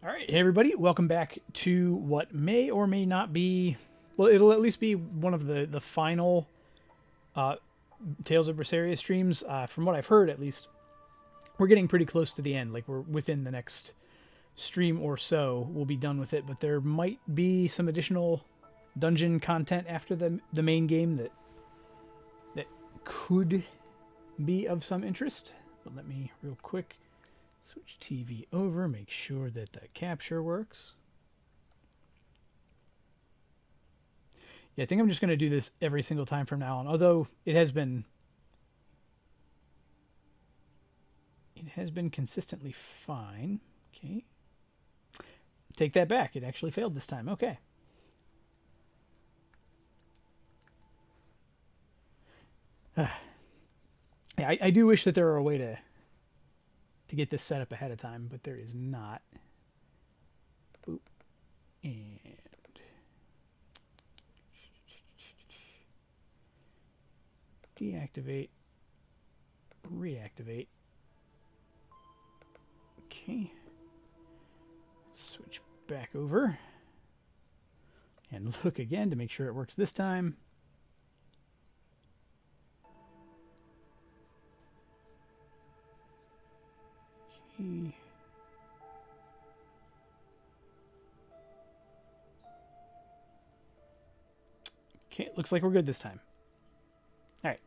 All right, hey everybody, welcome back to what may or may not be, well, it'll at least be one of the final Tales of Berseria streams. From what I've heard, at least, we're getting pretty close to the end. Like, we're within the next stream or so, we'll be done with it, but there might be some additional dungeon content after the main game that could be of some interest. But let me, real quick, switch TV over, make sure that the capture works. Yeah, I think I'm just going to do this every single time from now on, although it has been consistently fine. Okay. Take that back. It actually failed this time. Okay. Yeah, I do wish that there were a way to get this set up ahead of time, but there is not. Boop. And deactivate, reactivate. Okay. Switch back over and look again to make sure it works this time. Okay, looks like we're good this time. Alright.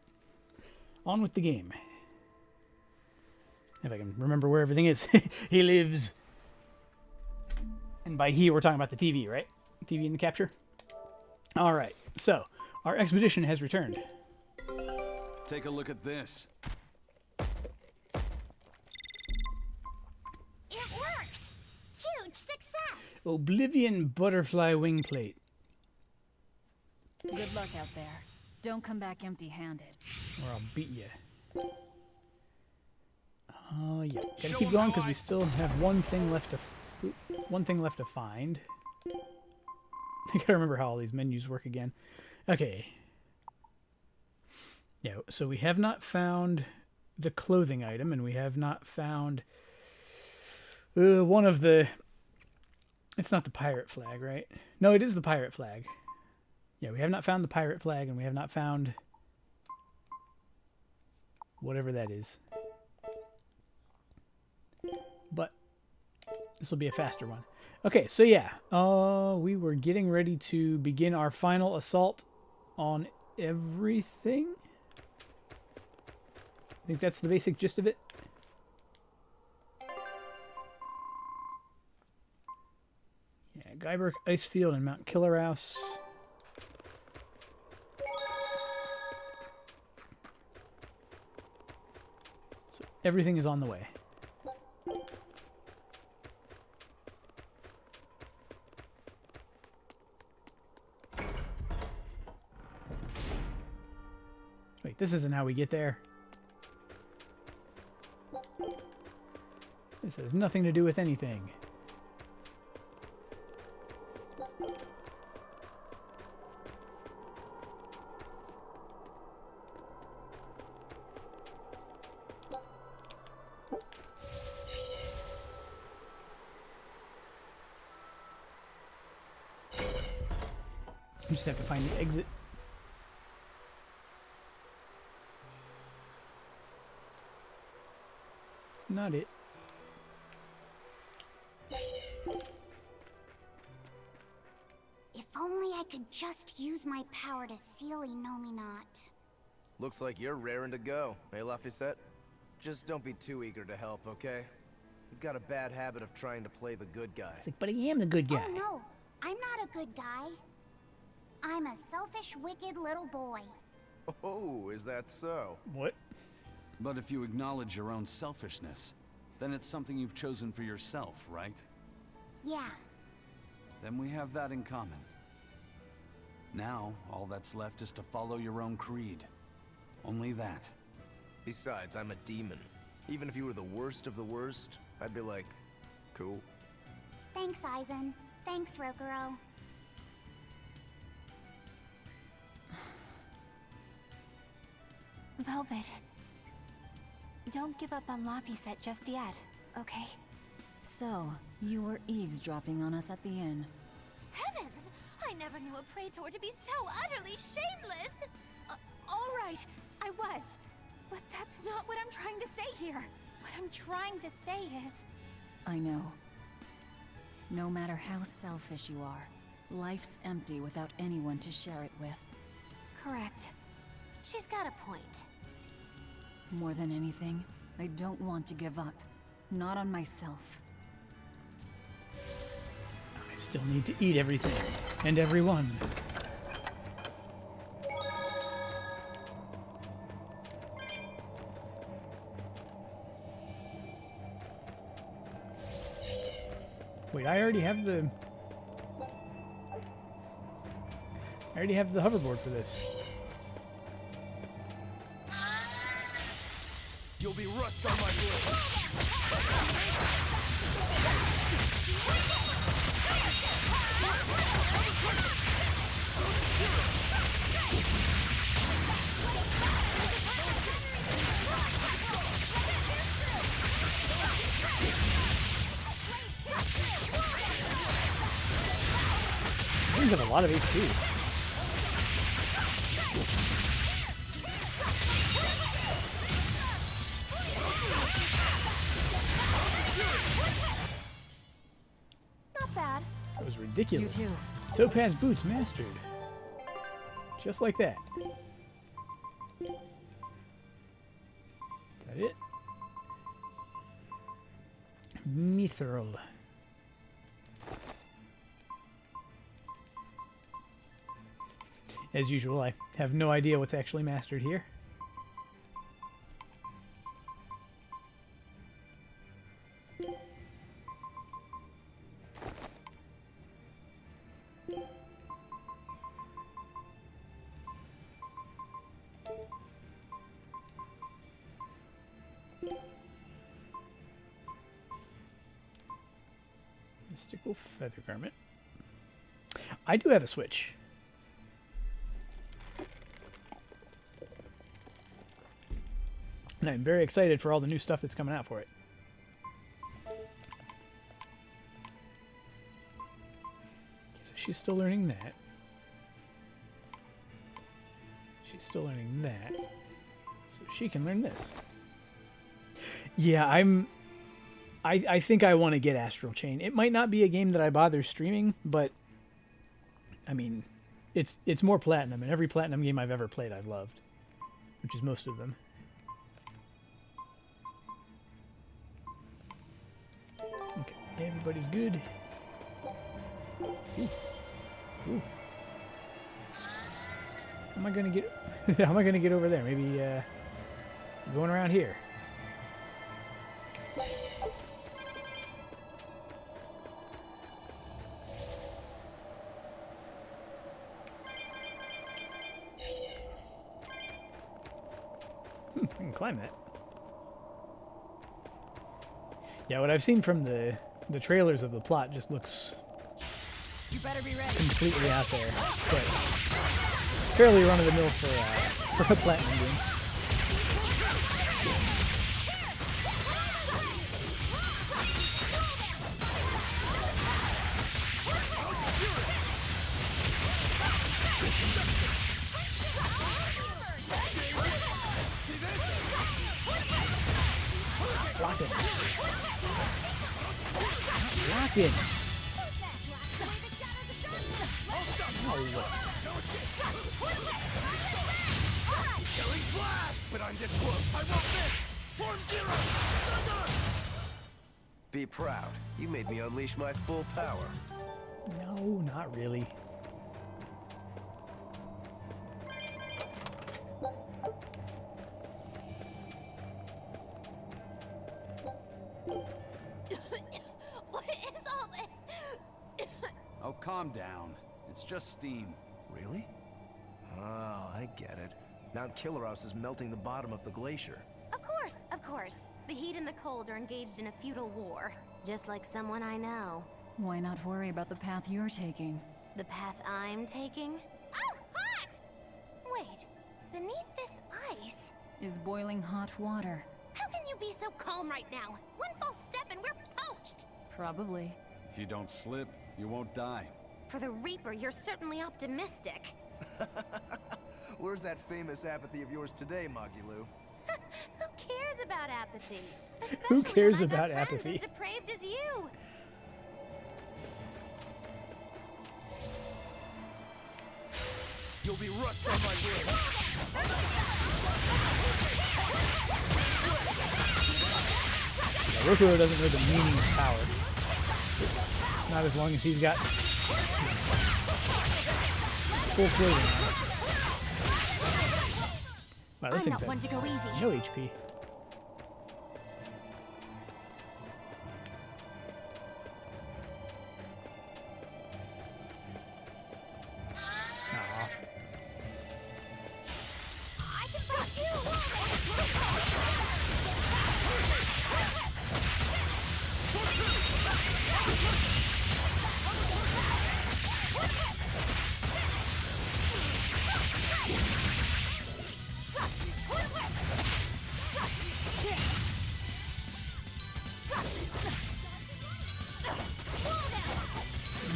On with the game. If I can remember where everything is. He lives. And by he, we're talking about the TV, right? TV in the capture? Alright, so, our expedition has returned. Take a look at this. It worked! Huge success! Oblivion Butterfly Wing Plate. Good luck out there. Don't come back empty-handed. Or I'll beat you. Yeah. Gotta keep going because we still have one thing left to find. I gotta remember how all these menus work again. Okay. Yeah, so we have not found the clothing item, and we have not found one of the... It's not the pirate flag, right? No, it is the pirate flag. Yeah, we have not found the pirate flag, and we have not found whatever that is. But this will be a faster one. Okay, so yeah, we were getting ready to begin our final assault on everything. I think that's the basic gist of it. Yeah, Guyberg Icefield and Mount Killerhouse. So everything is on the way. Wait, this isn't how we get there. This has nothing to do with anything. I just have to find the exit. Not it. If only I could just use my power to seal Not. Looks like you're raring to go, eh, Laphicet? Just don't be too eager to help, okay? You've got a bad habit of trying to play the good guy. It's like, but I am the good guy. Oh no, I'm not a good guy. I'm a selfish, wicked little boy. Oh, is that so? What? But if you acknowledge your own selfishness, then it's something you've chosen for yourself, right? Yeah. Then we have that in common. Now, all that's left is to follow your own creed. Only that. Besides, I'm a demon. Even if you were the worst of the worst, I'd be like, cool. Thanks, Aizen. Thanks, Rokuro. Velvet. Don't give up on Laphicet just yet, okay? So, You were eavesdropping on us at the inn. Heavens! I never knew a praetor to be so utterly shameless! All right, I was. But that's not what I'm trying to say here. What I'm trying to say is... I know. No matter how selfish you are, life's empty without anyone to share it with. Correct. She's got a point. More than anything, I don't want to give up. Not on myself. I still need to eat everything. And everyone. Wait, I already have the hoverboard for this. You'll be rust on my blade. Things have a lot of HP. Not bad. That was ridiculous. You too. Topaz boots mastered. Just like that. Is that it? Mithril. As usual, I have no idea what's actually mastered here. Mystical feather garment. I do have a switch. And I'm very excited for all the new stuff that's coming out for it. So she's still learning that. She's still learning that. So she can learn this. Yeah, I think I want to get Astral Chain. It might not be a game that I bother streaming, but I mean, it's more platinum, and every platinum game I've ever played I've loved, which is most of them. Okay, everybody's good. Ooh. Ooh. How am I gonna get? How am I gonna get over there? Maybe going around here. I can climb that. Yeah, what I've seen from the trailers of the plot just looks You better be ready. completely out there, but fairly run-of-the-mill for a platinum game. Block it. Block it. But I'm this close. I won't miss. Form zero. Thunder! Be proud. You made me unleash my full power. No, not really. What is all this? Oh, calm down. It's just steam. Really? Oh, I get it. Mount Killeros is melting the bottom of the glacier. Of course. The heat and the cold are engaged in a feudal war. Just like someone I know. Why not worry about the path you're taking? The path I'm taking? Oh, hot! Wait, beneath this ice? Is boiling hot water. How can you be so calm right now? One false step and we're poached! Probably. If you don't slip, you won't die. For the Reaper, you're certainly optimistic. Where's that famous apathy of yours today, Magilu? Who cares about apathy? Who Especially cares when I got about friends apathy? as depraved as you. You'll be rust on my will. Yeah, Rokuro doesn't know the meaning of power. Not as long as he's got full clothing on. Wow, this I'm thing's not one to go easy. no HP. Aw. I can fight you!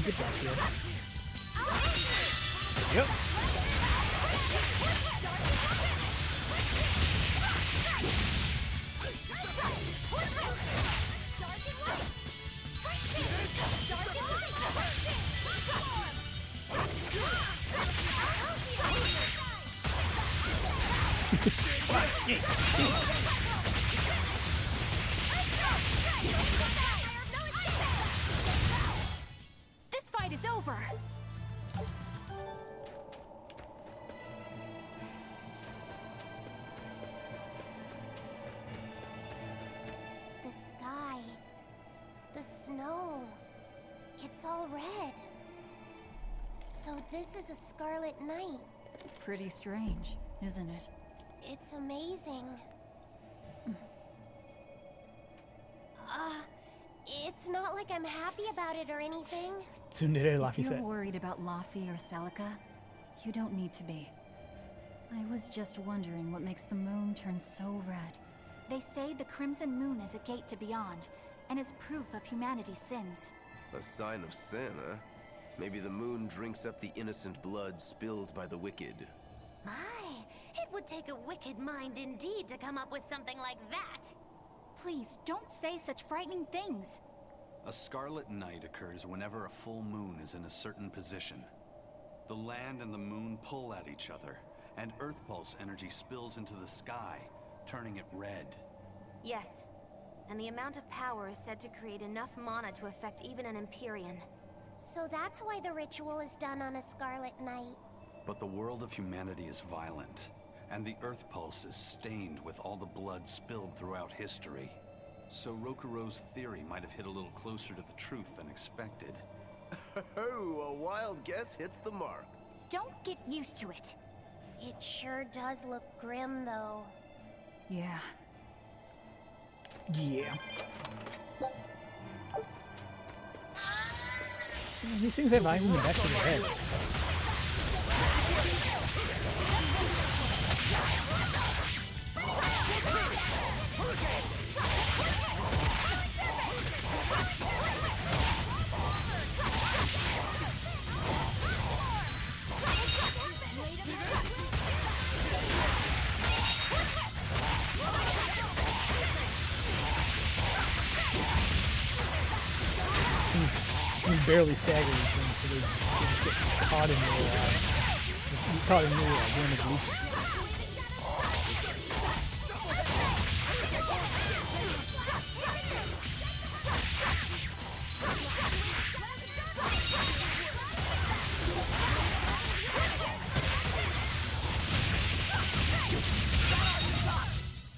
Get back here. Yep. This fight is over. The sky. The snow. It's all red. So this is a scarlet night. Pretty strange, isn't it? It's amazing. It's not like I'm happy about it or anything. Tsundere If Luffy you're said. worried about Laufey or Celica, you don't need to be. I was just wondering what makes the moon turn so red. They say the Crimson Moon is a gate to beyond, and is proof of humanity's sins. A sign of sin, huh? Maybe the moon drinks up the innocent blood spilled by the wicked. My, it would take a wicked mind indeed to come up with something like that. Please, don't say such frightening things. A scarlet night occurs whenever a full moon is in a certain position. The land and the moon pull at each other, and Earth Pulse energy spills into the sky, turning it red. Yes, and the amount of power is said to create enough mana to affect even an Empyrean. So that's why the ritual is done on a scarlet night. But the world of humanity is violent, and the Earth Pulse is stained with all the blood spilled throughout history. So Rokuro's theory might have hit a little closer to the truth than expected. Oh, a wild guess hits the mark. Don't get used to it. It sure does look grim, though. Yeah. Yeah. These things have eyes in the backs of their heads. He's barely staggering these things, so they just get caught in the damage loops.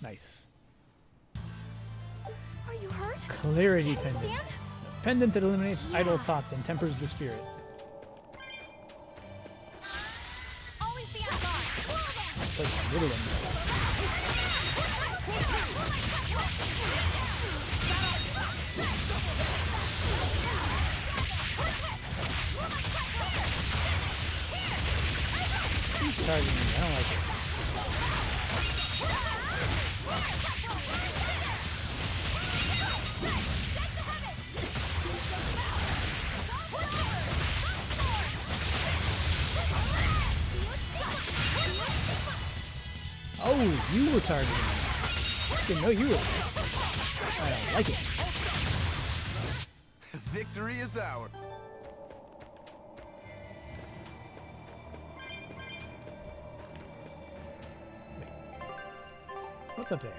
Nice. Are you hurt? Clarity pendant. Understand? Pendant that eliminates idle thoughts and tempers the spirit. Always be on guard. It's like riddling. He's targeting me. I don't like it. Oh, you were targeting me. Didn't know you were. I don't like it. Victory is ours. Wait. What's up there?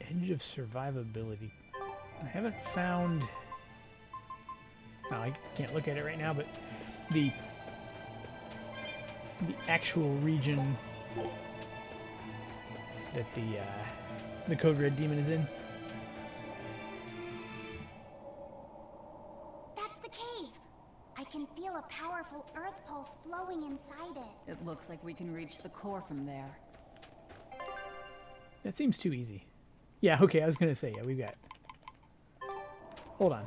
Edge of survivability. I haven't found... No, I can't look at it right now, but the actual region that the Code Red Demon is in. That's the cave! I can feel a powerful earth pulse flowing inside it. It looks like we can reach the core from there. That seems too easy. Yeah, okay, I was gonna say, yeah, we've got... Hold on.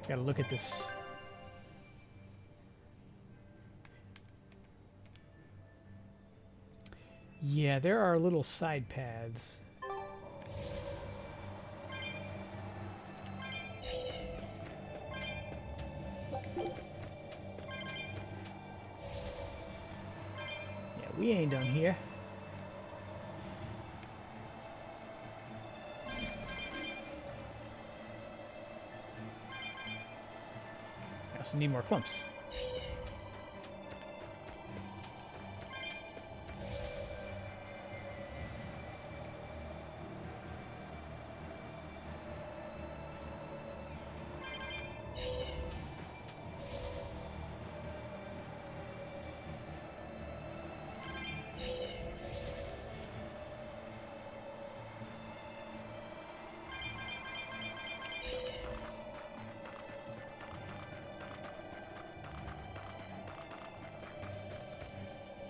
Gotta look at this. Yeah, there are little side paths. We ain't done here. I also need more clumps.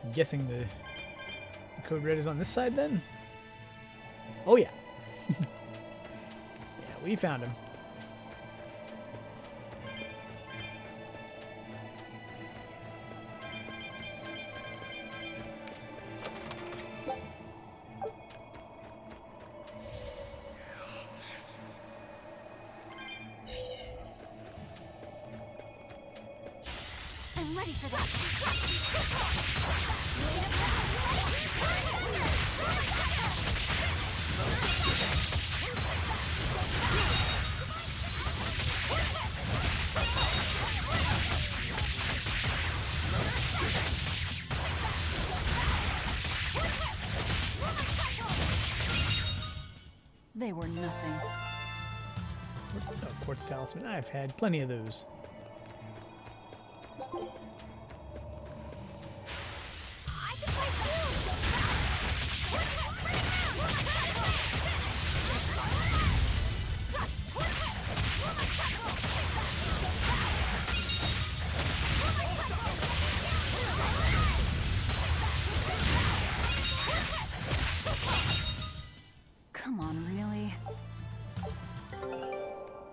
I'm guessing the Code Red is on this side then? Oh yeah. Yeah, we found him. I'm ready for this. They were nothing. Oh, Quartz Talisman. I've had plenty of those. Come on, really?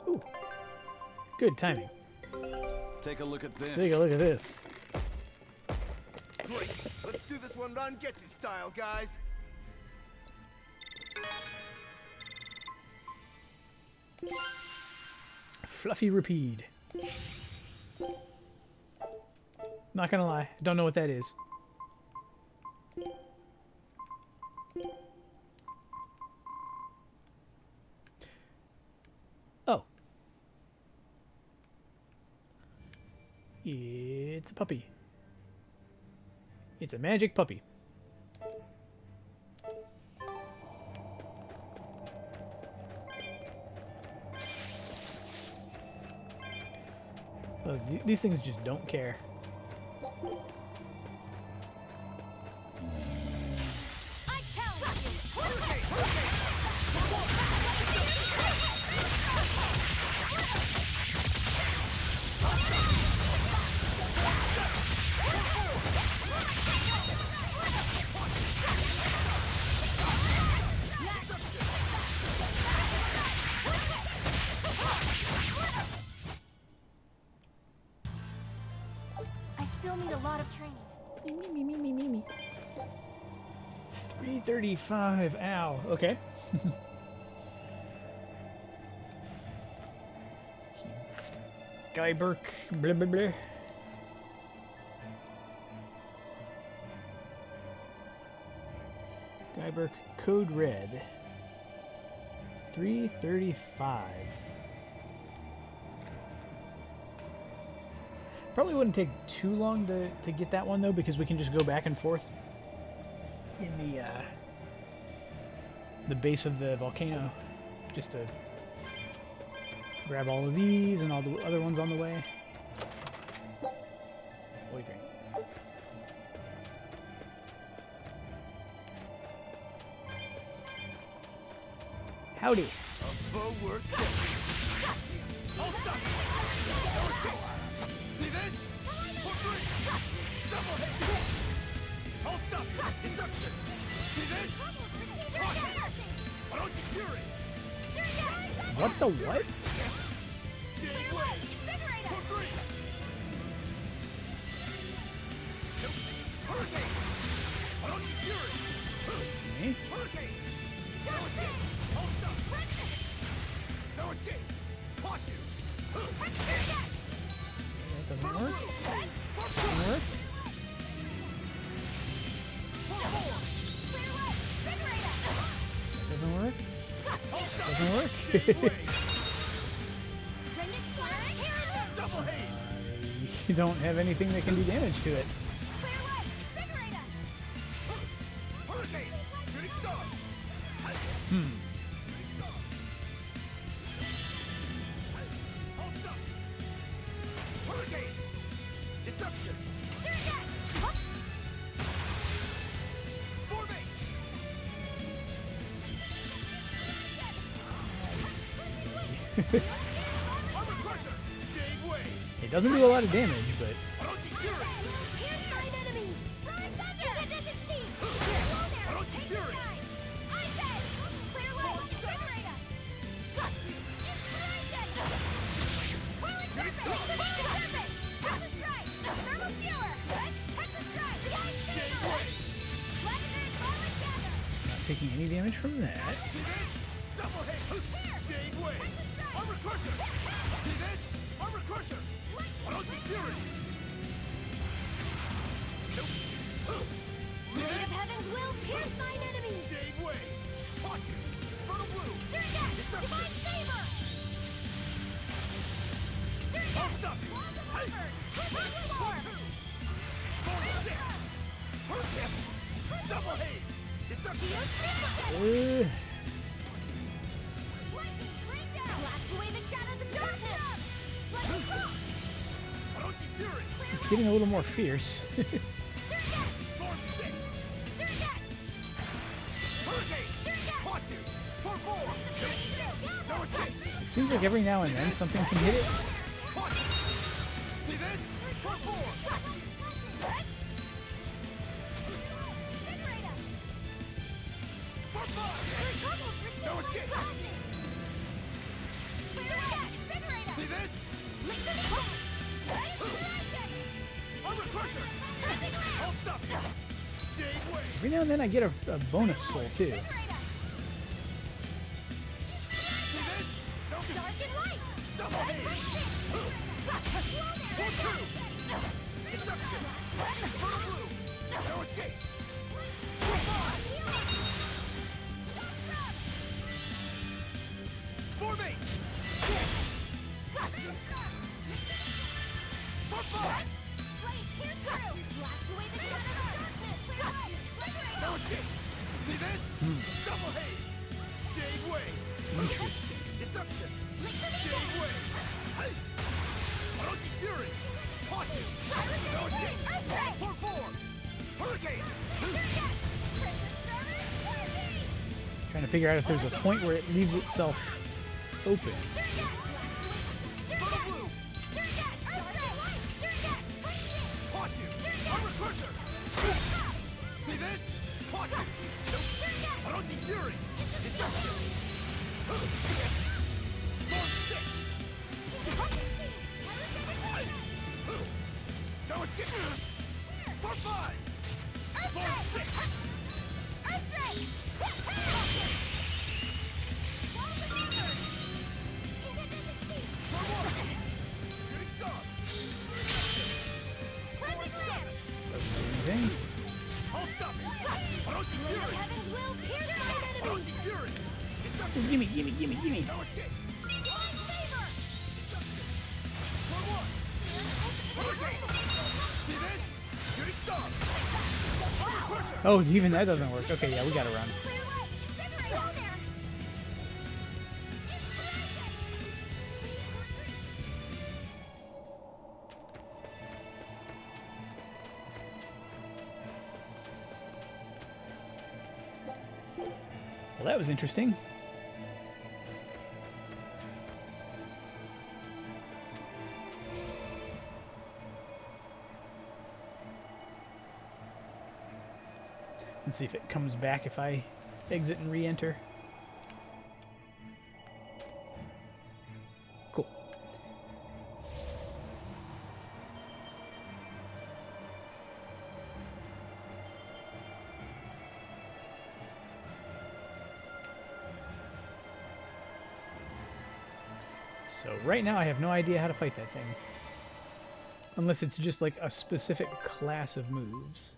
Ooh. Good timing. Take a look at this. Take a look at this. Great. Let's do this one run Getsu style, guys. Fluffy Rapide. Not gonna lie, don't know what that is. Oh. It's a puppy. It's a magic puppy. Oh, these things just don't care. I challenge you. lot of training. Me. 335. Ow. Okay. Guyberk. Blah blah blah. Guyberk. Code red. 335. Probably wouldn't take too long to get that one though, because we can just go back and forth in the base of the volcano, just to grab all of these and all the other ones on the way. Boy green. Howdy. Forward. See this? For free. Double hit. Hold up. Deception. See this? Orochi Fury. What the what? Gateway. For free. Hurricane. Orochi Fury. Okay. Hurricane. No escape. Hold up. No escape. Caught you. That doesn't work. Doesn't work. Doesn't work. Doesn't work. Double haze. You don't have anything that can do damage to it. Hurricane. Shooting star. Hold up. Hurricane. Deception. For me. Armor crusher. Gateway. It doesn't do a lot of damage, but Orochi Fury. Orochi Fury. not taking any damage from that. See this? Double hit. Jade Way. Armor crusher. See this? Armor crusher. Orochi Fury. Blade of Heavens will pierce thine enemies! Jade Way. Caught you. Fertile Blue. Divine Saber! I'll stop you. Hey. Hurricane. Double haze. Deception. Blast away the shadows of darkness! Let it go! Orochi's Fury. It's getting a little more fierce. Storm Stick. Hurricane. Caught you. For four. No escape. It seems like every now and then something can hit it. Caught you. See this? For four. For five. No escape. See this? Armor crusher. I'll stop you. Jade Way. Every now and then I get a bonus soul too. See this? No double haze. For two. Deception. Fertile Blue. No escape. For five. For me. For five. No escape. See this? Double haze. Jade Way. Interesting. Deception. Jade Way. Hey. Orochi Fury. Caught you. No escape. For four. Hurricane. Trying to figure out if there's a point where it leaves itself open. Fertile Blue. Caught you. Armor crusher. See this? Caught you. Orochi's Fury. Deception. Storm Stick. No escape. Amazing. Gimme, gimme, gimme, gimme. Oh, even that doesn't work. Okay, yeah, we gotta run. Well, that was interesting. Let's see if it comes back if I exit and re-enter. Cool. So right now I have no idea how to fight that thing. Unless it's just like a specific class of moves.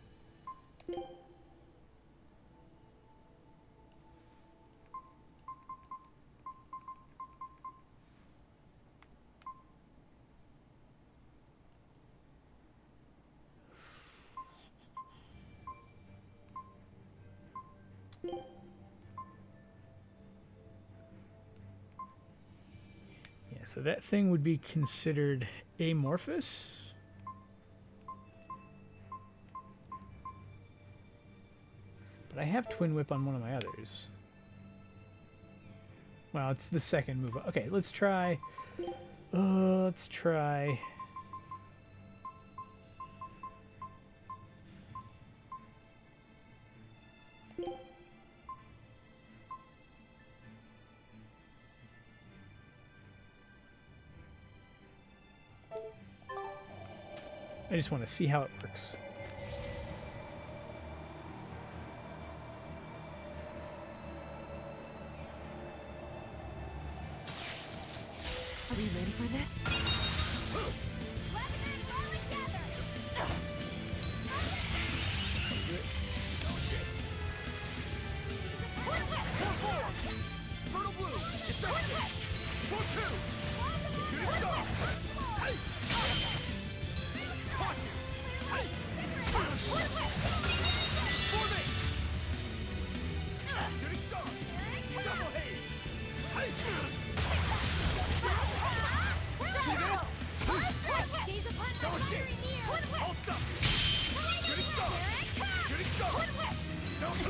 Yeah, so that thing would be considered amorphous. But I have Twin Whip on one of my others. Well, it's the second move. Okay, let's try. Let's try. I just want to see how it works. Are we ready for this?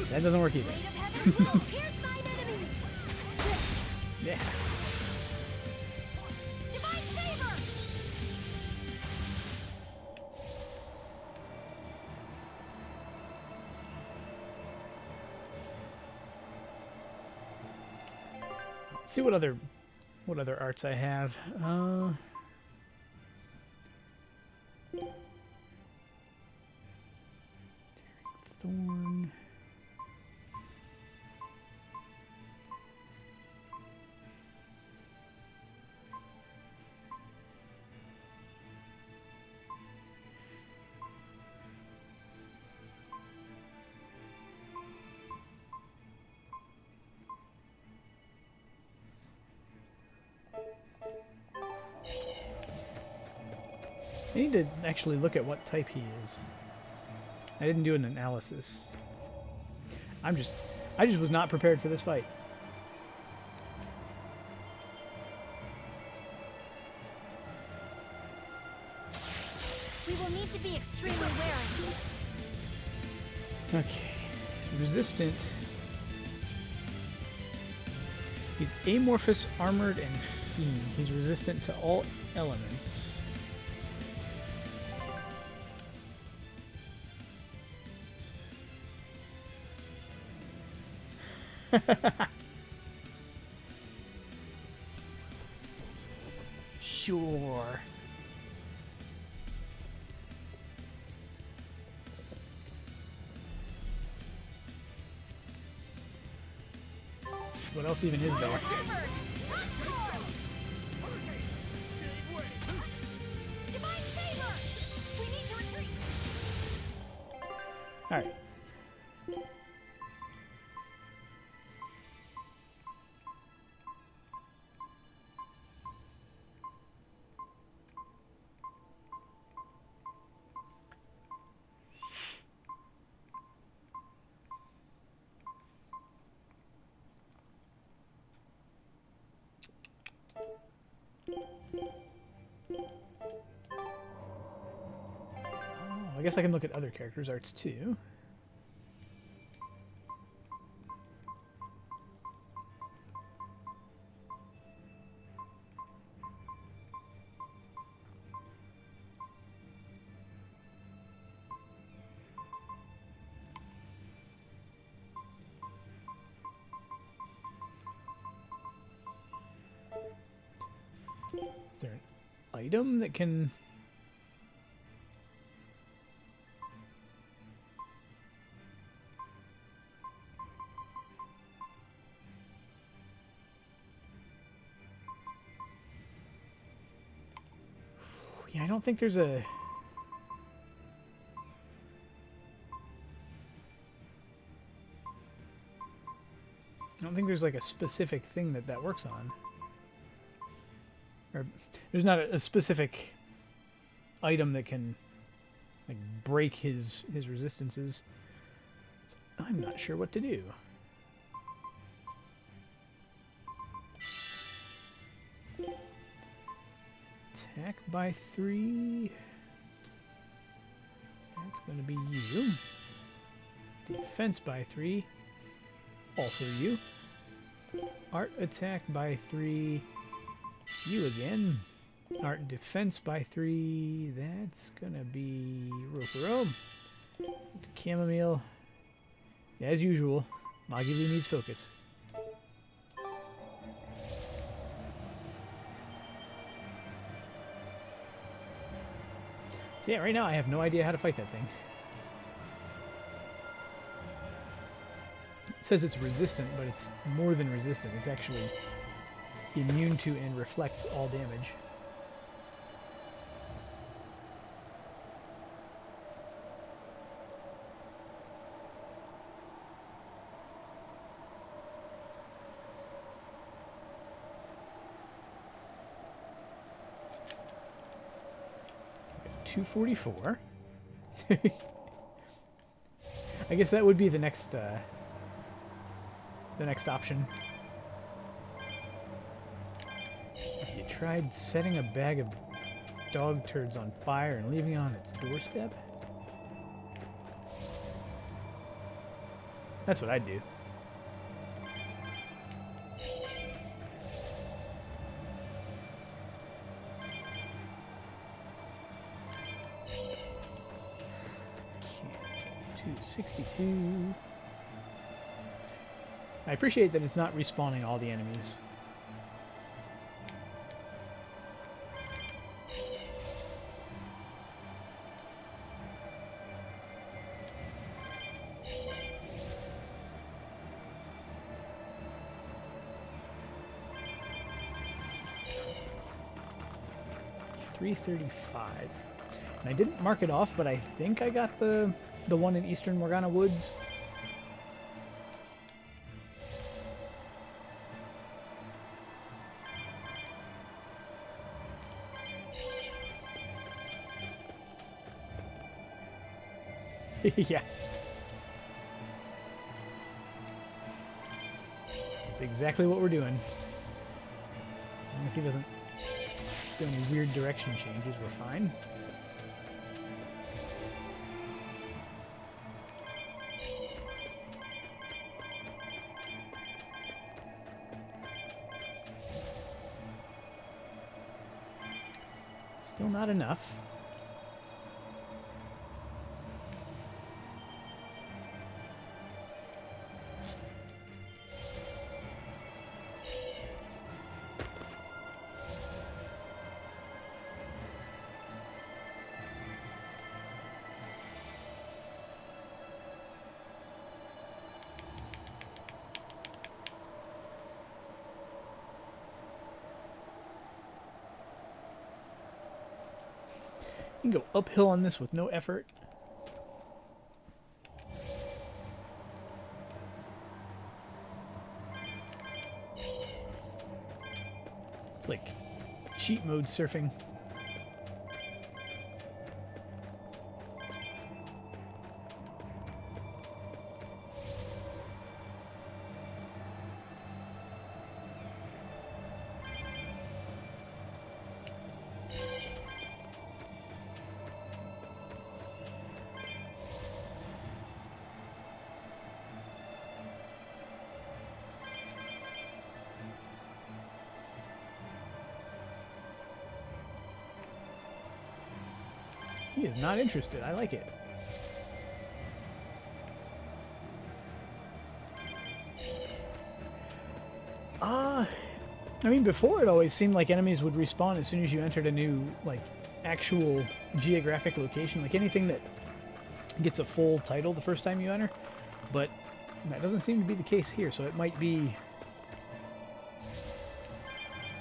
That doesn't work either. Yeah. Let's see what other arts I have. Thorn. I need to actually look at what type he is. I didn't do an analysis. I just was not prepared for this fight. We will need to be extremely wary. Okay, he's resistant. He's amorphous, armored, and fiend. He's resistant to all elements. Sure. What else even is there? All right. I guess I can look at other characters' arts too. Is there an item that can... Yeah, I don't think there's a... I don't think there's like a specific thing that works on. Or there's not a specific item that can like break his resistances. So I'm not sure what to do. Attack by 3. That's going to be you. Defense by 3. Also you. Art attack by 3. You again. Art defense by 3. That's going to be Rokuro. Chamomile. As usual, Magili needs focus. So yeah, right now I have no idea how to fight that thing. It says it's resistant, but it's more than resistant. It's actually immune to and reflects all damage. Got 244. I guess that would be the next option. You tried setting a bag of dog turds on fire and leaving it on its doorstep? That's what I'd do. Okay, 262. I appreciate that it's not respawning all the enemies. $335. And I didn't mark it off, but I think I got the one in Eastern Morgana Woods. Yeah. That's exactly what we're doing. As long as he doesn't do any weird direction changes, we're fine. Still not enough. can go uphill on this with no effort. It's like cheat mode surfing. He is not interested. I like it. I mean, before it always seemed like enemies would respawn as soon as you entered a new, like, actual geographic location. Like anything that gets a full title the first time you enter. But that doesn't seem to be the case here, so it might be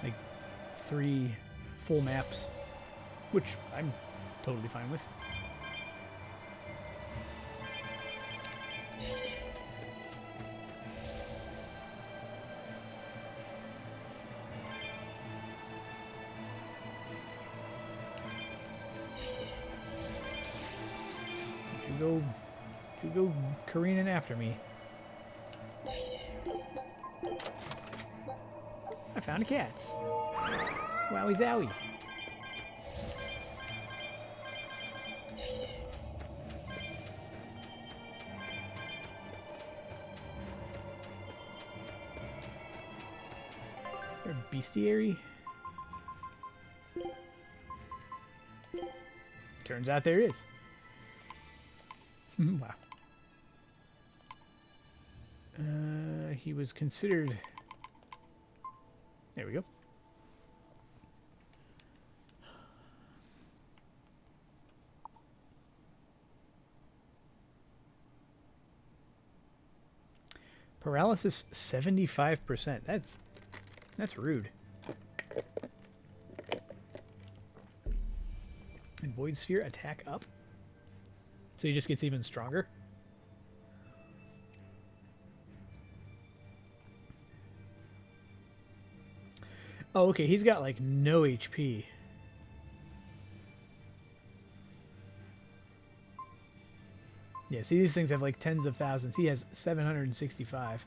like 3 full maps, which I'm totally fine with. You go careening after me. I found a cat's. Wowie zowie. Is there a bestiary? Turns out there is. Wow. He was considered... There we go. Paralysis 75%. That's rude. And Void Sphere attack up. So he just gets even stronger. Oh, okay. He's got like no HP. Yeah, see, these things have like tens of thousands. He has 765.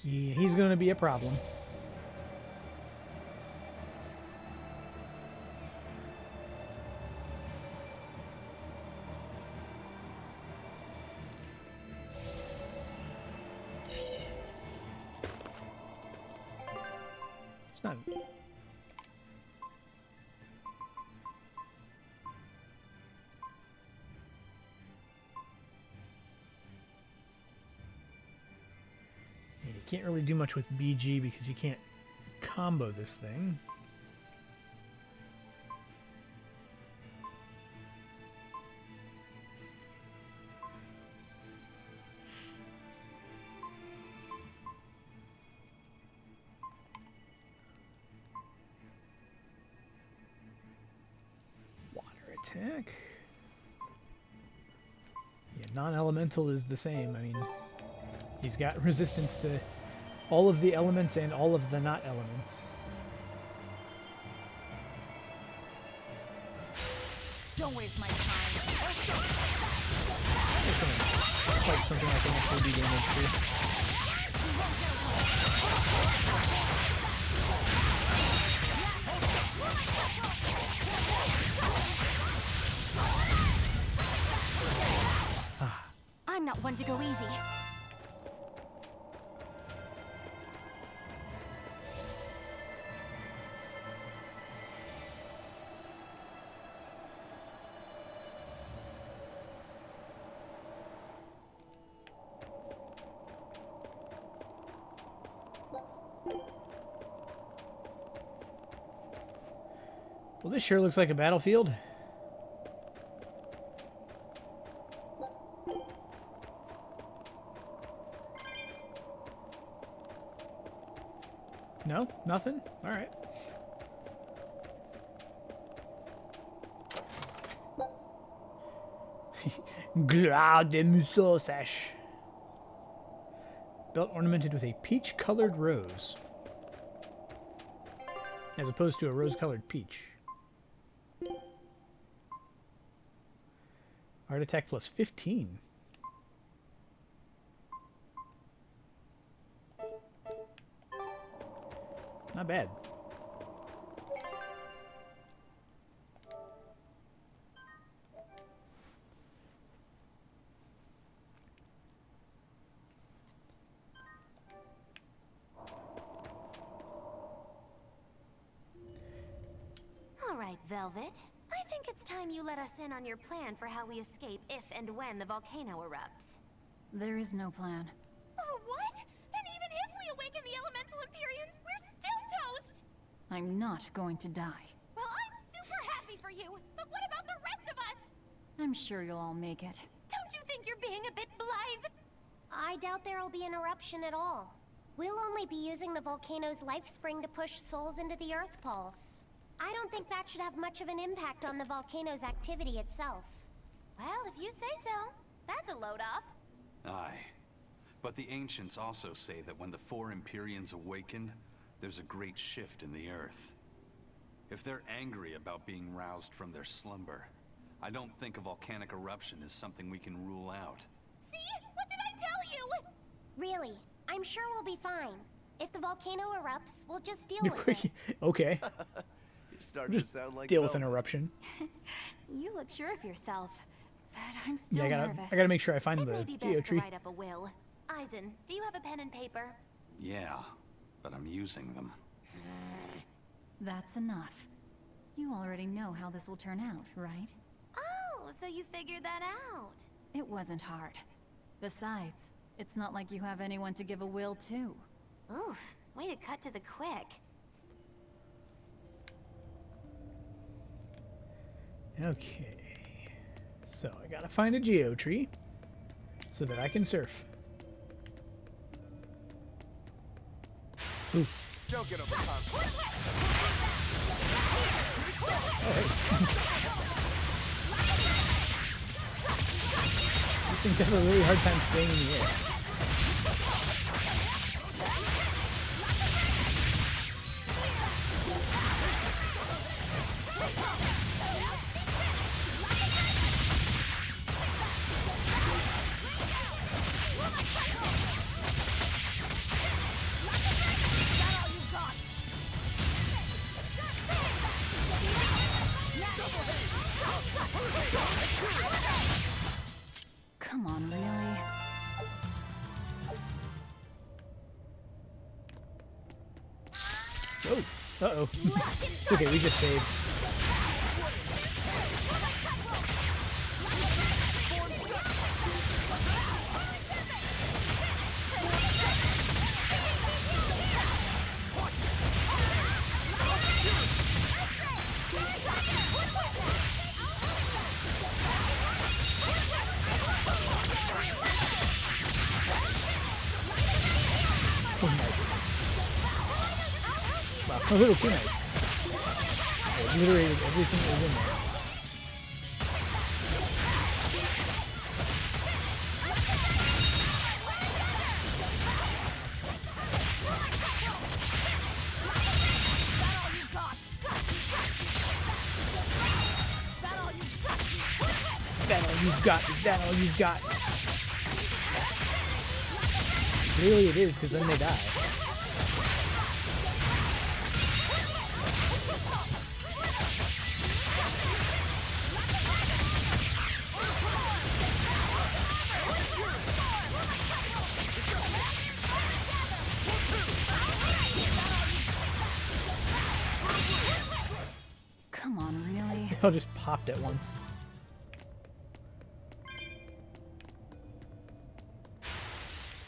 Yeah, he's going to be a problem. It's not... You can't really do much with BG because you can't combo this thing. Water attack. Yeah, non-elemental is the same. I mean, he's got resistance to all of the elements and all of the not elements. Don't waste my time. It's like something I can actually do damage to. I'm not one to go easy. Well, this sure looks like a battlefield. No? Nothing? Alright. Gras de Mussosage. Belt ornamented with a peach-colored rose. As opposed to a rose-colored peach. Art attack plus 15. Not bad. All right, Velvet. I think it's time you let us in on your plan for how we escape if and when the volcano erupts. There is no plan. Oh, what? Then even if we awaken the Elemental Empyreans, we're still toast! I'm not going to die. Well, I'm super happy for you, but what about the rest of us? I'm sure you'll all make it. Don't you think you're being a bit blithe? I doubt there'll be an eruption at all. We'll only be using the volcano's life spring to push souls into the Earth Pulse. I don't think that should have much of an impact on the volcano's activity itself. Well, if you say so. That's a load off. Aye. But the ancients also say that when the four Empyreans awaken, there's a great shift in the earth. If they're angry about being roused from their slumber, I don't think a volcanic eruption is something we can rule out. See? What did I tell you? Really, I'm sure we'll be fine. If the volcano erupts, we'll just deal with it. Okay. You're starting to Just sound like deal with an Velvet. eruption. You look sure of yourself, but I'm still Yeah, nervous. I gotta make sure I find It the may be best to geotree. write up a will. Eisen, do you have a pen and paper? Yeah, but I'm using them. That's enough. You already know how this will turn out, right? Oh, so you figured that out. It wasn't hard. Besides, it's not like you have anyone to give a will to. Oof, way to cut to the quick. Okay. So I gotta find a geotree so that I can surf. Ooh. Don't get overconfident. These things have a really hard time staying in the air. Come on, really? Oh, uh-oh. It's okay, we just saved. Oh, nice. Wow, a little too nice. I obliterated everything that was in there. That all you've got? Is that all you've got? Really it is, because then they die. Come on, really? They all just popped at once.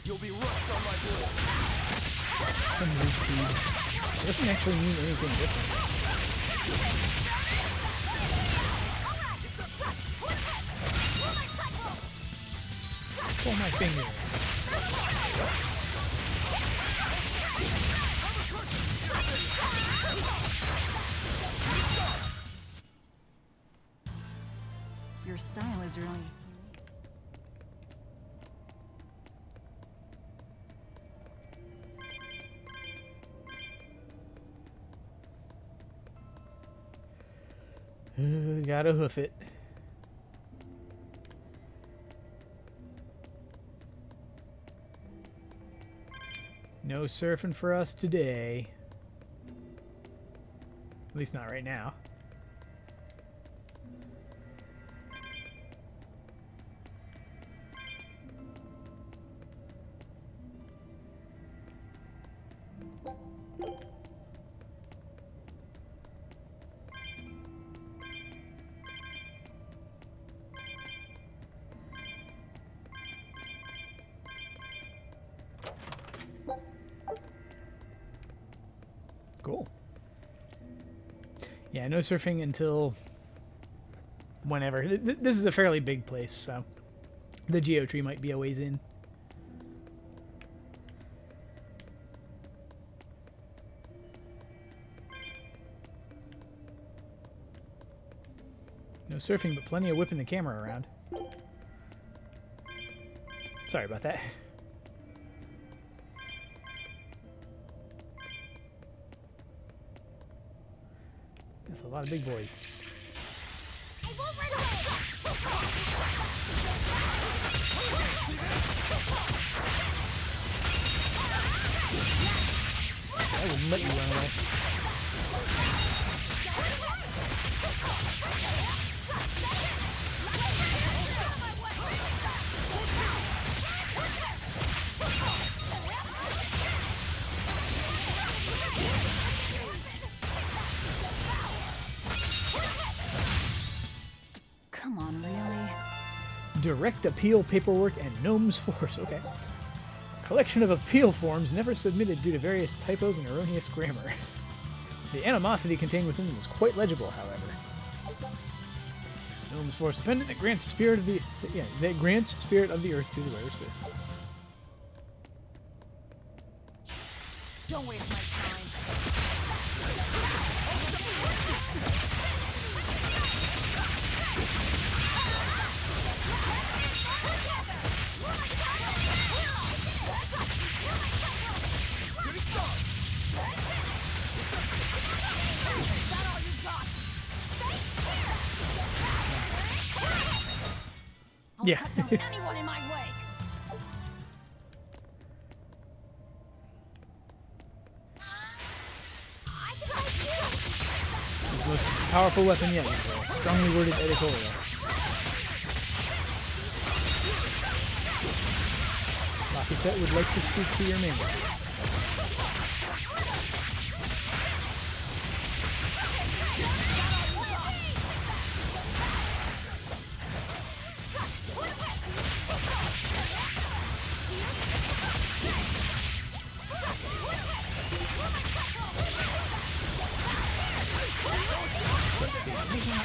You'll be rushed on my blade. Some new speed. It doesn't actually mean anything different. Pull my finger. Gotta hoof it. No surfing for us today. At least not right now. Cool. Yeah, no surfing until whenever. This is a fairly big place, so the geotree might be a ways in. No surfing, but plenty of whipping the camera around. Sorry about that. That's a lot of big boys. I won't run away! I wouldn't let you run away. Come on, really? Direct appeal paperwork and Gnome's Force. Okay. Collection of appeal forms never submitted due to various typos and erroneous grammar. The animosity contained within them is quite legible, however. Gnome's Force, a pendant that grants spirit of the earth to the wearer's fists. Don't waste my time. Yeah. Cut down anyone in my way. The most powerful weapon yet. Strongly worded editorial. Laphicet would like to speak to your manual.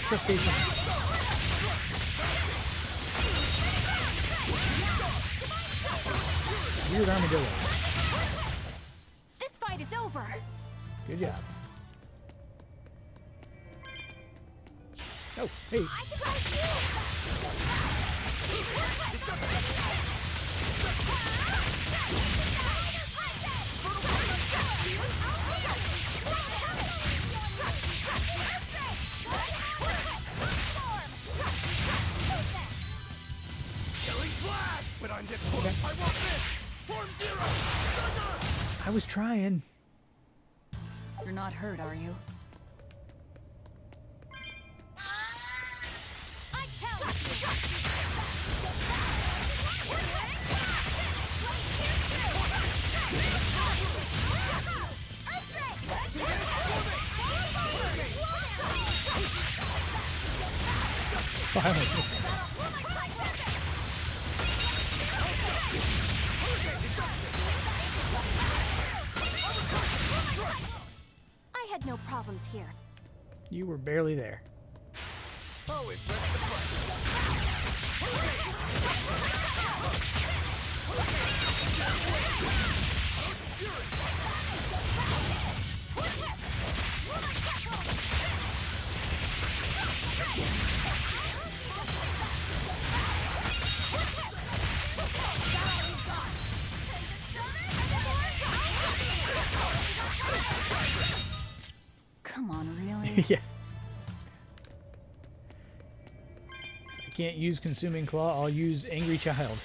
Crustacean. Weird armadillo. This fight is over. Good job. Oh, hey. I can fight you. But I'm this close. I want this! Form zero! I was trying. You're not hurt, are you? I challenge you. Oh, I almost missed it. I had no problems here. You were barely there. Always ready to fight. Come on, really? Yeah. can't use Consuming Claw, I'll use Angry Child.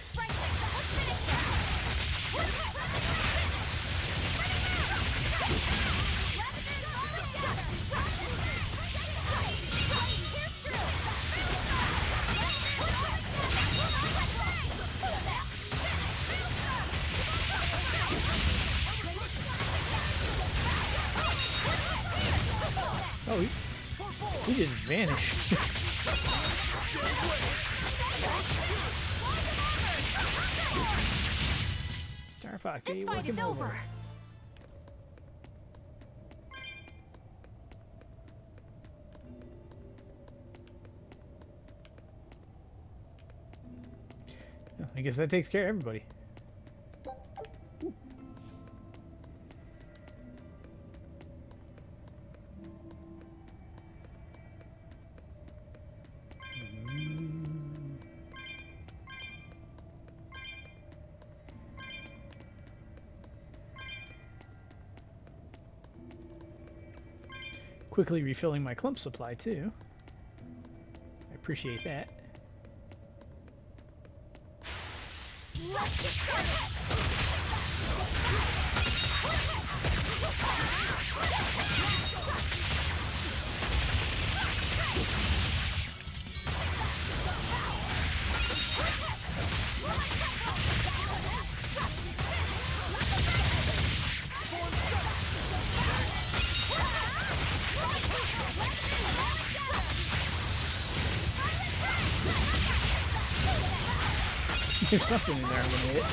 Oh, he just vanished. Starfox, This hey, fight work is him over. I guess that takes care of everybody. Quickly refilling my clump supply too. I appreciate that. Let's get started. There's something in there I'm gonna hit.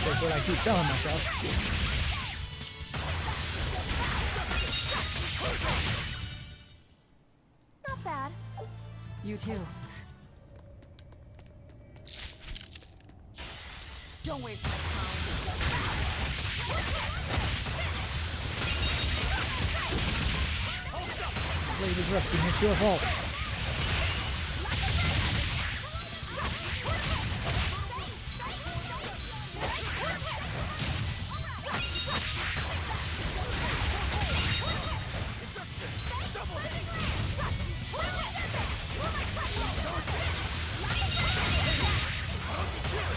That's what I keep telling myself. Not bad. You too. Don't waste my time. Blade is rusty, it's your fault.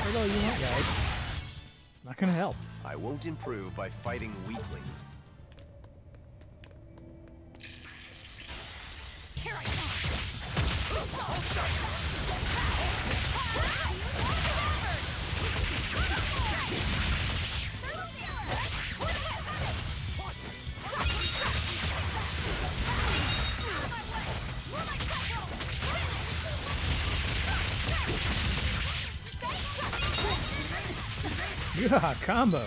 That's all you want, guys. It's not gonna help. I won't improve by fighting weaklings. Here I come. Yeah, combo.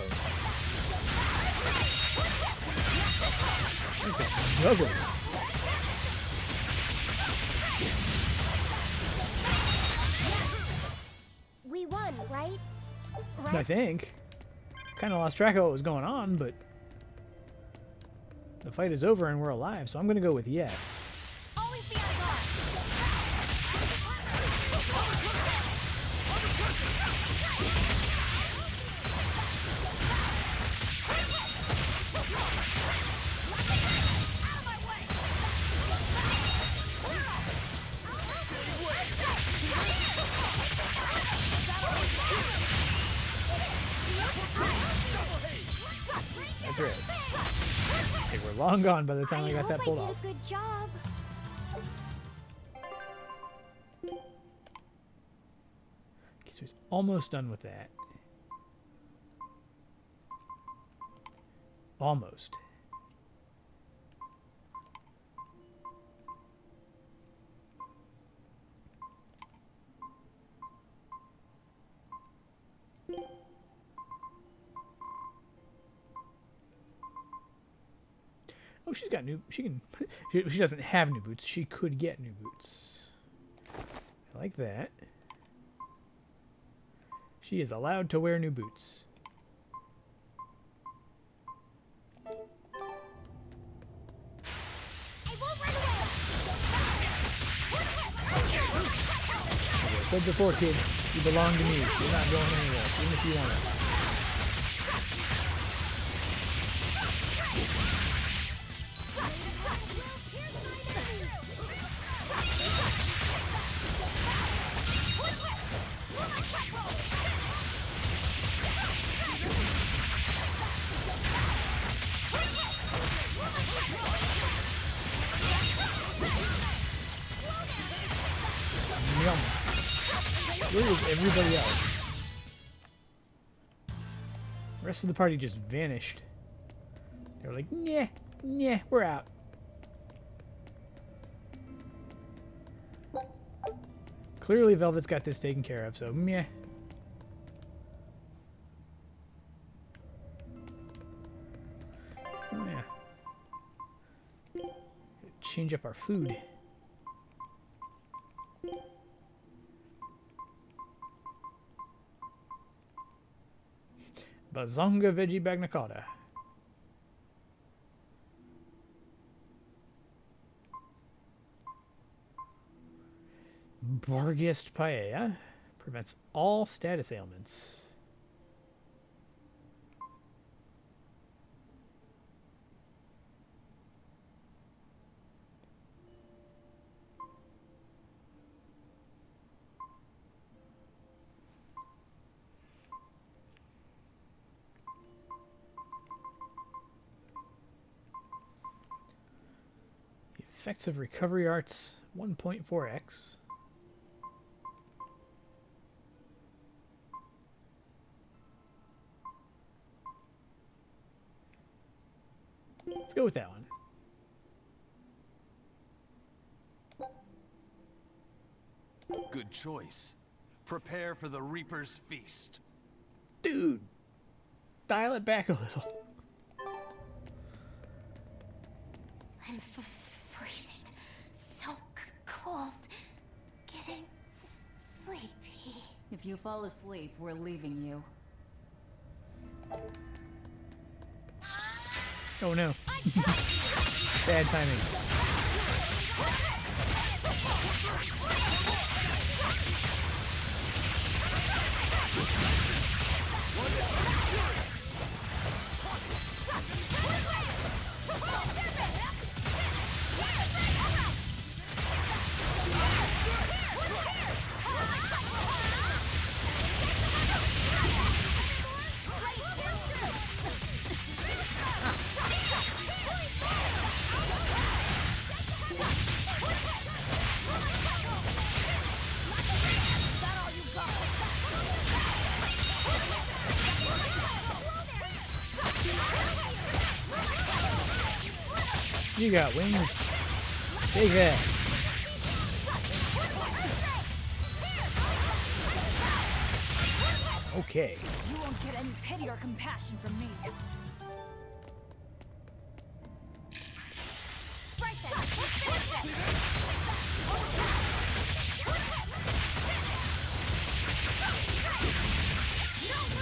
Juggle. We won, right? I think. Kind of lost track of what was going on, but the fight is over and we're alive, so I'm going to go with yes. Always be on guard. That's right. They were long gone by the time I got that pulled I off. did a good job. Okay, so he's almost done with that. Almost. Oh, she's got new. She can. She doesn't have new boots. She could get new boots. I like that. She is allowed to wear new boots. I won't run away. Like I said before, kid, you belong to me. You're not going anywhere, even if you want to. Where is everybody else? The rest of the party just vanished. They were like, "Nah, nah, we're out." Clearly, Velvet's got this taken care of, so meh. Oh, yeah. Change up our food. Bazonga veggie bagna cotta. Bargist paella prevents all status ailments. Effects of recovery arts 1.4x. Let's go with that one. Good choice. Prepare for the Reaper's feast. Dude, dial it back a little. I'm freezing. So cold. Getting sleepy. If you fall asleep, we're leaving you. Oh no. Bad timing. You got wings. Take that. Okay. You won't get any pity or compassion from me. Right then.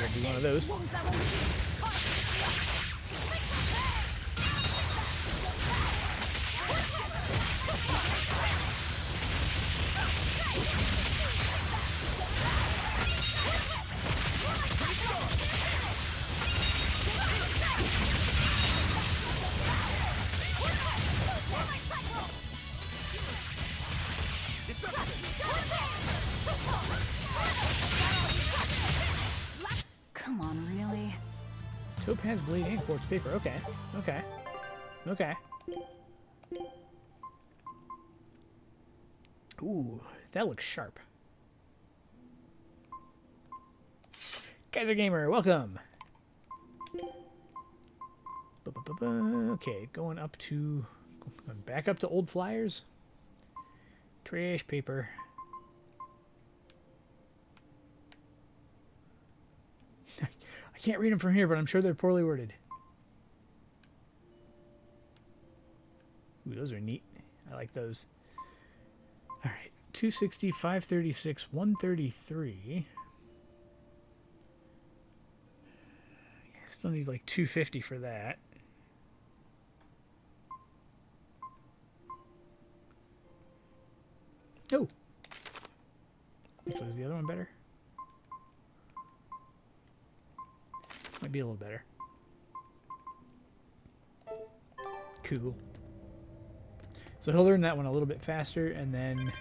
Gonna do one of those. Come on, really? Topaz blade and quartz paper. Okay. Okay. Okay. Ooh, that looks sharp. Kaiser Gamer, welcome. Okay, going back up to old flyers. Trash paper. I can't read them from here, but I'm sure they're poorly worded. Ooh, those are neat. I like those. All right, 260, 536, 133. I still need like 250 for that. Oh. Actually, is the other one better? Might be a little better. Cool. So he'll learn that one a little bit faster, and then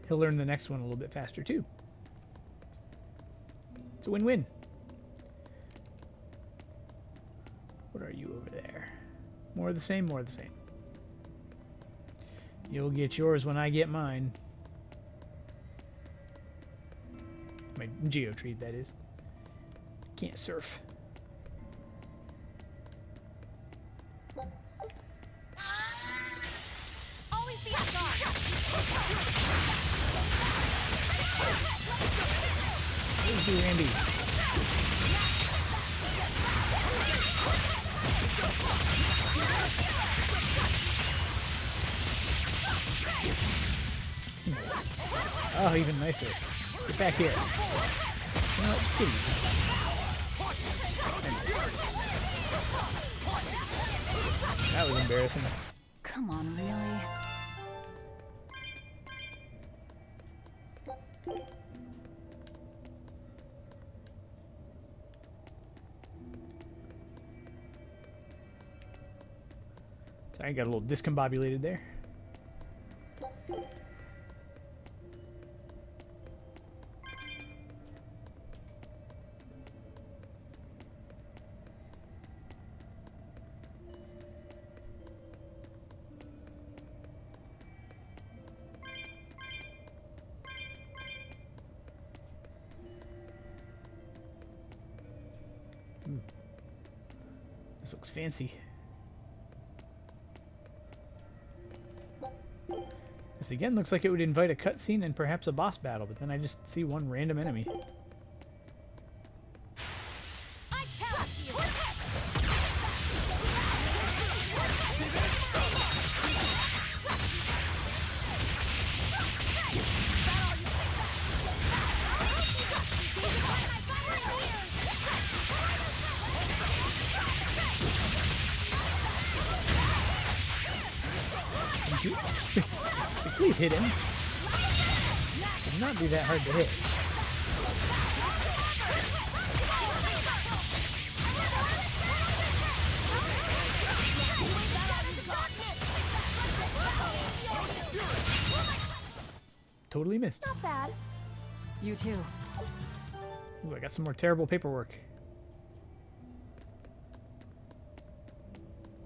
he'll learn the next one a little bit faster too. It's a win-win. What are you over there? More of the same, more of the same. You'll get yours when I get mine. my geotree, that is. Can't surf. Always be on guard. Thank you, Randy. Oh, even nicer. Get back here. No, please. That was embarrassing. Come on, really? Sorry, I got a little discombobulated there. This looks fancy. This again looks like it would invite a cutscene and perhaps a boss battle, but then I just see one random enemy. I challenge you. Thank you. Please hit him. Should not be that hard to hit. Totally missed. Not bad. You too. Ooh, I got some more terrible paperwork.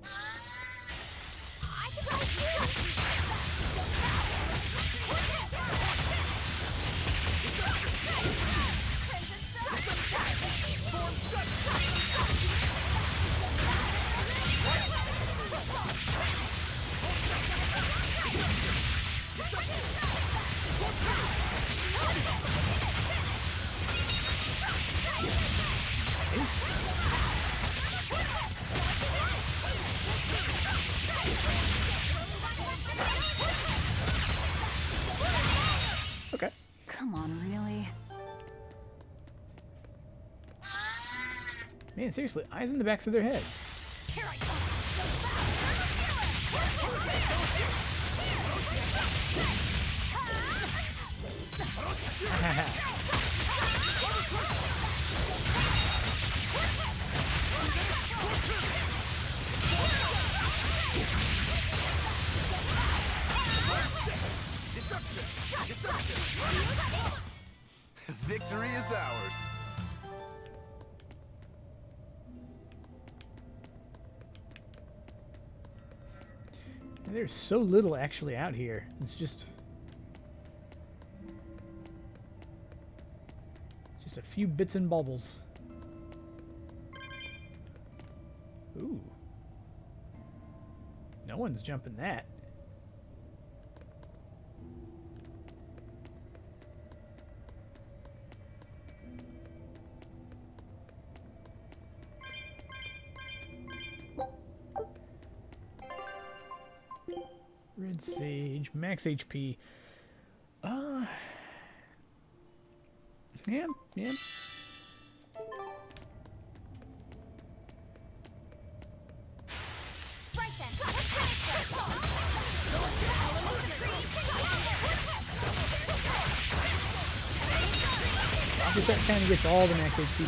I can ride too. Okay. Come on, really? Man, seriously, eyes in the backs of their heads. Here I come. Victory is ours. There's so little actually out here. It's just a few bits and baubles. Ooh. No one's jumping that. Red Sage, max HP. Yeah. Right then. Let's finish this. Officer kind of gets all the max HP.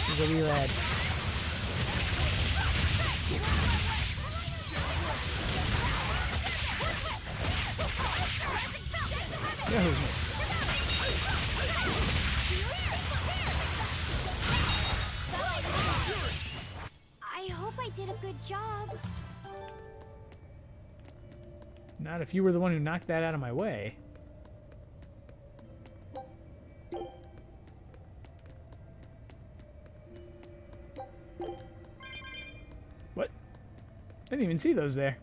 He's a wee lad. Yahoo! I hope I did a good job. Not if you were the one who knocked that out of my way. Didn't even see those there.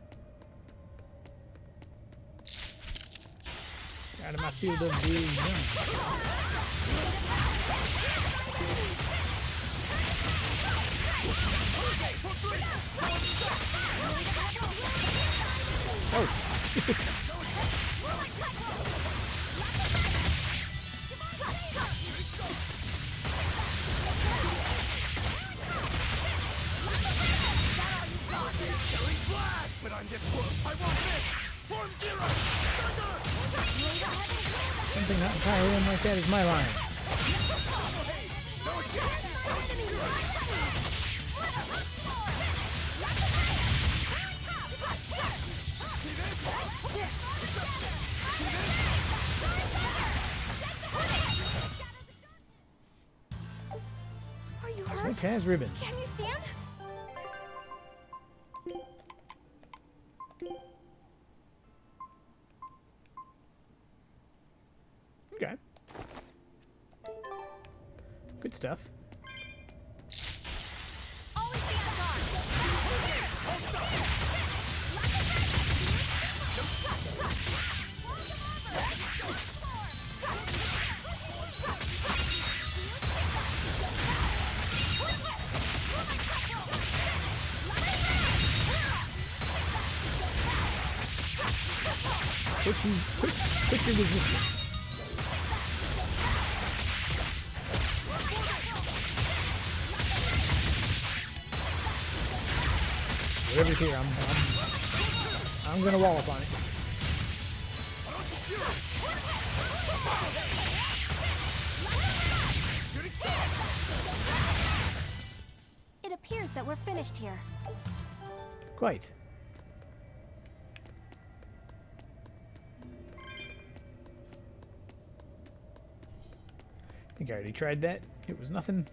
Out of my field of vision. Oh. But on this world, I won't miss! Form zero! Something not entirely unlike that is my line. Are you hurt? Sweet has ribbon. Can you stand? Okay. Good stuff. Always be on guard. Quit your resistance. Whatever's here, I'm gonna wallop on it. It appears that we're finished here. Quite. I think I already tried that. It was nothing.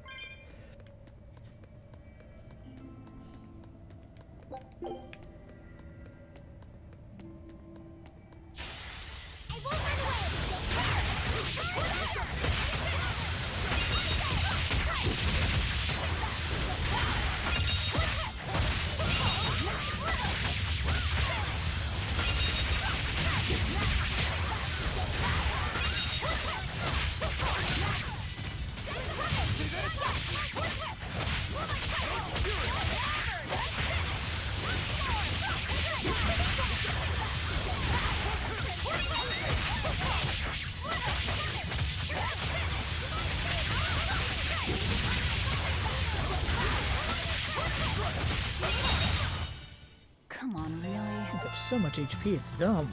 Come on, really? These have so much HP, it's dumb.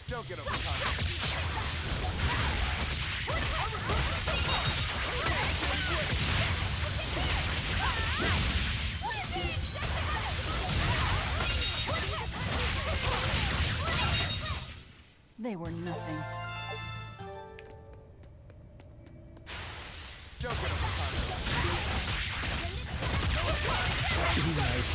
Don't get overcome. They were nothing. Don't get overcome. Nice.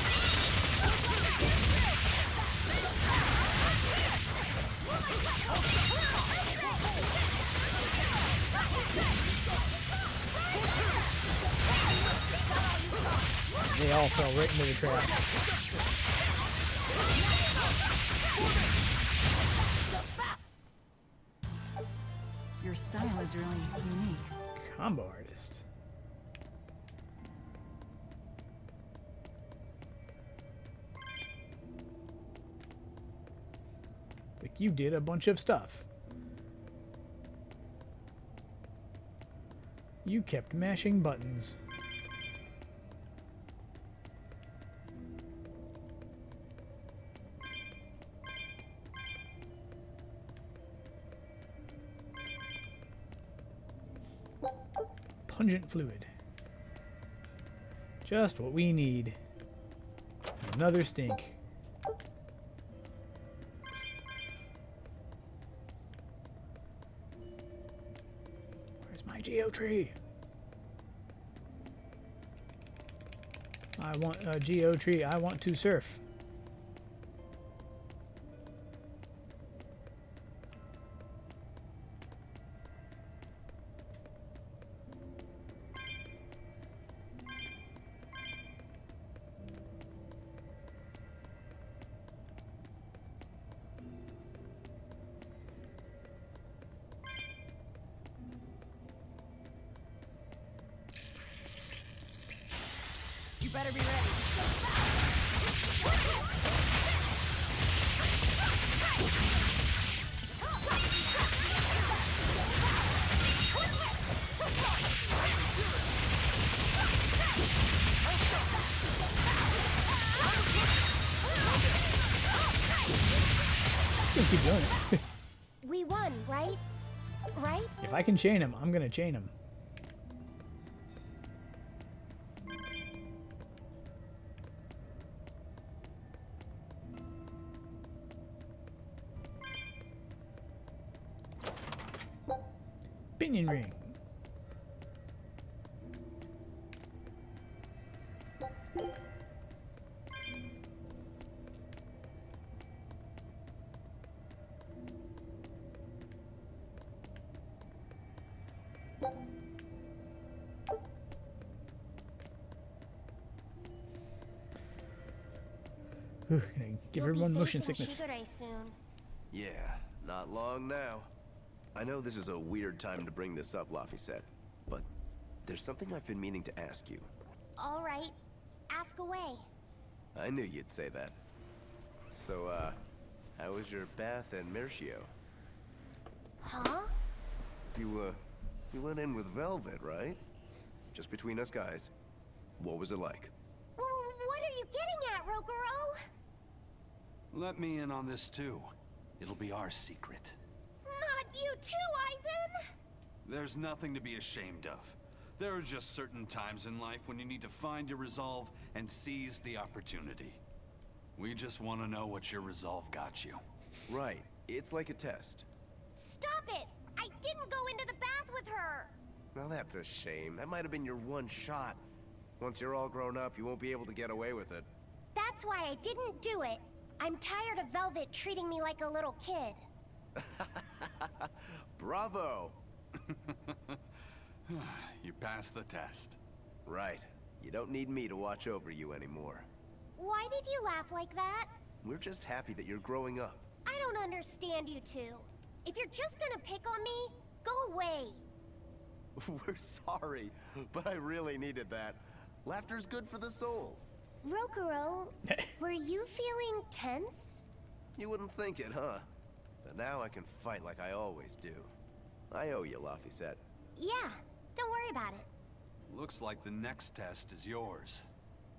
They all fell right into the trap. Your style is really unique. Combo artist. Like you did a bunch of stuff. You kept mashing buttons. Pungent fluid. Just what we need. Another stink. Where's my geotree? I want a geotree. I want to surf. better be ready. Keep doing it. We won, right? Right? If I can chain him, I'm gonna chain him. Pinion ring. Gonna give You'll be everyone motion facing sickness. Shigure soon. Yeah, not long now. I know this is a weird time to bring this up, Laphicet, but there's something I've been meaning to ask you. All right. Ask away. I knew you'd say that. So, how was your bath in Mercio? Huh? You went in with Velvet, right? Just between us guys. What was it like? What are you getting at, Rokuro? Let me in on this too. It'll be our secret. Not you too, Aizen! There's nothing to be ashamed of. There are just certain times in life when you need to find your resolve and seize the opportunity. We just want to know what your resolve got you. Right. It's like a test. Stop it! I didn't go into the bath with her! Now that's a shame. That might have been your one shot. Once you're all grown up, you won't be able to get away with it. That's why I didn't do it. I'm tired of Velvet treating me like a little kid. Bravo! You passed the test. Right. You don't need me to watch over you anymore. Why did you laugh like that? We're just happy that you're growing up. I don't understand you two. If you're just gonna pick on me, go away. We're sorry, but I really needed that. Laughter's good for the soul. Rokuro, were you feeling tense? You wouldn't think it, huh? But now I can fight like I always do. I owe you, Laphicet. Yeah, don't worry about it. Looks like the next test is yours.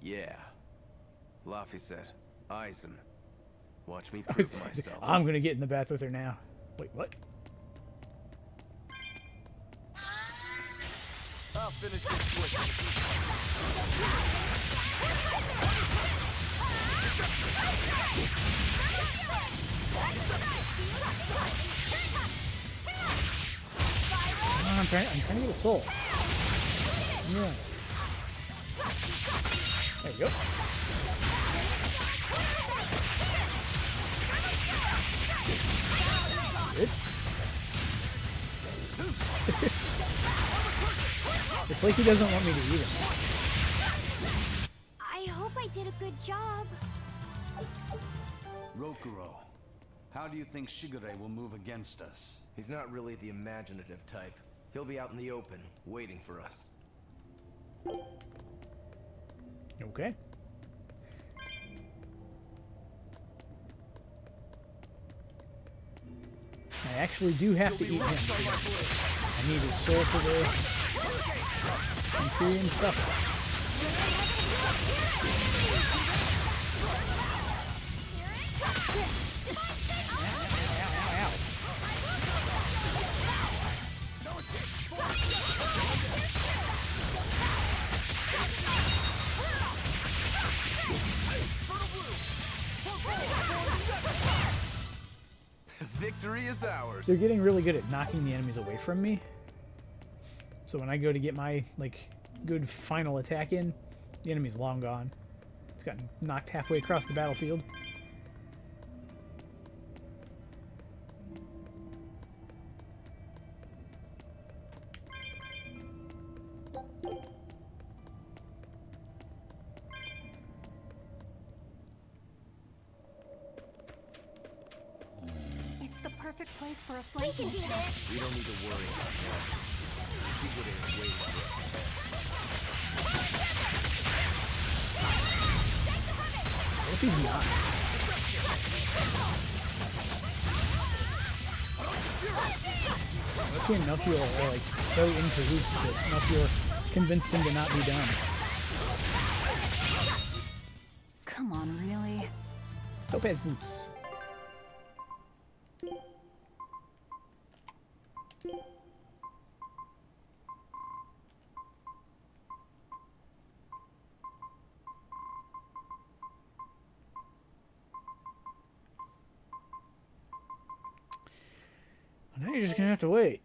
Yeah. Laphicet, Aizen. Watch me prove myself. I'm gonna get in the bath with her now. Wait, what? I'll finish this quick. I'm trying to get a soul. Yeah. There you go. Good. It's like he doesn't want me to eat him. I hope I did a good job. Rokuro, how do you think Shigure will move against us? He's not really the imaginative type. He'll be out in the open, waiting for us. Okay. I actually do have to eat him because I need his soul for the Imperium stuff. Victory is ours. They're getting really good at knocking the enemies away from me. So when I go to get my, like, good final attack in, the enemy's long gone. It's gotten knocked halfway across the battlefield. It's the perfect place for a We flanking can do attack. this. We don't need to worry about that. Shigure is waiting for us. What if he's not? What if he and Melchior are like so in cahoots that Melchior convinced him to not be done? Come on, really? Topaz boots. Now you're just gonna have to wait.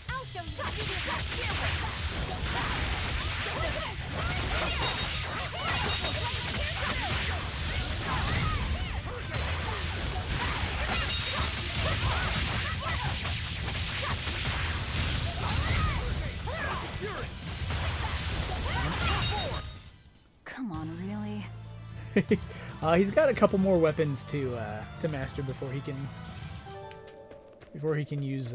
I'll show you what you do best here. Come on, really? He's got a couple more weapons to master before he can use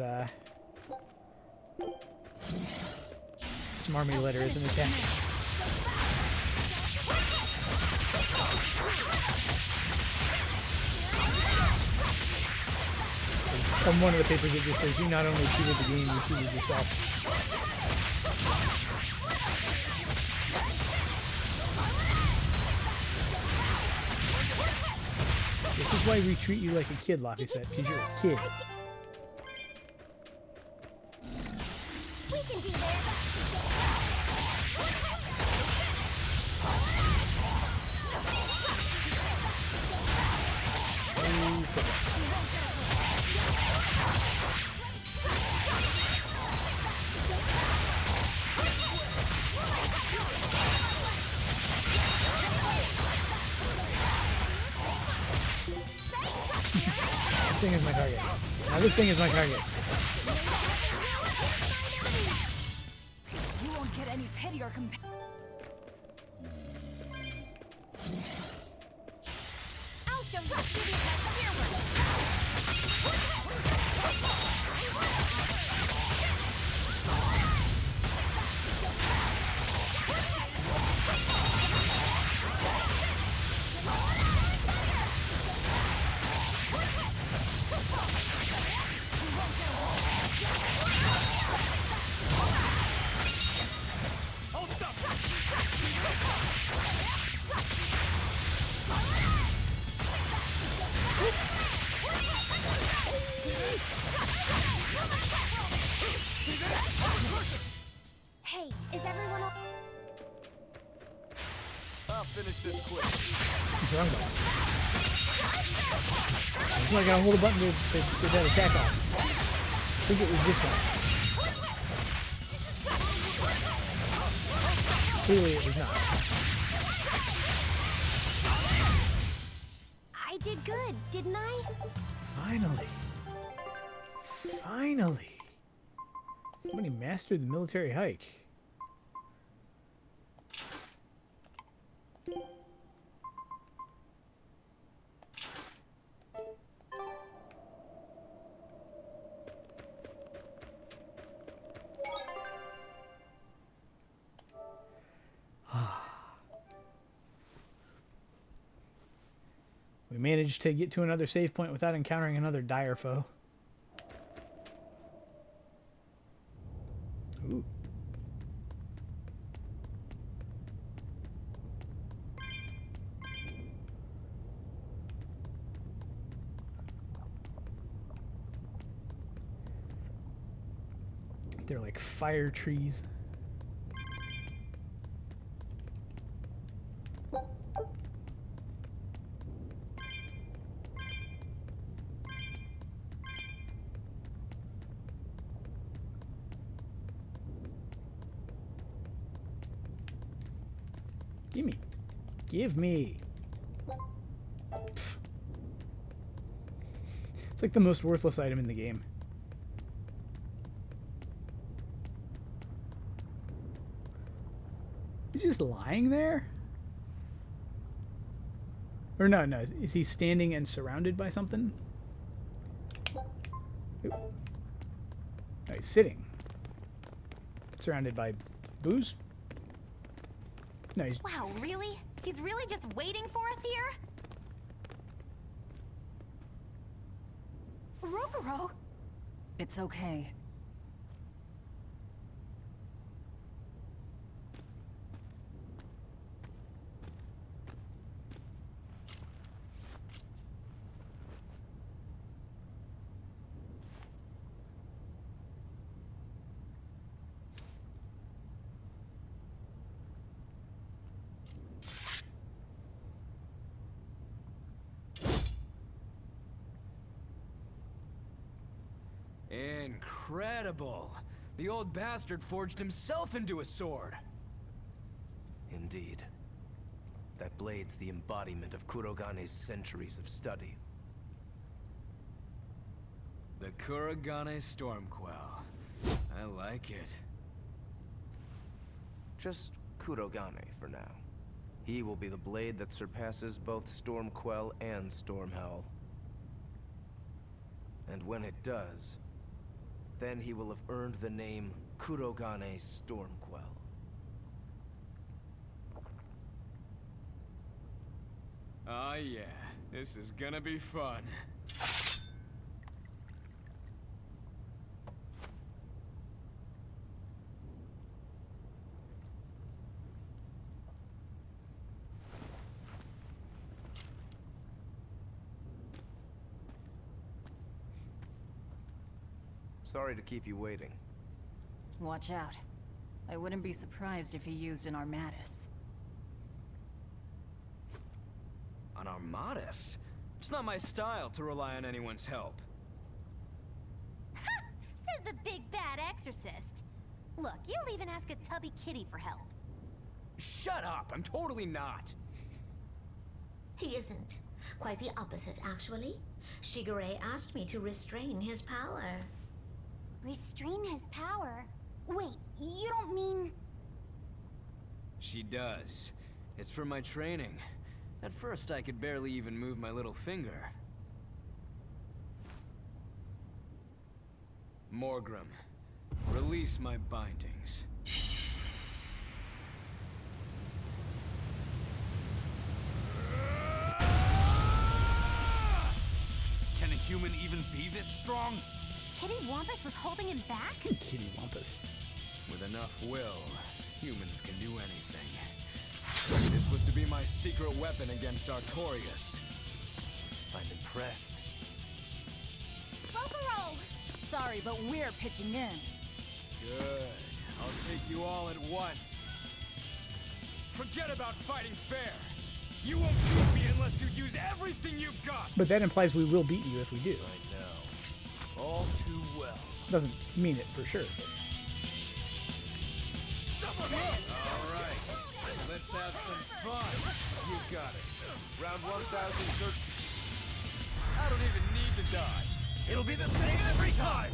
Smarmy Litter as an attack. On one of the papers it just says you not only cheated the game, you cheated yourself. This is why we treat you like a kid, Laffy said, because you're a kid. We can do this. This thing is my target. Now this thing is my target. You won't get any pity or compassion. I'll show you what you do best here. Hey, is everyone all... I'll finish this quick. What's wrong with that? It's like I gotta hold a button to get that attack off. I think it was this one. Clearly it was not. I did good, didn't I? Finally. Finally. Somebody mastered the military hike. We managed to get to another save point without encountering another dire foe. Ooh. They're like fire trees. Gimme. Give me. Pfft. It's like the most worthless item in the game. He's just lying there? Or no, is he standing and surrounded by something? Ooh. Oh, he's sitting. Surrounded by booze? No, he's... Wow, really? He's really just waiting for us here? Rokuro! It's okay. Incredible! The old bastard forged himself into a sword! Indeed. That blade's the embodiment of Kurogane's centuries of study. The Kurogane Stormquell. I like it. Just Kurogane for now. He will be the blade that surpasses both Stormquell and Stormhowl. And when it does, then he will have earned the name Kurogane Stormquell. Oh yeah, this is gonna be fun. Sorry to keep you waiting. Watch out. I wouldn't be surprised if he used an Armatus. An Armatus? It's not my style to rely on anyone's help. Says the big bad exorcist. Look, you'll even ask a tubby kitty for help. Shut up! I'm totally not! He isn't. Quite the opposite, actually. Shigure asked me to restrain his power. Restrain his power? Wait, you don't mean... She does. It's for my training. At first, I could barely even move my little finger. Morgrim, release my bindings. Can a human even be this strong? Kitty Wampus was holding him back? Kitty Wampus. With enough will, humans can do anything. This was to be my secret weapon against Artorias. I'm impressed. Rokuro! Sorry, but we're pitching in. Good. I'll take you all at once. Forget about fighting fair. You won't beat me unless you use everything you've got. But that implies we will beat you if we do. I know. All too well. Doesn't mean it for sure. All right. Let's have some fun. You got it. Round 1013. I don't even need to dodge. It'll be the same every time!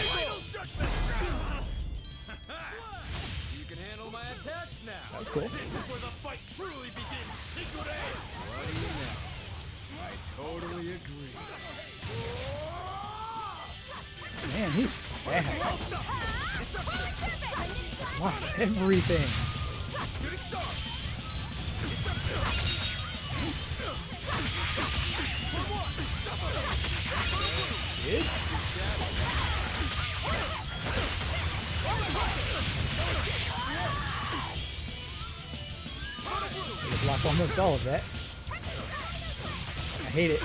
Final judgment! You can handle my attacks now. That was cool. This is where the fight truly begins, Shigure! What do you know? I totally agree. Man, he's fast. Lost everything. Dude? Block almost all of that. I hate it.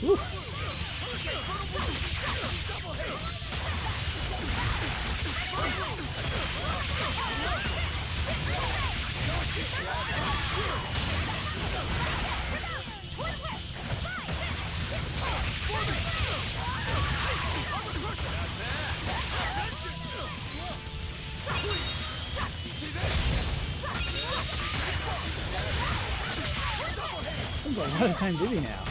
Woo. Seems like a lot of time did he now?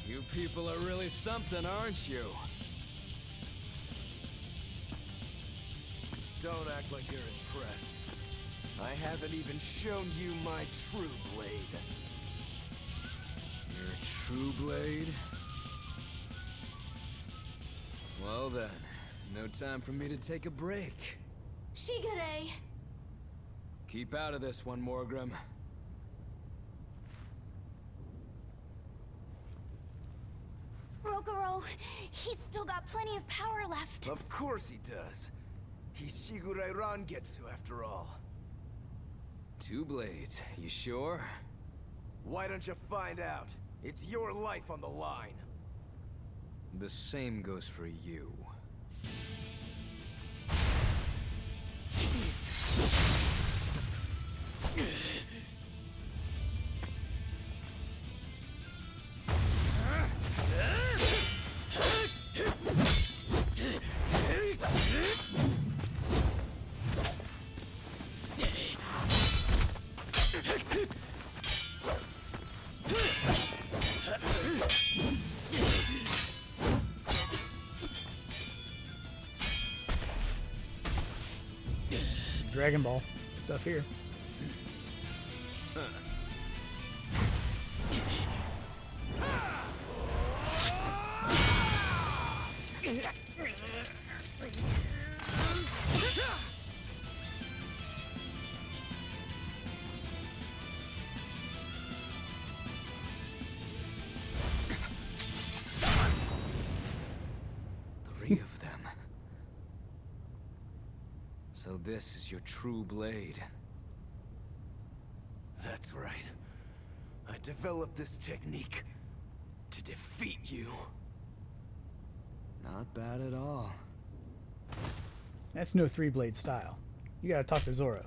You people are really something, aren't you? Don't act like you're impressed. I haven't even shown you my true blade. Your true blade? Well then, no time for me to take a break. Shigure! Keep out of this one, Morgrim. Rogoro, he's still got plenty of power left. Of course he does. He's Shigure Rangetsu after all. 2 blades, you sure? Why don't you find out? It's your life on the line. The same goes for you. Dragon Ball stuff here. Three of them. So this is your true blade. That's right. I developed this technique to defeat you. Not bad at all. That's no 3-blade style. You gotta talk to Zoro.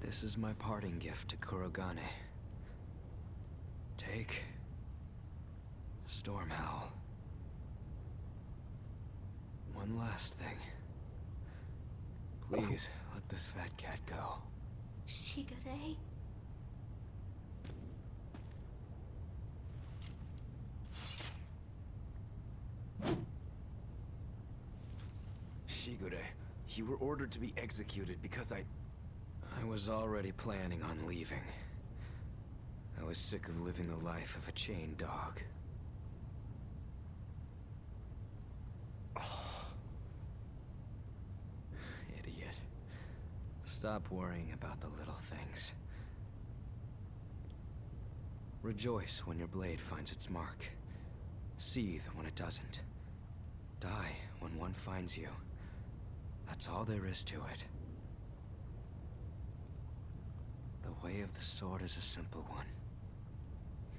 This is my parting gift to Kurogane. Take Stormhowl. One last thing. Please, let this fat cat go. Shigure? Shigure, you were ordered to be executed because I was already planning on leaving. I was sick of living the life of a chained dog. Idiot. Stop worrying about the little things. Rejoice when your blade finds its mark. Seethe when it doesn't. Die when one finds you. That's all there is to it. The way of the sword is a simple one.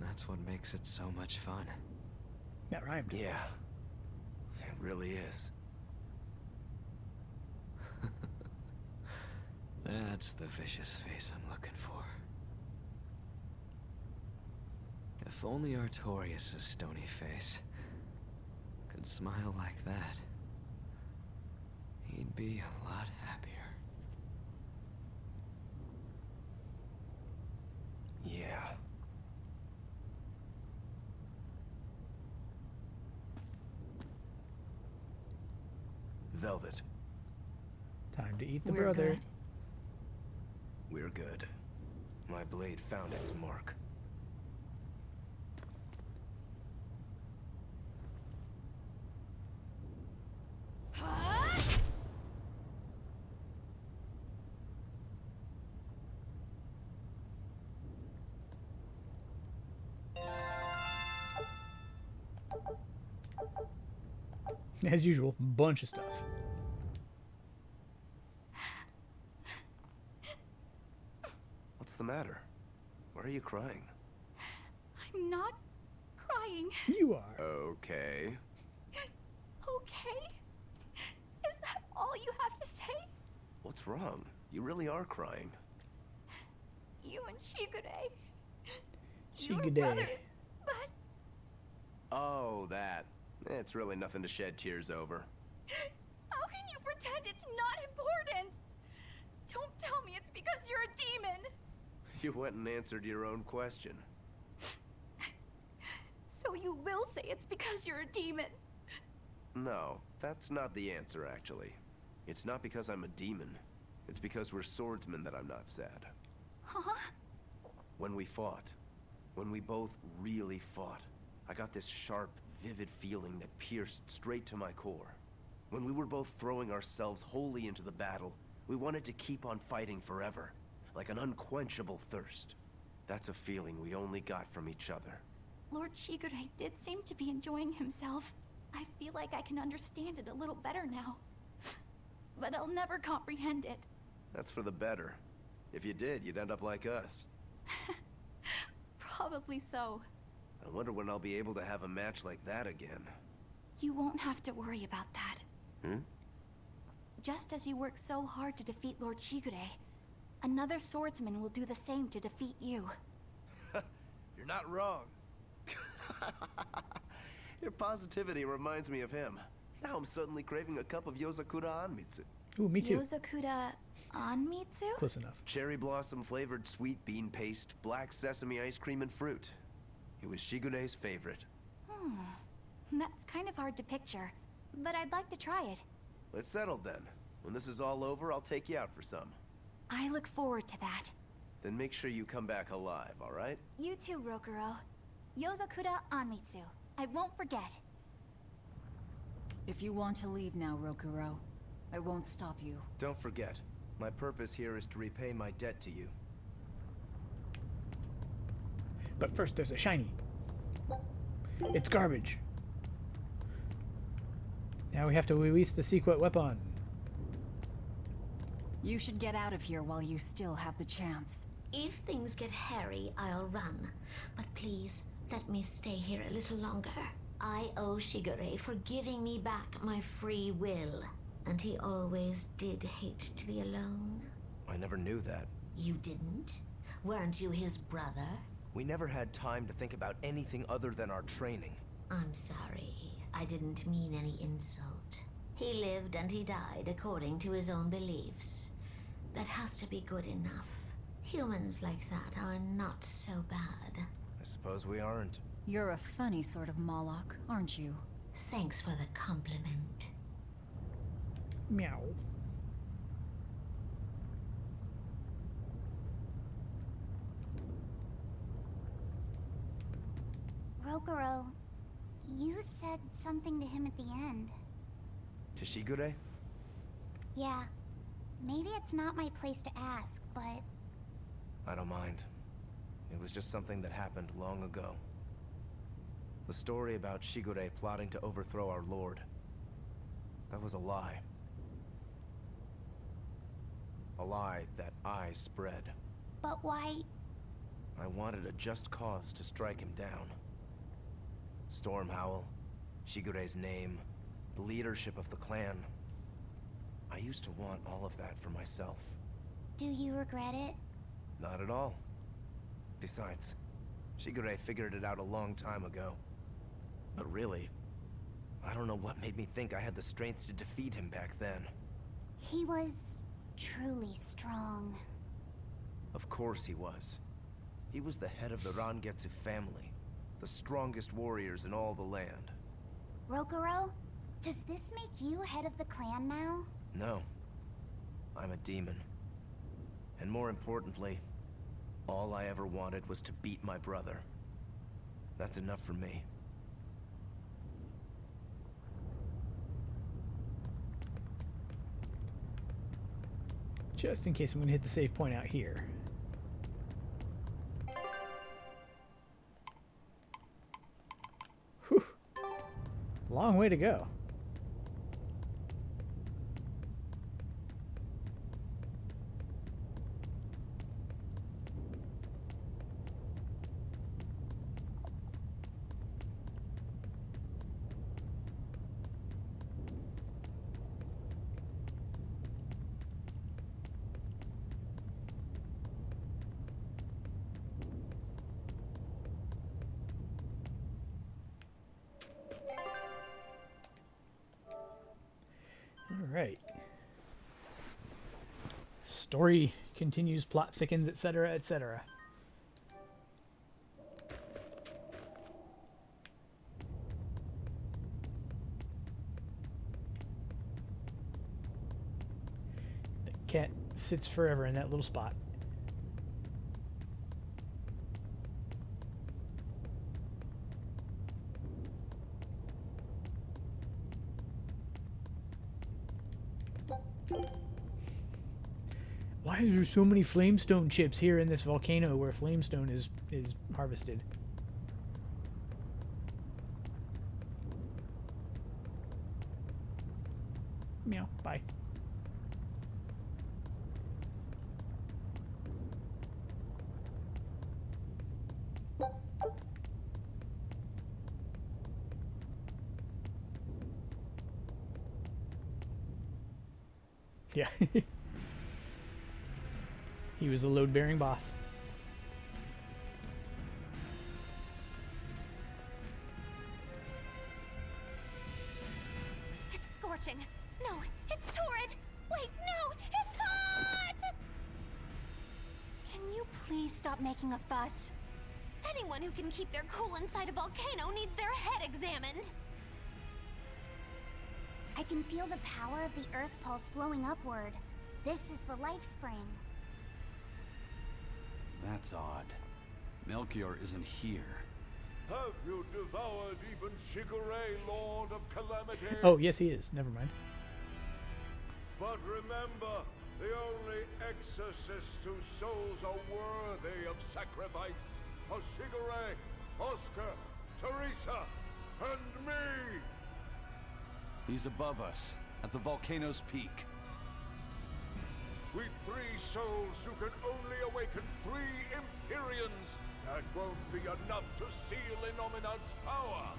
That's what makes it so much fun. That rhymed. Yeah, it really is. That's the vicious face I'm looking for. If only Artorias' stony face could smile like that, he'd be a lot happier. Yeah. Velvet, Time to eat the We're brother. good. we're good. My blade found its mark. As usual, bunch of stuff. What's the matter? Why are you crying? I'm not crying. You are. Okay. Okay? Is that all you have to say? What's wrong? You really are crying. You and Shigure. Shigure. You're brothers, but Oh, that. It's really nothing to shed tears over. How can you pretend it's not important? Don't tell me it's because you're a demon. You went and answered your own question. So you will say it's because you're a demon. No, that's not the answer, actually. It's not because I'm a demon. It's because we're swordsmen that I'm not sad. Huh? When we fought, when we both really fought, I got this sharp, vivid feeling that pierced straight to my core. When we were both throwing ourselves wholly into the battle, we wanted to keep on fighting forever, like an unquenchable thirst. That's a feeling we only got from each other. Lord Shigure did seem to be enjoying himself. I feel like I can understand it a little better now. But I'll never comprehend it. That's for the better. If you did, you'd end up like us. Probably so. I wonder when I'll be able to have a match like that again. You won't have to worry about that. Hmm? Just as you worked so hard to defeat Lord Shigure, another swordsman will do the same to defeat you. You're not wrong. Your positivity reminds me of him. Now I'm suddenly craving a cup of Yozakura Anmitsu. Ooh, me too. Yozakura Anmitsu? Close enough. Cherry blossom flavored sweet bean paste, black sesame ice cream, and fruit. It was Shigure's favorite. That's kind of hard to picture, but I'd like to try it. Let's settle then. When this is all over, I'll take you out for some. I look forward to that. Then make sure you come back alive, all right? You too, Rokuro. Yozakura Anmitsu. I won't forget. If you want to leave now, Rokuro, I won't stop you. Don't forget, my purpose here is to repay my debt to you. But first, there's a shiny. It's garbage. Now we have to release the secret weapon. You should get out of here while you still have the chance. If things get hairy, I'll run. But please, let me stay here a little longer. I owe Shigure for giving me back my free will. And he always did hate to be alone. I never knew that. You didn't? Weren't you his brother? We never had time to think about anything other than our training. I'm sorry. I didn't mean any insult. He lived and he died according to his own beliefs. That has to be good enough. Humans like that are not so bad. I suppose we aren't. You're a funny sort of Moloch, aren't you? Thanks for the compliment. Meow. Rokuro, you said something to him at the end. To Shigure? Yeah. Maybe it's not my place to ask, but... I don't mind. It was just something that happened long ago. The story about Shigure plotting to overthrow our lord. That was a lie. A lie that I spread. But why... I wanted a just cause to strike him down. Storm Howl, Shigure's name, the leadership of the clan. I used to want all of that for myself. Do you regret it? Not at all. Besides, Shigure figured it out a long time ago. But really, I don't know what made me think I had the strength to defeat him back then. He was... truly strong. Of course he was. He was the head of the Rangetsu family, the strongest warriors in all the land. Rokuro, does this make you head of the clan now? No. I'm a demon. And more importantly, all I ever wanted was to beat my brother. That's enough for me. Just in case I'm gonna hit the save point out here. Whew. Long way to go. story continues, plot thickens, etc., etc. The cat sits forever in that little spot. Why is there so many flamestone chips here in this volcano where flamestone is harvested? Meow. Bye. Yeah. He was a load-bearing boss. It's scorching. No, it's torrid. Wait, no, it's hot! Can you please stop making a fuss? Anyone who can keep their cool inside a volcano needs their head examined. I can feel the power of the Earth Pulse flowing upward. This is the life spring. That's odd. Melchior isn't here. Have you devoured even Shigure, Lord of Calamity? Oh, yes, he is. Never mind. But remember, the only exorcists whose souls are worthy of sacrifice are Shigure, Oscar, Teresa, and me! He's above us, at the volcano's peak. With 3 souls who can only awaken 3 Empyreans, that won't be enough to seal Innominat's power.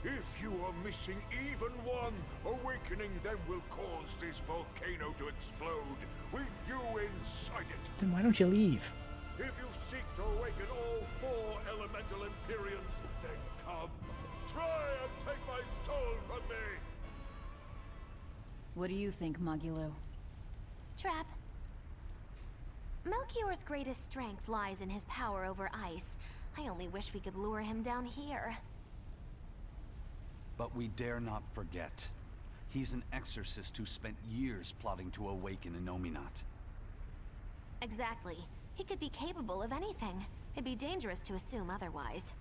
If you are missing even one, awakening them will cause this volcano to explode, with you inside it. Then why don't you leave? If you seek to awaken all 4 elemental Empyreans, then come. Try and take my soul from me! What do you think, Magilo? Trap. Melchior's greatest strength lies in his power over ice. I only wish we could lure him down here. But we dare not forget. He's an exorcist who spent years plotting to awaken Innominat. Exactly. He could be capable of anything. It'd be dangerous to assume otherwise.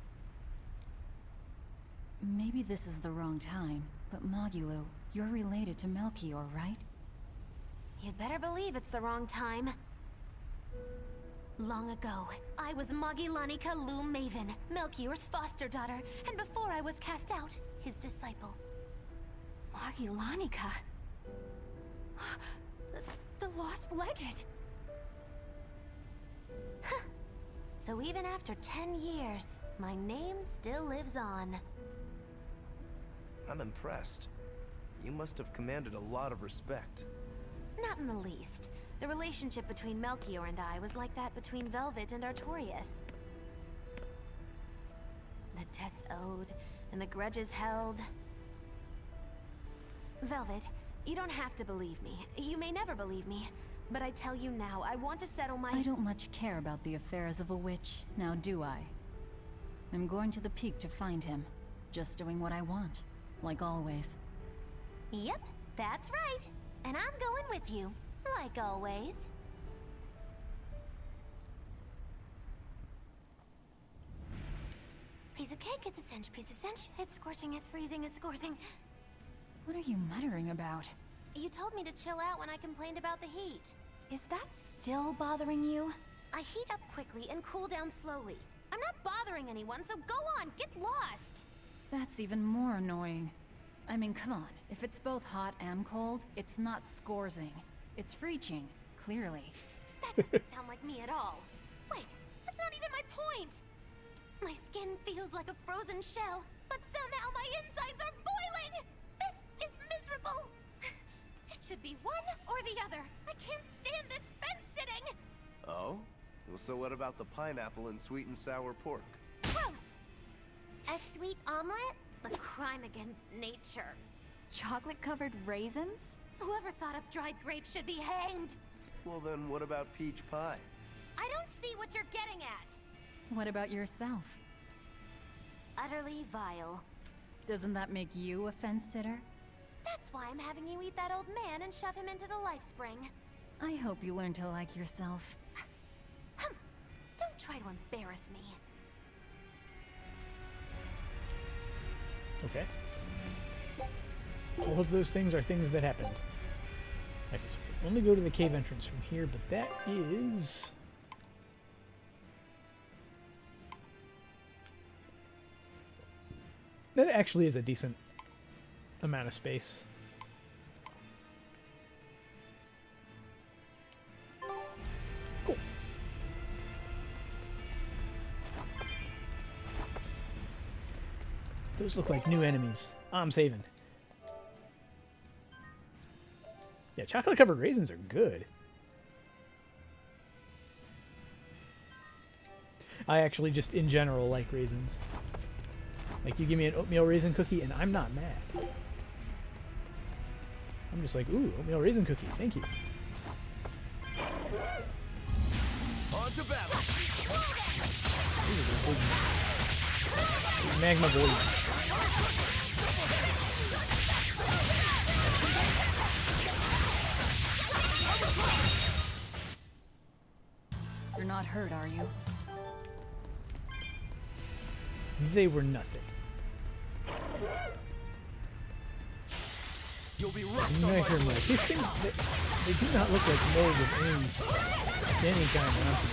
Maybe this is the wrong time, but Magilo, you're related to Melchior, right? You'd better believe it's the wrong time. Long ago, I was Magilanica Loom Maven, Melchior's foster daughter, and before I was cast out, his disciple. Magilanica? The lost legate? Huh. So even after 10 years, my name still lives on. I'm impressed. You must have commanded a lot of respect. Not in the least. The relationship between Melchior and I was like that between Velvet and Artorias. The debts owed, and the grudges held. Velvet, you don't have to believe me. You may never believe me. But I tell you now, I want to settle my— I don't much care about the affairs of a witch, now do I? I'm going to the peak to find him. Just doing what I want, like always. Yep, that's right. And I'm going with you, like always. Piece of cake, it's a cinch, piece of cinch. It's scorching, it's freezing, it's scorching. What are you muttering about? You told me to chill out when I complained about the heat. Is that still bothering you? I heat up quickly and cool down slowly. I'm not bothering anyone, so go on, get lost! That's even more annoying. I mean, come on. If it's both hot and cold, it's not scorzing. It's freeching, clearly. That doesn't sound like me at all. Wait, that's not even my point! My skin feels like a frozen shell, but somehow my insides are boiling! This is miserable! It should be one or the other. I can't stand this fence-sitting! Oh? Well, so what about the pineapple and sweet and sour pork? Gross! A sweet omelet? A crime against nature. Chocolate-covered raisins? Whoever thought up dried grapes should be hanged. Well then, what about peach pie? I don't see what you're getting at. What about yourself? Utterly vile. Doesn't that make you a fence sitter? That's why I'm having you eat that old man and shove him into the life spring. I hope you learn to like yourself. Don't try to embarrass me. Okay. All of those things are things that happened. I guess we only go to the cave entrance from here, but that is... That actually is a decent amount of space. Cool. Those look like new enemies. I'm saving. Yeah, chocolate-covered raisins are good. I actually just, in general, like raisins. Like, you give me an oatmeal raisin cookie, and I'm not mad. I'm just like, ooh, oatmeal raisin cookie, thank you. On to battle! Magma boys. You're not hurt, are you? They were nothing. You'll be rough You on might my hear more. These things, they do not look like mold of any kind of mountain.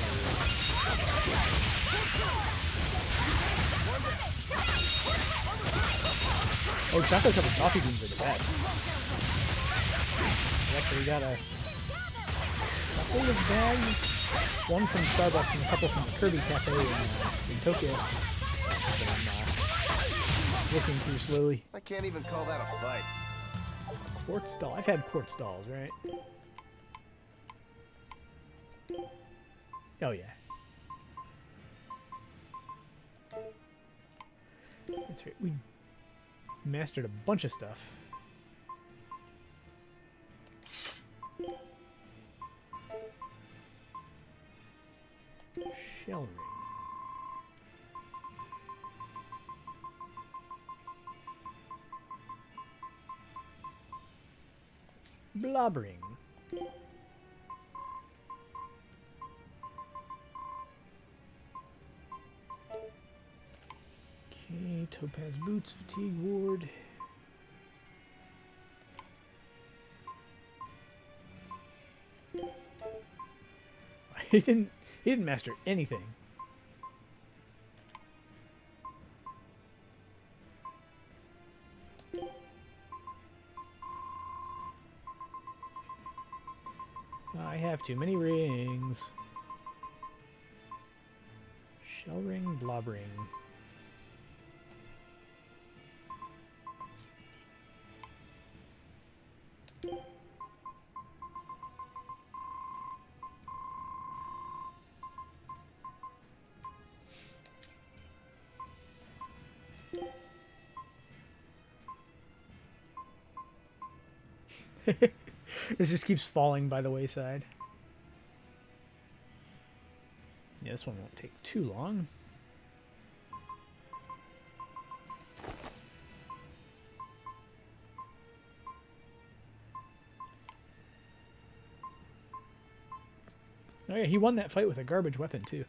Oh, chocolate covered coffee beans are the best. We actually got a couple of bags. One from Starbucks and a couple from the Kirby Cafe in Tokyo. That I'm looking through slowly. I can't even call that a fight. Quartz doll. I've had quartz dolls, right? Oh, yeah. That's right. We mastered a bunch of stuff. Shell ring. Blobbering. Okay, topaz boots, fatigue ward. He didn't master anything. I have too many rings. Shell ring, blob ring. This just keeps falling by the wayside. Yeah, this one won't take too long. Oh yeah, he won that fight with a garbage weapon too.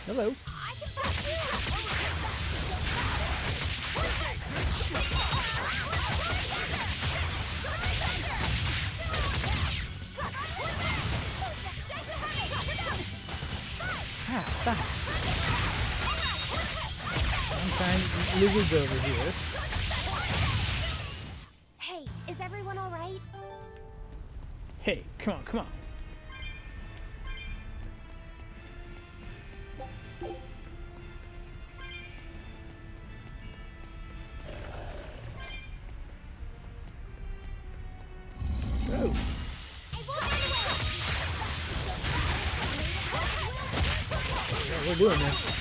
Hello. Ah, stop. I'm trying to eat lizards over here. Hey, is everyone all right? Hey, come on, come on. Oh. start doing this.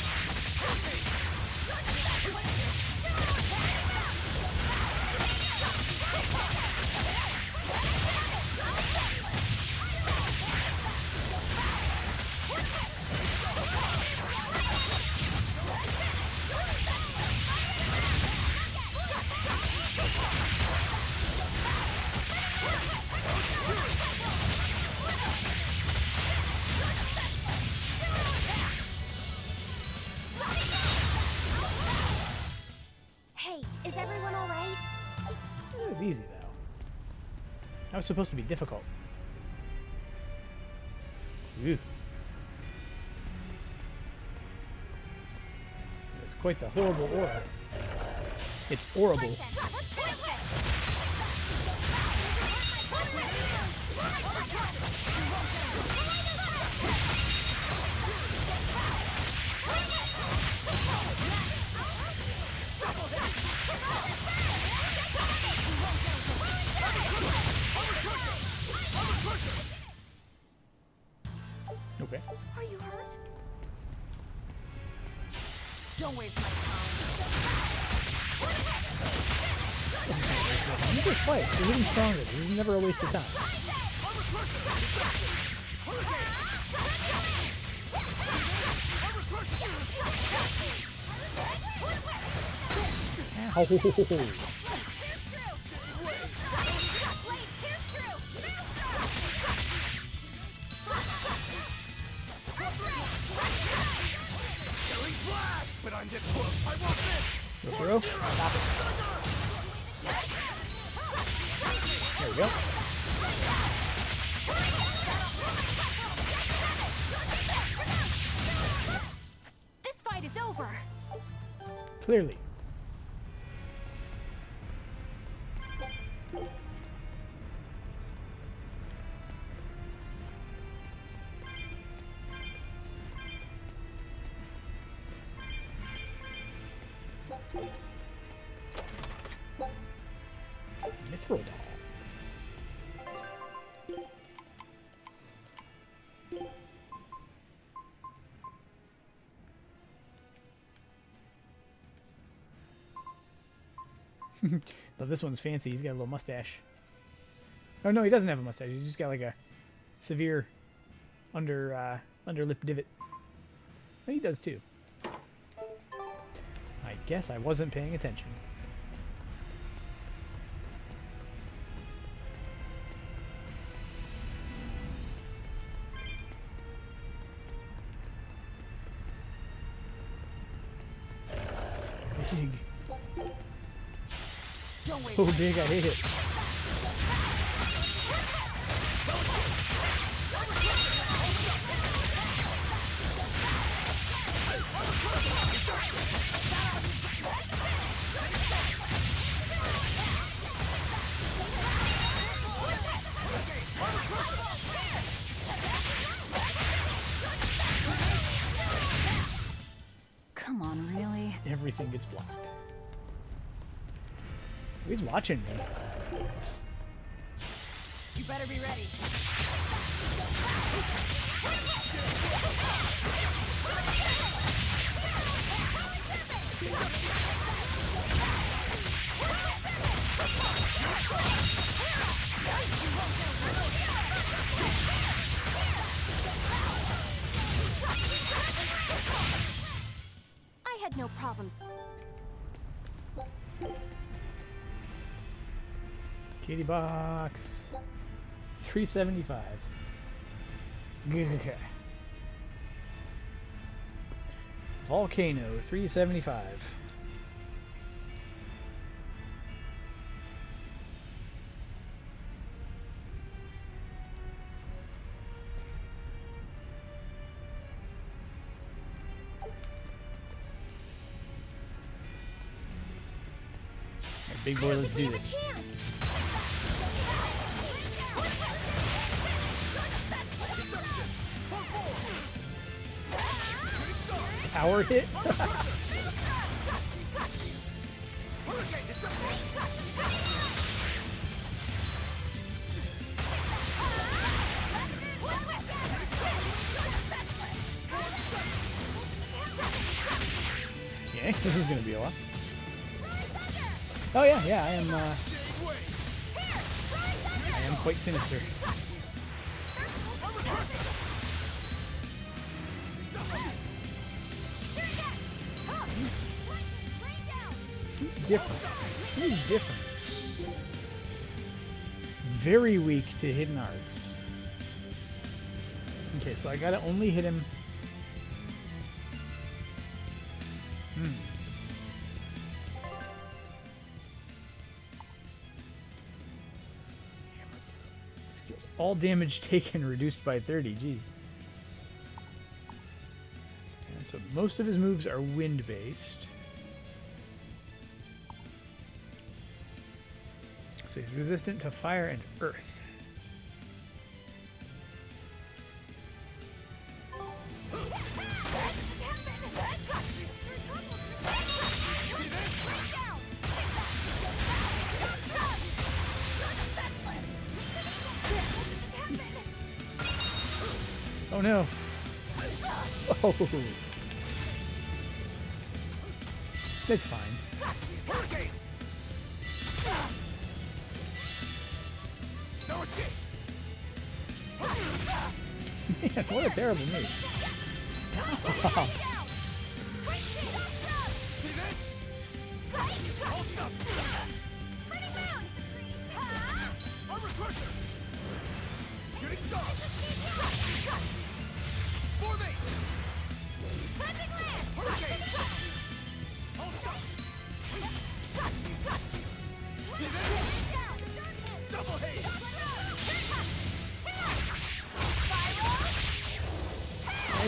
Hey, is everyone alright? It was easy, though. That was supposed to be difficult. Ew. It's quite the horrible aura. It's horrible. Okay. Are you hurt? Don't waste my time. You just fight. You're getting stronger. This is never a waste of time. Ow. But I'm this close. I want this. Go through. Stop it. There we go. This fight is over. Clearly. Mithril doll. But this one's fancy. He's got a little mustache. Oh no, he doesn't have a mustache. He's just got like a severe underlip divot. Oh, he does too. I guess I wasn't paying attention. Big. So big, I hate it. Come on, really? Everything gets blocked. He's watching me. You better be ready. I had no problems. Kitty box. 375. Okay. Volcano 375. Alright, big boy, let's do this. Power hit? This is gonna be a lot. Oh yeah, yeah, I am quite sinister. Different. He's different. Very weak to hidden arts. Okay, so I gotta only hit him. Skills. All damage taken reduced by 30. Jeez. So most of his moves are wind-based. So he's resistant to fire and earth. Oh no. Oh. That's fine. Man, what a terrible move. Stop.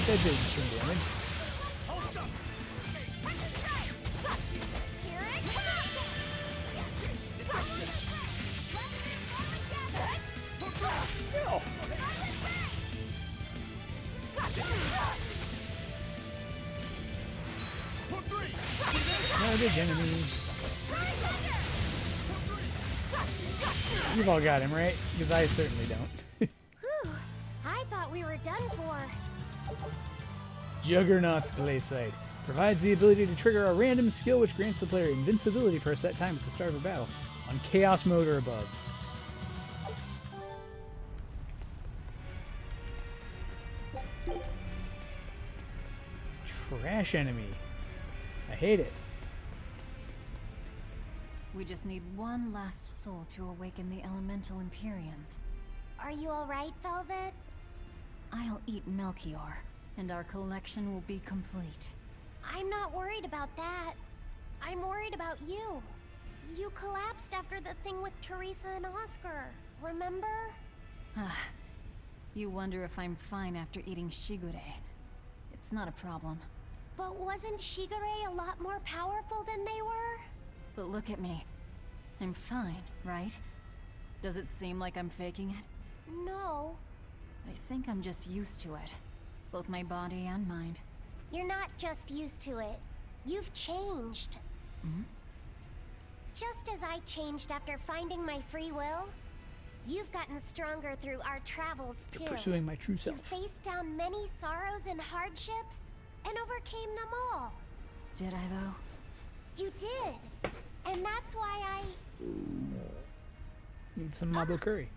That did some damage. No. Garbage enemy. You've all got him, right? Because I certainly don't. Whew. I thought we were done for. Juggernaut's Glaciite provides the ability to trigger a random skill which grants the player invincibility for a set time at the start of a battle on Chaos Mode or above. Trash enemy. I hate it. We just need one last soul to awaken the elemental Empyreans. Are you alright, Velvet? I'll eat Melchior, and our collection will be complete. I'm not worried about that. I'm worried about you. You collapsed after the thing with Teresa and Oscar, remember? You wonder if I'm fine after eating Shigure. It's not a problem. But wasn't Shigure a lot more powerful than they were? But look at me. I'm fine, right? Does it seem like I'm faking it? No. I think I'm just used to it. Both my body and mind. You're not just used to it. You've changed. Hmm? Just as I changed after finding my free will, you've gotten stronger through our travels too. Pursuing my true self. You faced down many sorrows and hardships, and overcame them all. Did I, though? You did. And that's why I... Need some Mabo curry.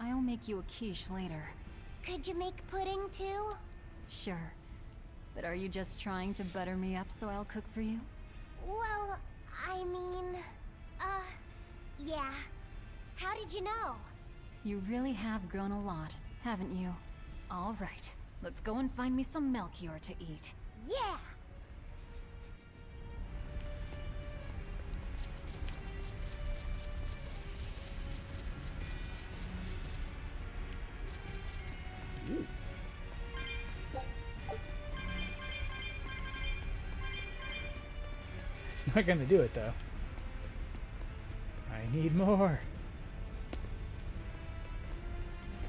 I'll make you a quiche later. Could you make pudding too? Sure. But are you just trying to butter me up so I'll cook for you? Well, I mean... yeah. How did you know? You really have grown a lot, haven't you? All right. Let's go and find me some Melchior to eat. Yeah! It's not gonna do it though. I need more.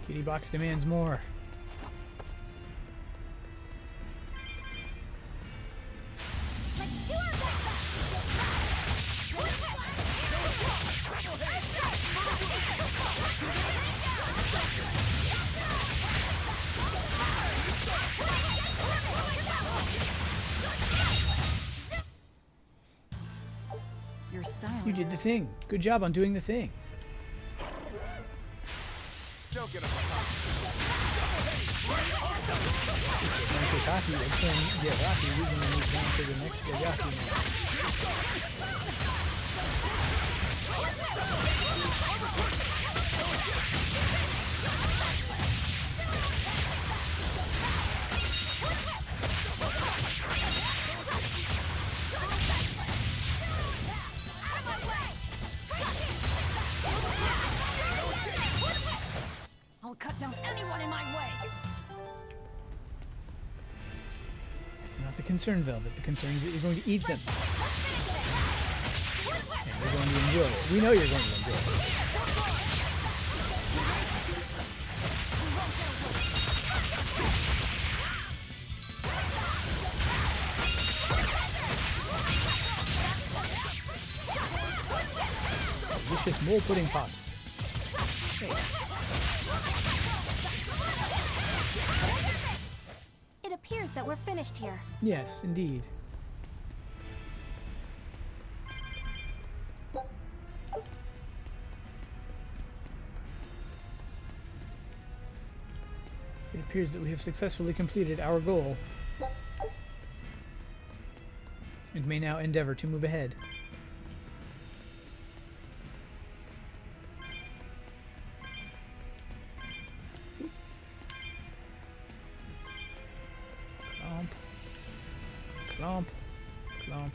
Kitty box demands more. Let's do our You did the thing. Good job on doing the thing. Don't get up. Don't get cocky. It's going to get rocky. We're going to move down to the next Yagaki match. I'll cut down anyone in my way. It's not the concern, Velvet. The concern is that you're going to eat them. And you're going to enjoy it. We know you're going to enjoy it. Delicious mole pudding pops. It appears that we're finished here. Yes, indeed. It appears that we have successfully completed our goal and may now endeavor to move ahead. Clomp, clomp.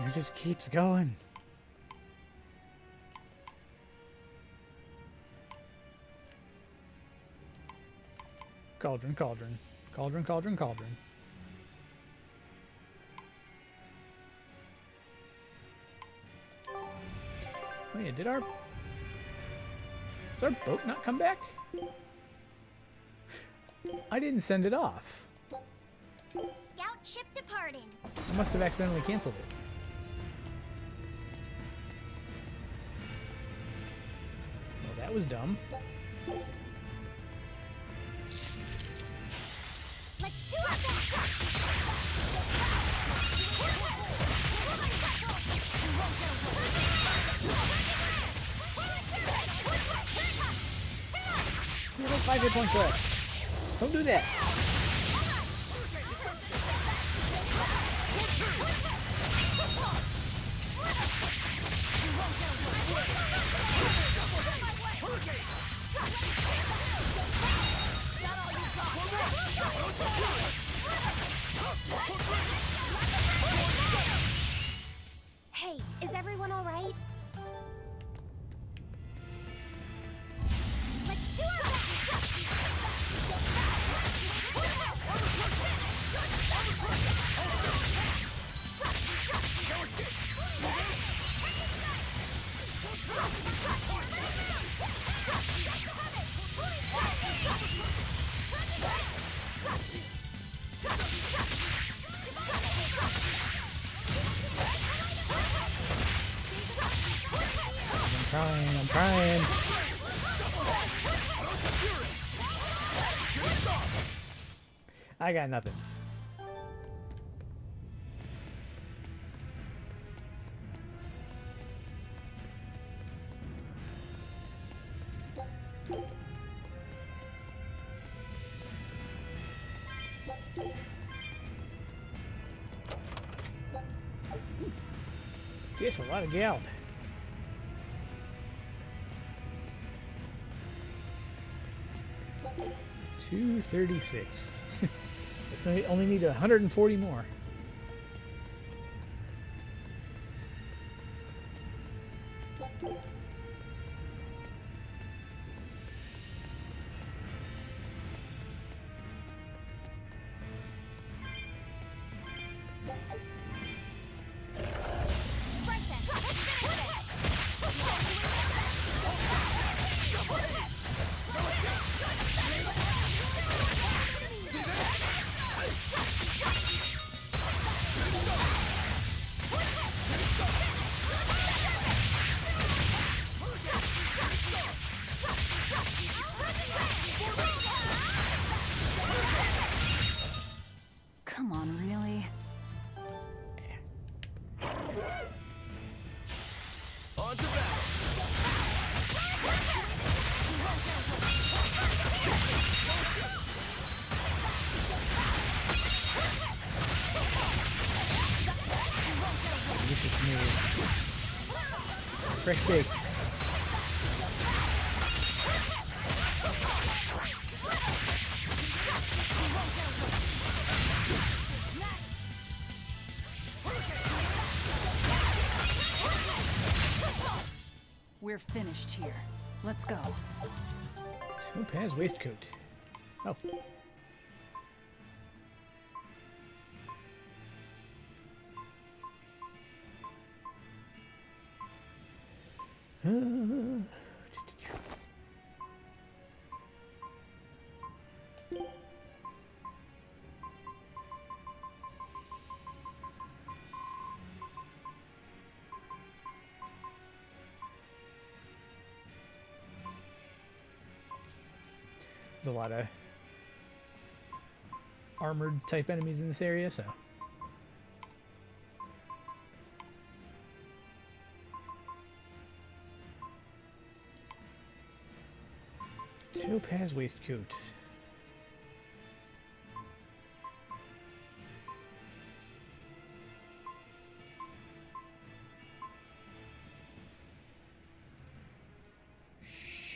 It just keeps going. Cauldron, cauldron. Cauldron, cauldron, cauldron. Oh yeah, does our boat not come back? I didn't send it off. Scout ship departing. I must have accidentally canceled it. Well, that was dumb. Let's do it! You have 5 hit points left. Don't do that. Hey, is everyone all right? Let's do our I'm trying. I got nothing. Gets a lot of gallon. $236. Just only need 140 more. On to battle! This is new. Fresh take. We're finished here. Let's go. Topaz waistcoat. Oh. There's a lot of armored type enemies in this area, so. Topaz waistcoat.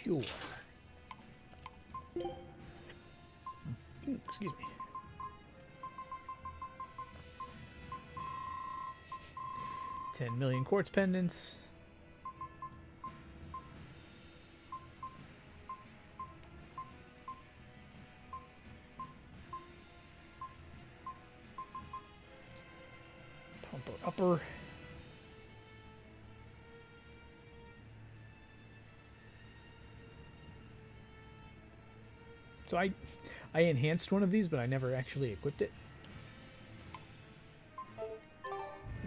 Sure. Excuse me. $10 million quartz pendants. Pumper upper. So I enhanced one of these, but I never actually equipped it.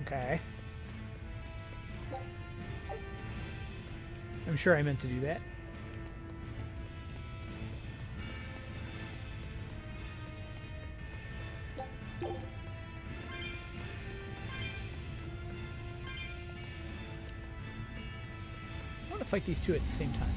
Okay. I'm sure I meant to do that. I want to fight these two at the same time.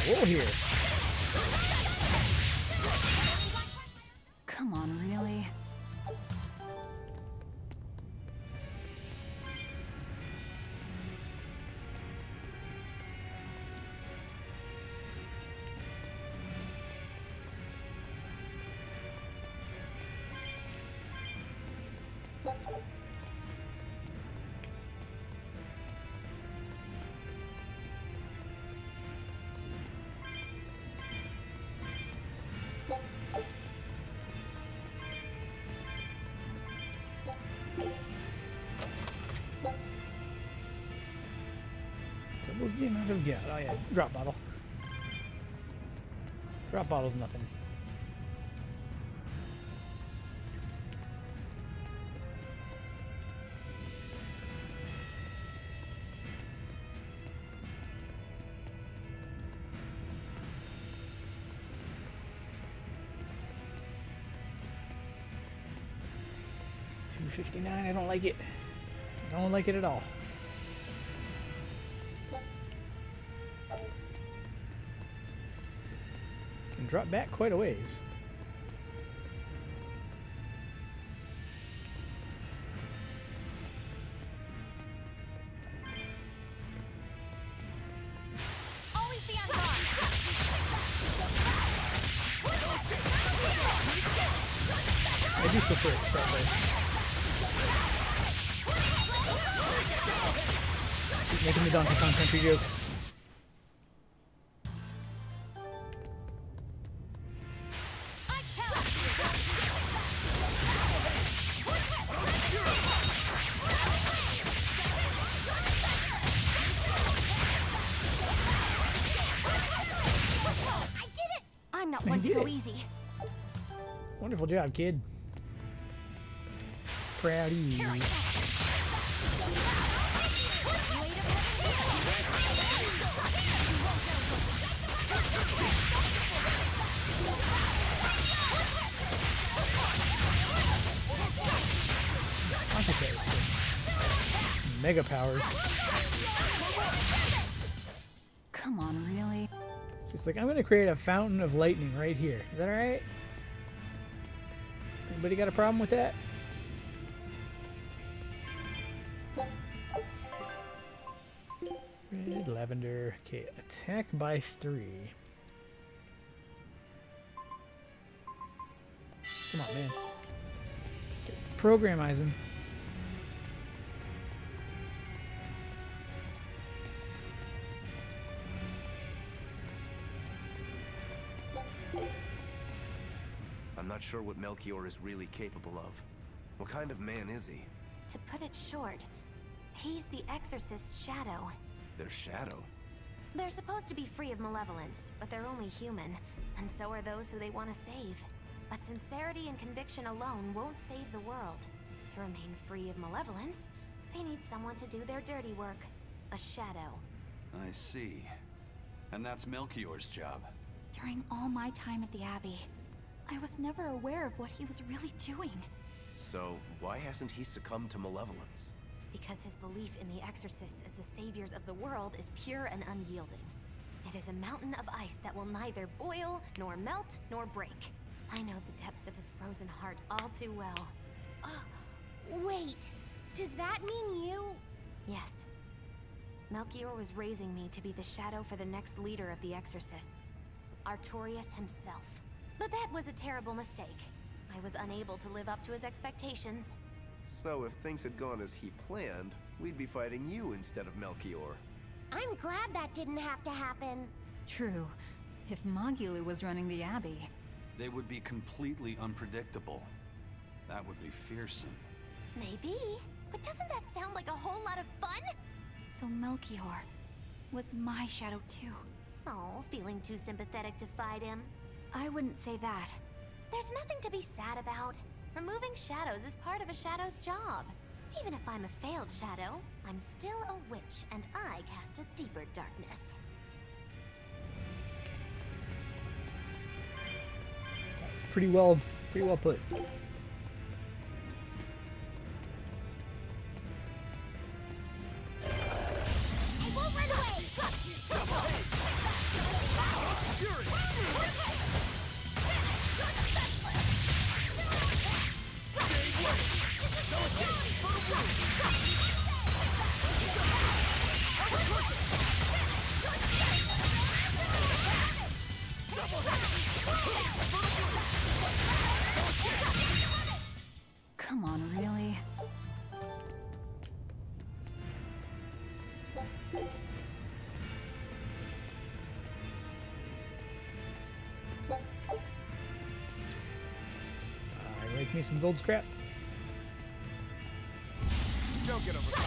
Whoa here. Come on, really? What's the amount of gas? Oh yeah, drop bottle. Drop bottle's nothing. $2.59. I don't like it. I don't like it at all. Can drop back quite a ways. Always be on guard. I do prefer it that way. Keep making the Donkey Kong Country jokes. I'm not You one to did go it. easy. Wonderful job, kid. Proud of you. Concentrate. Mega powers. Come on, really? She's like, I'm gonna create a fountain of lightning right here. Is that alright? Anybody got a problem with that? Red, lavender. Okay, attack by 3. Come on, man. Okay, programizing. I'm not sure what Melchior is really capable of. What kind of man is he? To put it short, he's the Exorcist's shadow. Their shadow? They're supposed to be free of malevolence, but they're only human, and so are those who they want to save. But sincerity and conviction alone won't save the world. To remain free of malevolence, they need someone to do their dirty work. A shadow. I see. And that's Melchior's job. During all my time at the Abbey, I was never aware of what he was really doing. So, why hasn't he succumbed to malevolence? Because his belief in the Exorcists as the saviors of the world is pure and unyielding. It is a mountain of ice that will neither boil, nor melt, nor break. I know the depths of his frozen heart all too well. Wait, does that mean you? Yes. Melchior was raising me to be the shadow for the next leader of the Exorcists. Artorius himself. But that was a terrible mistake. I was unable to live up to his expectations. So if things had gone as he planned, we'd be fighting you instead of Melchior. I'm glad that didn't have to happen. True. If Magulu was running the Abbey. They would be completely unpredictable. That would be fearsome. Maybe, but doesn't that sound like a whole lot of fun? So Melchior was my shadow too. Oh, feeling too sympathetic to fight him? I wouldn't say that. There's nothing to be sad about. Removing shadows is part of a shadow's job. Even if I'm a failed shadow, I'm still a witch, and I cast a deeper darkness. Pretty well put. I won't run away! Come on, really? I make me some gold scrap. Don't get overcome.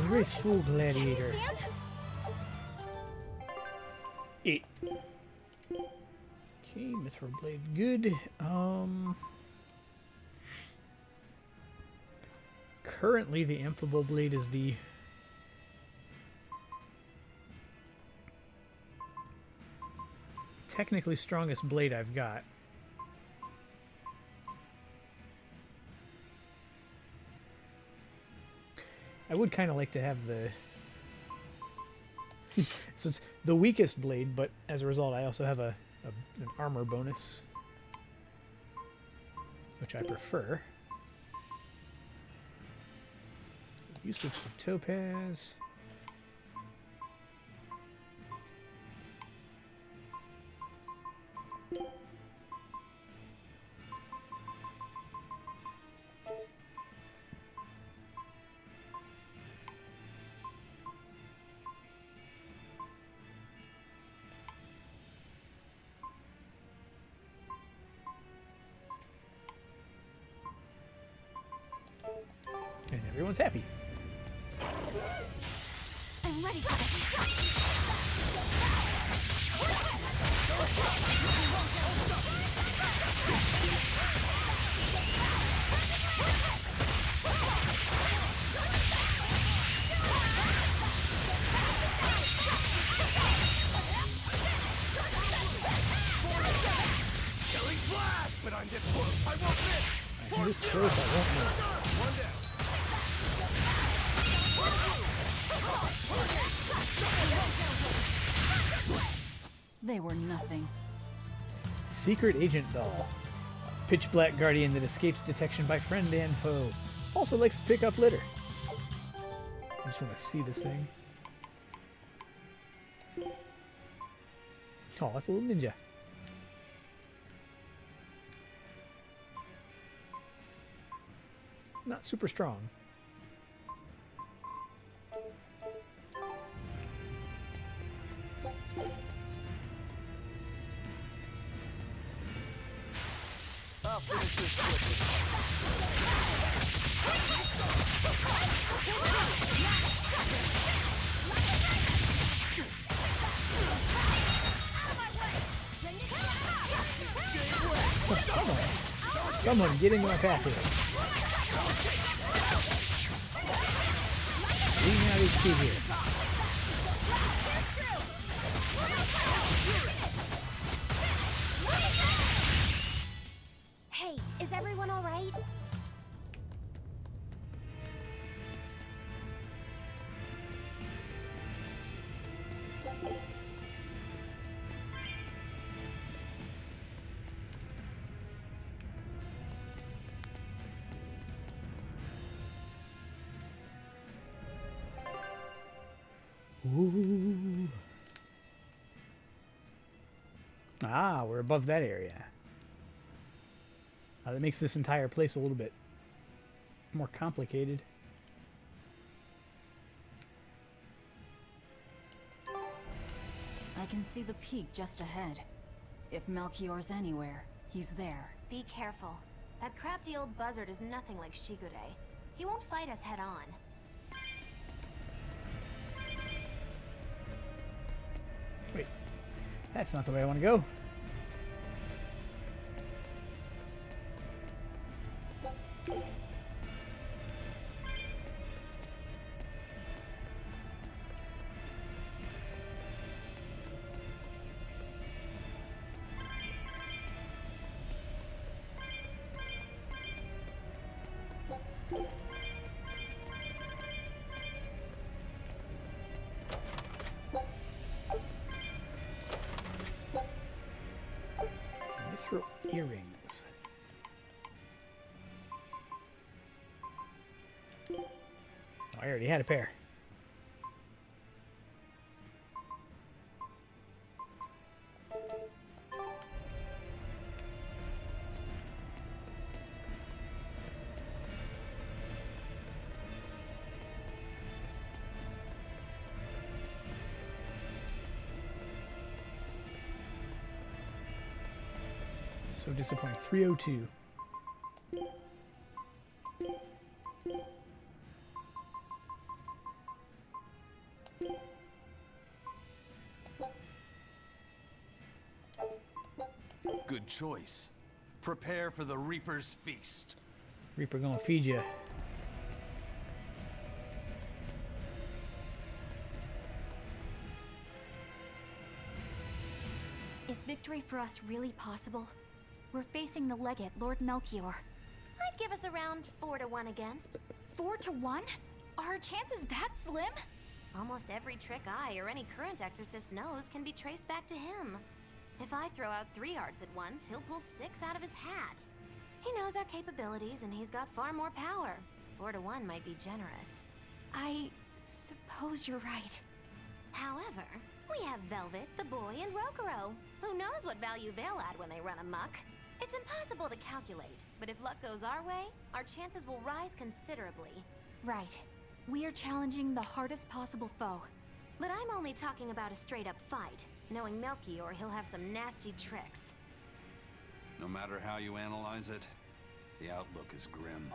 Graceful gladiator. 8. Okay, mithril blade, good. Currently the amphibole blade is the technically strongest blade I've got. I would kind of like to have the so it's the weakest blade, but as a result I also have an armor bonus, which I prefer. So you switch to topaz. Everyone's happy. I'm ready for this. Killing flash! But I'm this close. I won't miss! I'm this close, I won't miss. One down. They were nothing. Secret Agent Doll. A pitch black guardian that escapes detection by friend and foe. Also likes to pick up litter. I just want to see this thing. Oh, that's a little ninja. Not super strong. I'll finish this quickly. Someone get into my path here. Leaving out HP here. Hey, is everyone all right? Ooh. Ah, we're above that area. That makes this entire place a little bit more complicated. I can see the peak just ahead. If Melchior's anywhere, he's there. Be careful. That crafty old buzzard is nothing like Shigure. He won't fight us head on. Wait, that's not the way I want to go. Mithril earrings. Oh, I already had a pair. So disappointing. 302. Good choice. Prepare for the Reaper's feast. Reaper gonna feed you. Is victory for us really possible? We're facing the legate, Lord Melchior. I'd give us around 4 to 1 against. 4 to 1? Are our chances that slim? Almost every trick I or any current exorcist knows can be traced back to him. If I throw out 3 hearts at once, he'll pull 6 out of his hat. He knows our capabilities and he's got far more power. 4 to 1 might be generous. I suppose you're right. However, we have Velvet, the boy, and Rokuro. Who knows what value they'll add when they run amok? It's impossible to calculate, but if luck goes our way, our chances will rise considerably. Right. We are challenging the hardest possible foe. But I'm only talking about a straight-up fight. Knowing Melchior, he'll have some nasty tricks. No matter how you analyze it, the outlook is grim.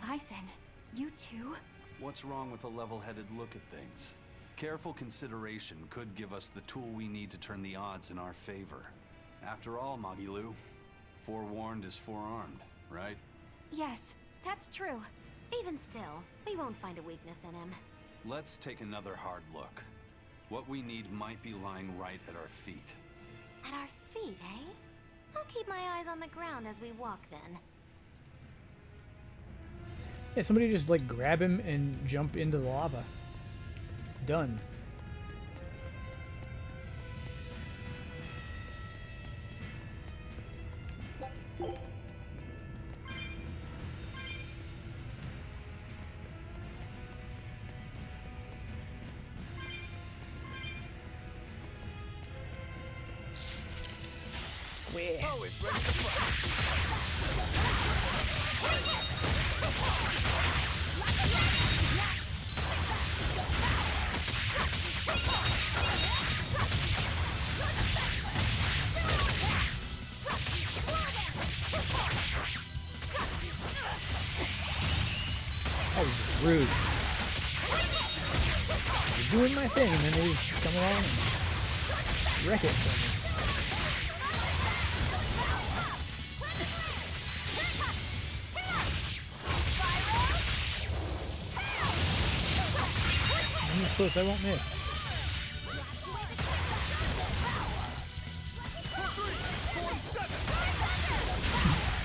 Aizen, You too? What's wrong with a level-headed look at things? Careful consideration could give us the tool we need to turn the odds in our favor. After all, Magilu, forewarned is forearmed, right? Yes, that's true. Even still, we won't find a weakness in him. Let's take another hard look. What we need might be lying right at our feet. At our feet, eh? I'll keep my eyes on the ground as we walk then. Yeah, somebody just like grab him and jump into the lava. Done. Always ready to fight. That was rude. You're doing my thing, and then they just come along and wreck it for me. I'm this close, I won't miss.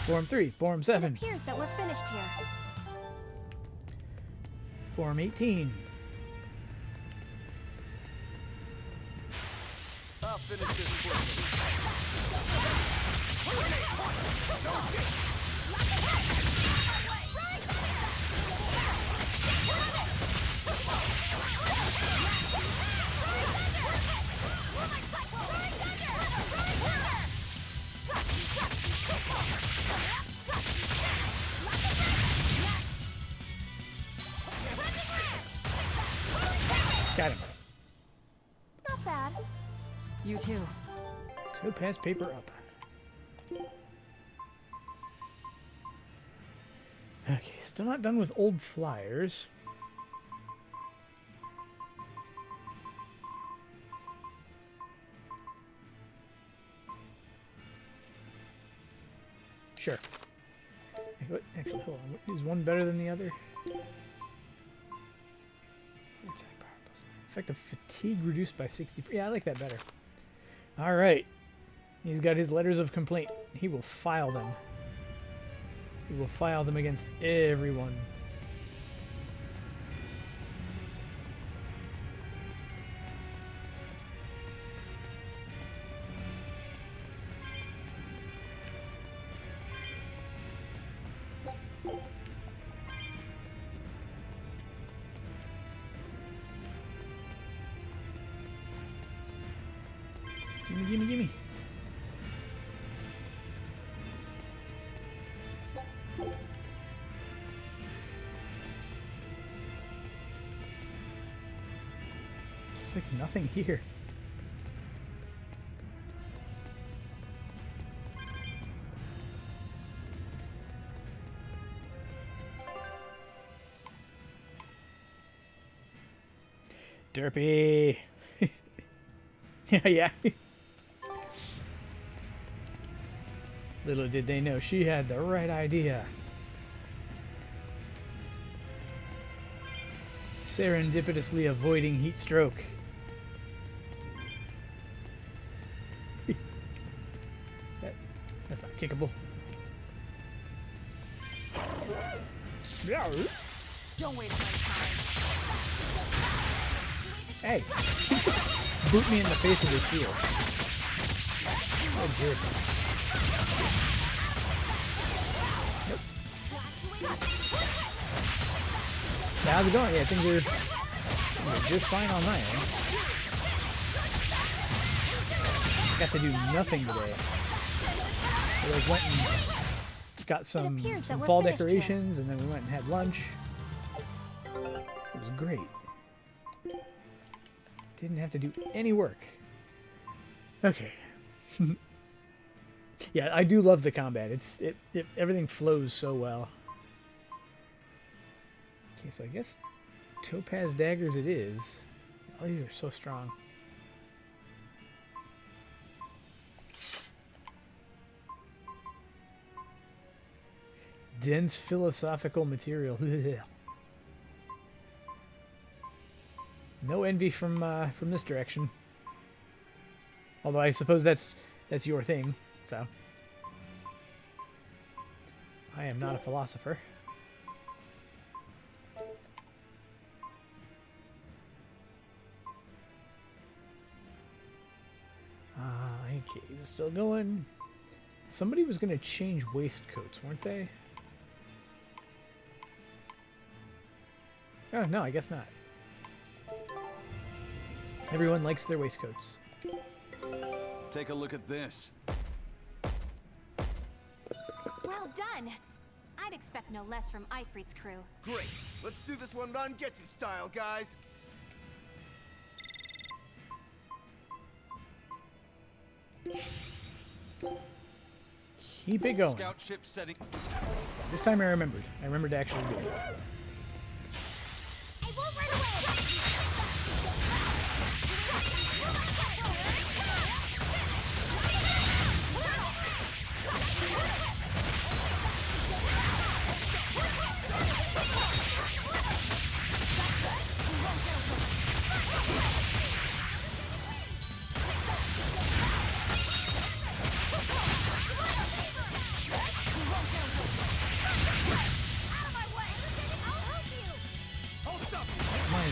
Form 3, Form 7. It appears that we're finished here. Form 18. I'll finish this quickly. Got him. Not bad. You too. So pass paper up. Okay, still not done with old flyers. Sure. Actually, hold on. Is one better than the other? Effective fatigue reduced by 60. Yeah, I like that better. All right. He's got his letters of complaint. He will file them. He will file them against everyone. Gimme, gimme, gimme. There's like nothing here. Derpy. Yeah. Little did they know she had the right idea. Serendipitously avoiding heat stroke. That's not kickable. Don't waste my time. Hey, boot me in the face with his shield. Oh, jerk. How's it going? Yeah, things are just fine on my end. Got to do nothing today. I like went and got some fall decorations, and then we went and had lunch. It was great. Didn't have to do any work. Okay. Yeah, I do love the combat. Everything flows so well. Okay, so I guess topaz daggers it is. Oh, these are so strong. Dense philosophical material. No envy from this direction. Although I suppose that's your thing. So I am not a philosopher. Okay, is it still going? Somebody was going to change waistcoats, weren't they? Oh, no, I guess not. Everyone likes their waistcoats. Take a look at this. Well done! I'd expect no less from Ifrit's crew. Great. Let's do this one run get you style, guys. Keep it going. Scout ship setting. This time I remembered. I remembered to actually do it. I won't run away!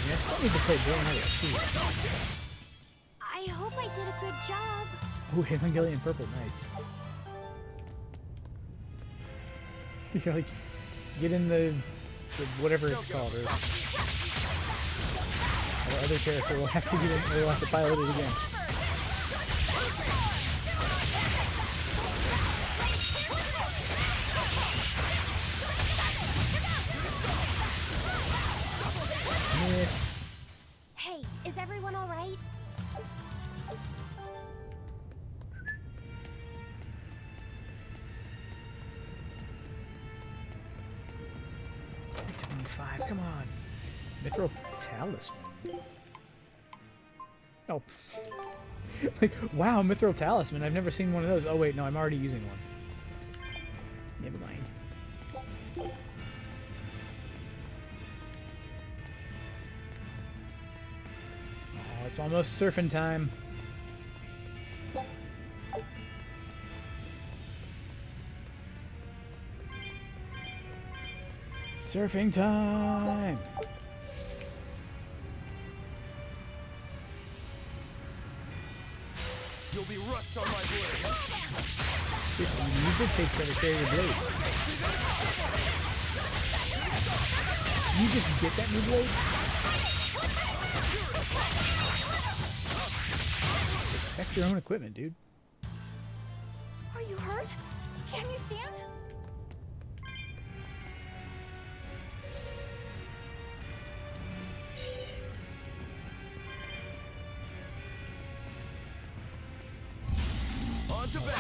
I still need to play Berseria 2. I hope I did a good job. Ooh, Evangelion Purple, nice. You're like, get in the whatever it's called, or our other character will have to get in, we'll have to pilot it again. Miss. Hey, is everyone all right? Come on. Mithril Talisman. Oh. Like, wow, Mithril Talisman. I've never seen one of those. Oh, wait, no, I'm already using one. Never mind. Oh, it's almost surfing time. Surfing time! You'll be rust on my blade. You did take better care of your blade. You just get that new blade? Respect your own equipment, dude. Are you hurt? Can you stand?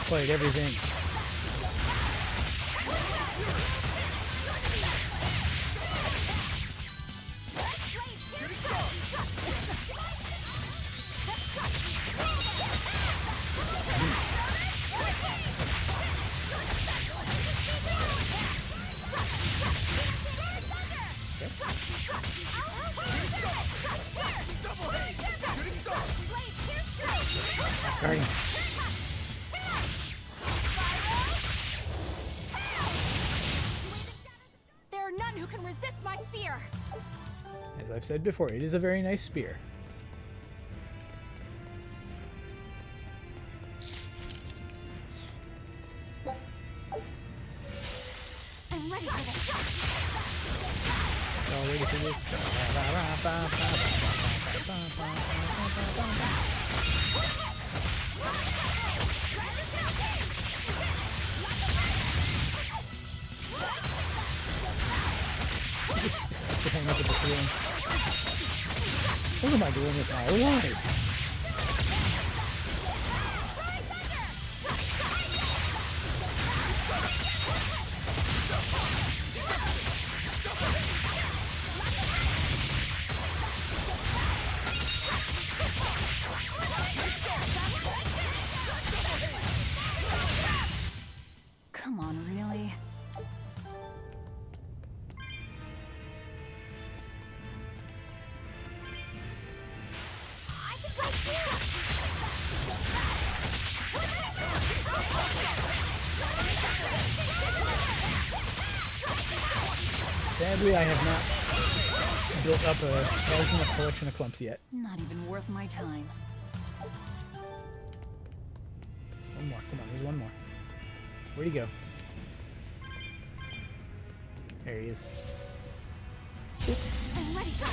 Played everything. Guardian. There are none who can resist my spear. As I've said before, it is a very nice spear. I'm ready for this. All ready for this? Just hang up at the ceiling. What am I doing with my life? Sadly, I have not built up a large enough collection of clumps yet. Not even worth my time. One more. Come on, there's one more. Where'd he go? There he is. I'm ready, girl.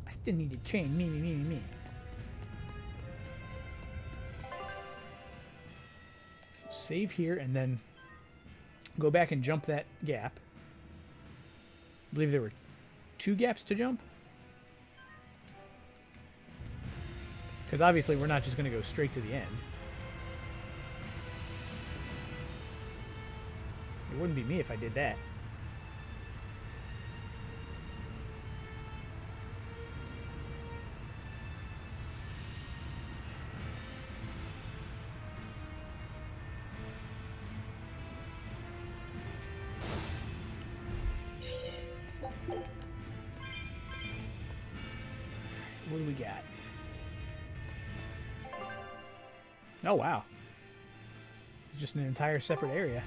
I still need to train. Me. So save here and then go back and jump that gap. I believe there were 2 gaps to jump. Because obviously we're not just going to go straight to the end. It wouldn't be me if I did that. What do we got? Oh, wow. It's just an entire separate area.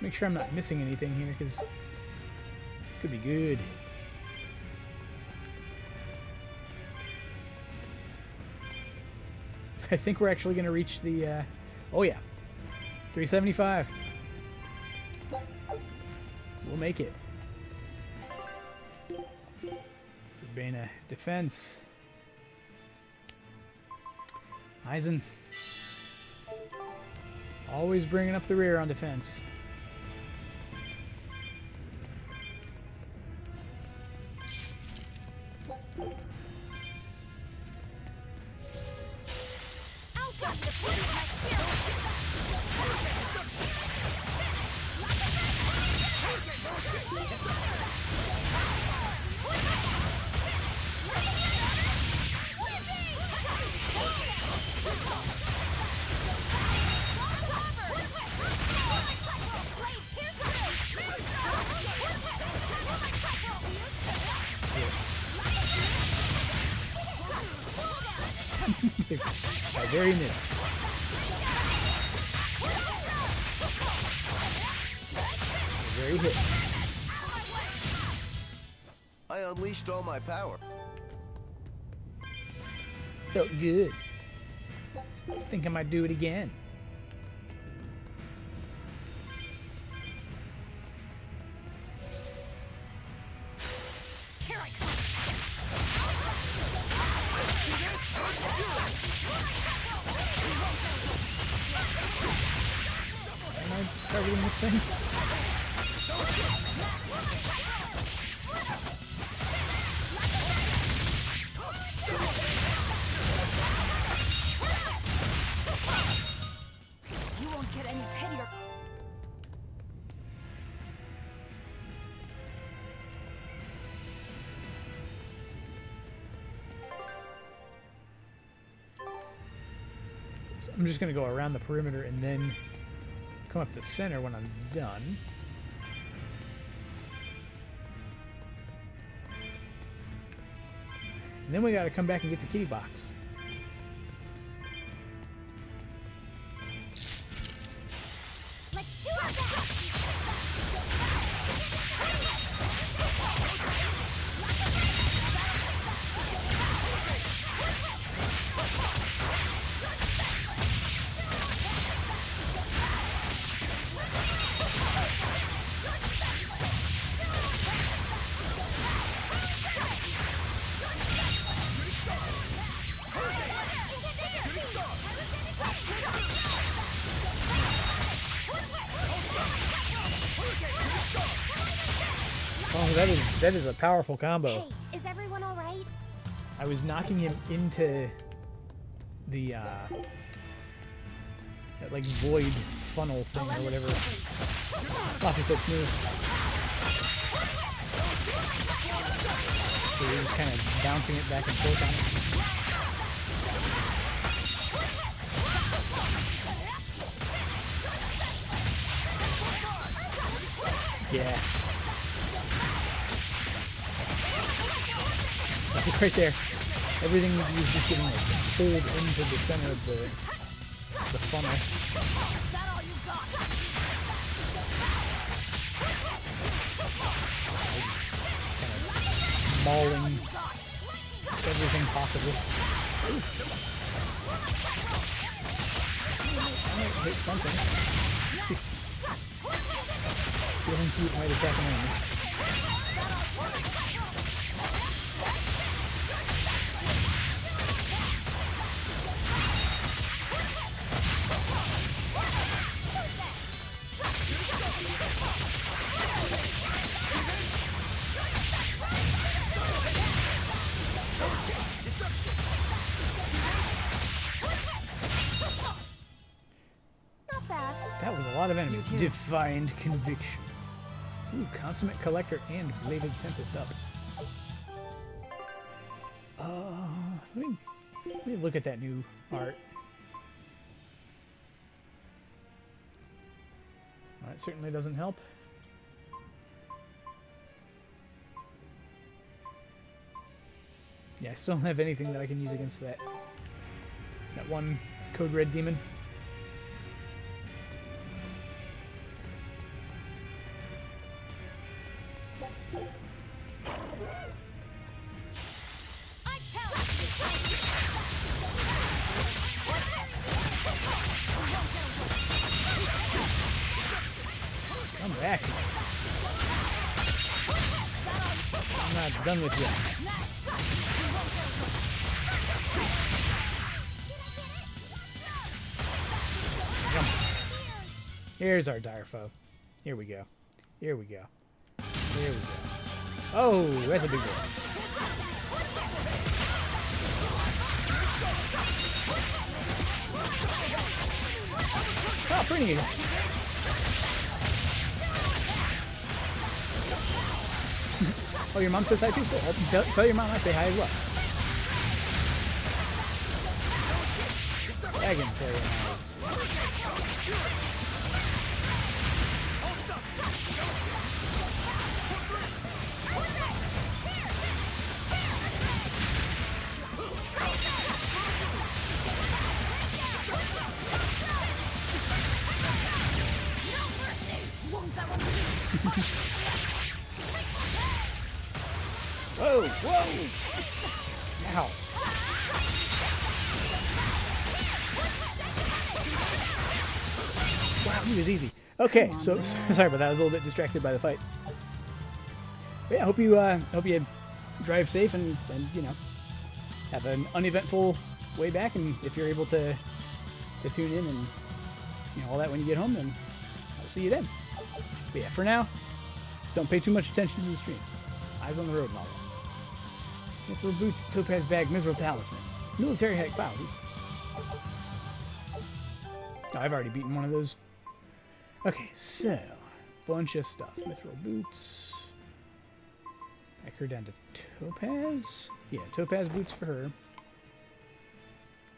Make sure I'm not missing anything here, because this could be good. I think we're actually going to reach the, oh yeah, 375. We'll make it. Urbana defense. Eisen. Always bringing up the rear on defense. I very missed. Very hit. I unleashed all my power. Felt good. Think I might do it again. Am I targeting this thing? You won't get any pettier. So I'm just going to go around the perimeter and then come up the center when I'm done. And then we got to come back and get the kitty box. Let's do our best. Oh, that is a powerful combo. Hey, is everyone all right? I was knocking him into the that like void funnel thing or whatever. Lots of such move. So you're just kind of bouncing it back and forth on it. Yeah. Like right there. Everything is just getting like pulled into the center of the funnel. Kind of mauling everything possible. Ooh. I might hit something. Feeling cute might attack an enemy. That was a lot of enemies. Defined conviction. Ooh, consummate collector and bladed tempest up. Let me look at that new art. That certainly doesn't help. Yeah, I still don't have anything that I can use against that one Code Red demon. Come back. I'm not done with you. Come on. Here's our dire foe. Here we go. Here we go. Here we go. Oh, that's a big one. Oh, pretty. Oh, your mom says hi too? Cool. Tell your mom I say hi as well. I can tell you now. Whoa, whoa! Ow. Wow, he was easy. Okay, so sorry about that. I was a little bit distracted by the fight. But yeah, hope you drive safe and you know, have an uneventful way back. And if you're able to tune in and you know all that when you get home, then I'll see you then. But yeah, for now, don't pay too much attention to the stream. Eyes on the road and all that. Mithril boots, topaz bag, mithril talisman. Military hike. Wow. Oh, I've already beaten one of those. Okay, so bunch of stuff. Mithril boots. Back her down to topaz. Yeah, topaz boots for her.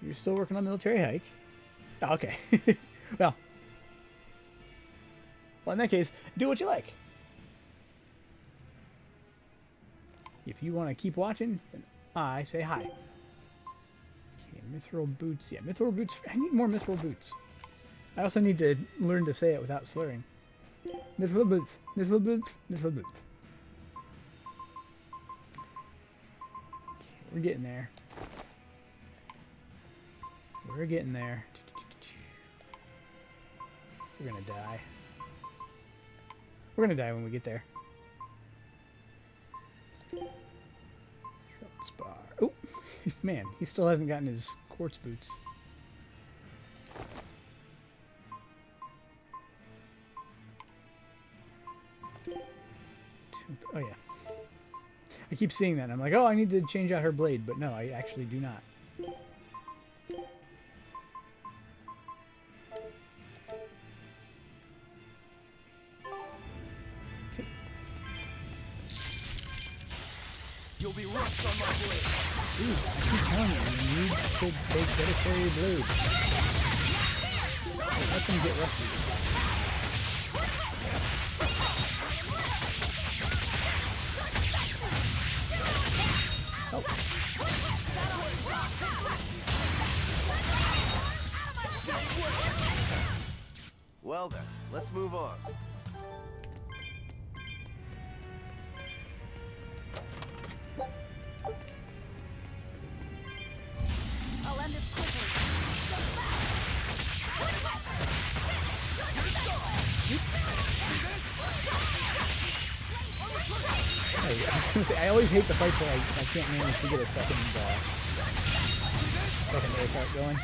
You're still working on military hike. Oh, okay. well, in that case, do what you like. If you want to keep watching, then I say hi. Okay, mithril boots. Yeah, mithril boots. I need more mithril boots. I also need to learn to say it without slurring. Mithril boots. Mithril boots. Mithril boots. Okay, we're getting there. We're getting there. We're gonna die. We're gonna die when we get there. Feldspar. Oh, man, he still hasn't gotten his quartz boots. Oh yeah. I keep seeing that and I'm like, oh, I need to change out her blade, but no, I actually do not. You'll be rust on my blade. Dude, I keep telling you, you need to take Berseria blades. Let them get rusty. Oh. Well then, let's move on. I'll end this quickly. Hey, I was gonna say, I always hate the fights where I can't manage to get a second air part going.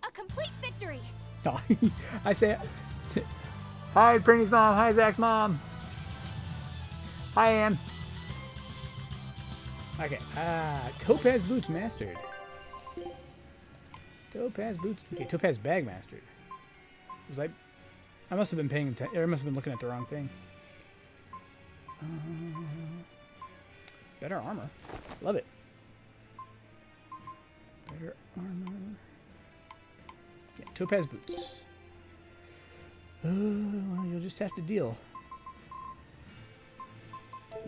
A complete victory. Oh, I say, hi, Prinny's mom. Hi, Zach's mom. Hi, Ann. Okay, Topaz boots mastered. Topaz boots. Okay, Topaz bag mastered. Was I must have been paying attention. I must have been looking at the wrong thing. Better armor. Love it. Better armor. Yeah, Topaz boots. Well, you'll just have to deal.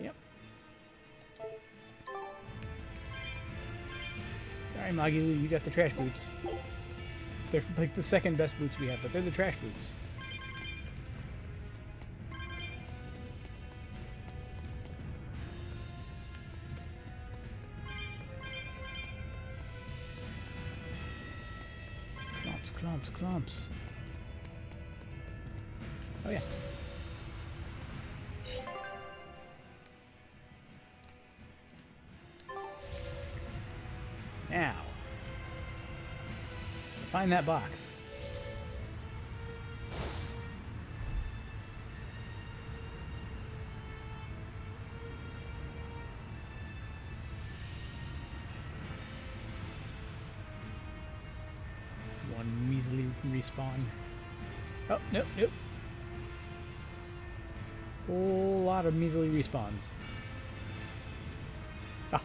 Yep. Sorry, Magilu, you got the trash boots. They're like the second best boots we have, but they're the trash boots. Clumps, clumps. Oh yeah. Now, find that box. One measly respawn. Oh, nope, nope. Whole lot of measly respawns. Oh.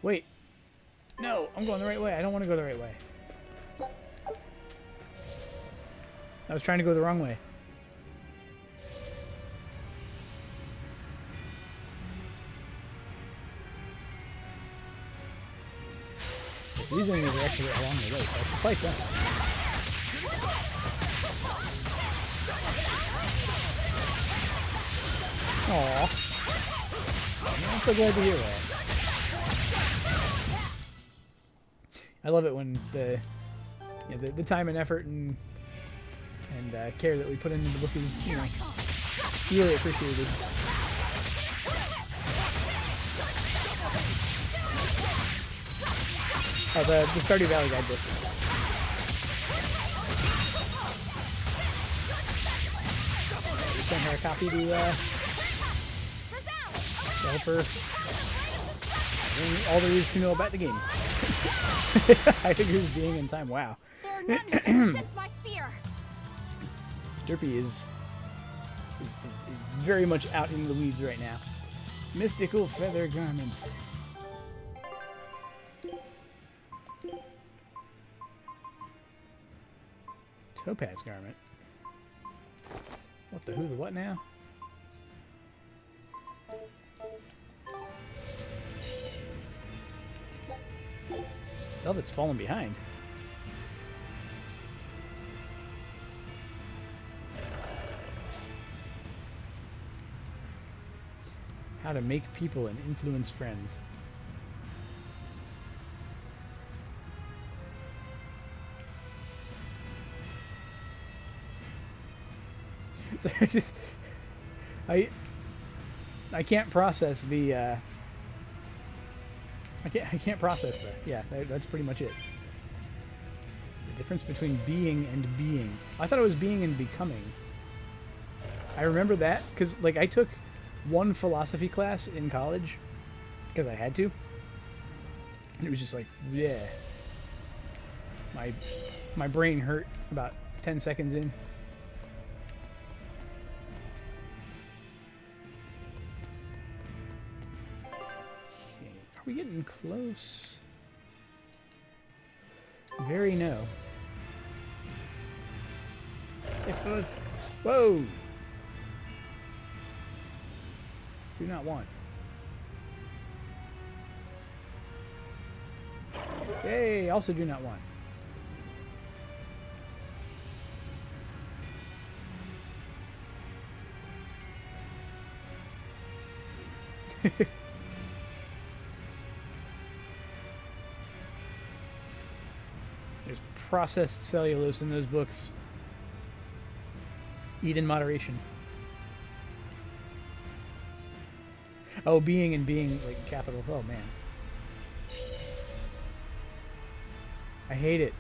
Wait. No, I'm going the right way. I don't want to go the right way. I was trying to go the wrong way. So these enemies are actually along the way, so I should fight them. Aww. I'm so glad to hear that. I love it when the time and effort and care that we put into the book is, you know, really appreciated. Oh, the Stardew Valley guidebook. We sent her a copy to help her learn all there is to know about the game. I think it was being in time. Wow. There are none who can resist my spear. Derpy is very much out in the weeds right now. Mystical feather garment. Topaz garment. What the who the what now? Velvet's fallen behind. How to make people and influence friends. So I can't process the I can't process that. Yeah, that's pretty much it. The difference between being and being. I thought it was being and becoming. I remember that because like I took one philosophy class in college, because I had to. And it was just like, yeah. My brain hurt about 10 seconds in. Okay, are we getting close? Very no. It was. Whoa! Do not want. Yay! Also do not want. There's processed cellulose in those books. Eat in moderation. Oh, being and being like capital. Oh man. I hate it.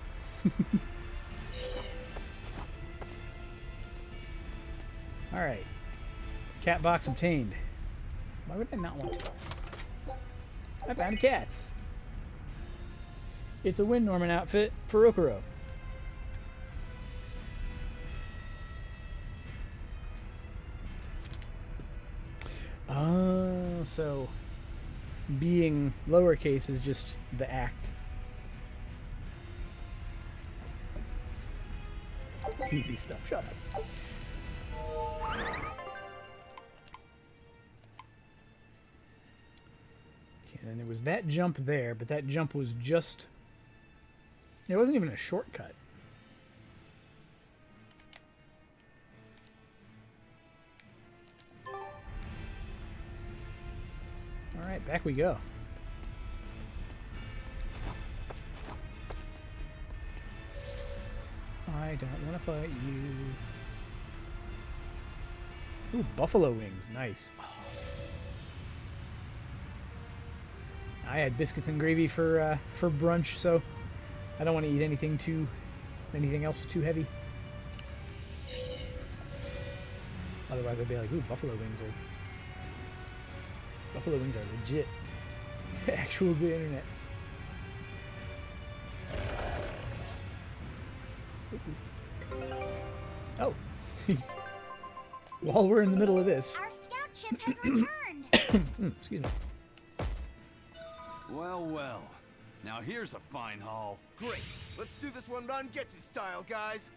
Alright. Cat box obtained. Why would I not want to? I found cats. It's a Wind Norman outfit for Okuro. Oh, so being lowercase is just the act. Easy stuff. Shut up. Okay, and there was that jump there, but that jump was just... It wasn't even a shortcut. Alright, back we go. I don't want to fight you. Ooh, buffalo wings. Nice. Oh. I had biscuits and gravy for brunch, so I don't want to eat anything else too heavy. Otherwise, I'd be like, ooh, buffalo wings are legit. Actual good internet. Oh. While we're in the middle of this. Our scout ship has returned. Excuse me. Well, well. Now here's a fine haul. Great. Let's do this one Ron Getsu style, guys.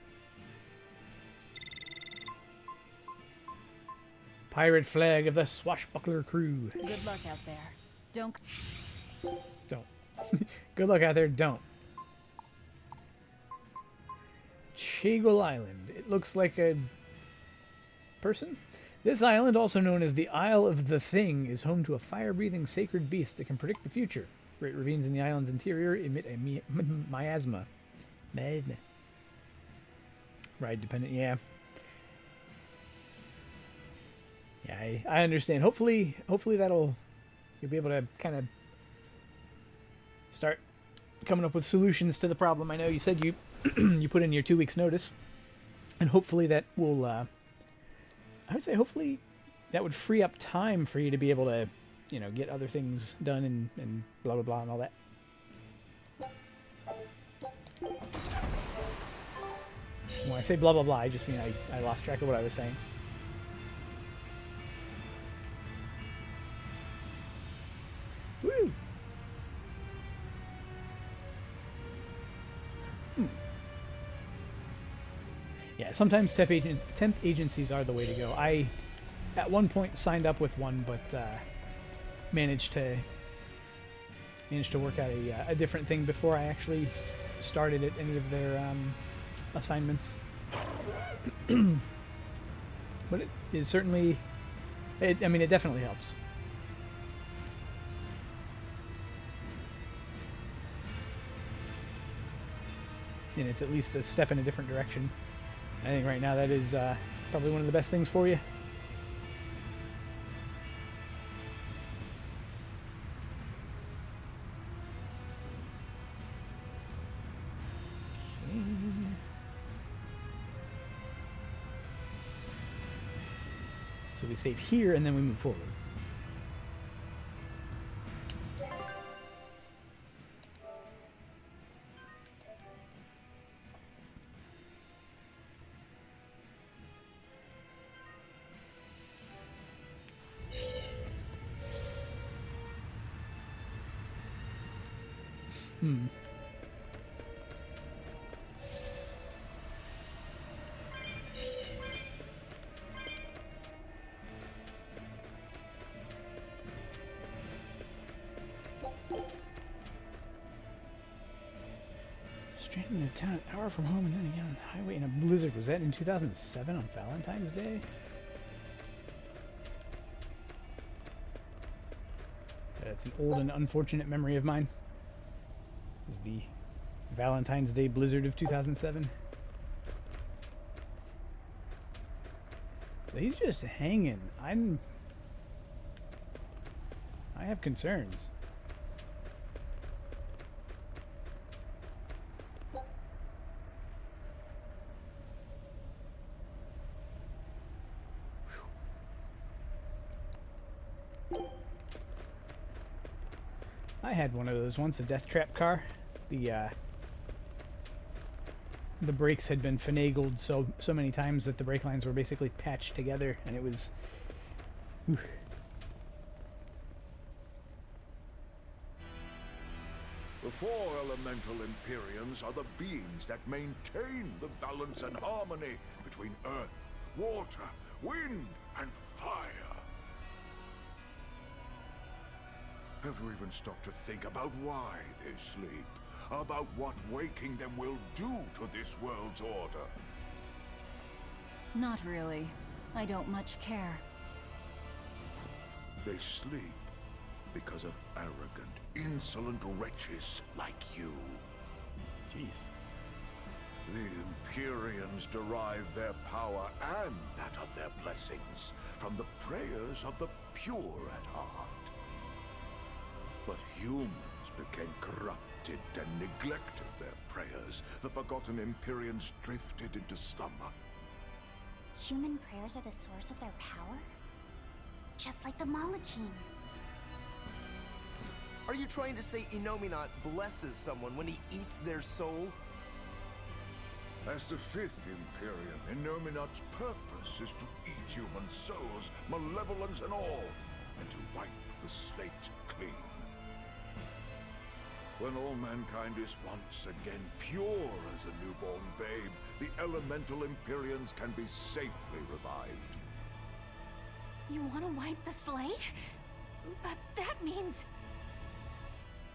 Pirate flag of the swashbuckler crew. Good luck out there. Don't. Good luck out there. Don't. Chagol Island. It looks like a person. This island, also known as the Isle of the Thing, is home to a fire-breathing sacred beast that can predict the future. Great ravines in the island's interior emit a miasma. Ride dependent, yeah. Yeah, I understand. Hopefully you'll be able to kind of start coming up with solutions to the problem. I know you said you you put in your 2 weeks notice, and hopefully that will I would say hopefully that would free up time for you to be able to, you know, get other things done and blah blah blah and all that. When I say blah blah blah, I just mean I lost track of what I was saying. Woo! Yeah, sometimes temp agencies are the way to go. I, at one point, signed up with one, but managed to work out a different thing before I actually started at any of their assignments. But it is certainly, it definitely helps. And it's at least a step in a different direction. I think right now that is probably one of the best things for you. Okay. So we save here and then we move forward. Stranded in a town an hour from home and then again on the highway in a blizzard. Was that in 2007 on Valentine's Day? That's an old and unfortunate memory of mine. Is the Valentine's Day blizzard of 2007. So he's just hanging. I have concerns. I had one of those once, a death trap car. The brakes had been finagled so many times that the brake lines were basically patched together, and it was... Whew. The four elemental Empyreans are the beings that maintain the balance and harmony between earth, water, wind, and fire. Have you even stopped to think about why they sleep? About what waking them will do to this world's order? Not really. I don't much care. They sleep because of arrogant, insolent wretches like you. Jeez. The Empyreans derive their power and that of their blessings from the prayers of the pure at heart. But humans became corrupted and neglected their prayers. The forgotten Empyreans drifted into slumber. Human prayers are the source of their power? Just like the Malachim. Are you trying to say Innominat blesses someone when he eats their soul? As the fifth Empyrean, Innominat's purpose is to eat human souls, malevolence and all, and to wipe the slate clean. When all mankind is once again pure as a newborn babe, the elemental Empyreans can be safely revived. You want to wipe the slate? But that means...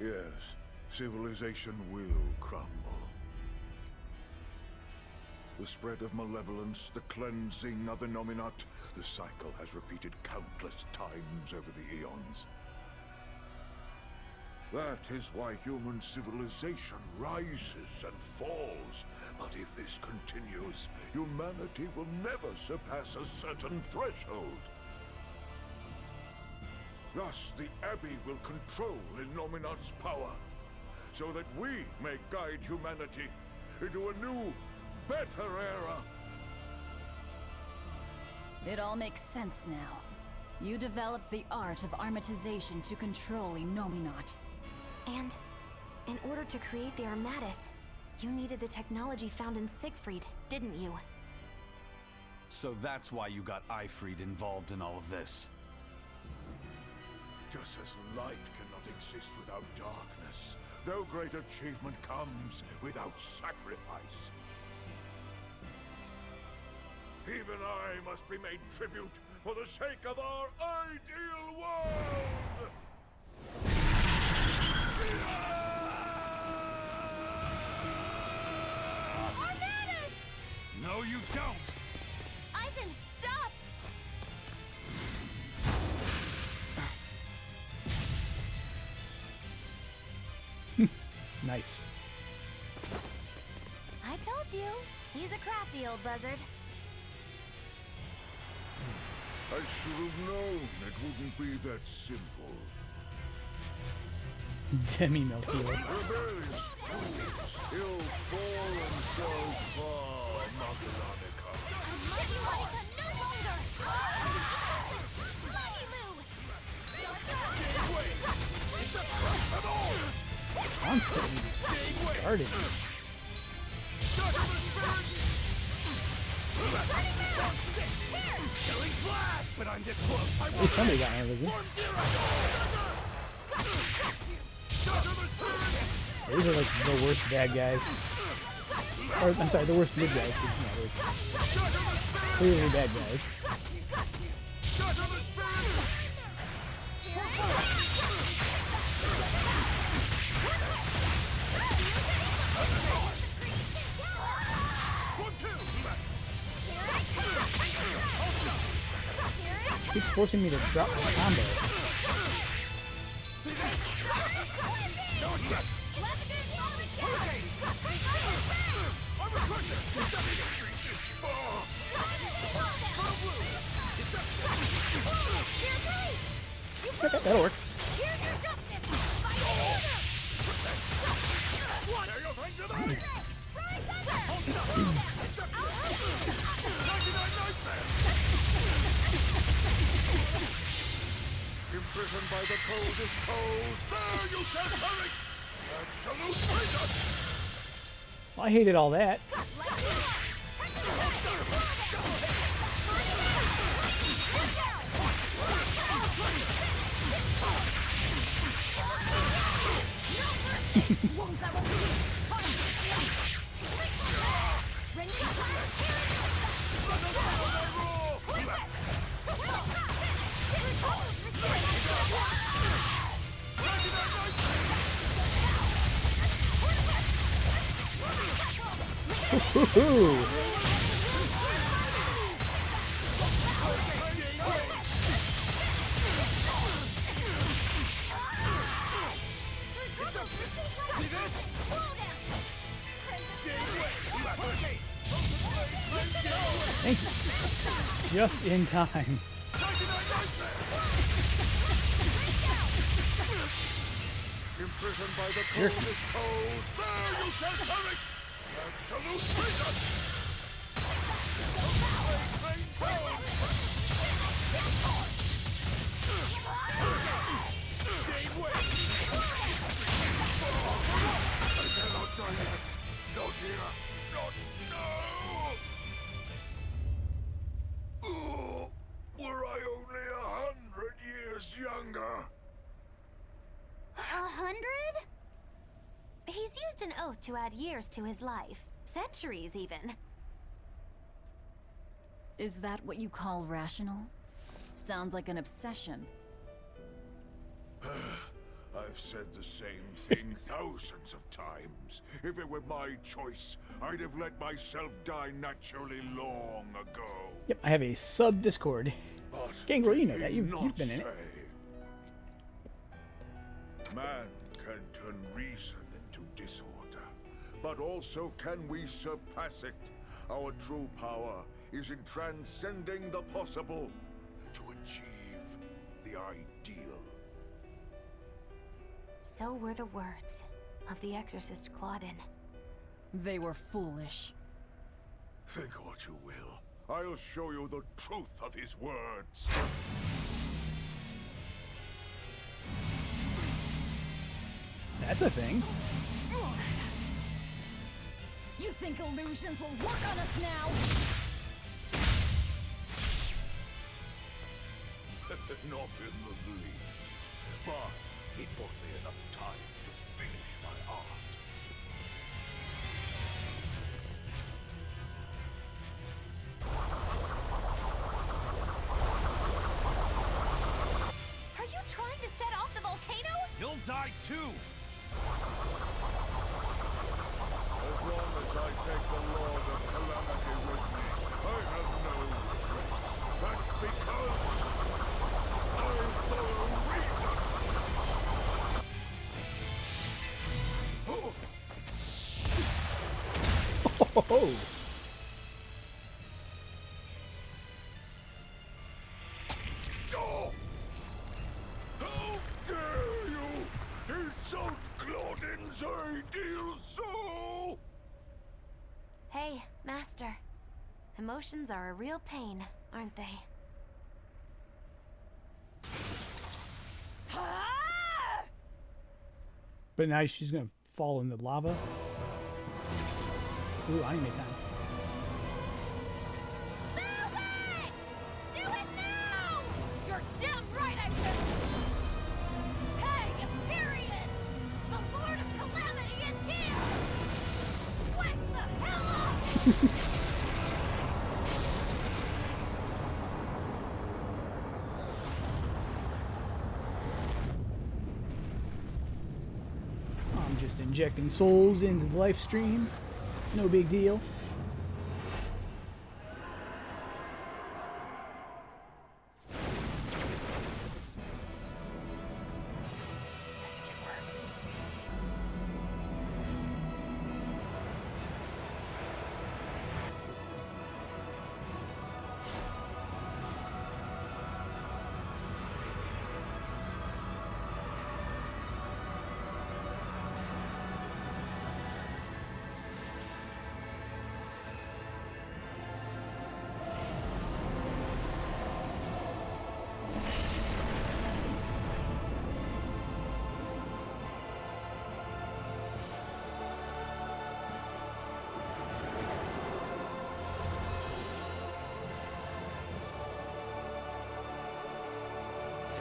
Yes, civilization will crumble. The spread of malevolence, the cleansing of Innominat, the cycle has repeated countless times over the eons. That is why human civilization rises and falls. But if this continues, humanity will never surpass a certain threshold. Thus, the Abbey will control Innominat's power, so that we may guide humanity into a new, better era. It all makes sense now. You developed the art of armatization to control Innominat. And in order to create the Armatus, you needed the technology found in Siegfried, didn't you? So that's why you got Ifried involved in all of this. Just as light cannot exist without darkness, no great achievement comes without sacrifice. Even I must be made tribute for the sake of our ideal world! Armatus! No, you don't! Eisen, stop! Nice. I told you, he's a crafty old buzzard. I should have known it wouldn't be that simple. Demi Melchior. Rebellious fools, ill fallen so far, Magdanica. Mighty Monica no longer! Mighty Moo! Wait! It's a constantly guarding. At least somebody got my vision. These are like the worst bad guys. Or, I'm sorry, the worst good guys. They're clearly bad guys. Keeps forcing me to drop my combo. Okay, that'll work. Imprisoned by the coldest cold, there you shall perish! Absolute freedom! Well, I hated all that. Woohoo! Thank you. Just in time. Imprisoned by the coldest cold, there you shall perish! Absolute freedom! I cannot die yet. Not here. Not now. Oh, were I only 100 years younger? 100? He's used an oath to add years to his life. Centuries, even. Is that what you call rational? Sounds like an obsession. I've said the same thing thousands of times. If it were my choice, I'd have let myself die naturally long ago. Yep, I have a sub Discord. But Gangrel, you know can that. we You've not been in it. say, man can turn reason into disorder, but also can we surpass it? Our true power is in transcending the possible to achieve the ideal. So were the words of the exorcist Claudin. They were foolish. Think what you will. I'll show you the truth of his words. That's a thing. You think illusions will work on us now? Not in the least. But it bought me enough time to finish my art. Are you trying to set off the volcano? You'll die too! As long as I take the Lord of Calamity with me, I have no regrets. That's because I follow reason. Oh, Oh! How dare you insult Claudin's ideal soul? Hey, Master. Emotions are a real pain, aren't they? but now she's gonna fall in the lava. Ooh, anime time. Move it! Do it now! You're damn right I will! Hey, Empyrean! The Lord of Calamity is here! Wake the hell up! I'm just injecting souls into the life stream. No big deal.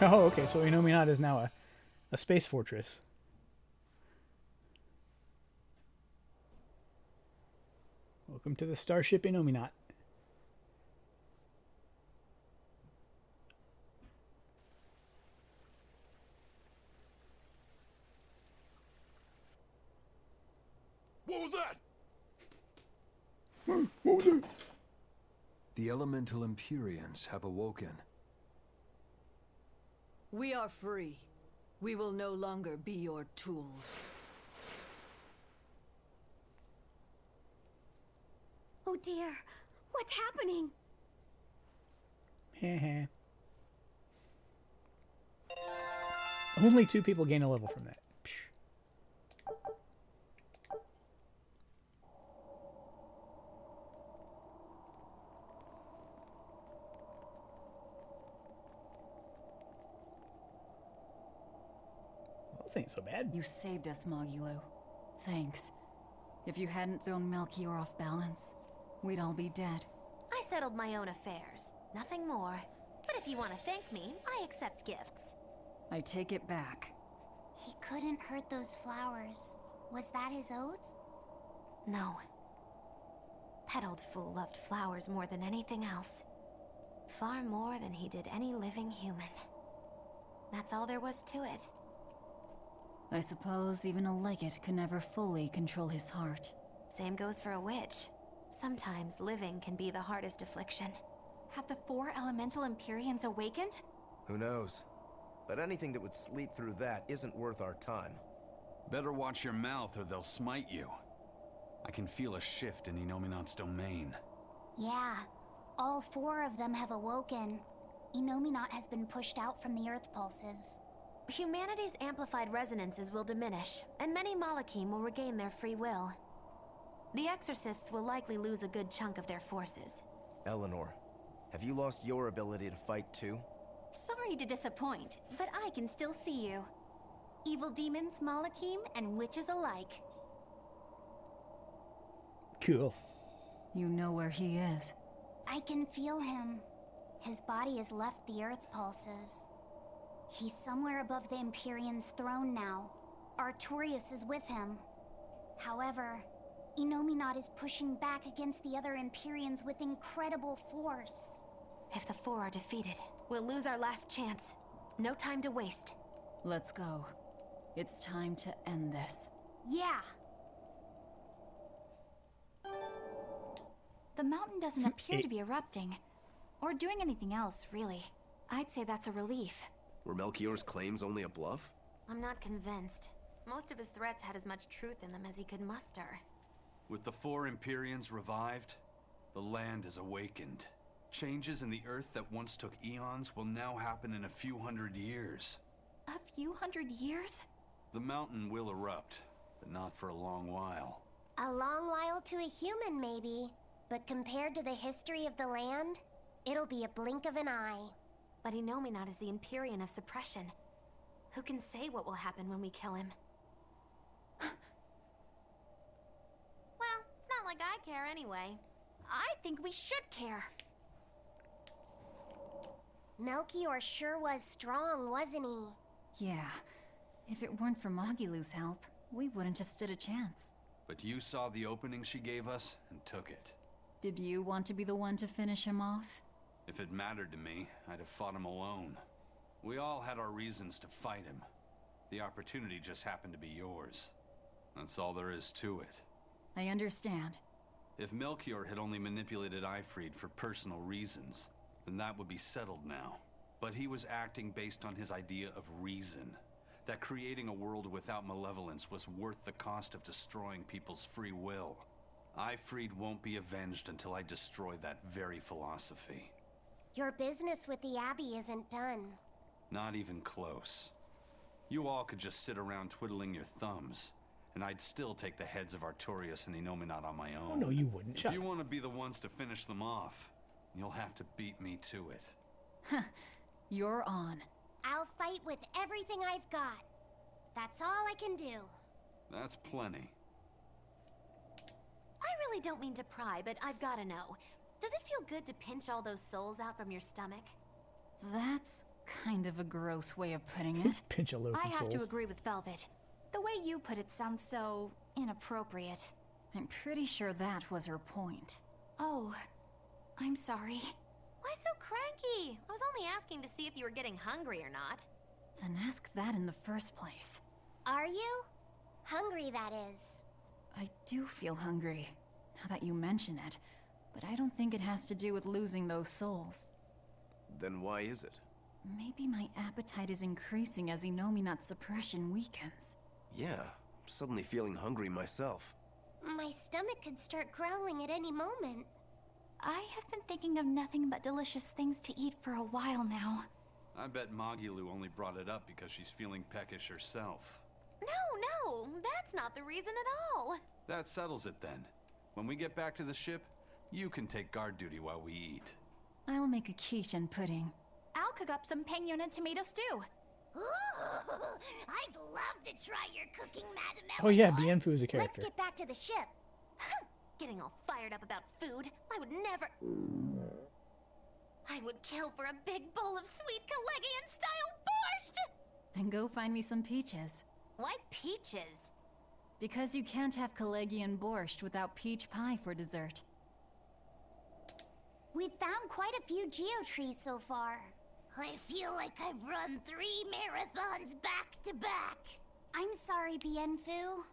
Oh, okay, so Inominat is now a space fortress. Welcome to the starship Inominat. What was that? What was it? The elemental Empyreans have awoken. We are free. We will no longer be your tools. Oh dear, what's happening? Heh. Only 2 people gain a level from that. Psh. Well, this ain't so bad. You saved us, Mogulu. Thanks. If you hadn't thrown Melchior off balance, we'd all be dead. I settled my own affairs. Nothing more. But if you want to thank me, I accept gifts. I take it back. He couldn't hurt those flowers. Was that his oath? No. That old fool loved flowers more than anything else. Far more than he did any living human. That's all there was to it. I suppose even a legate can never fully control his heart. Same goes for a witch. Sometimes living can be the hardest affliction. Have the 4 elemental Empyreans awakened? Who knows? But anything that would sleep through that isn't worth our time. Better watch your mouth or they'll smite you. I can feel a shift in Inominat's domain. Yeah, all 4 of them have awoken. Inominat has been pushed out from the Earth pulses. Humanity's amplified resonances will diminish, and many Malachim will regain their free will. The Exorcists will likely lose a good chunk of their forces. Eleanor, have you lost your ability to fight too? Sorry to disappoint, but I can still see you. Evil demons, Malachim, and witches alike. Cool. You know where he is. I can feel him. His body has left the Earth pulses. He's somewhere above the Empyrean's throne now. Artorias is with him. However, Inominat is pushing back against the other Empyreans with incredible force. If the 4 are defeated, we'll lose our last chance. No time to waste. Let's go. It's time to end this. Yeah! The mountain doesn't appear to be erupting, or doing anything else, really. I'd say that's a relief. Were Melchior's claims only a bluff? I'm not convinced. Most of his threats had as much truth in them as he could muster. With the 4 Empyreans revived, the land is awakened. Changes in the Earth that once took eons will now happen in a few hundred years. A few hundred years? The mountain will erupt, but not for a long while. A long while to a human, maybe. But compared to the history of the land, it'll be a blink of an eye. But Inominat is the Empyrean of suppression. Who can say what will happen when we kill him? like I care anyway. I think we should care. Melchior sure was strong, wasn't he? Yeah. If it weren't for Magilu's help, we wouldn't have stood a chance. But you saw the opening she gave us and took it. Did you want to be the one to finish him off? If it mattered to me, I'd have fought him alone. We all had our reasons to fight him. The opportunity just happened to be yours. That's all there is to it. I understand. If Melchior had only manipulated Ifrid for personal reasons, then that would be settled now. But he was acting based on his idea of reason. That creating a world without malevolence was worth the cost of destroying people's free will. Ifrid won't be avenged until I destroy that very philosophy. Your business with the Abbey isn't done. Not even close. You all could just sit around twiddling your thumbs, and I'd still take the heads of Artorias and Inominat on my own. Oh, no, you wouldn't. If you want to be the ones to finish them off, you'll have to beat me to it. You're on. I'll fight with everything I've got. That's all I can do. That's plenty. I really don't mean to pry, but I've gotta know. Does it feel good to pinch all those souls out from your stomach? That's kind of a gross way of putting it. Pinch a loaf I of have souls. to agree with Velvet. The way you put it sounds so inappropriate. I'm pretty sure that was her point. Oh, I'm sorry. Why so cranky? I was only asking to see if you were getting hungry or not. Then ask that in the first place. Are you? Hungry, that is. I do feel hungry, now that you mention it, but I don't think it has to do with losing those souls. Then why is it? Maybe my appetite is increasing as Inominat's suppression weakens. Yeah, I'm suddenly feeling hungry myself. My stomach could start growling at any moment. I have been thinking of nothing but delicious things to eat for a while now. I bet Magilu only brought it up because she's feeling peckish herself. No, that's not the reason at all. That settles it then. When we get back to the ship, you can take guard duty while we eat. I'll make a quiche and pudding. I'll cook up some pignon and tomato stew. Ooh, I'd love to try your cooking, Madame Oh yeah, Eleanor. Bienfu is a Let's character. get back to the ship. Getting all fired up about food. I would never... I would kill for a big bowl of sweet Calegian-style borscht! Then go find me some peaches. Why peaches? Because you can't have Calegian borscht without peach pie for dessert. We've found quite a few geotrees so far. I feel like I've run 3 marathons back to back. I'm sorry, Bienfu.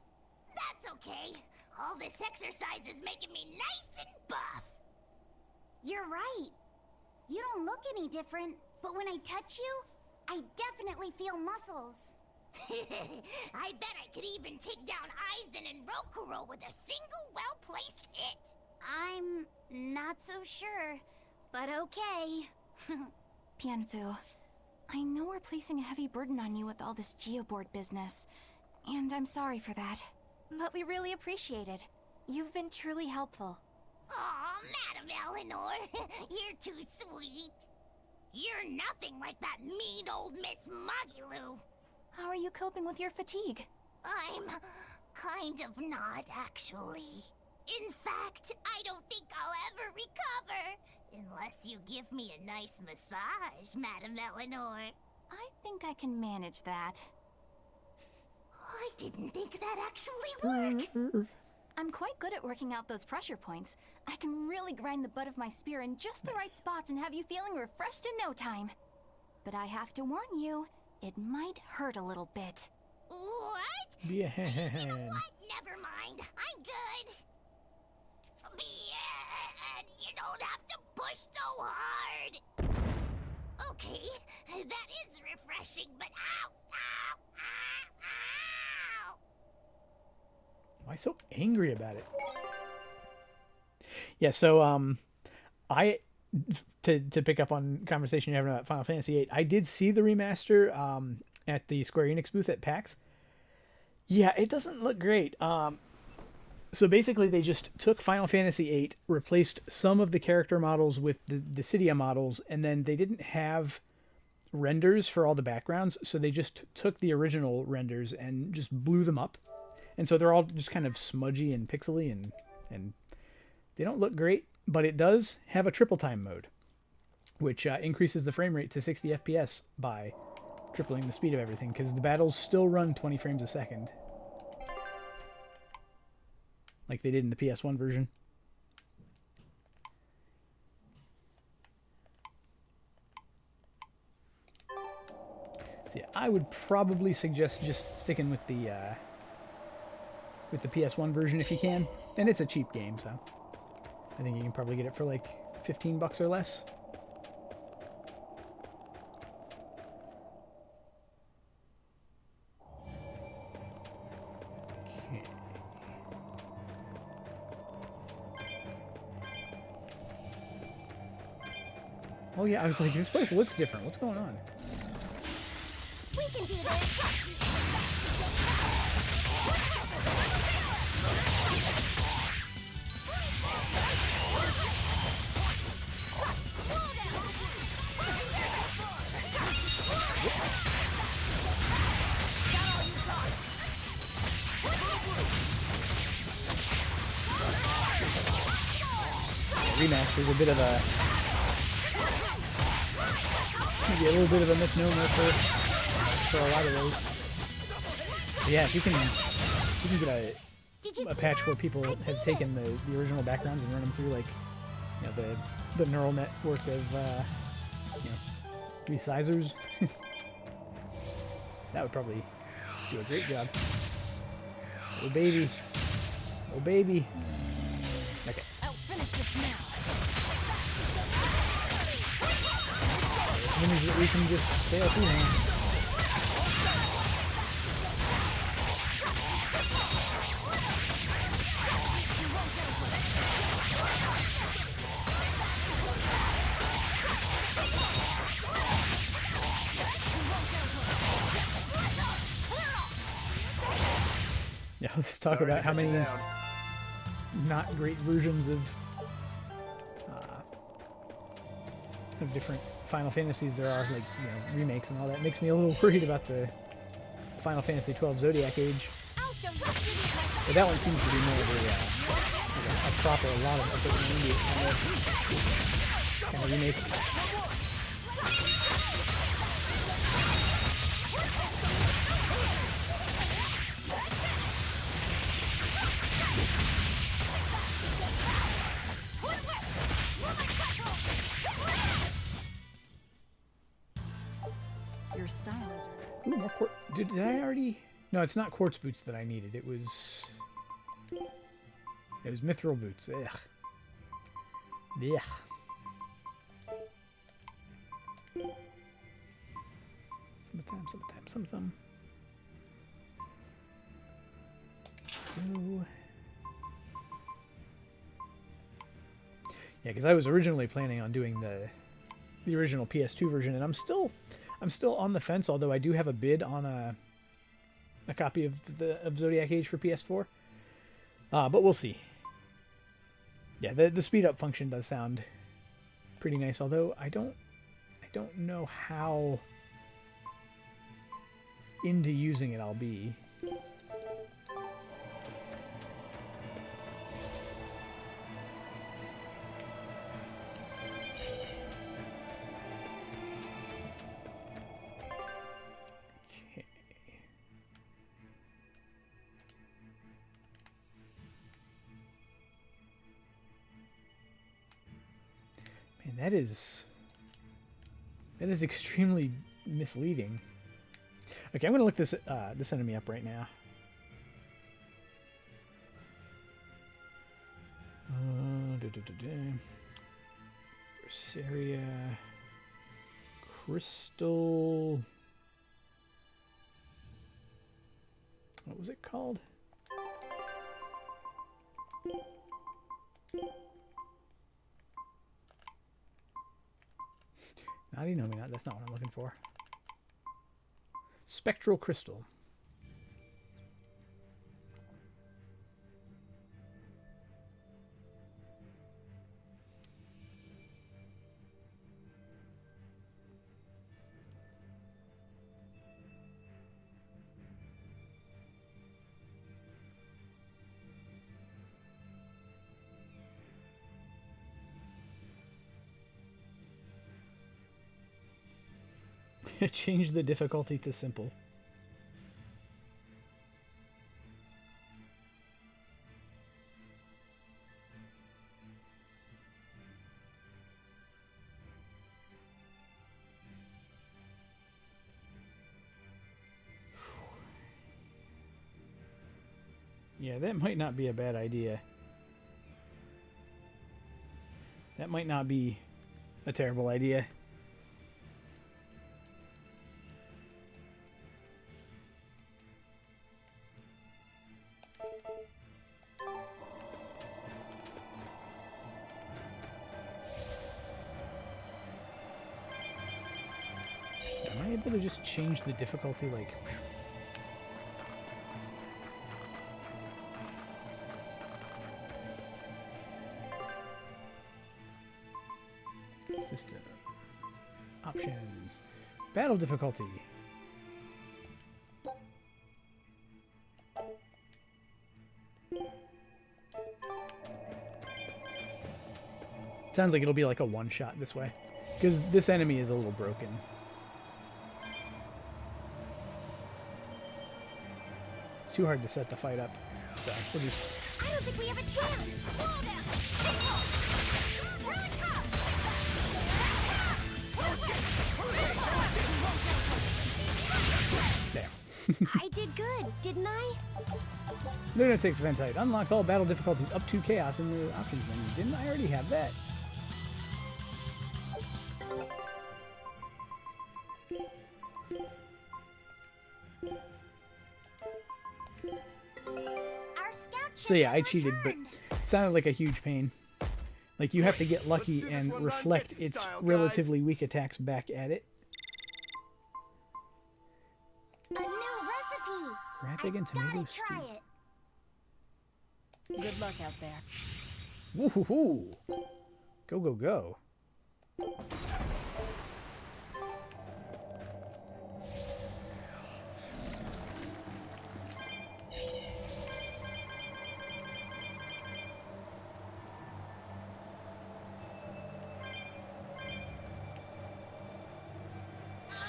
That's okay. All this exercise is making me nice and buff. You're right. You don't look any different, but when I touch you, I definitely feel muscles. I bet I could even take down Aizen and Rokuro with a single well-placed hit. I'm not so sure, but okay. Bienfu, I know we're placing a heavy burden on you with all this geoboard business, and I'm sorry for that. But we really appreciate it. You've been truly helpful. Aw, Madame Eleanor, you're too sweet. You're nothing like that mean old Miss Magilu. How are you coping with your fatigue? I'm kind of not, actually. In fact, I don't think I'll ever recover. Unless you give me a nice massage, Madame Eleanor. I think I can manage that. I didn't think that actually worked. I'm quite good at working out those pressure points. I can really grind the butt of my spear in just the right spots and have you feeling refreshed in no time. But I have to warn you, it might hurt a little bit. What? Yeah. You know what? Never mind. I'm good. Bien, you don't have to push so hard. Okay, that is refreshing, but ow, ow, ow, ow. Why so angry about it? Yeah, so I to pick up on conversation you're having about Final Fantasy VIII, I did see the remaster at the Square Enix booth at PAX. Yeah, it doesn't look great. So basically, they just took Final Fantasy VIII, replaced some of the character models with the Dissidia models, and then they didn't have renders for all the backgrounds, so they just took the original renders and just blew them up. And so they're all just kind of smudgy and pixely and They don't look great, but it does have a triple time mode, which increases the frame rate to 60 FPS by tripling the speed of everything, because the battles still run 20 frames a second, like they did in the PS1 version. So yeah, I would probably suggest just sticking with the PS1 version if you can, and it's a cheap game, so I think you can probably get it for like $15 or less. Okay. Oh yeah, I was like, this place looks different. What's going on? We can do this! Remaster is a bit of a maybe a little bit of a misnomer for a lot of those. But yeah, if you can get a patch where people have taken the original backgrounds and run them through, like, you know, the neural network of you know, resizers, that would probably do a great job. Oh baby, oh baby. Okay. I'll finish this now. As soon as we can just sail through now. Yeah, let's talk about how many not great versions of different Final Fantasies there are, like, you know, remakes and all that. Makes me a little worried about the Final Fantasy XII Zodiac Age. But that one seems to be more of a proper, a lot of intermediate kind of remake. Your style is... Ooh, more quartz. Did I already? No, it's not quartz boots that I needed. It was mithril boots. Ugh. Ugh. Some. Ooh. Yeah, because I was originally planning on doing the original PS2 version, and I'm still on the fence. Although I do have a bid on a copy of Zodiac Age for PS4, but we'll see. Yeah, the speed up function does sound pretty nice. Although I don't know how into using it I'll be. Man, that is extremely misleading. Okay, I'm gonna look this enemy up right now. Berseria, crystal. What was it called? Naughty no me not. That's not what I'm looking for. Spectral crystal. Change the difficulty to simple. Yeah, that might not be a bad idea. That might not be a terrible idea. Am I able to just change the difficulty, like... System. Options. Battle difficulty. Sounds like it'll be like a one-shot this way. Because this enemy is a little broken. It's too hard to set the fight up. So we'll just... I don't think we have a chance! Slow down! There. I did good, didn't I? Lunatic's Ventite unlocks all battle difficulties up to Chaos in the options menu. Didn't I already have that? Our scout So ship yeah, I has cheated, but returned. it sounded like a huge pain. Like you have to get lucky do this and one reflect non-Texas its style, guys. relatively weak attacks back at it. A new recipe! Rabbit and tomato Gotta stew. try it. Good luck out there. Woohoo! Go, go, go.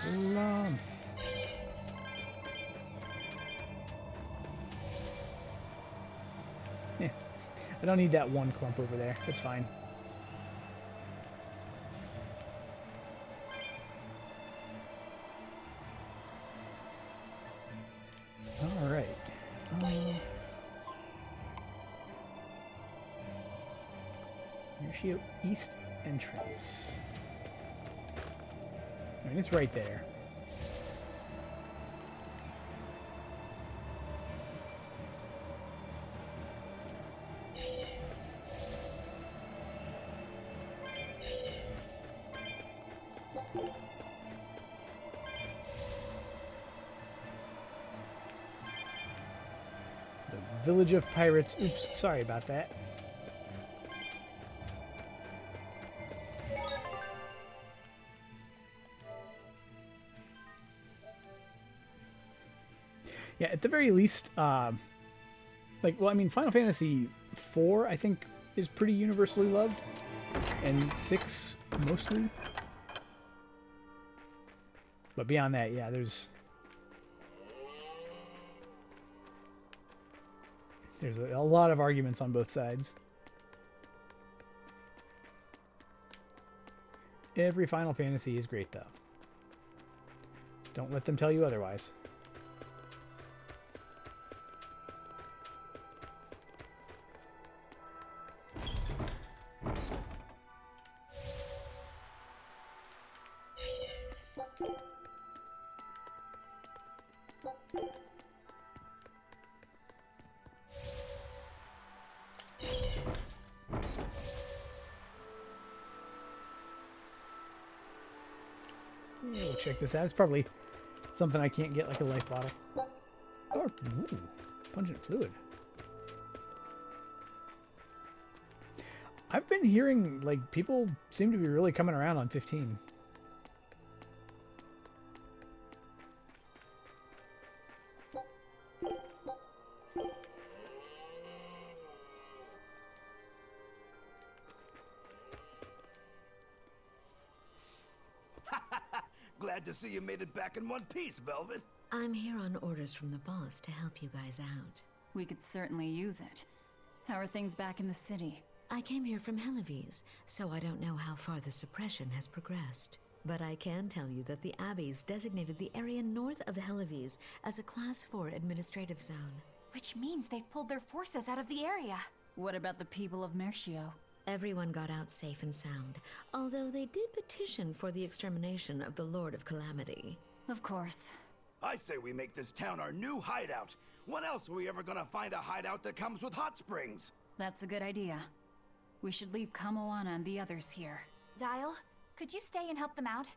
Lumps. Yeah, I don't need that one clump over there. That's fine. All right. Ratio East entrance. I mean, it's right there. The Village of Pirates. Oops, sorry about that. Yeah, at the very least, like, well, I mean, Final Fantasy IV, I think, is pretty universally loved, and 6 mostly. But beyond that, yeah, there's a lot of arguments on both sides. Every Final Fantasy is great, though. Don't let them tell you otherwise. Yeah, we'll check this out. It's probably something I can't get, like a life bottle. Or, ooh, pungent fluid. I've been hearing, like, people seem to be really coming around on 15. Glad to see you made it back in one piece, Velvet. I'm here on orders from the boss to help you guys out. We could certainly use it. How are things back in the city? I came here from Helives, so I don't know how far the suppression has progressed. But I can tell you that the Abbeys designated the area north of Helives as a Class 4 administrative zone. Which means they've pulled their forces out of the area. What about the people of Mercio? Everyone got out safe and sound, although they did petition for the extermination of the Lord of Calamity. Of course. I say we make this town our new hideout. When else are we ever gonna find a hideout that comes with hot springs? That's a good idea. We should leave Kamoana and the others here. Dial, could you stay and help them out?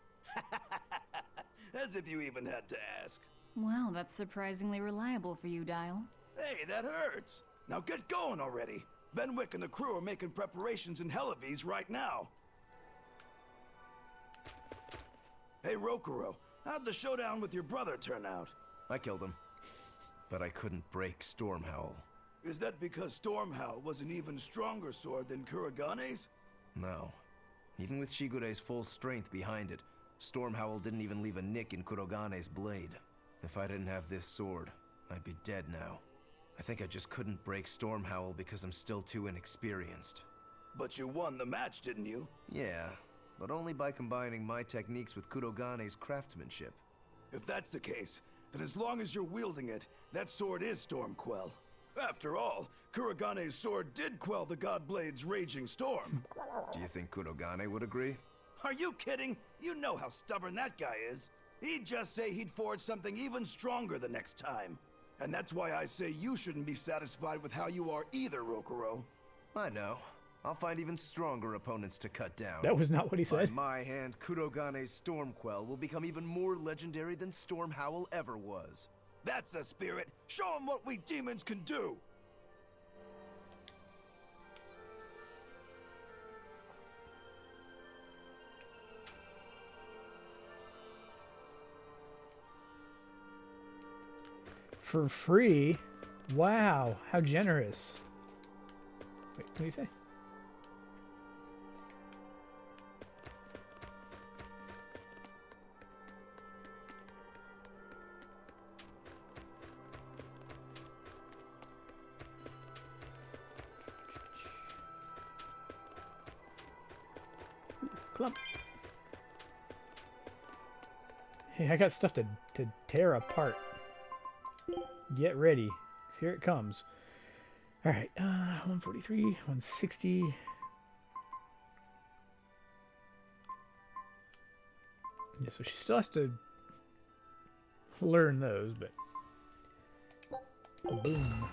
As if you even had to ask. Well, that's surprisingly reliable for you, Dial. Hey, that hurts. Now get going already. Benwick and the crew are making preparations in Helives right now. Hey, Rokuro, how'd the showdown with your brother turn out? I killed him, but I couldn't break Stormhowl. Is that because Stormhowl was an even stronger sword than Kuragane's? No. Even with Shigure's full strength behind it, Stormhowl didn't even leave a nick in Kurogane's blade. If I didn't have this sword, I'd be dead now. I think I just couldn't break Stormhowl because I'm still too inexperienced. But you won the match, didn't you? Yeah, but only by combining my techniques with Kurogane's craftsmanship. If that's the case, then as long as you're wielding it, that sword is Stormquell. After all, Kuragane's sword did quell the Godblade's raging storm. Do you think Kurogane would agree? Are you kidding? You know how stubborn that guy is. He'd just say he'd forge something even stronger the next time. And that's why I say you shouldn't be satisfied with how you are either, Rokuro. I know. I'll find even stronger opponents to cut down. That was not what he said. By my hand, Kurogane's Stormquell will become even more legendary than Stormhowl ever was. That's the spirit. Show him what we demons can do. For free? Wow, how generous. Wait, what do you say? Clump. Hey, I got stuff to tear apart. Get ready, 'cause here it comes. All right, 143, 160. Yeah, so she still has to learn those, but boom.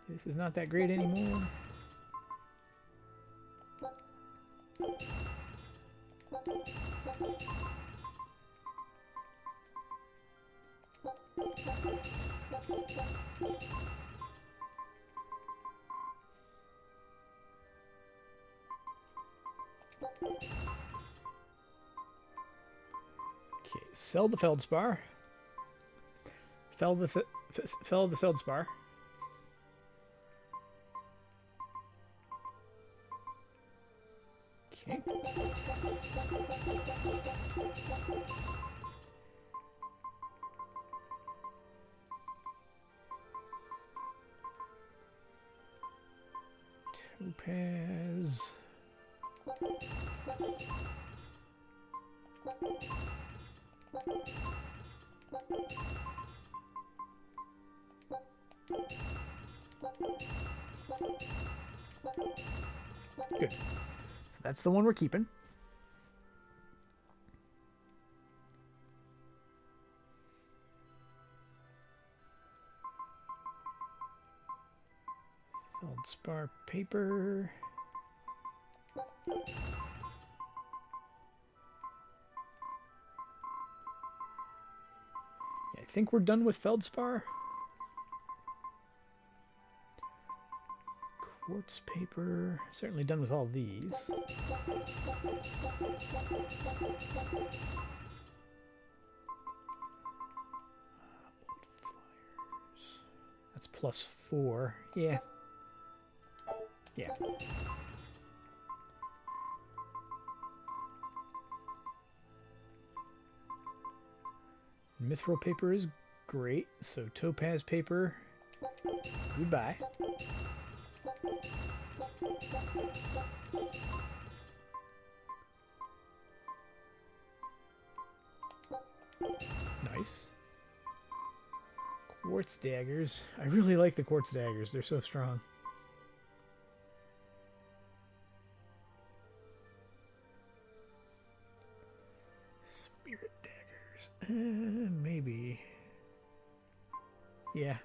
This is not that great anymore. Okay, sell the Feldspar. Fell the Feldspar. Okay. Topaz. Good. So that's the one we're keeping. Feldspar paper. Yeah, I think we're done with Feldspar. Quartz paper. Certainly done with all these. That's +4. Yeah. Yeah. Mithril paper is great, so topaz paper, goodbye. Nice. Quartz daggers. I really like the quartz daggers. They're so strong. Spirit daggers. Maybe. Yeah.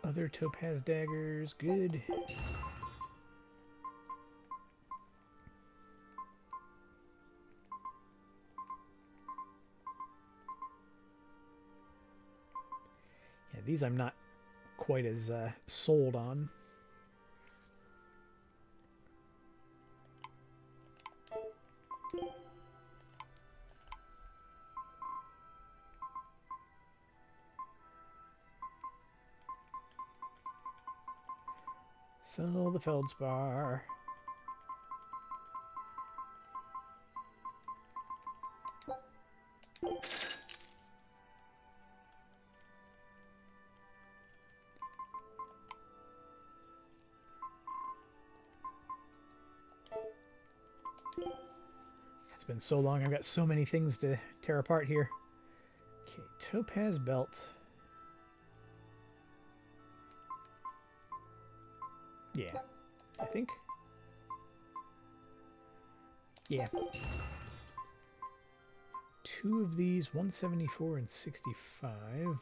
Other topaz daggers. Good. Yeah, these I'm not quite as sold on. Sell the feldspar. It's been so long. I've got so many things to tear apart here. Okay, topaz belt. Yeah, I think. Yeah. 2 of these, 174 and 65.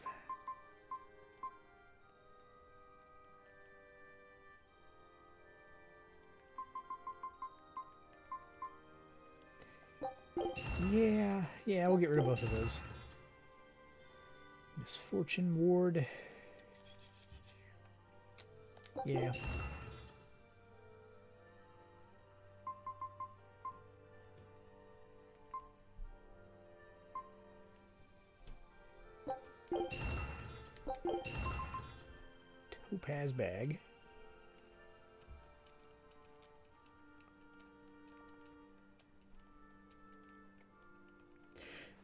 Yeah, we'll get rid of both of those. Misfortune ward. Yeah. Topaz bag.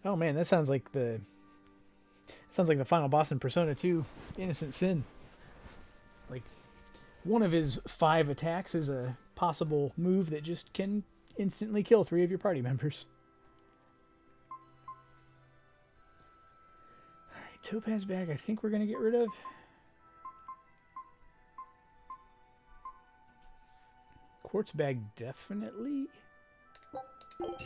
Oh man, that sounds like the final boss in Persona 2, Innocent Sin. Like, one of his 5 attacks is a possible move that just can instantly kill 3 of your party members. Alright, topaz bag I think we're gonna get rid of. Quartz bag definitely. Okay.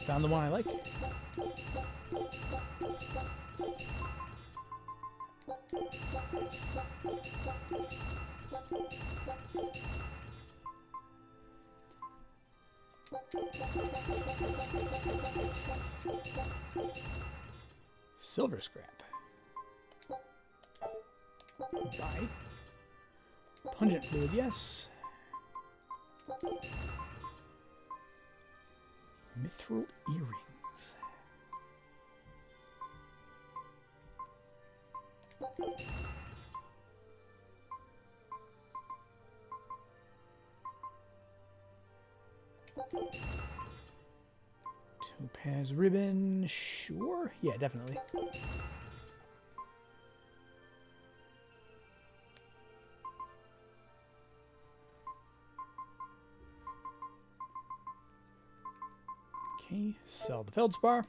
Found the one I like. Silver scrap. Buy. Pungent fluid, yes. Mithril earrings. Topaz ribbon, sure. Yeah, definitely. Okay, sell the feldspar.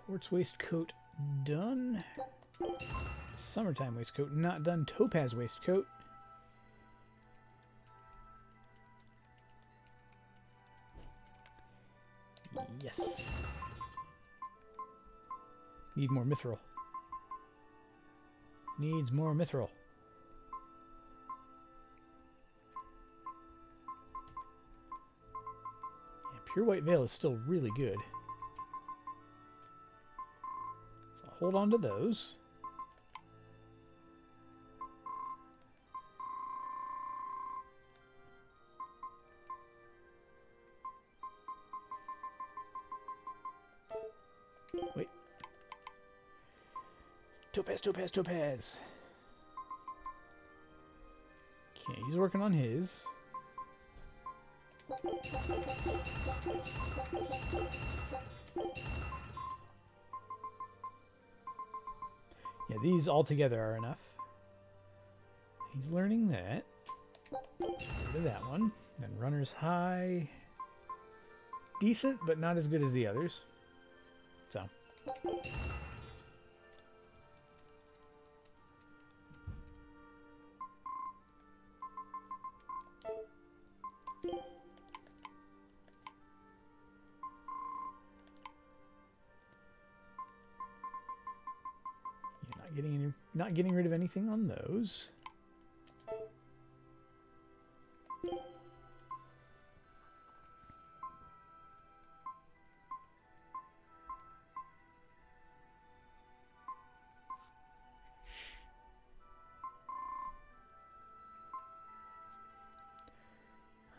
Quartz waistcoat done. Summertime waistcoat not done. Topaz waistcoat. Yes. Need more mithril. Needs more mithril. Yeah, pure white veil is still really good. So I'll hold on to those. Wait. Topaz, topaz, topaz. Okay, he's working on his. Yeah, these all together are enough. He's learning that. Get rid of that one. Then runner's high. Decent, but not as good as the others. So. You're not getting rid of anything on those.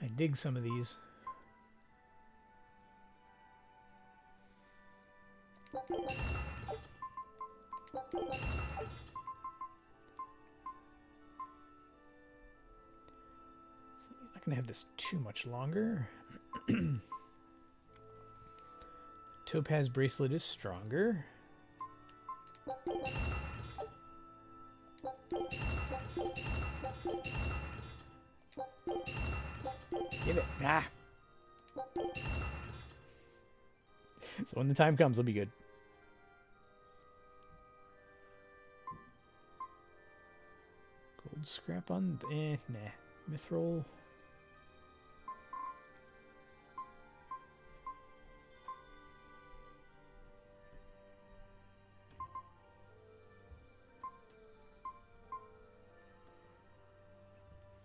I dig some of these. He's not going to have this too much longer. Topaz bracelet is stronger. Give it. Ah. So when the time comes, it'll be good. Gold scrap on... nah. Mithril.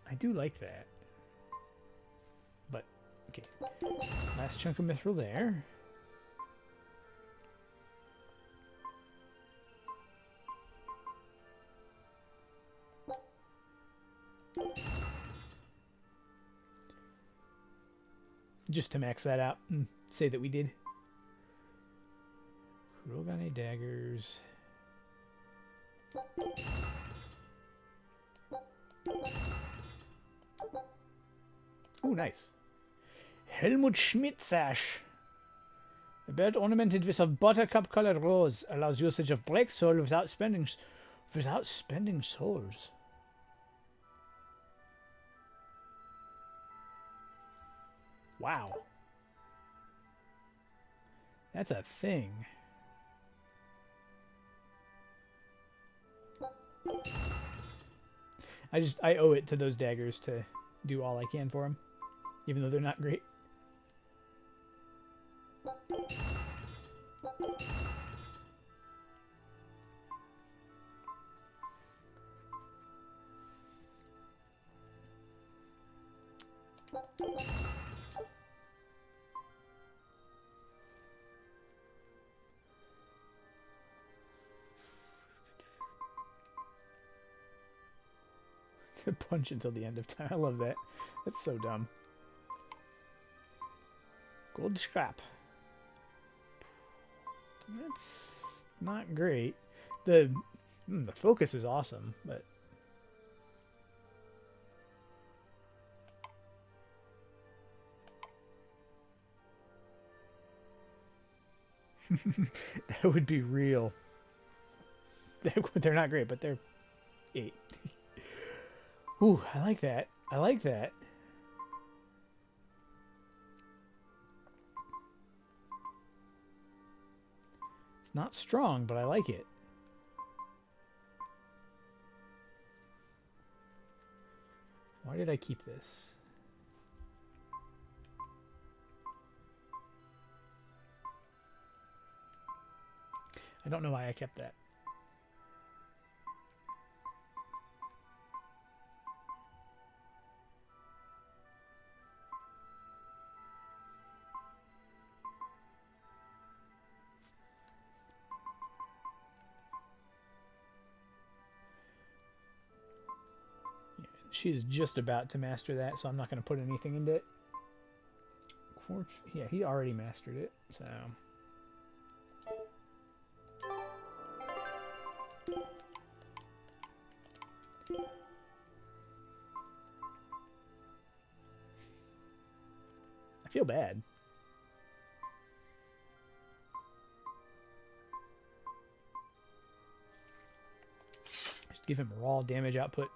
I do like that. But, okay. Last chunk of mithril there. Just to max that out and say that we did. Kurogane daggers. Oh, nice. Helmut Schmidt sash. A belt ornamented with a buttercup-colored rose allows usage of break soul without spending souls. Wow. That's a thing. I owe it to those daggers to do all I can for them, even though they're not great. Punch until the end of time. I love that. That's so dumb. Gold scrap. That's not great. The focus is awesome, but that would be real. They're not great, but they're 8. Ooh, I like that. I like that. It's not strong, but I like it. Why did I keep this? I don't know why I kept that. She's just about to master that, so I'm not going to put anything into it. Quartz, yeah, he already mastered it, so... I feel bad. Just give him raw damage output.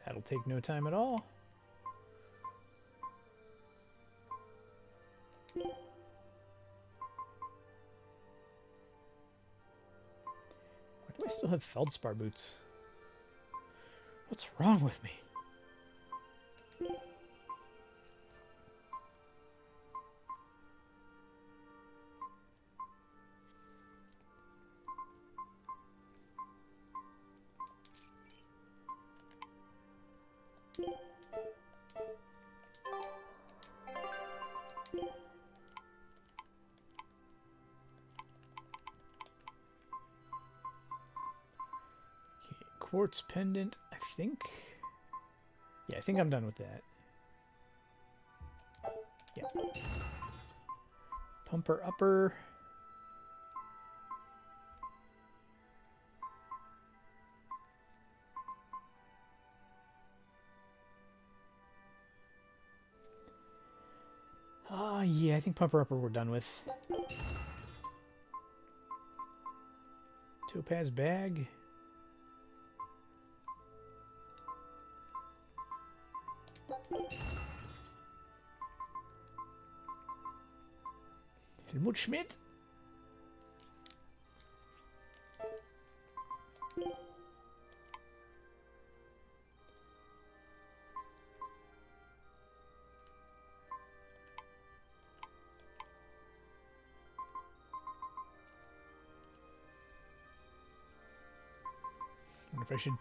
That'll take no time at all. Why do I still have feldspar boots? What's wrong with me? Quartz pendant, I think. Yeah, I think I'm done with that. Yeah. Pumper upper. Yeah, I think pumper upper we're done with. Topaz bag. Helmut Schmidt. I wonder if I should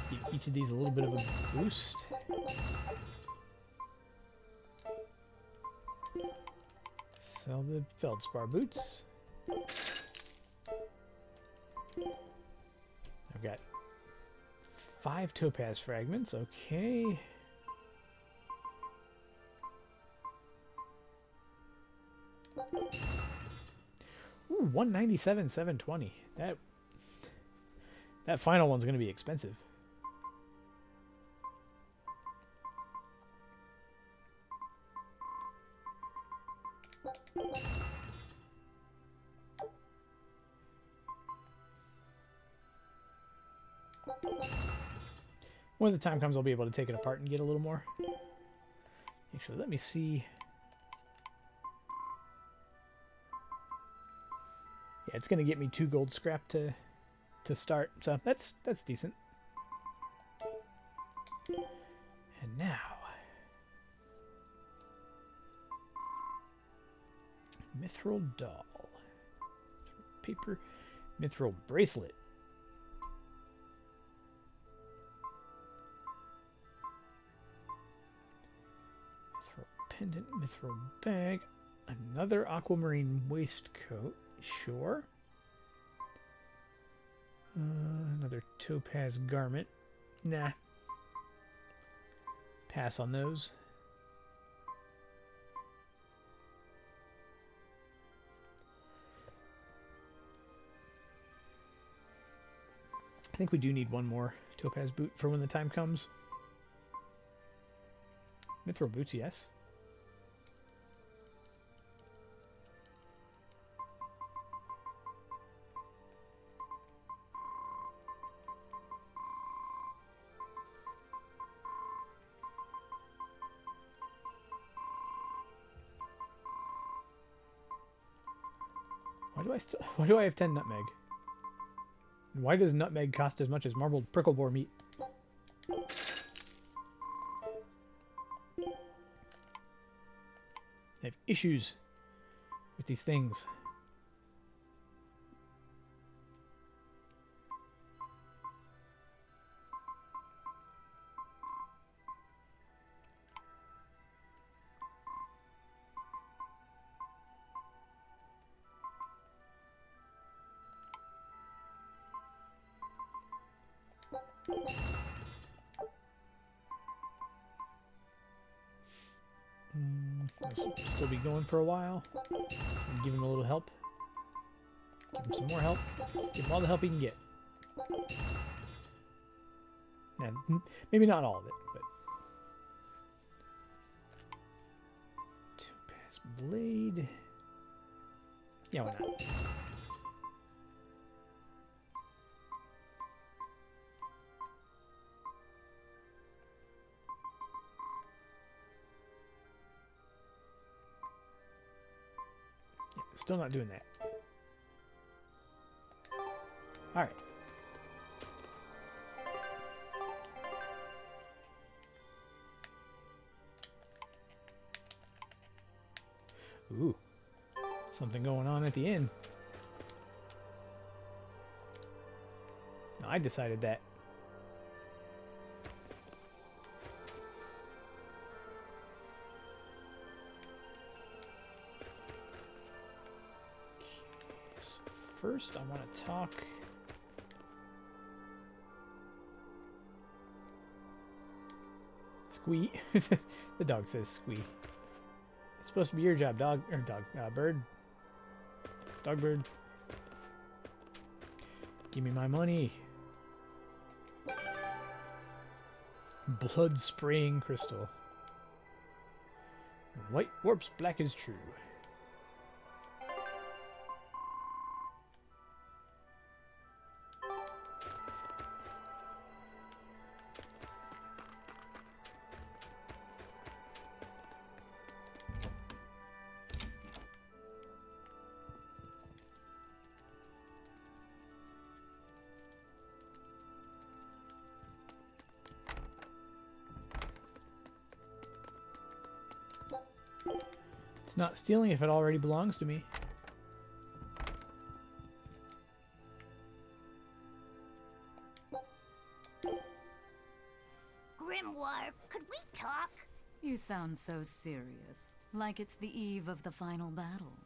give each of these a little bit of a boost. Sell the feldspar boots. I've got 5 topaz fragments. Okay. Ooh, 197, 720. That final one's going to be expensive. When the time comes, I'll be able to take it apart and get a little more. Actually, let me see. Yeah, it's going to get me 2 gold scrap to start, so that's decent. And now, mithril doll, paper, mithril bracelet. Pendant, mithril bag, another aquamarine waistcoat, sure. Another topaz garment, nah. Pass on those. I think we do need one more topaz boot for when the time comes. Mithril boots, yes. Why do I have 10 nutmeg? Why does nutmeg cost as much as marbled pricklebore meat? I have issues with these things. This will still be going for a while. Give him a little help. Give him some more help. Give him all the help he can get. And maybe not all of it, but two-pass blade. Yeah, why not? Still not doing that. All right. Ooh. Something going on at the end. No, I decided that. First, I want to talk. Squee. The dog says squee. It's supposed to be your job, dog. Or dog. Bird. Dog bird. Give me my money. Blood spraying crystal. White warps, black is true. It's not stealing if it already belongs to me. Grimoire, could we talk? You sound so serious, like it's the eve of the final battle.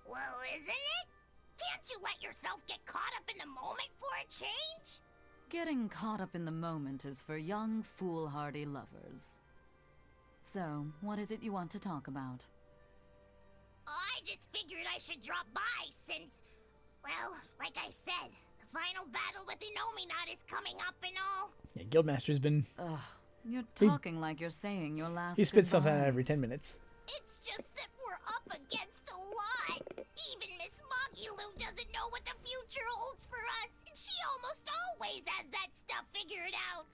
Well, isn't it? Can't you let yourself get caught up in the moment for a change? Getting caught up in the moment is for young, foolhardy lovers. So, what is it you want to talk about? I just figured I should drop by since, well, like I said, the final battle with Inominat is coming up and all. Yeah, Guildmaster's been... Ugh, you're talking like you're saying your last He spits something out goodbyes. every 10 minutes. It's just that we're up against a lot. Even Miss Mogilou doesn't know what the future holds for us, and she almost always has that stuff figured out.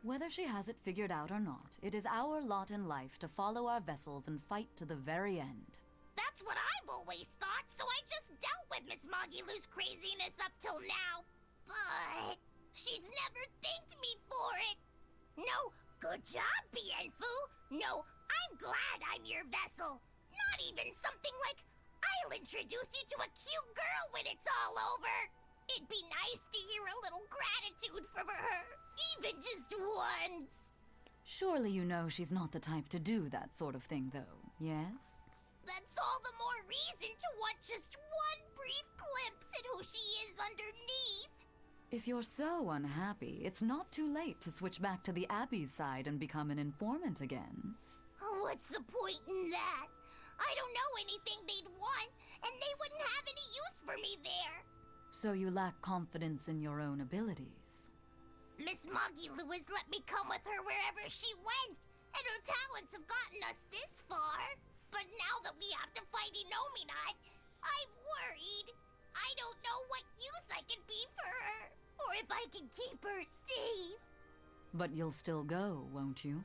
Whether she has it figured out or not, it is our lot in life to follow our vessels and fight to the very end. That's what I've always thought, so I just dealt with Miss Mogilou's craziness up till now. But she's never thanked me for it. No, good job, Bienfu. No, I'm glad I'm your vessel. Not even something like, I'll introduce you to a cute girl when it's all over. It'd be nice to hear a little gratitude from her, even just once. Surely you know she's not the type to do that sort of thing, though, yes? That's all the more reason to want just one brief glimpse at who she is underneath. If you're so unhappy, it's not too late to switch back to the Abbey's side and become an informant again. What's the point in that? I don't know anything they'd want, and they wouldn't have any use for me there. So you lack confidence in your own abilities. Miss Mogilou has let me come with her wherever she went, and her talents have gotten us this far. But now that we have to fight Inominat, I'm worried. I don't know what use I can be for her, or if I can keep her safe. But you'll still go, won't you?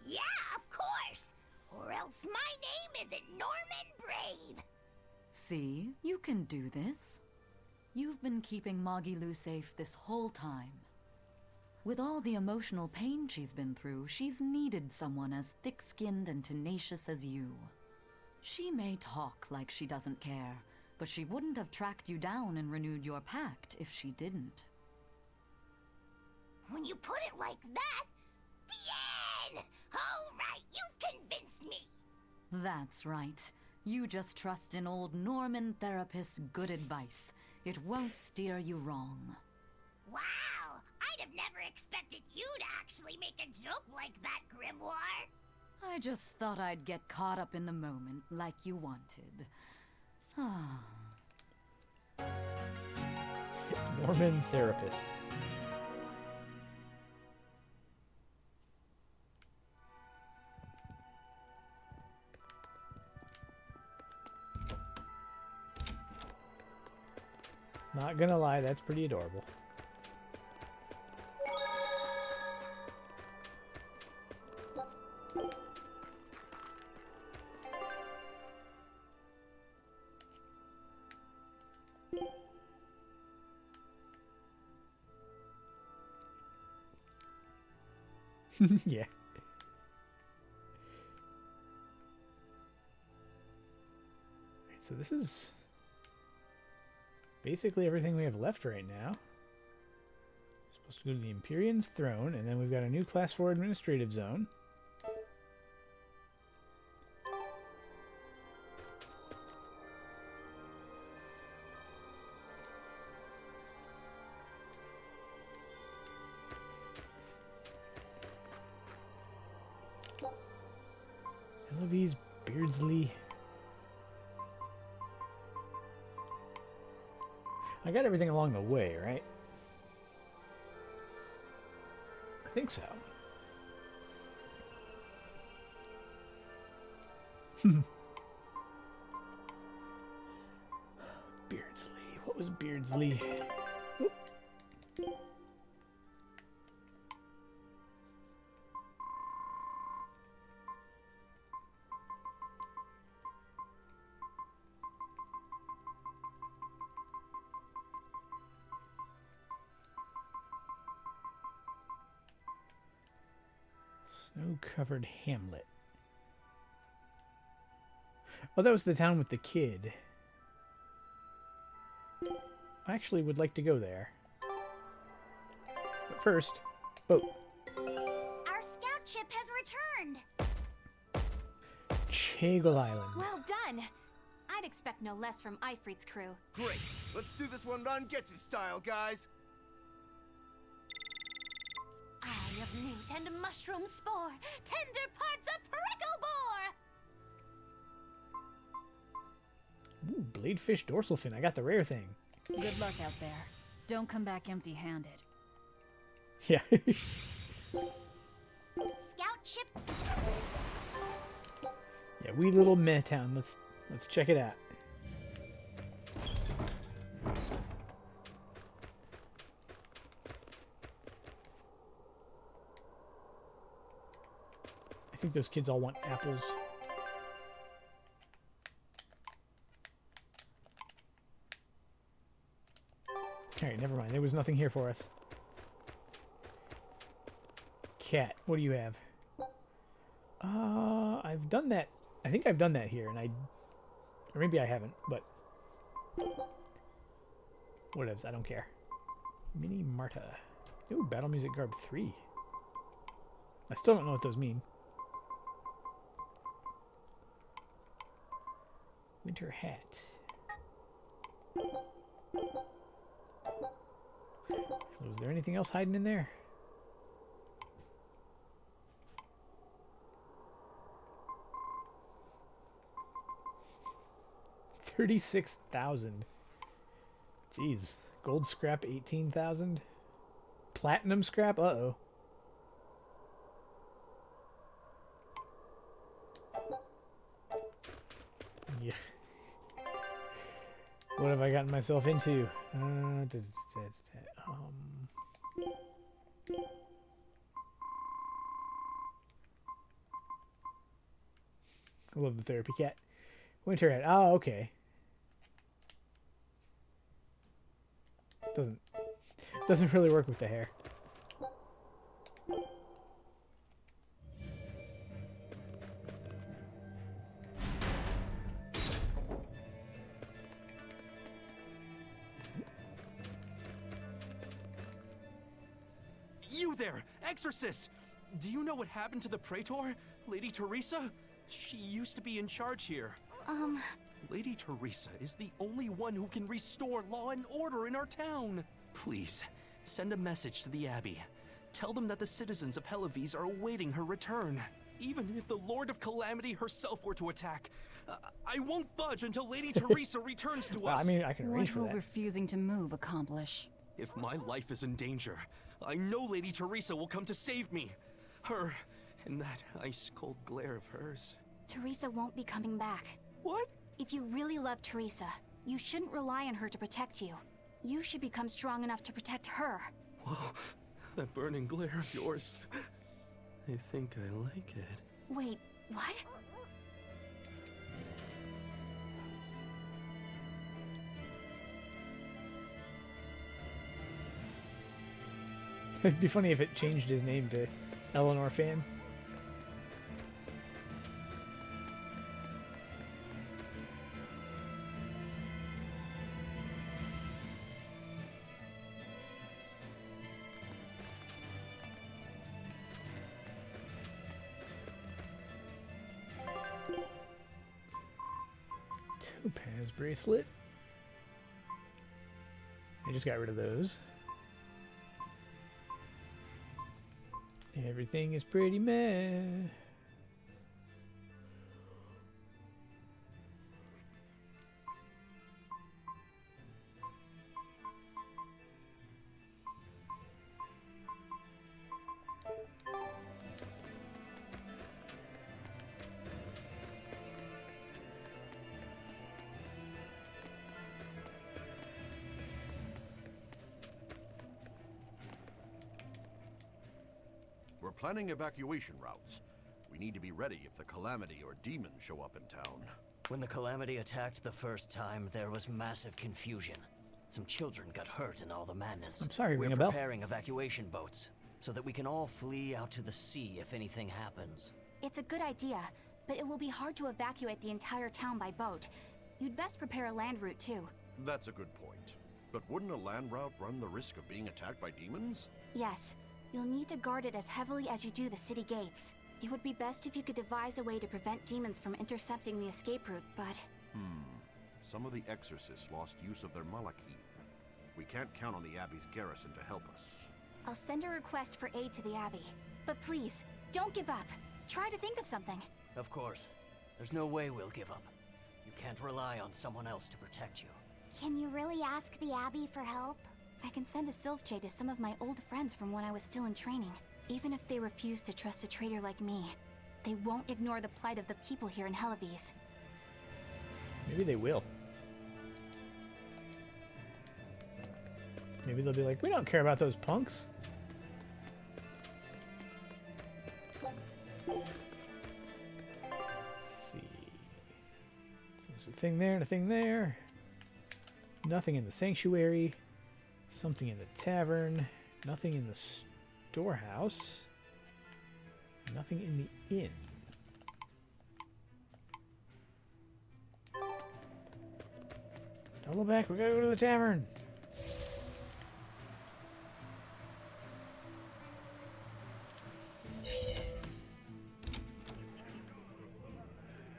Yeah, of course. Or else my name isn't Norman Brave. See, you can do this. You've been keeping Magilu safe this whole time. With all the emotional pain she's been through, she's needed someone as thick-skinned and tenacious as you. She may talk like she doesn't care, but she wouldn't have tracked you down and renewed your pact if she didn't. When you put it like that, bien! All right, you've convinced me. That's right. You just trust in old Norman therapist's good advice. It won't steer you wrong. Wow! I'd have never expected you to actually make a joke like that, Grimoire. I just thought I'd get caught up in the moment like you wanted. Norman therapist. Not gonna lie, that's pretty adorable. Yeah. Alright, so this is basically everything we have left right now. Supposed to go to the Empyrean's throne, and then we've got a new class 4 administrative zone. Eloise Beardsley. I got everything along the way, right? I think so. Beardsley. What was Beardsley? Oop. Snow-covered hamlet. Oh, that was the town with the kid. I actually would like to go there. But first, boat. Our scout ship has returned. Chagall Island. Well done. I'd expect no less from Ifrit's crew. Great. Let's do this one Rangetsu style, guys. Eye of newt and mushroom spore, tender parts of prickle boar. Ooh, bladefish dorsal fin. I got the rare thing. Good luck out there. Don't come back empty-handed. Yeah. Scout ship. Yeah, wee little meh town. Let's check it out. I think those kids all want apples. Alright, never mind. There was nothing here for us. Cat, what do you have? I've done that. I think I've done that here, and or maybe I haven't, but whatevs, I don't care. Mini Marta. Ooh, Battle Music Garb 3. I still don't know what those mean. Winter hat. Was there anything else hiding in there? $36,000. Jeez. Gold scrap 18,000. Platinum scrap? Uh-oh. Yeah. What have I gotten myself into? I love the therapy cat. Winter hat. Oh, okay. Doesn't really work with the hair. You there, Exorcist! Do you know what happened to the Praetor, Lady Teresa? She used to be in charge here. Lady Teresa is the only one who can restore law and order in our town. Please, send a message to the Abbey. Tell them that the citizens of Helives are awaiting her return. Even if the Lord of Calamity herself were to attack, I won't budge until Lady Teresa returns to us. I mean, I can arrange for What will that. refusing to move accomplish? If my life is in danger, I know Lady Teresa will come to save me. Her, and that ice-cold glare of hers. Teresa won't be coming back. What? If you really love Teresa, you shouldn't rely on her to protect you. You should become strong enough to protect her. Whoa, that burning glare of yours. I think I like it. Wait, what? It'd be funny if it changed his name to Eleanor Fan. Topaz bracelet. I just got rid of those. Everything is pretty meh. We're planning evacuation routes. We need to be ready if the Calamity or demons show up in town. When the Calamity attacked the first time, there was massive confusion. Some children got hurt in all the madness. I'm sorry, We're ring a bell. preparing evacuation boats, so that we can all flee out to the sea if anything happens. It's a good idea, but it will be hard to evacuate the entire town by boat. You'd best prepare a land route too. That's a good point. But wouldn't a land route run the risk of being attacked by demons? Yes, you'll need to guard it as heavily as you do the city gates. It would be best if you could devise a way to prevent demons from intercepting the escape route, but... Some of the exorcists lost use of their malachim. We can't count on the Abbey's garrison to help us. I'll send a request for aid to the Abbey. But please, don't give up. Try to think of something. Of course. There's no way we'll give up. You can't rely on someone else to protect you. Can you really ask the Abbey for help? I can send a Sylph to some of my old friends from when I was still in training. Even if they refuse to trust a traitor like me, they won't ignore the plight of the people here in Helives. Maybe they will. Maybe they'll be like, we don't care about those punks. Let's see. So there's a thing there and a thing there. Nothing in the sanctuary. Something in the tavern. Nothing in the storehouse. Nothing in the inn. Double back, we gotta go to the tavern.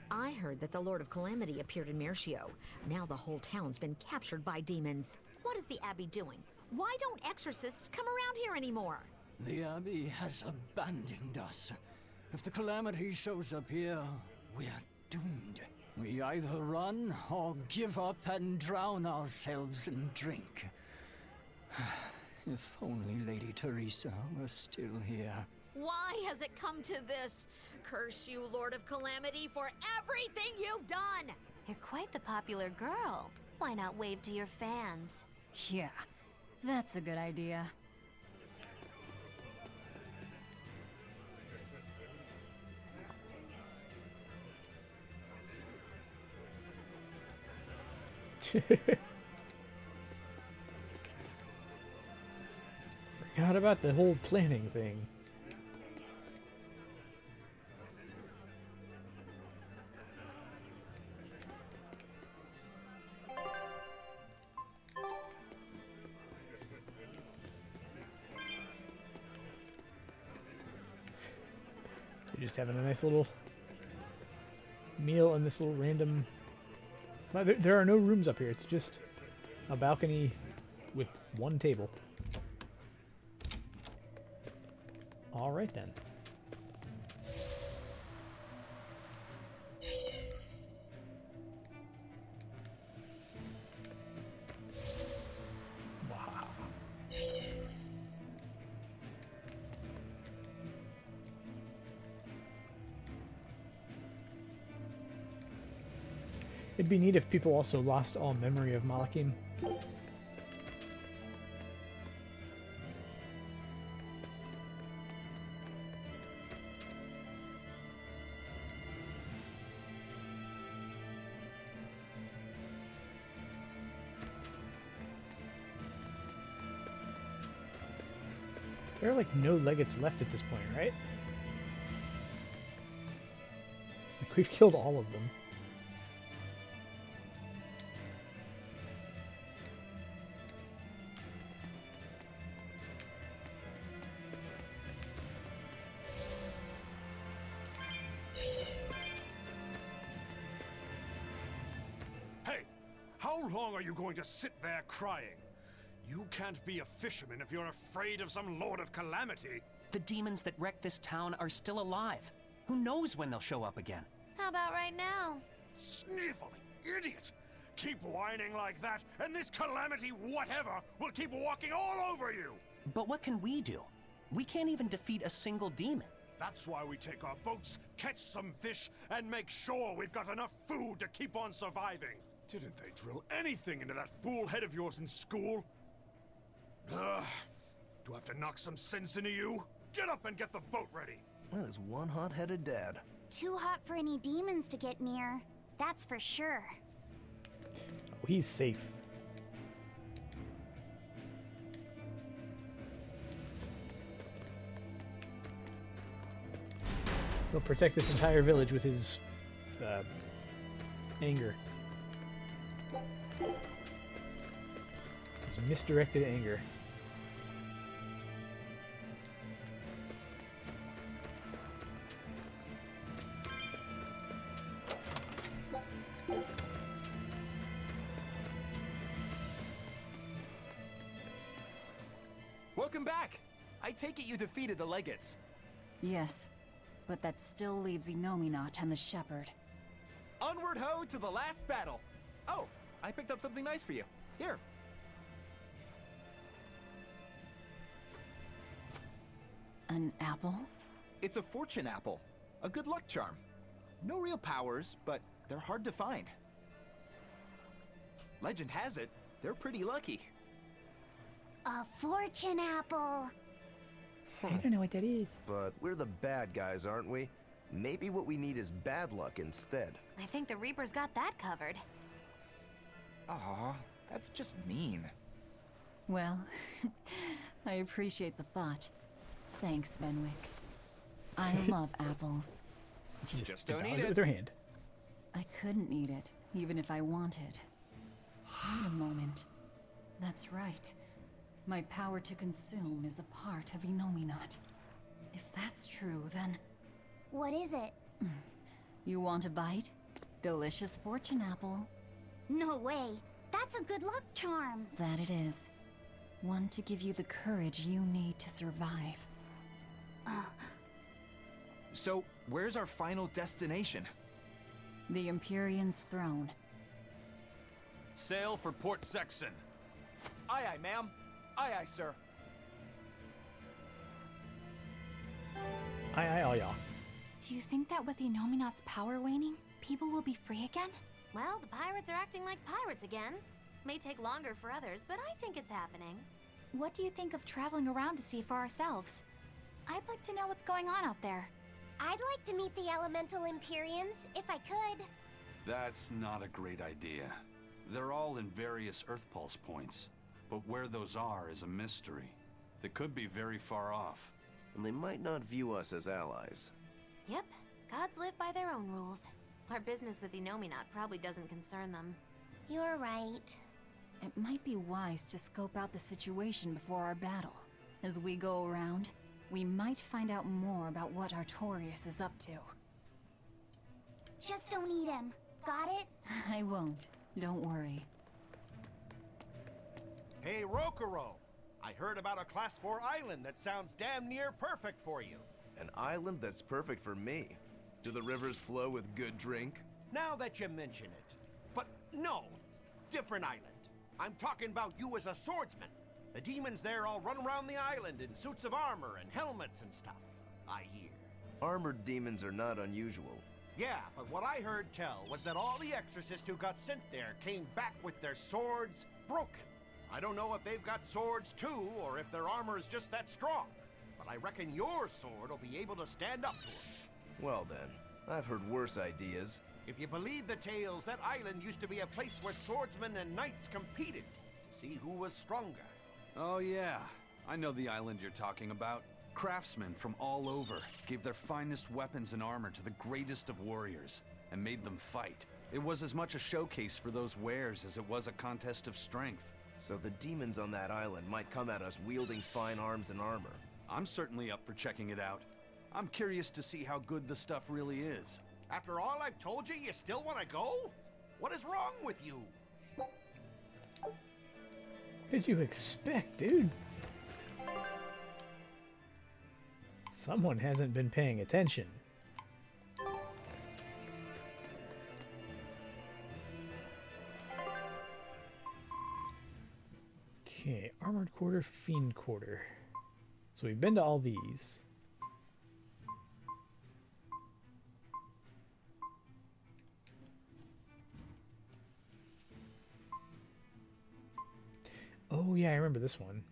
I heard that the Lord of Calamity appeared in Mercio. Now the whole town's been captured by demons. What is the Abbey doing? Why don't exorcists come around here anymore? The Abbey has abandoned us. If the Calamity shows up here, we're doomed. We either run or give up and drown ourselves in drink. If only Lady Teresa were still here. Why has it come to this? Curse you, Lord of Calamity, for everything you've done! You're quite the popular girl. Why not wave to your fans? Yeah, that's a good idea. forgot about the whole planning thing. You're just having a nice little meal in this little random... Well, there are no rooms up here. It's just a balcony with one table. All right, then. Wow. It'd be neat if people also lost all memory of Malakim. There are like no legates left at this point, right? Like we've killed all of them. Hey, how long are you going to sit there crying? You can't be a fisherman if you're afraid of some Lord of Calamity. The demons that wrecked this town are still alive. Who knows when they'll show up again? How about right now? Sniveling idiot! Keep whining like that, and this Calamity whatever will keep walking all over you! But what can we do? We can't even defeat a single demon. That's why we take our boats, catch some fish, and make sure we've got enough food to keep on surviving. Didn't they drill anything into that fool head of yours in school? Ugh. Do I have to knock some sense into you? Get up and get the boat ready! That is one hot-headed dad. Too hot for any demons to get near. That's for sure. Oh, he's safe. He'll protect this entire village with his anger. His misdirected anger. Welcome back! I take it you defeated the Legates. Yes, but that still leaves Inominat and the Shepherd. Onward ho to the last battle! Oh, I picked up something nice for you. Here. An apple? It's a fortune apple. A good luck charm. No real powers, but they're hard to find. Legend has it, they're pretty lucky. A fortune apple. I don't know what that is. But we're the bad guys, aren't we? Maybe what we need is bad luck instead. I think the Reaper's got that covered. Aw, that's just mean. Well, I appreciate the thought. Thanks, Benwick. I love apples. She just don't eat it it with her hand. I couldn't eat it, even if I wanted. Wait a moment. That's right. My power to consume is a part of Inominat. If that's true, then... What is it? You want a bite? Delicious fortune apple. No way. That's a good luck charm. That it is. One to give you the courage you need to survive. So, where's our final destination? The Empyrean's throne. Sail for Port Sexton. Aye aye, ma'am. Aye aye, sir. Aye, all y'all. Do you think that with Inominat's power waning, people will be free again? Well, the pirates are acting like pirates again. May take longer for others, but I think it's happening. What do you think of traveling around to see for ourselves? I'd like to know what's going on out there. I'd like to meet the elemental Empyreans, if I could. That's not a great idea. They're all in various Earth Pulse points, but where those are is a mystery. that could be very far off. And they might not view us as allies. Yep, gods live by their own rules. Our business with Inominat probably doesn't concern them. You're right. It might be wise to scope out the situation before our battle. As we go around, we might find out more about what Artorias is up to. Just don't eat him. Got it? I won't. Don't worry. Hey, Rokuro! I heard about a Class 4 island that sounds damn near perfect for you. An island that's perfect for me. Do the rivers flow with good drink? Now that you mention it. But no, different island. I'm talking about you as a swordsman. The demons there all run around the island in suits of armor and helmets and stuff, I hear. Armored demons are not unusual. Yeah, but what I heard tell was that all the exorcists who got sent there came back with their swords broken. I don't know if they've got swords too, or if their armor is just that strong. But I reckon your sword will be able to stand up to them. Well then, I've heard worse ideas. If you believe the tales, that island used to be a place where swordsmen and knights competed to see who was stronger. Oh yeah, I know the island you're talking about. Craftsmen from all over gave their finest weapons and armor to the greatest of warriors and made them fight. It was as much a showcase for those wares as it was a contest of strength. So the demons on that island might come at us wielding fine arms and armor. I'm certainly up for checking it out. I'm curious to see how good the stuff really is. After all I've told you, you still want to go? What is wrong with you? What did you expect, dude? Someone hasn't been paying attention. Okay, Armored Quarter, Fiend Quarter. So we've been to all these. Oh yeah, I remember this one.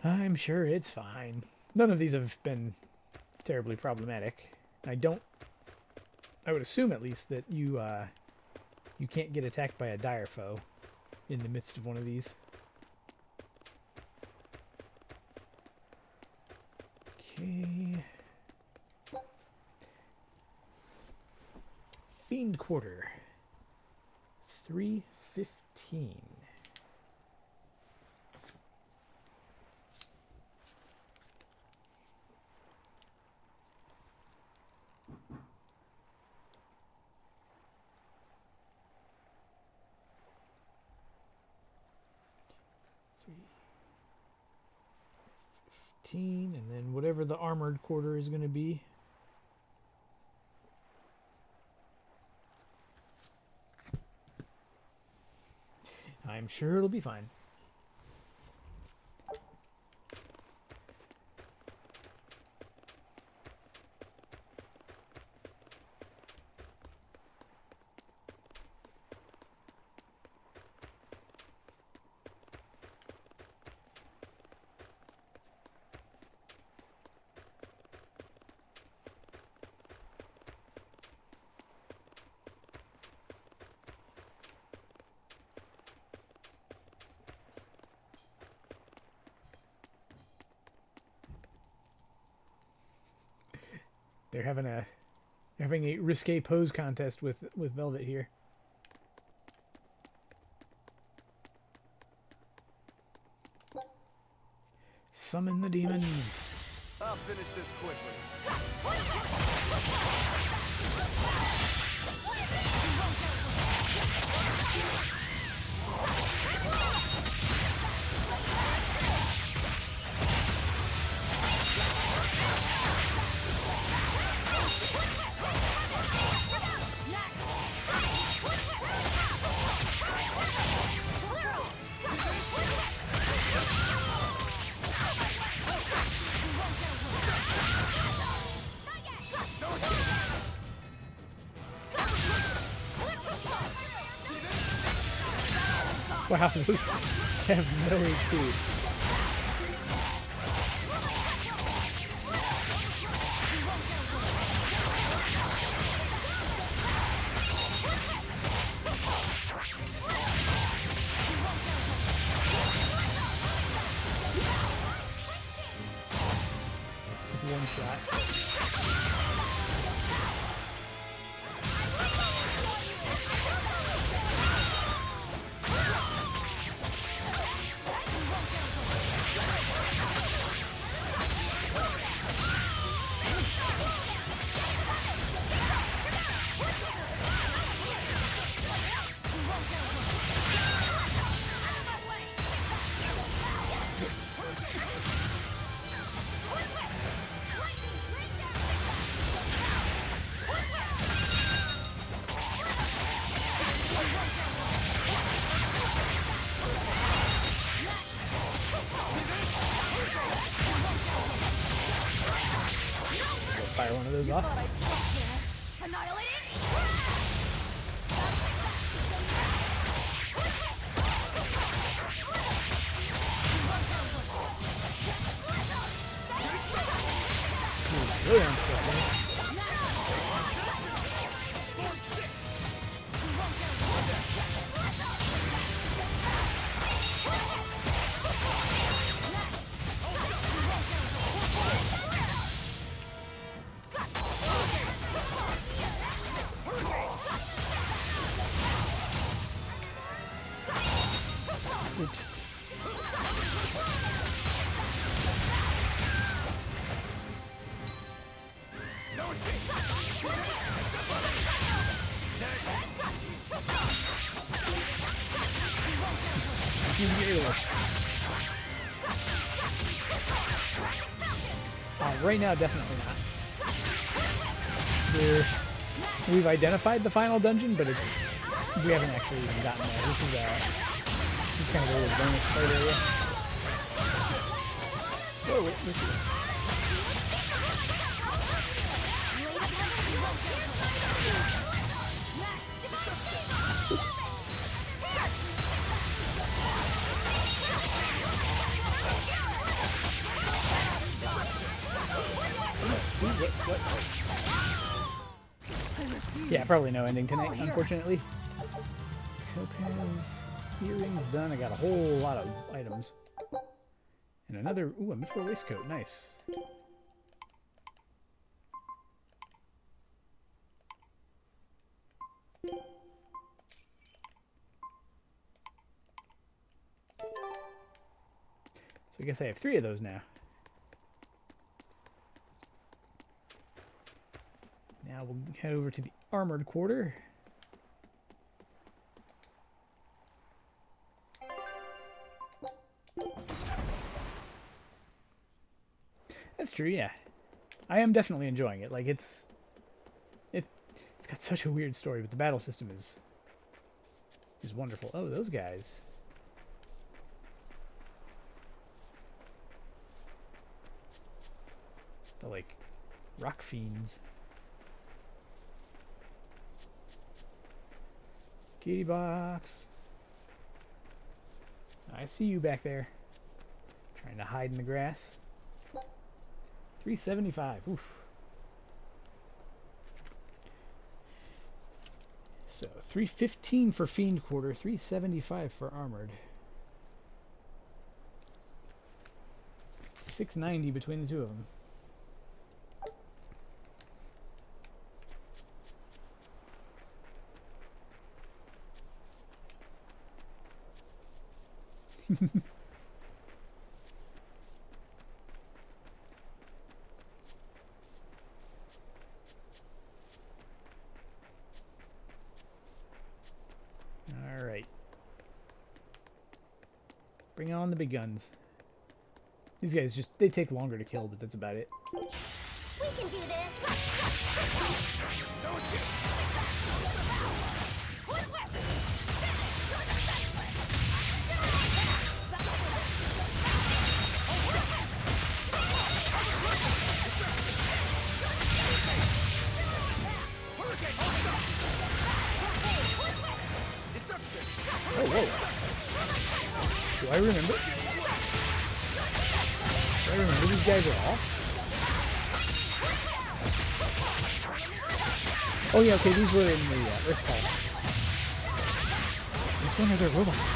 I'm sure it's fine. None of these have been terribly problematic. I would assume at least that you can't get attacked by a dire foe in the midst of one of these. Okay. Fiend Quarter. 315. And then whatever the Armored Quarter is going to be. I'm sure it'll be fine. They're having a risque pose contest with Velvet here. Summon the demons. I'll finish this quickly. Wow, those have no HP. one shot. Fire one of those off. Ooh, really unskillful. Oops. Right now, definitely not. We've identified the final dungeon, but we haven't actually even gotten there. This is kind of a little bonus fight area. Whoa, wait, let's see. What? Yeah, probably no ending tonight, unfortunately. Topaz earrings done. I got a whole lot of items. And another, ooh, a mithril waistcoat. Nice. So I guess I have 3 of those now. Now we'll head over to the armored quarter. That's true, yeah. I am definitely enjoying it. Like it's got such a weird story, but the battle system is wonderful. Oh, those guys. The like rock fiends. Kitty box. I see you back there. Trying to hide in the grass. 375. Oof. So 315 for Fiend Quarter, 375 for Armored. 690 between the two of them. All right. Bring on the big guns. These guys they take longer to kill, but that's about it. We can do this. Oh, whoa. Do I remember? Do I remember these guys at all? Oh yeah, okay, these were in the Earth Pulse. Which one are their robots?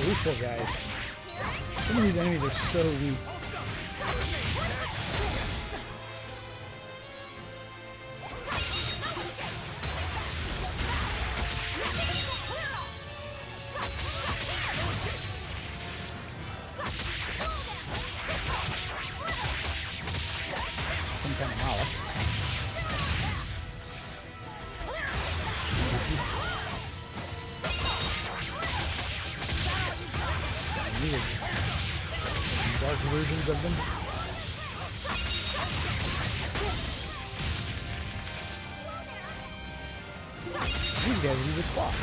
Oh, these poor guys. Some of these enemies are so weak. Some kind of mala. Weird. Dark versions of them. These guys need to swap.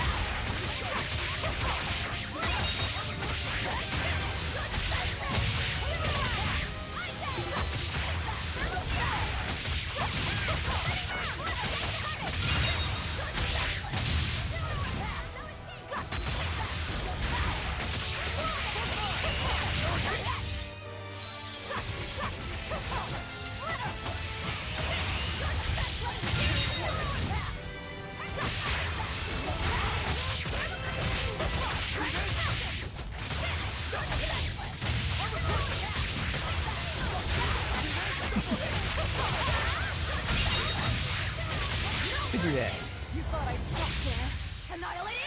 Could do that. You thought I'd stop there? Annihilating?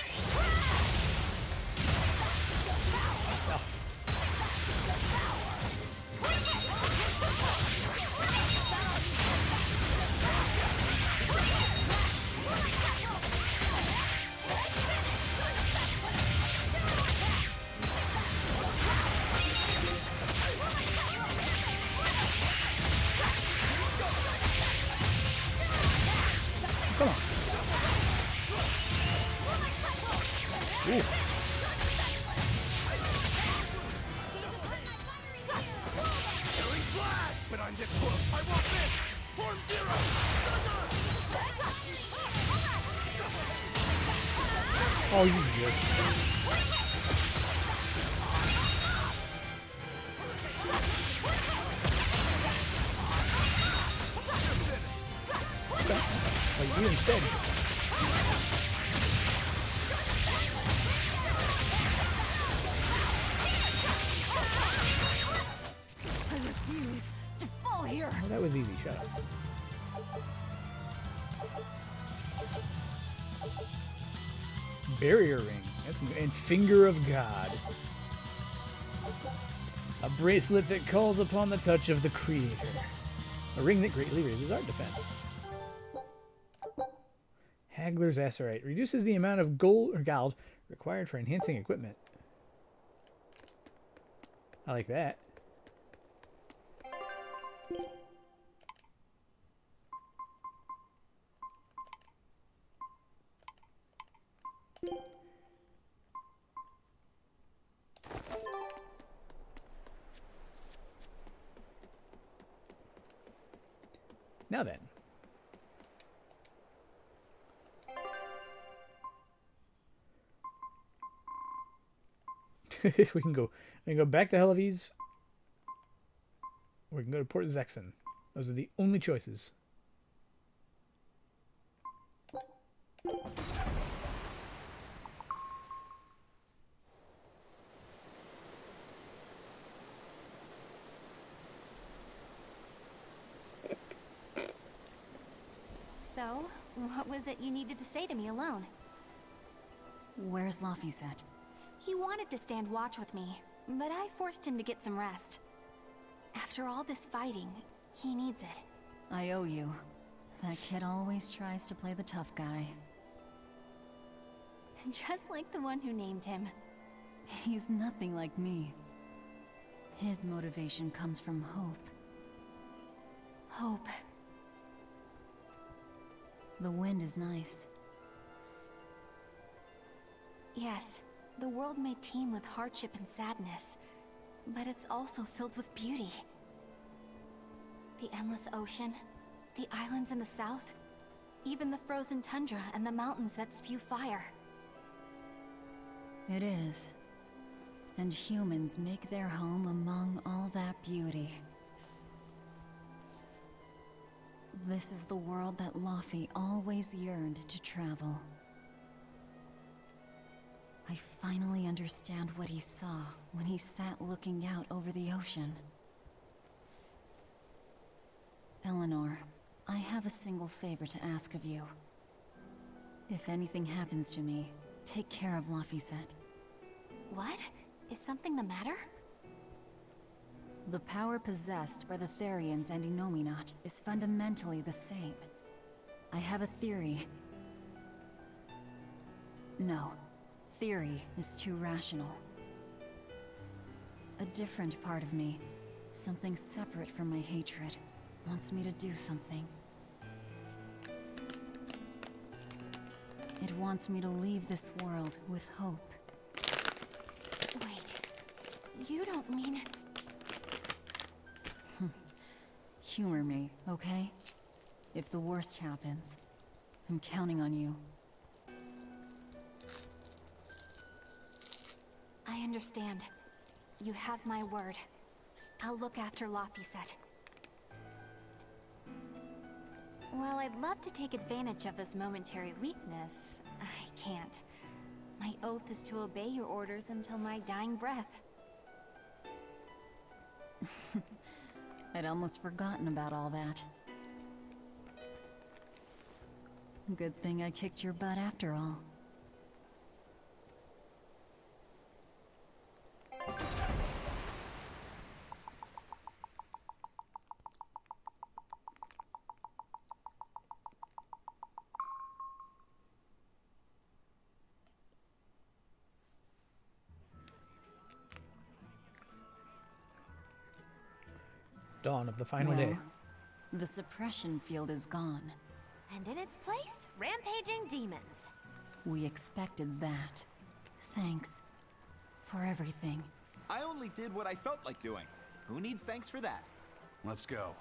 Come on. Ooh. But I'm this close. I want this! Form zero! Oh, you jerk. Like you instead. I refuse to fall here. Oh, that was easy. Shut up. Barrier ring. That's and finger of God. A bracelet that calls upon the touch of the Creator. A ring that greatly raises our defense. Haggler's Acerite reduces the amount of gold or gold required for enhancing equipment. I like that. Now then. we can go back to Helives. Or we can go to Port Zexon. Those are the only choices. So, what was it you needed to say to me alone? Where's Laphicet? He wanted to stand watch with me, but I forced him to get some rest. After all this fighting, he needs it. I owe you. That kid always tries to play the tough guy. Just like the one who named him. He's nothing like me. His motivation comes from hope. Hope. The wind is nice. Yes, the world may teem with hardship and sadness, but it's also filled with beauty. The endless ocean, the islands in the south, even the frozen tundra and the mountains that spew fire. It is. And humans make their home among all that beauty. This is the world that Laphi always yearned to travel. I finally understand what he saw when he sat looking out over the ocean. Eleanor, I have a single favor to ask of you. If anything happens to me, take care of Laphicet. What? Is something the matter? The power possessed by the Therians and Innominat is fundamentally the same. I have a theory. No, theory is too rational. A different part of me, something separate from my hatred, wants me to do something. It wants me to leave this world with hope. Wait, you don't mean... Humor me, okay? If the worst happens, I'm counting on you. I understand. You have my word. I'll look after Laphicet. While I'd love to take advantage of this momentary weakness, I can't. My oath is to obey your orders until my dying breath. I'd almost forgotten about all that. Good thing I kicked your butt after all. Dawn of the final day. The suppression field is gone. And in its place, rampaging demons. We expected that. Thanks for everything. I only did what I felt like doing. Who needs thanks for that? Let's go.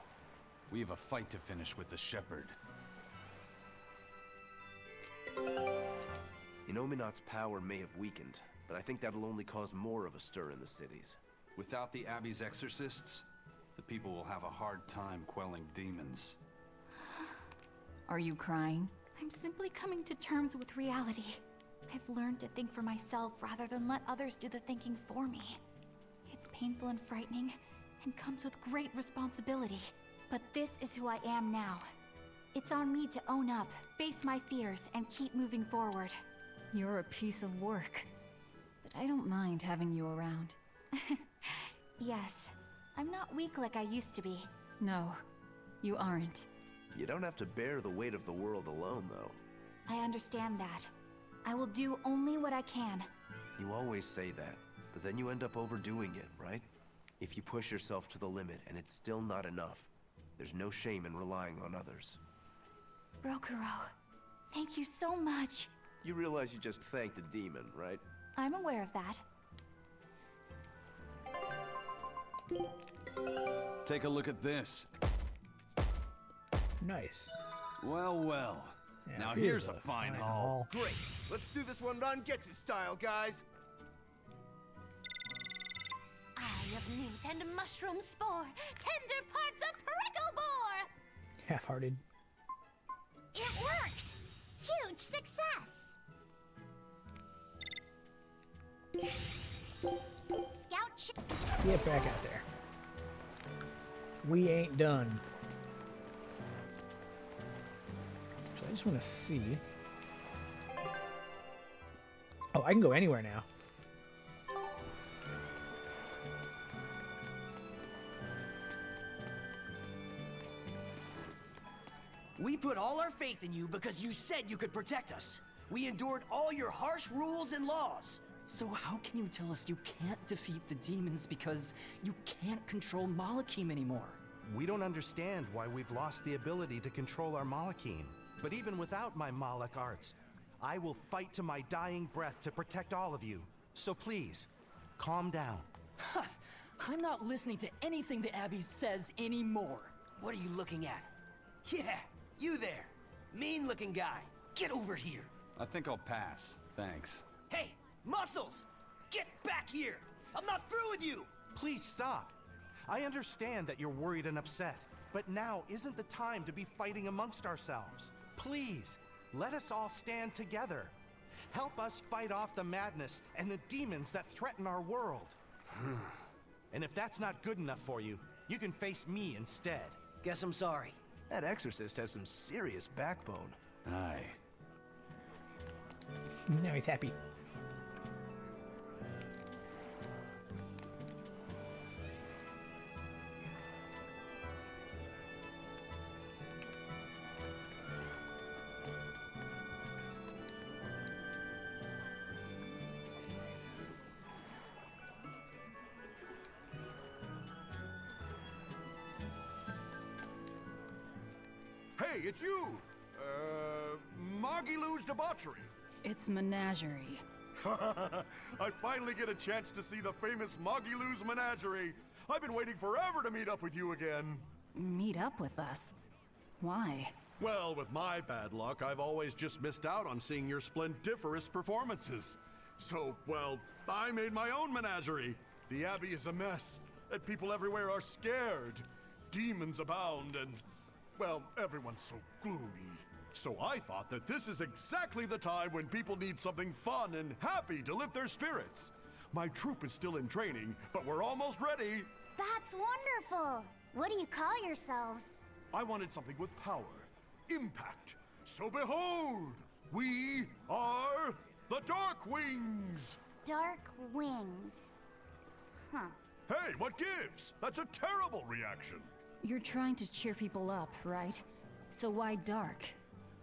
We have a fight to finish with the Shepherd. Innominat's power may have weakened, but I think that'll only cause more of a stir in the cities. Without the Abbey's exorcists, the people will have a hard time quelling demons. Are you crying? I'm simply coming to terms with reality. I've learned to think for myself rather than let others do the thinking for me. It's painful and frightening, and comes with great responsibility. But this is who I am now. It's on me to own up, face my fears, and keep moving forward. You're a piece of work, but I don't mind having you around. Yes, I'm not weak like I used to be. No, you aren't. You don't have to bear the weight of the world alone, though. I understand that. I will do only what I can. You always say that, but then you end up overdoing it, right? If you push yourself to the limit and it's still not enough, there's no shame in relying on others. Rokuro, thank you so much. You realize you just thanked a demon, right? I'm aware of that. Take a look at this. Nice. Well, well. Yeah, now here's a fine haul. Great. Let's do this one Rangetsu style, guys. Eye of newt and mushroom spore, tender parts of prickle boar. Half-hearted. It worked! Huge success! Scout Get back out there. We ain't done. So I just want to see. Oh, I can go anywhere now. We put all our faith in you because you said you could protect us. We endured all your harsh rules and laws. So how can you tell us you can't defeat the demons because you can't control Malachim anymore? We don't understand why we've lost the ability to control our Malachim. But even without my Malak arts, I will fight to my dying breath to protect all of you. So please, calm down. Ha! I'm not listening to anything the Abbey says anymore. What are you looking at? Yeah, you there. Mean-looking guy. Get over here. I think I'll pass. Thanks. Hey, Muscles! Get back here! I'm not through with you! Please stop. I understand that you're worried and upset, but now isn't the time to be fighting amongst ourselves. Please, let us all stand together. Help us fight off the madness and the demons that threaten our world. And if that's not good enough for you, you can face me instead. Guess I'm sorry. That exorcist has some serious backbone. Aye. Now he's happy. Hey, it's you! Moggylou's Debauchery. It's Menagerie. I finally get a chance to see the famous Moggylou's Menagerie. I've been waiting forever to meet up with you again. Meet up with us? Why? Well, with my bad luck, I've always just missed out on seeing your splendiferous performances. So, well, I made my own menagerie. The Abbey is a mess, and people everywhere are scared. Demons abound, and, well, everyone's so gloomy. So I thought that this is exactly the time when people need something fun and happy to lift their spirits. My troupe is still in training, but we're almost ready. That's wonderful! What do you call yourselves? I wanted something with power, impact. So behold, we are the Dark Wings! Dark Wings. Huh. Hey, what gives? That's a terrible reaction. You're trying to cheer people up, right? So why dark?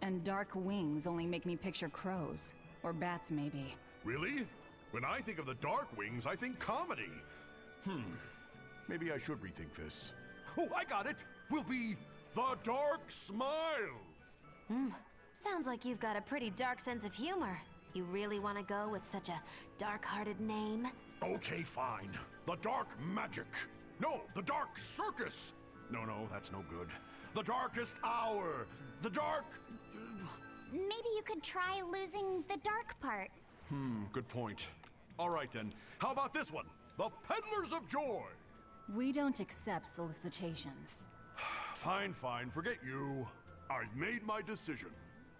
And dark wings only make me picture crows. Or bats, maybe. Really? When I think of the Dark Wings, I think comedy. Maybe I should rethink this. Oh, I got it! We'll be the Dark Smiles! Sounds like you've got a pretty dark sense of humor. You really want to go with such a dark-hearted name? Okay, fine. The Dark Magic. No, the Dark Circus. No, that's no good. The Darkest Hour. The Dark... Maybe you could try losing the dark part. Good point. All right then. How about this one? The Peddlers of Joy. We don't accept solicitations. Fine. Forget you. I've made my decision.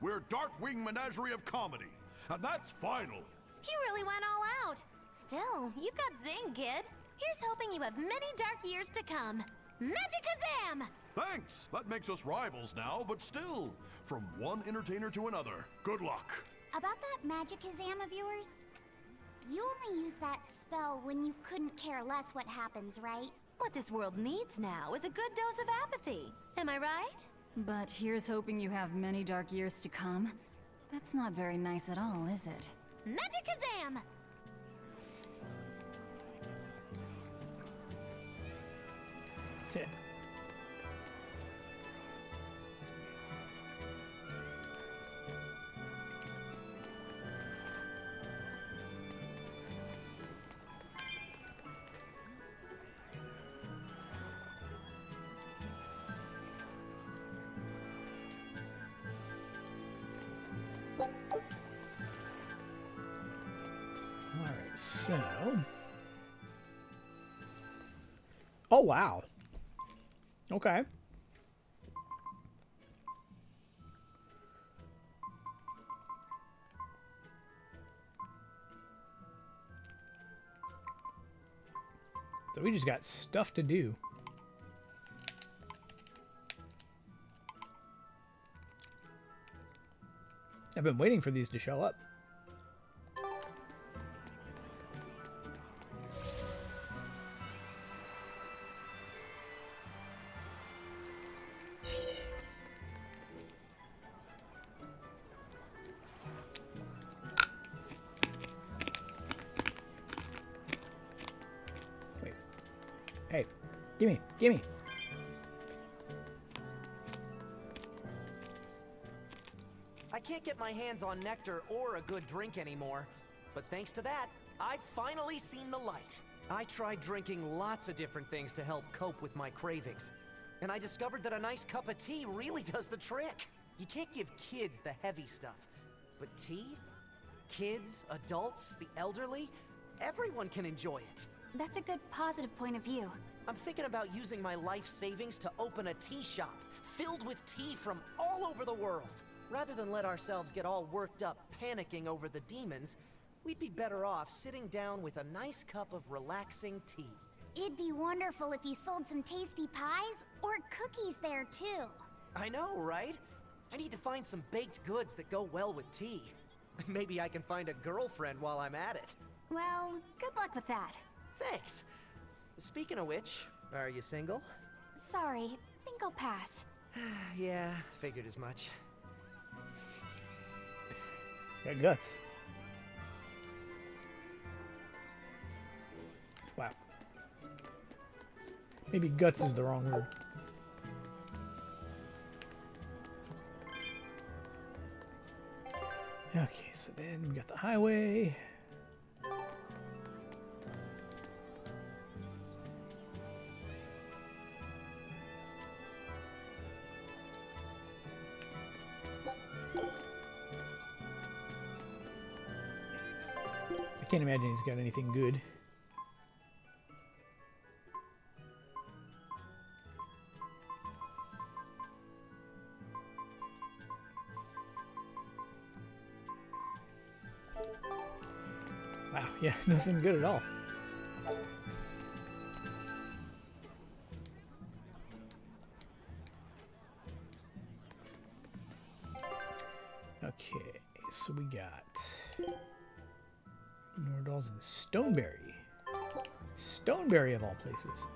We're Darkwing Menagerie of Comedy. And that's final. You really went all out. Still, you've got zing, kid. Here's hoping you have many dark years to come. Magikazam! Thanks! That makes us rivals now, but still, from one entertainer to another. Good luck. About that Magikazam of yours? You only use that spell when you couldn't care less what happens, right? What this world needs now is a good dose of apathy. Am I right? But here's hoping you have many dark years to come. That's not very nice at all, is it? Magikazam! Yeah. Alright, so... Oh, wow. Okay. So we just got stuff to do. I've been waiting for these to show up. Hey, gimme. I can't get my hands on nectar or a good drink anymore, but thanks to that, I've finally seen the light. I tried drinking lots of different things to help cope with my cravings, and I discovered that a nice cup of tea really does the trick. You can't give kids the heavy stuff, but tea? Kids, adults, the elderly, everyone can enjoy it. That's a good positive point of view. I'm thinking about using my life savings to open a tea shop filled with tea from all over the world. Rather than let ourselves get all worked up panicking over the demons, we'd be better off sitting down with a nice cup of relaxing tea. It'd be wonderful if you sold some tasty pies or cookies there too. I know, right? I need to find some baked goods that go well with tea. Maybe I can find a girlfriend while I'm at it. Well, good luck with that. Thanks. Speaking of which, are you single? Sorry, think I'll pass. Yeah, figured as much. Got guts. Wow. Maybe guts is the wrong word. Okay, so then we got the highway. I can't imagine he's got anything good. Wow, yeah, nothing good at all. Okay, so we got Nordal's and Stoneberry. Stoneberry of all places.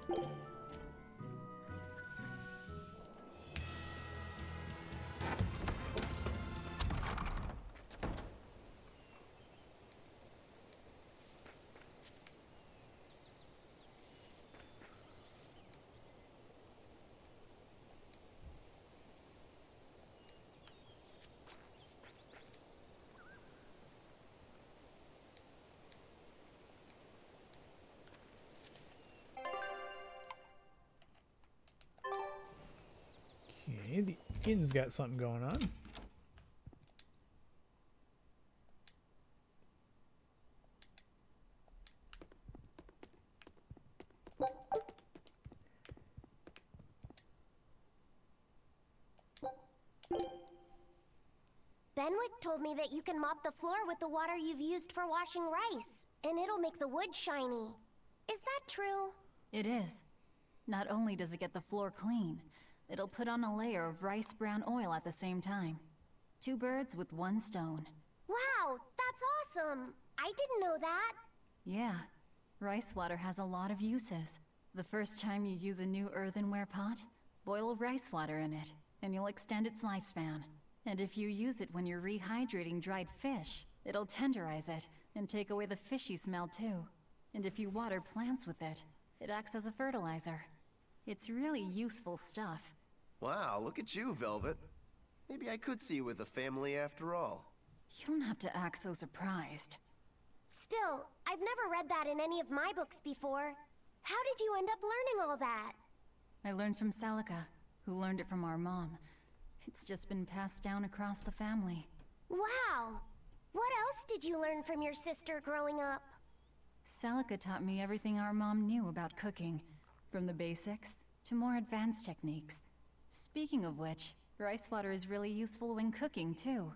Okay, the inn's got something going on. Benwick told me that you can mop the floor with the water you've used for washing rice, and it'll make the wood shiny. Is that true? It is. Not only does it get the floor clean, it'll put on a layer of rice brown oil at the same time. 2 birds with 1 stone. Wow, that's awesome! I didn't know that. Yeah, rice water has a lot of uses. The first time you use a new earthenware pot, boil rice water in it, and you'll extend its lifespan. And if you use it when you're rehydrating dried fish, it'll tenderize it and take away the fishy smell too. And if you water plants with it, it acts as a fertilizer. It's really useful stuff. Wow, look at you, Velvet. Maybe I could see you with a family after all. You don't have to act so surprised. Still, I've never read that in any of my books before. How did you end up learning all that? I learned from Celica, who learned it from our mom. It's just been passed down across the family. Wow! What else did you learn from your sister growing up? Celica taught me everything our mom knew about cooking, from the basics to more advanced techniques. Speaking of which, rice water is really useful when cooking too.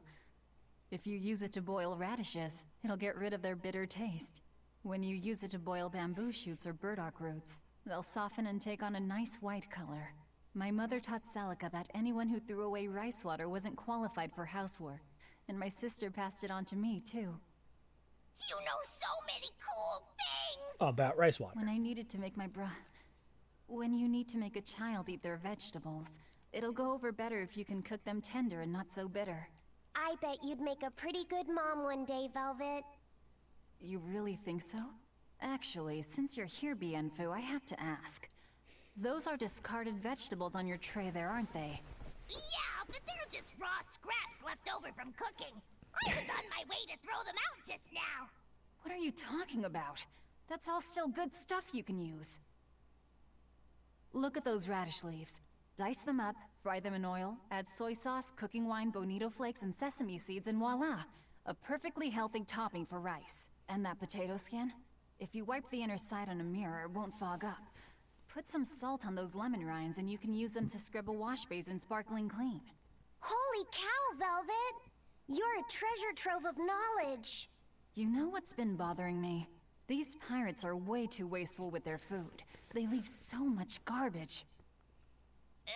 If you use it to boil radishes, it'll get rid of their bitter taste. When you use it to boil bamboo shoots or burdock roots, they'll soften and take on a nice white color. My mother taught Celica that anyone who threw away rice water wasn't qualified for housework, and my sister passed it on to me too. You know so many cool things! About rice water. When I needed to make When you need to make a child eat their vegetables, it'll go over better if you can cook them tender and not so bitter. I bet you'd make a pretty good mom one day, Velvet. You really think so? Actually, since you're here, Bienfu, I have to ask. Those are discarded vegetables on your tray there, aren't they? Yeah, but they're just raw scraps left over from cooking. I was on my way to throw them out just now. What are you talking about? That's all still good stuff you can use. Look at those radish leaves. Dice them up, fry them in oil, add soy sauce, cooking wine, bonito flakes, and sesame seeds, and voila! A perfectly healthy topping for rice. And that potato skin? If you wipe the inner side on a mirror, it won't fog up. Put some salt on those lemon rinds and you can use them to scrub a wash basin sparkling clean. Holy cow, Velvet! You're a treasure trove of knowledge. You know what's been bothering me? These pirates are way too wasteful with their food. They leave so much garbage.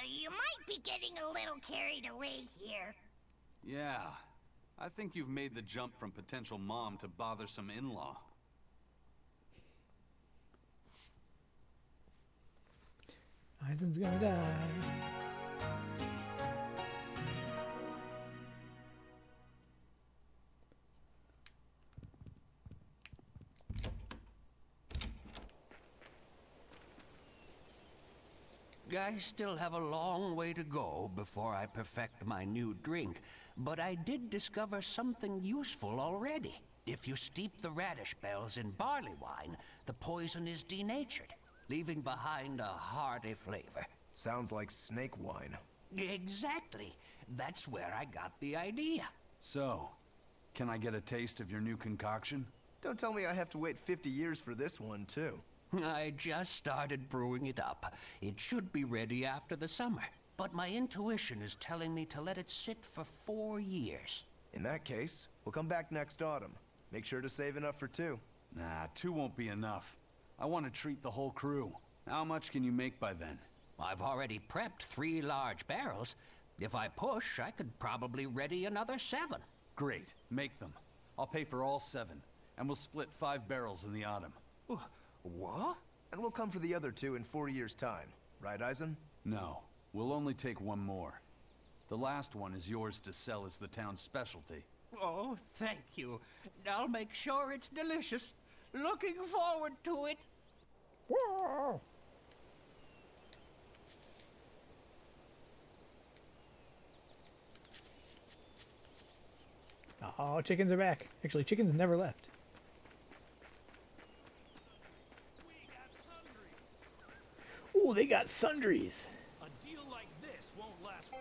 You might be getting a little carried away here. Yeah, I think you've made the jump from potential mom to bothersome in-law. Aizen's gonna die. I still have a long way to go before I perfect my new drink, but I did discover something useful already. If you steep the radish bells in barley wine, the poison is denatured, leaving behind a hearty flavor. Sounds like snake wine. Exactly. That's where I got the idea. So, can I get a taste of your new concoction? Don't tell me I have to wait 50 years for this one, too. I just started brewing it up. It should be ready after the summer. But my intuition is telling me to let it sit for 4 years. In that case, we'll come back next autumn. Make sure to save enough for 2. Nah, 2 won't be enough. I want to treat the whole crew. How much can you make by then? I've already prepped 3 large barrels. If I push, I could probably ready another 7. Great, make them. I'll pay for all 7, and we'll split 5 barrels in the autumn. What? And we'll come for the other 2 in 4 years' time. Right, Eisen? No, we'll only take 1 more. The last one is yours to sell as the town's specialty. Oh, thank you. I'll make sure it's delicious. Looking forward to it. Whoa. Oh, chickens are back. Actually, chickens never left. Oh, they got sundries. A deal like this won't last.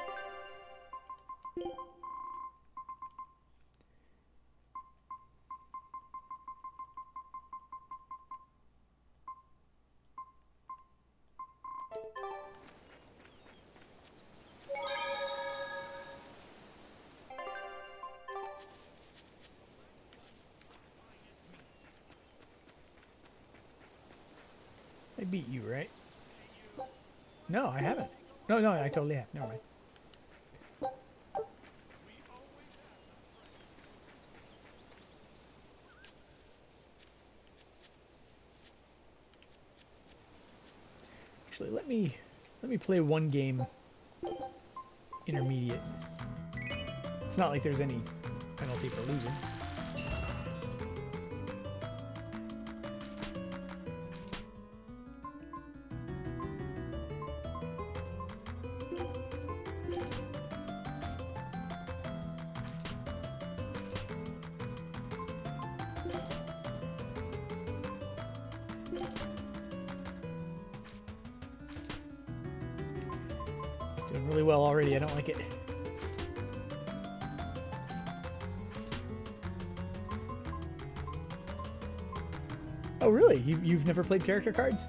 I beat you, right? No, I haven't. No, I totally have. Never mind. Actually, let me play one game intermediate. It's not like there's any penalty for losing. Doing really well already. I don't like it. Oh, really? You've never played character cards?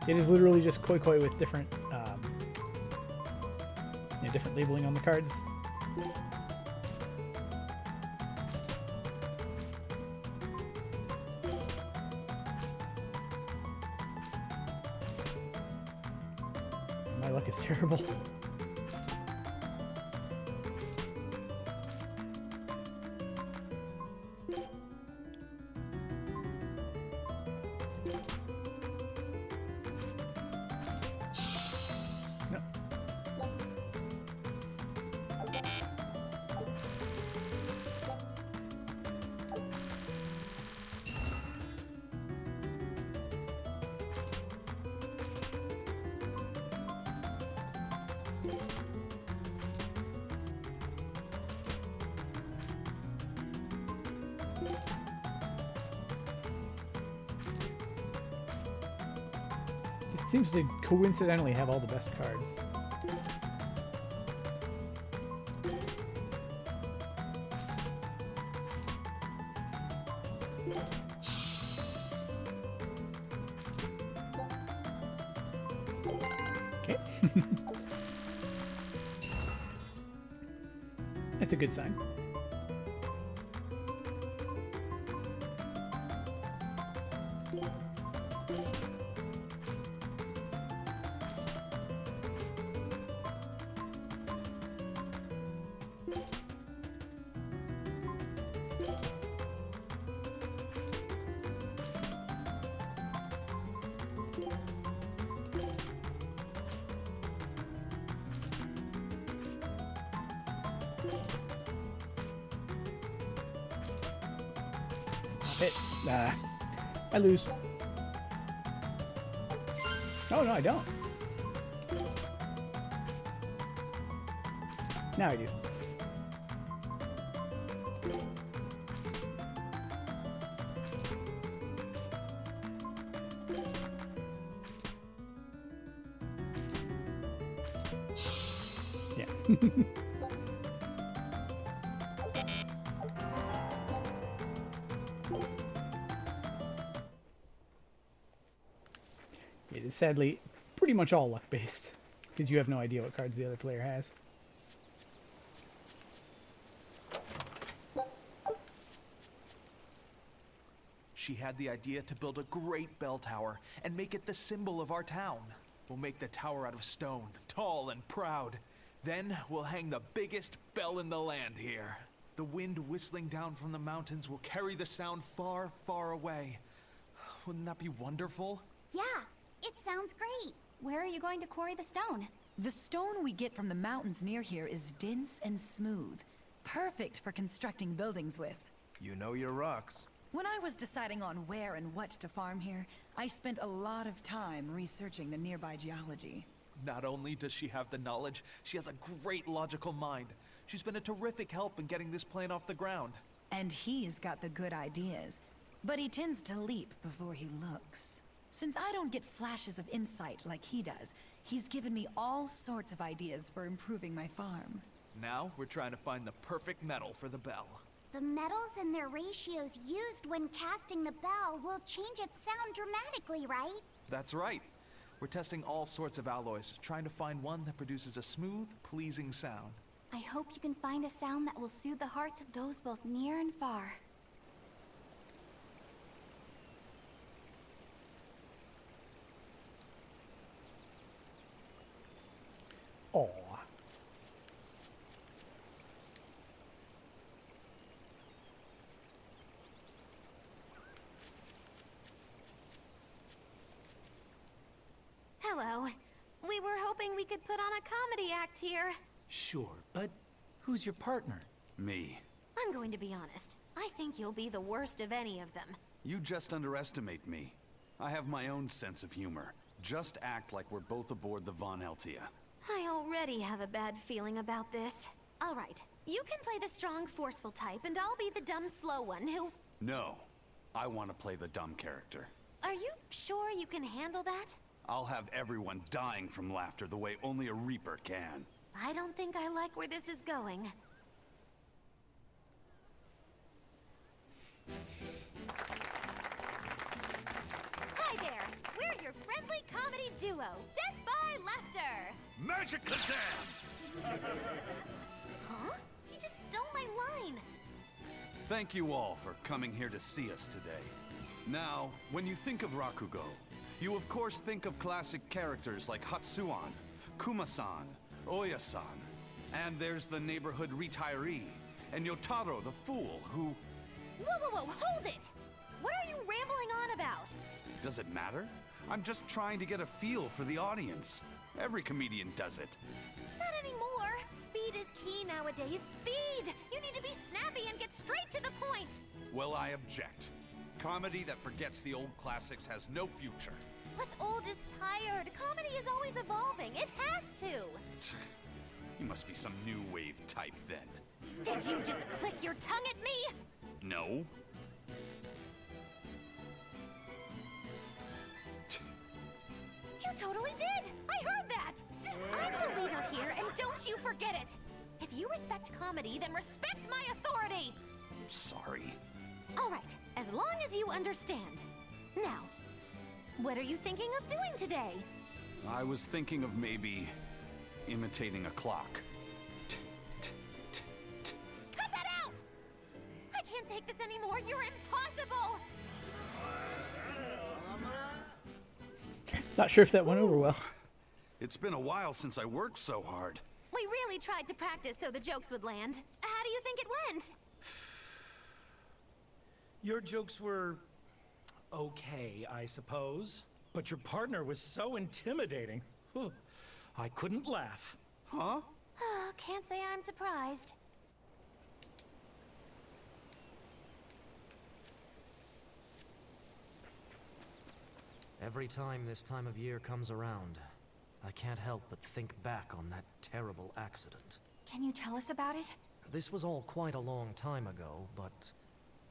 It is literally just koi koi with different, different labeling on the cards. My luck is terrible. Just seems to coincidentally have all the best cards. Okay. It's a good sign. Hit. I lose. Oh, no, I don't. Now I do. Yeah. It is sadly pretty much all luck based, because you have no idea what cards the other player has. She had the idea to build a great bell tower and make it the symbol of our town. We'll make the tower out of stone, tall and proud. Then we'll hang the biggest bell in the land here. The wind whistling down from the mountains will carry the sound far, far away. Wouldn't that be wonderful? Yeah, it sounds great. Where are you going to quarry the stone? The stone we get from the mountains near here is dense and smooth. Perfect for constructing buildings with. You know your rocks. When I was deciding on where and what to farm here, I spent a lot of time researching the nearby geology. Not only does she have the knowledge, she has a great logical mind. She's been a terrific help in getting this plan off the ground. And he's got the good ideas, but he tends to leap before he looks. Since I don't get flashes of insight like he does, he's given me all sorts of ideas for improving my farm. Now we're trying to find the perfect metal for the bell. The metals and their ratios used when casting the bell will change its sound dramatically, right? That's right. We're testing all sorts of alloys, trying to find one that produces a smooth, pleasing sound. I hope you can find a sound that will soothe the hearts of those both near and far. Aw. Hello. We were hoping we could put on a comedy act here. Sure, but who's your partner? Me. I'm going to be honest. I think you'll be the worst of any of them. You just underestimate me. I have my own sense of humor. Just act like we're both aboard the Von Eltia. I already have a bad feeling about this. All right, you can play the strong, forceful type, and I'll be the dumb, slow one who... No. I want to play the dumb character. Are you sure you can handle that? I'll have everyone dying from laughter the way only a Reaper can. I don't think I like where this is going. Hi there! We're your friendly comedy duo, Death by Laughter! Magic Kazam! Huh? He just stole my line! Thank you all for coming here to see us today. Now, when you think of Rakugo, you of course think of classic characters like Hatsuan, Kuma-san, Oya-san, and there's the neighborhood retiree, and Yotaro the fool who... Whoa, hold it! What are you rambling on about? Does it matter? I'm just trying to get a feel for the audience. Every comedian does it. Not anymore! Speed is key nowadays. Speed! You need to be snappy and get straight to the point! Well, I object. Comedy that forgets the old classics has no future. What's old is tired. Comedy is always evolving. It has to. You must be some new wave type then. Did you just click your tongue at me? No. You totally did! I heard that! I'm the leader here, and don't you forget it! If you respect comedy, then respect my authority! Sorry. All right, as long as you understand. Now, what are you thinking of doing today? I was thinking of maybe imitating a clock. take this anymore. You're impossible. Not sure if that went over well. It's been a while since I worked so hard. We really tried to practice so the jokes would land. How do you think it went? Your jokes were okay, I suppose. But your partner was so intimidating. Whew. I couldn't laugh. Huh? Can't say I'm surprised. Every time this time of year comes around, I can't help but think back on that terrible accident. Can you tell us about it? This was all quite a long time ago, but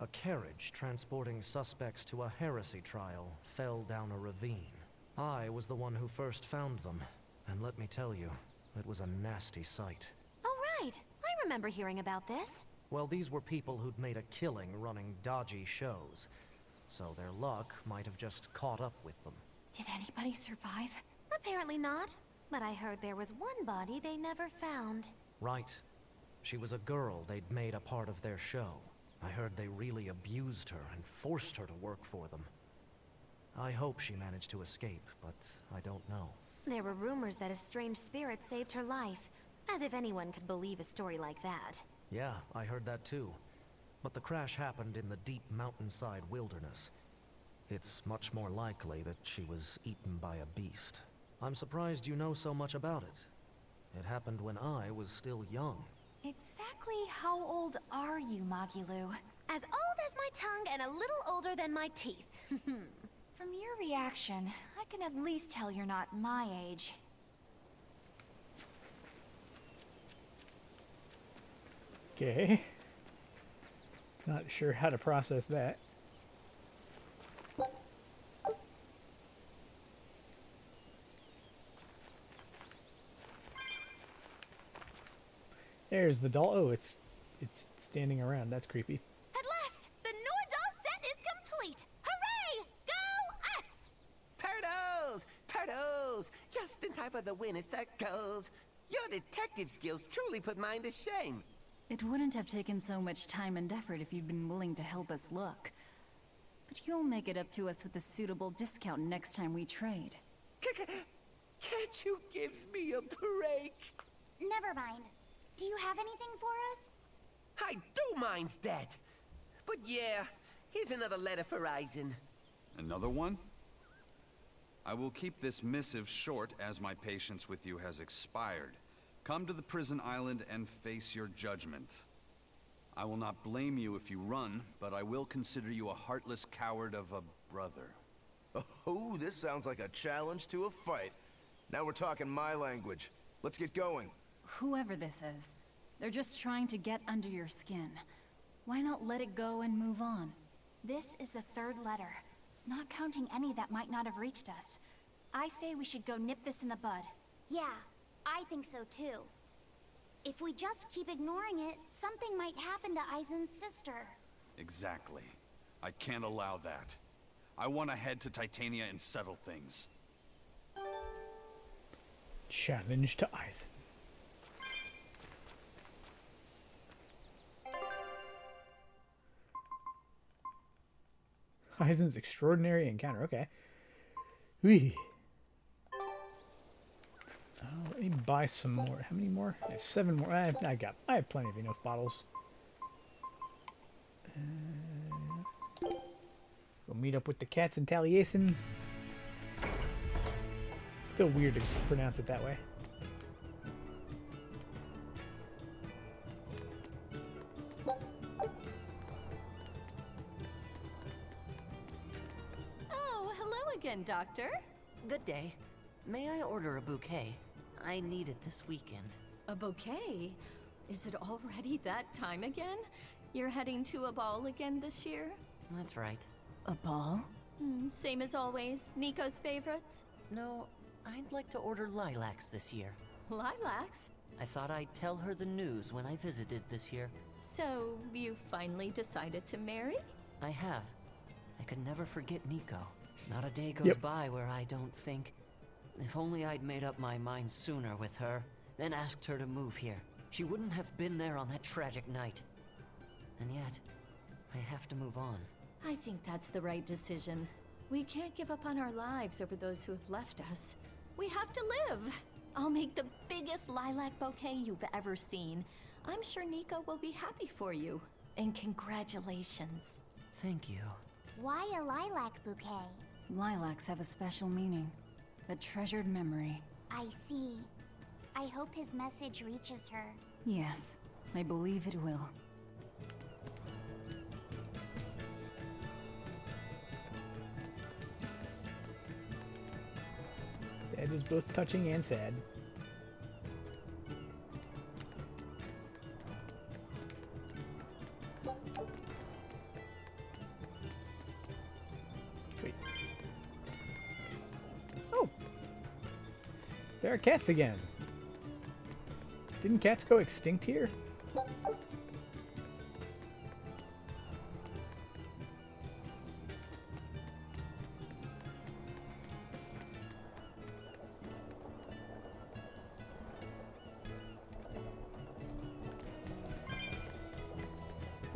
a carriage transporting suspects to a heresy trial fell down a ravine. I was the one who first found them, and let me tell you, it was a nasty sight. Oh, right. I remember hearing about this. Well, these were people who'd made a killing running dodgy shows, so their luck might have just caught up with them. Did anybody survive? Apparently not. But I heard there was one body they never found. Right. She was a girl they'd made a part of their show. I heard they really abused her and forced her to work for them. I hope she managed to escape, but I don't know. There were rumors that a strange spirit saved her life. As if anyone could believe a story like that. Yeah, I heard that too. But the crash happened in the deep mountainside wilderness. It's much more likely that she was eaten by a beast. I'm surprised you know so much about it. It happened when I was still young. Exactly how old are you, Magilu? As old as my tongue and a little older than my teeth. From your reaction, I can at least tell you're not my age. Okay. Not sure how to process that. There's the doll. Oh, it's standing around. That's creepy. At last, the Nordal set is complete. Hooray! Go us! Turtles! Turtles! Just in time for the winner circles. Your detective skills truly put mine to shame. It wouldn't have taken so much time and effort if you'd been willing to help us look. But you'll make it up to us with a suitable discount next time we trade. Can't you give me a break? Never mind. Do you have anything for us? I do mind's that. But yeah, here's another letter for Eisen. Another one? I will keep this missive short as my patience with you has expired. Come to the prison island and face your judgment. I will not blame you if you run, but I will consider you a heartless coward of a brother. Oh, this sounds like a challenge to a fight. Now we're talking my language. Let's get going. Whoever this is, they're just trying to get under your skin. Why not let it go and move on? This is the third letter, not counting any that might not have reached us. I say we should go nip this in the bud. Yeah, I think so too. If we just keep ignoring it, something might happen to Eisen's sister. Exactly. I can't allow that. I want to head to Titania and settle things. Challenge to Eisen. Eisen's extraordinary encounter. Okay. Whee. Let me buy some more. How many more? I have 7 more. I have plenty of enough bottles. We'll meet up with the cats in Taliesin. Still weird to pronounce it that way. Oh, hello again, Doctor. Good day. May I order a bouquet? I need it this weekend. A bouquet? Is it already that time again? You're heading to a ball again this year? That's right. A ball? Same as always. Nico's favorites? No, I'd like to order lilacs this year. Lilacs? I thought I'd tell her the news when I visited this year. So, you finally decided to marry? I have. I could never forget Nico. Not a day goes by where I don't think, if only I'd made up my mind sooner with her, then asked her to move here. She wouldn't have been there on that tragic night. And yet, I have to move on. I think that's the right decision. We can't give up on our lives over those who have left us. We have to live. I'll make the biggest lilac bouquet you've ever seen. I'm sure Nico will be happy for you. And congratulations. Thank you. Why a lilac bouquet? Lilacs have a special meaning. A treasured memory. I see. I hope his message reaches her. Yes, I believe it will. That is both touching and sad. Wait. Oh! There are cats again. Didn't cats go extinct here?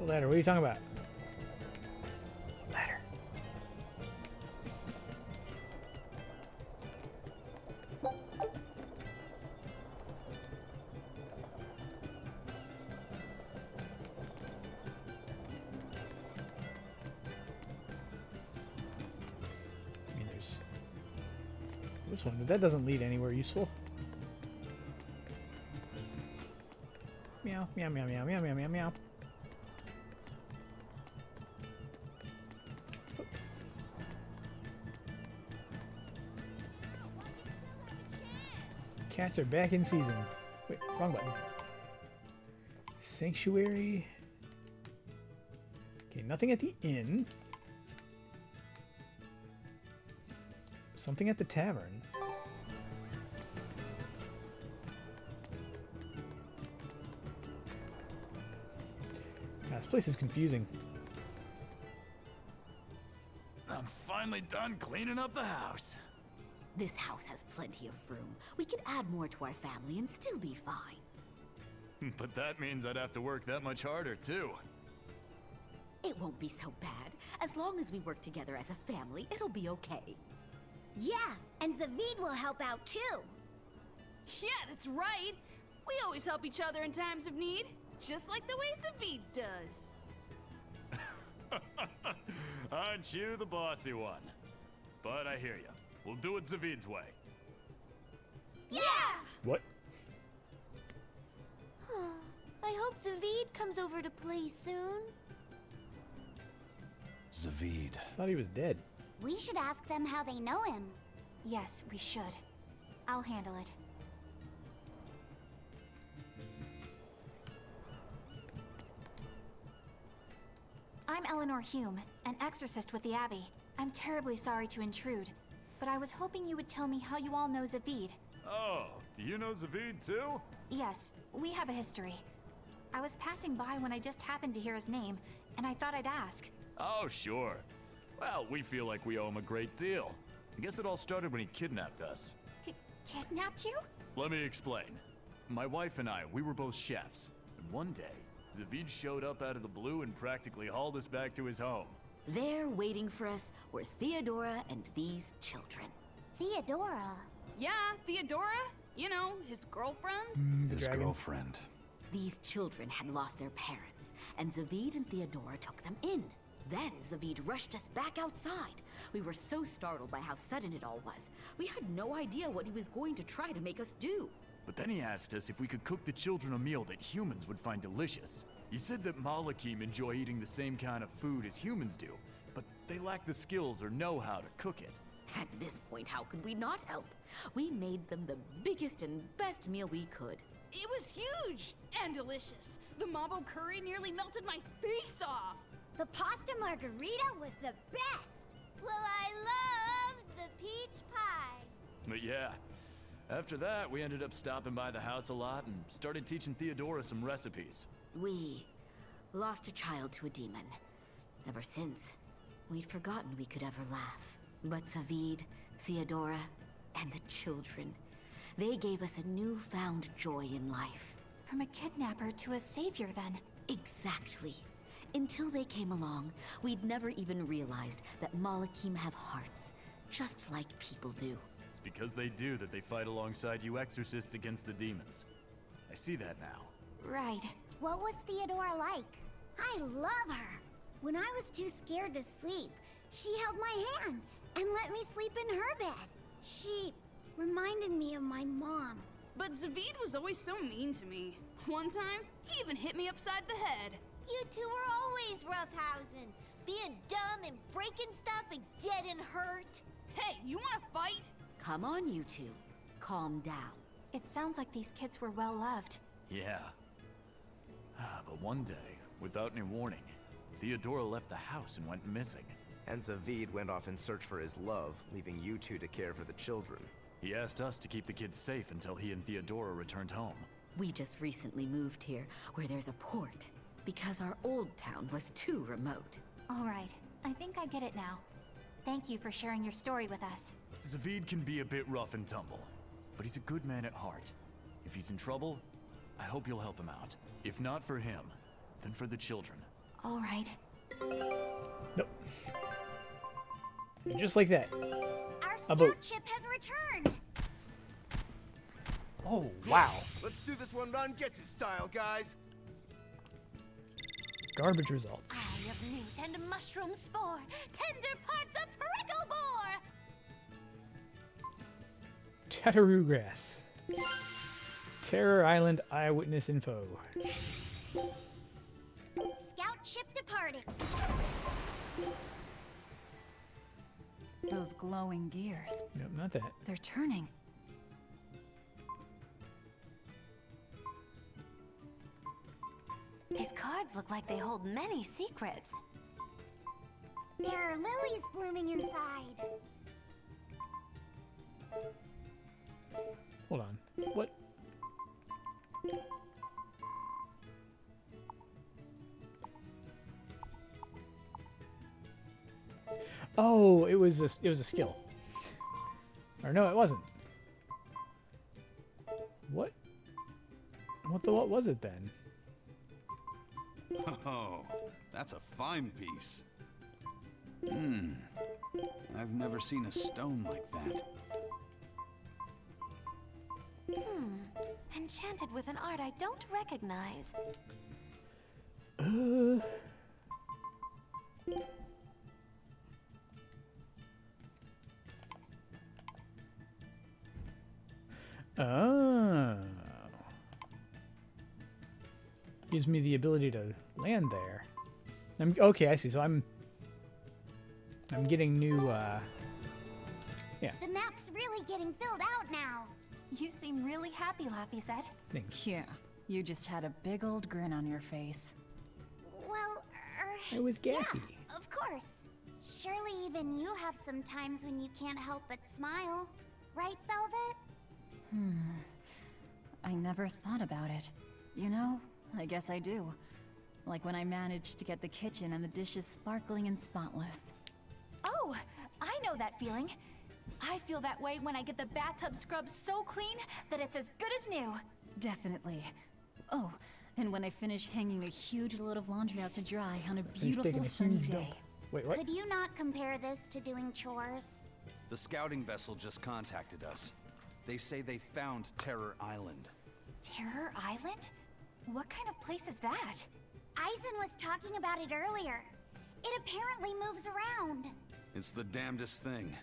Ladder, what are you talking about? Ladder. I mean, there's this one, but that doesn't lead anywhere useful. Meow, meow, meow, meow, meow, meow, meow, meow. Cats are back in season. Wait, wrong button. Sanctuary. Okay, nothing at the inn. Something at the tavern. This place is confusing. I'm finally done cleaning up the house. This house has plenty of room. We can add more to our family and still be fine. But that means I'd have to work that much harder, too. It won't be so bad. As long as we work together as a family, it'll be okay. Yeah, and Zavid will help out too. Yeah, that's right. We always help each other in times of need, just like the way Zavid does. Aren't you the bossy one? But I hear you. We'll do it Zavid's way. Yeah! What? I hope Zavid comes over to play soon. Zavid. Thought he was dead. We should ask them how they know him. Yes, we should. I'll handle it. I'm Eleanor Hume, an exorcist with the Abbey. I'm terribly sorry to intrude, but I was hoping you would tell me how you all know Zavid. Oh, do you know Zavid too? Yes, we have a history. I was passing by when I just happened to hear his name, and I thought I'd ask. Oh, sure. Well, we feel like we owe him a great deal. I guess it all started when he kidnapped us. Kidnapped you? Let me explain. My wife and I, we were both chefs. And one day, Zavid showed up out of the blue and practically hauled us back to his home. There waiting for us were Theodora and these children. Theodora? Yeah, Theodora. You know, his girlfriend. His girlfriend. These children had lost their parents, and Zavid and Theodora took them in. Then Zavid rushed us back outside. We were so startled by how sudden it all was. We had no idea what he was going to try to make us do. But then he asked us if we could cook the children a meal that humans would find delicious. He said that Malakim enjoy eating the same kind of food as humans do, but they lack the skills or know how to cook it. At this point, how could we not help? We made them the biggest and best meal we could. It was huge and delicious. The mambo curry nearly melted my face off. The pasta margarita was the best. Well, I loved the peach pie. But yeah, after that, we ended up stopping by the house a lot and started teaching Theodora some recipes. We lost a child to a demon. Ever since, we've forgotten we could ever laugh. But Zavid, Theodora, and the children, they gave us a newfound joy in life. From a kidnapper to a savior, then. Exactly. Until they came along, we'd never even realized that Malakim have hearts, just like people do. It's because they do that they fight alongside you exorcists against the demons. I see that now. Right. What was Theodora like? I love her. When I was too scared to sleep, she held my hand and let me sleep in her bed. She reminded me of my mom. But Zavid was always so mean to me. One time, he even hit me upside the head. You two were always roughhousing, being dumb and breaking stuff and getting hurt. Hey, you wanna fight? Come on, you two. Calm down. It sounds like these kids were well loved. Yeah. But one day, without any warning, Theodora left the house and went missing. And Zavid went off in search for his love, leaving you two to care for the children. He asked us to keep the kids safe until he and Theodora returned home. We just recently moved here, where there's a port, because our old town was too remote. All right, I think I get it now. Thank you for sharing your story with us. Zavid can be a bit rough and tumble, but he's a good man at heart. If he's in trouble, I hope you'll help him out. If not for him, then for the children. All right. Nope. Just like that. Our A boat. scout ship has returned. Oh, wow. Let's do this one run get you style, guys. Garbage results. Eye of newt and mushroom spore, tender parts of prickle boar. Tataroo grass. Terror Island eyewitness info. Scout ship departed. Those glowing gears. Nope, not that. They're turning. These cards look like they hold many secrets. There are lilies blooming inside. Hold on. What? Oh, it was a skill. Or no, it wasn't. What? What was it then? Oh, that's a fine piece. I've never seen a stone like that. Enchanted with an art I don't recognize. Oh. Gives me the ability to land there. Okay, I see. So I'm getting new, yeah. The map's really getting filled out now. You seem really happy, Laphicet. Thanks. Yeah, you just had a big old grin on your face. Well, It was gassy. yeah, of course. Surely even you have some times when you can't help but smile. Right, Velvet? I never thought about it. You know, I guess I do. Like when I managed to get the kitchen and the dishes sparkling and spotless. Oh, I know that feeling. I feel that way when I get the bathtub scrubbed so clean that it's as good as new. Definitely. Oh, and when I finish hanging a huge load of laundry out to dry on a taking beautiful a sunny huge dump. day. Wait, what? Could you not compare this to doing chores? The scouting vessel just contacted us. They say they found Terror Island. Terror Island? What kind of place is that? Eisen was talking about it earlier. It apparently moves around. It's the damnedest thing.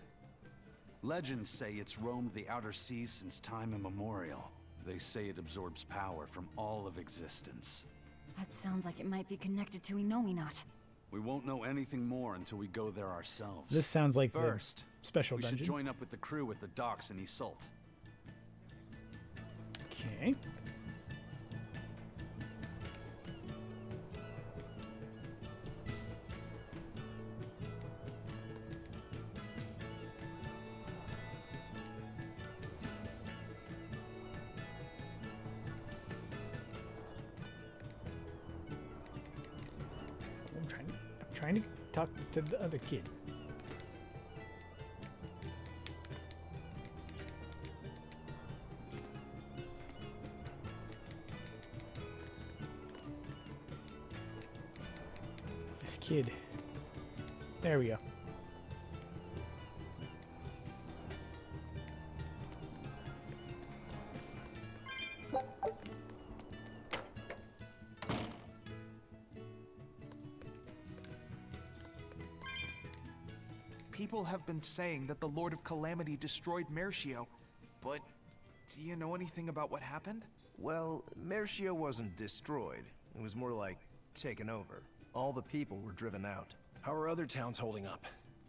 Legends say it's roamed the outer seas since time immemorial. They say it absorbs power from all of existence. That sounds like it might be connected to Inominat. We won't know anything more until we go there ourselves. This sounds like First, the special we dungeon. should join up with the crew at the docks in Isolt. Okay. I'm trying to talk to the other kid. This kid. There we go. People have been saying that the Lord of Calamity destroyed Mercio, but do you know anything about what happened? Well, Mercio wasn't destroyed. It was more like taken over. All the people were driven out. How are other towns holding up?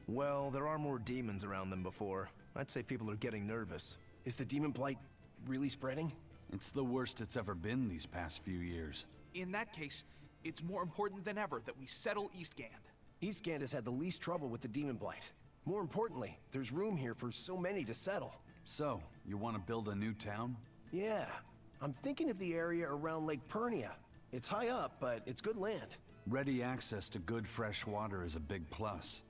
Well, there are more demons around than before. I'd say people are getting nervous. Is the demon blight really spreading? It's the worst it's ever been these past few years. In that case, it's more important than ever that we settle Eastgand. Eastgand has had the least trouble with the demon blight. More importantly, there's room here for so many to settle. So, you want to build a new town? Yeah. I'm thinking of the area around Lake Pernia. It's high up, but it's good land. Ready access to good fresh water is a big plus.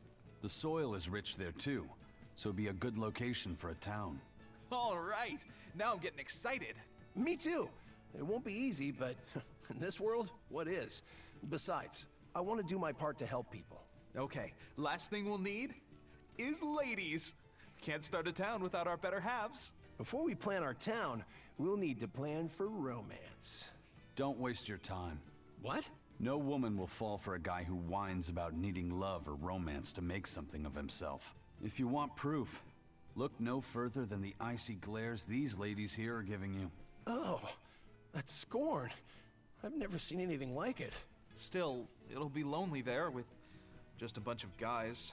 The soil is rich there too, so it'd be a good location for a town. All right, now I'm getting excited. Me too. It won't be easy, but in this world, what is? Besides, I want to do my part to help people. Okay, last thing we'll need is ladies. Can't start a town without our better halves. Before we plan our town, we'll need to plan for romance. Don't waste your time. What? No woman will fall for a guy who whines about needing love or romance to make something of himself. If you want proof, look no further than the icy glares these ladies here are giving you. Oh, that's scorn. I've never seen anything like it. Still, it'll be lonely there with just a bunch of guys.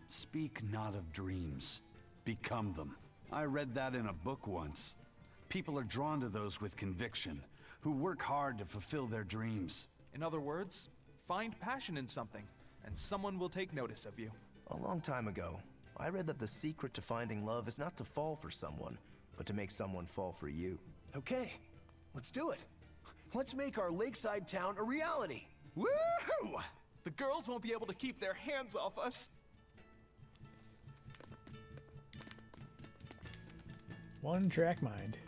Speak not of dreams. Become them. I read that in a book once. People are drawn to those with conviction, who work hard to fulfill their dreams. In other words, find passion in something, and someone will take notice of you. A long time ago, I read that the secret to finding love is not to fall for someone, but to make someone fall for you. Okay, let's do it. Let's make our lakeside town a reality. Woohoo! The girls won't be able to keep their hands off us. One track mind.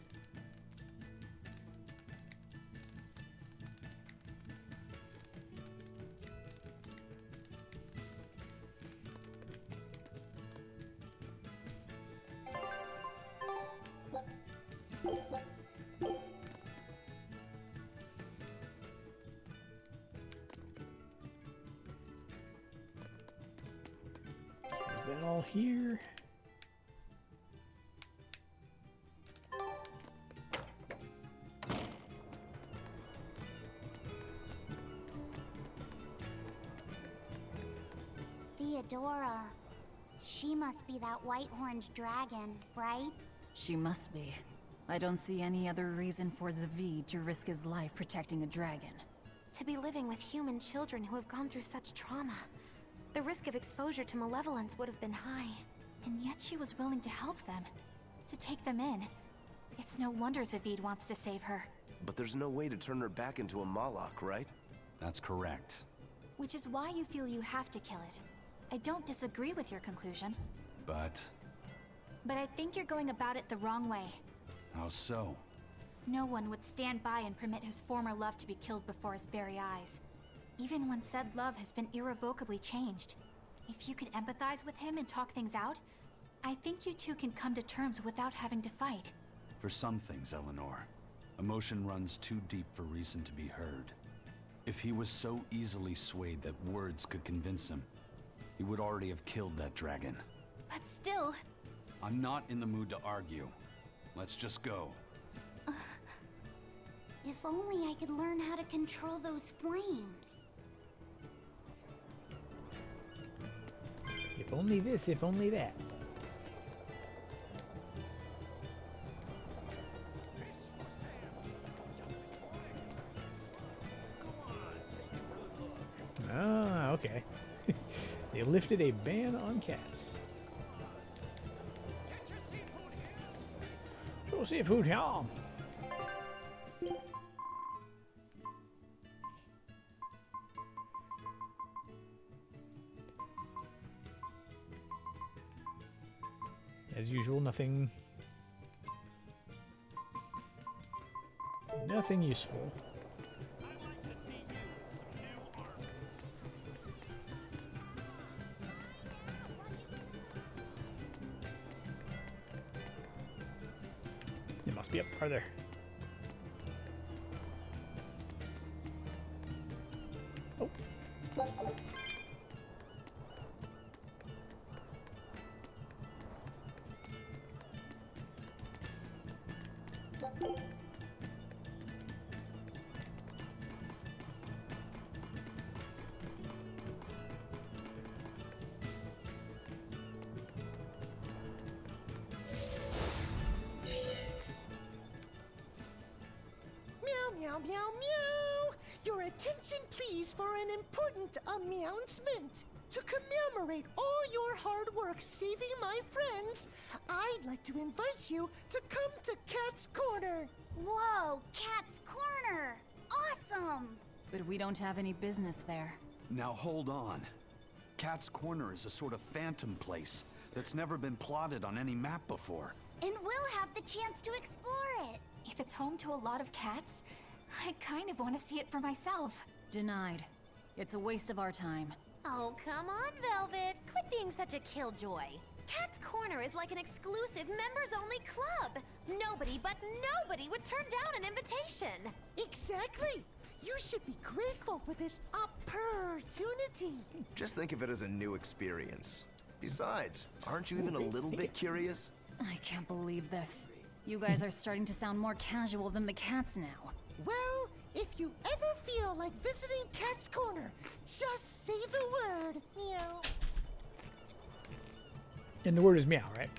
Is that all here? Theodora. She must be that white-horned dragon, right? She must be. I don't see any other reason for Zavid to risk his life protecting a dragon. To be living with human children who have gone through such trauma. The risk of exposure to malevolence would have been high. And yet she was willing to help them. To take them in. It's no wonder Zavid wants to save her. But there's no way to turn her back into a Malak, right? That's correct. Which is why you feel you have to kill it. I don't disagree with your conclusion. But I think you're going about it the wrong way. how so? No one would stand by and permit his former love to be killed before his very eyes. Even when said love has been irrevocably changed. If you could empathize with him and talk things out, I think you two can come to terms without having to fight. For some things, Eleanor, emotion runs too deep for reason to be heard. If he was so easily swayed that words could convince him, he would already have killed that dragon. But still... I'm not in the mood to argue. Let's just go. If only I could learn how to control those flames. If only this, if only that. Ah, okay. They lifted a ban on cats. Show seafood here. As usual, nothing useful. It must be up farther. Oh. Meow, meow, meow! Your attention, please, for an important announcement. To commemorate all your hard work saving my friends, I'd like to invite you to come to Cat's Corner. Whoa, Cat's Corner! Awesome! But we don't have any business there. Now hold on. Cat's Corner is a sort of phantom place that's never been plotted on any map before. And we'll have the chance to explore it. If it's home to a lot of cats, I kind of want to see it for myself. Denied. It's a waste of our time. Oh, come on, Velvet. Quit being such a killjoy. Cat's Corner is like an exclusive members-only club. Nobody but nobody would turn down an invitation. Exactly. You should be grateful for this opportunity. Just think of it as a new experience. Besides, aren't you even a little bit curious? I can't believe this. You guys are starting to sound more casual than the cats now. Well, if you ever feel like visiting Cat's Corner, just say the word. Meow. And the word is meow, right?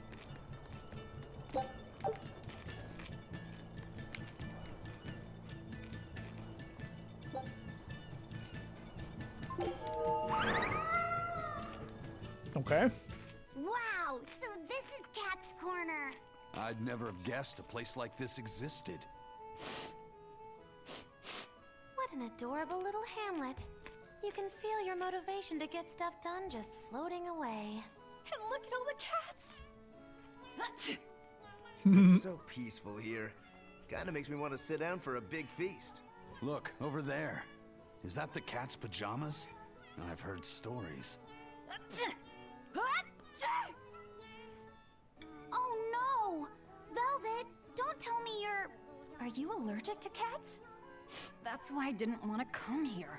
Okay. Wow, so this is Cat's Corner. I'd never have guessed a place like this existed. What an adorable little hamlet. You can feel your motivation to get stuff done just floating away. And look at all the cats! It's so peaceful here. Kinda makes me want to sit down for a big feast. Look, over there. Is that the cat's pajamas? I've heard stories. Oh no! Velvet, don't tell me you're... Are you allergic to cats? That's why I didn't want to come here.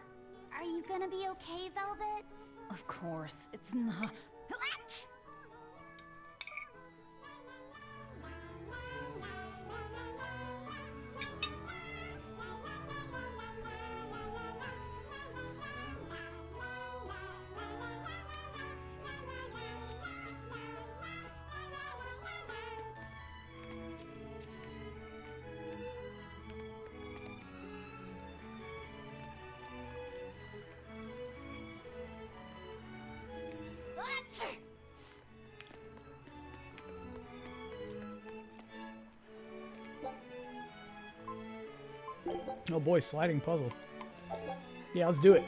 Are you gonna be okay, Velvet? Of course, it's not. Oh boy, sliding puzzle. Yeah, let's do it.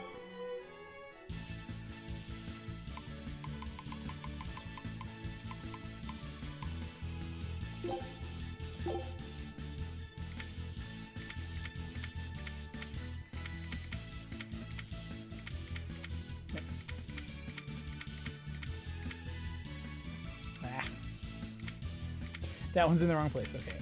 Ah. That one's in the wrong place. Okay.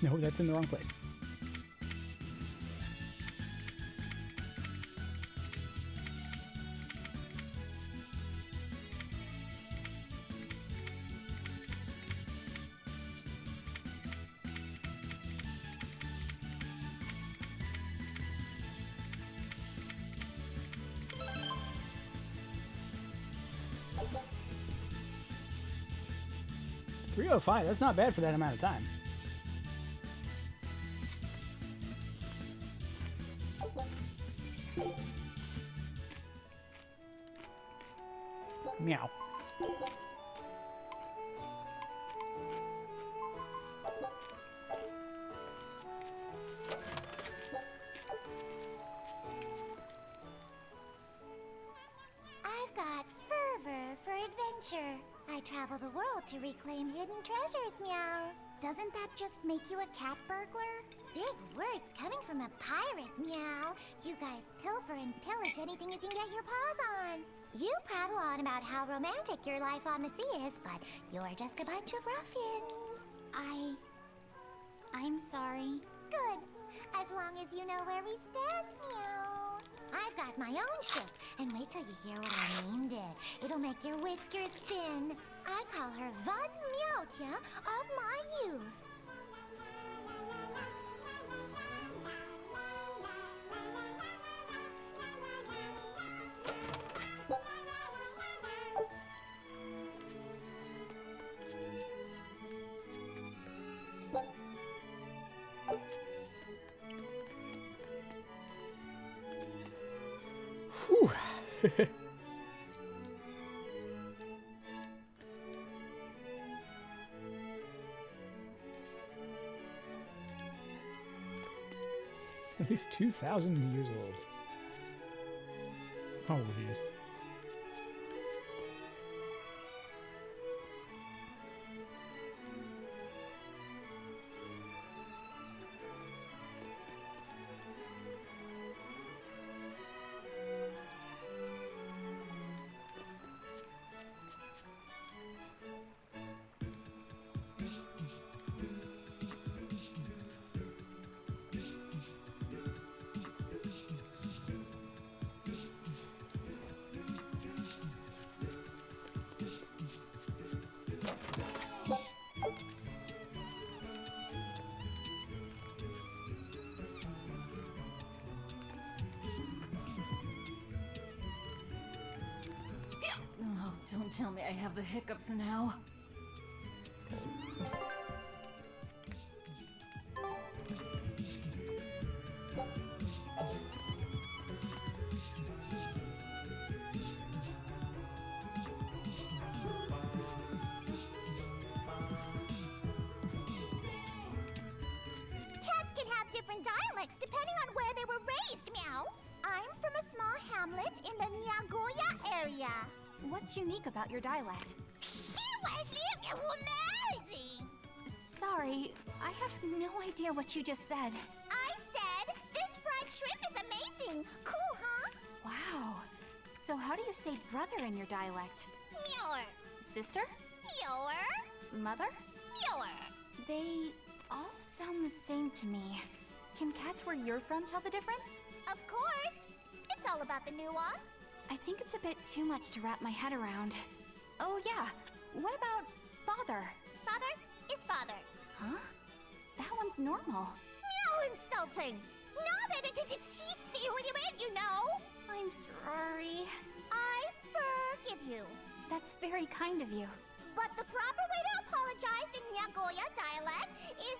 No, that's in the wrong place. $305, that's not bad for that amount of time. Meow. I've got fur adventure. I travel the world to reclaim hidden treasures, Meow. Doesn't that just make you a cat burglar? Big words coming from a pirate, Meow. You guys pilfer and pillage anything you can get your paws on. You prattle on about how romantic your life on the sea is, but you're just a bunch of ruffians. I'm sorry. Good. As long as you know where we stand, Meow. I've got my own ship, and wait till you hear what I named it. It'll make your whiskers spin. I call her Von Meowtia of my youth. Whew. At least 2,000 years old. How old he is. Oh, don't tell me I have the hiccups now. Cats can have different dialects depending on where they were raised, Meow. I'm from a small hamlet in the Nagoya area. What's unique about your dialect? Amazing! Sorry, I have no idea what you just said. I said this fried shrimp is amazing. Cool, huh? Wow. So how do you say brother in your dialect? Muir. Sister? Muir. Mother? Muir. They all sound the same to me. Can cats where you're from tell the difference? Of course. It's all about the nuance. I think it's a bit too much to wrap my head around. Oh yeah, what about father? Father is father. Huh? That one's normal. Meow insulting. No, that you know. I'm sorry. I forgive you. That's very kind of you. But the proper way to apologize in Nagoya dialect is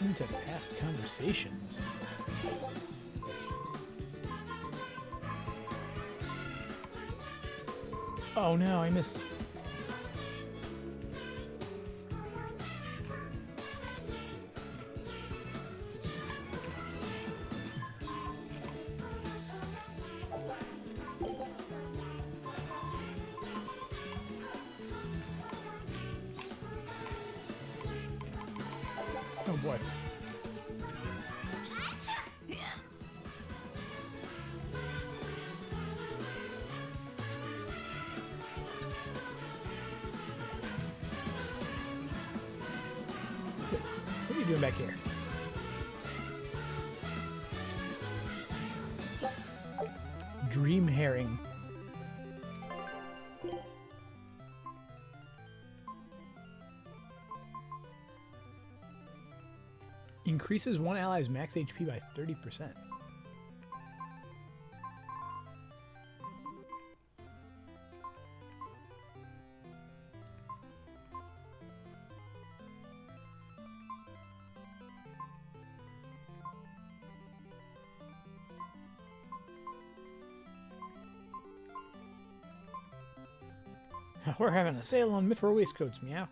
Listen to past conversations. Oh no, I missed. Oh boy. What are you doing back here? Dream herring. Increases one ally's max HP by 30%. We're having a sale on Mithril waistcoats, meow.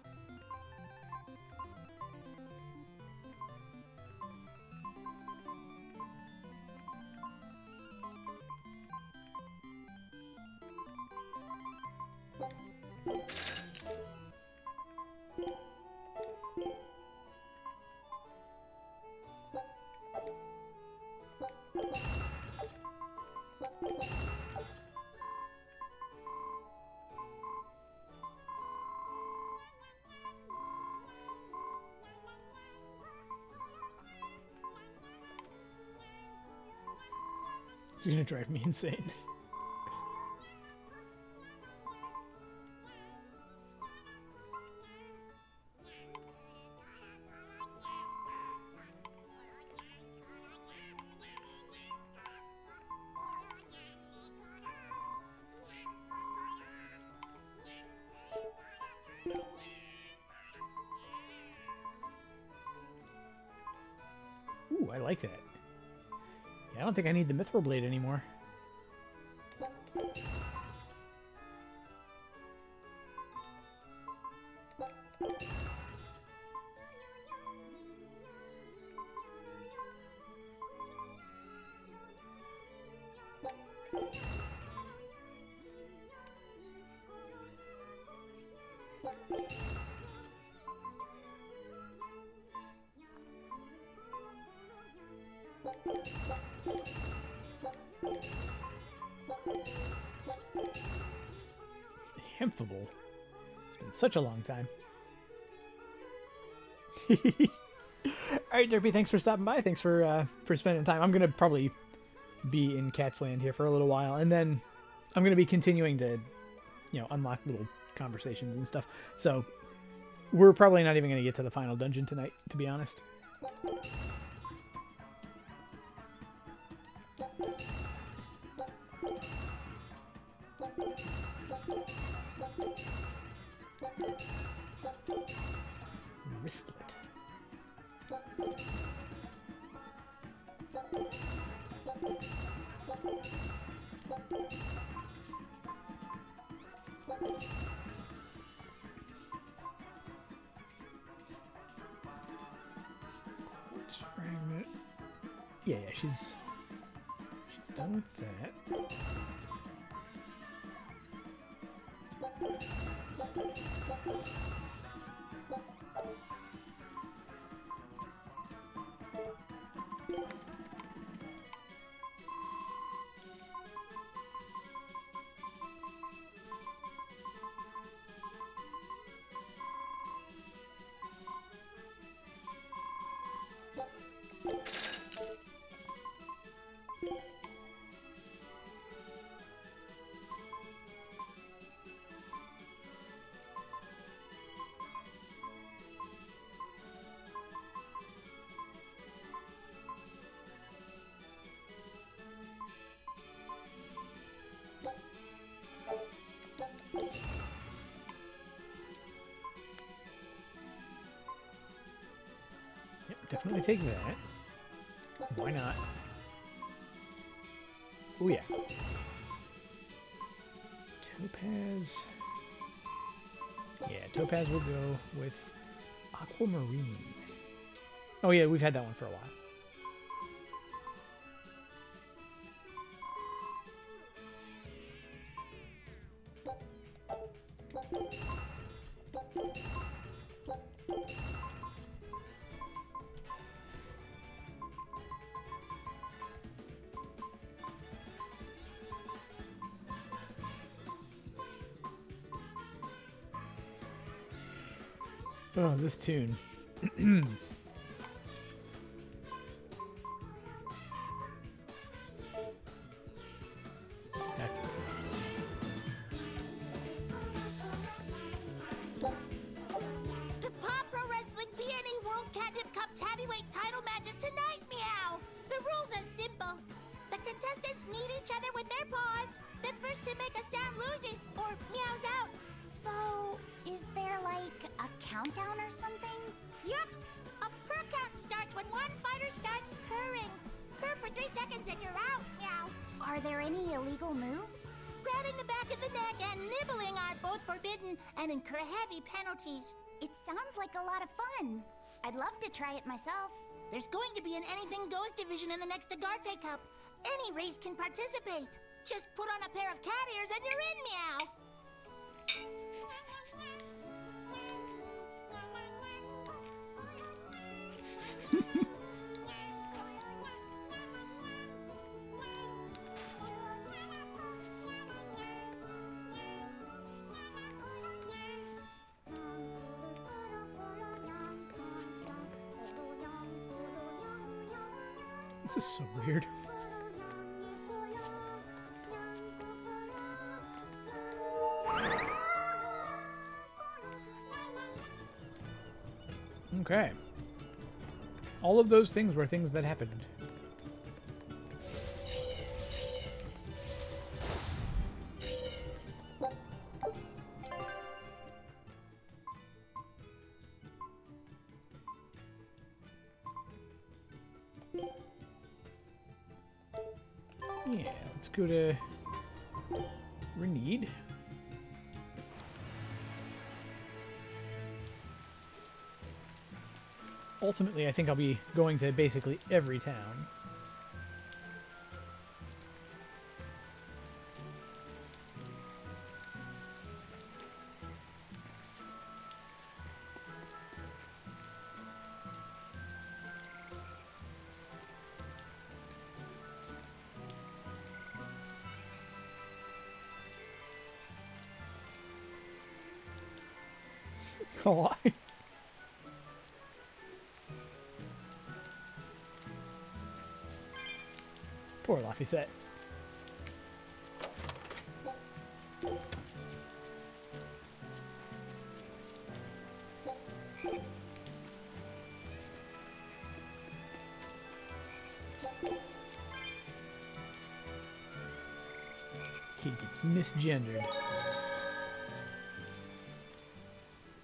It's gonna drive me insane. Ooh, I like that. Yeah, I don't think I need the Mithril Blade anymore. Hempfable. It's been such a long time. Alright, Derpy, thanks for stopping by. Thanks for spending time. I'm going to probably be in Catsland here for a little while, and then I'm going to be continuing to, you know, unlock little conversations and stuff. So we're probably not even going to get to the final dungeon tonight, to be honest. Wristlet. Quartz fragment. Yeah, she's done with that. Definitely take that. Why not? Oh yeah. Topaz. Yeah, Topaz will go with Aquamarine. Oh yeah, we've had that one for a while. Oh, this tune. The Paw Pro Wrestling PNE World Catnip Cup Heavyweight title match is tonight, meow! The rules are simple. The contestants need each other with their paws. The first to make a sound loses or meows out. So, is there like a countdown or something? Yup! A purr count starts when one fighter starts purring. Purr for 3 seconds and you're out, meow. Are there any illegal moves? Grabbing the back of the the neck and nibbling are both forbidden and incur heavy penalties. It sounds like a lot of fun. I'd love to try it myself. There's going to be an Anything Goes division in the next Agarte Cup. Any race can participate. Just put on a pair of cat ears and you're in, meow. This is so weird. Okay. All of those things were things that happened. Yeah, let's go to Renede. Ultimately, I think I'll be going to basically every town. Oh, poor Laphicet. He gets misgendered.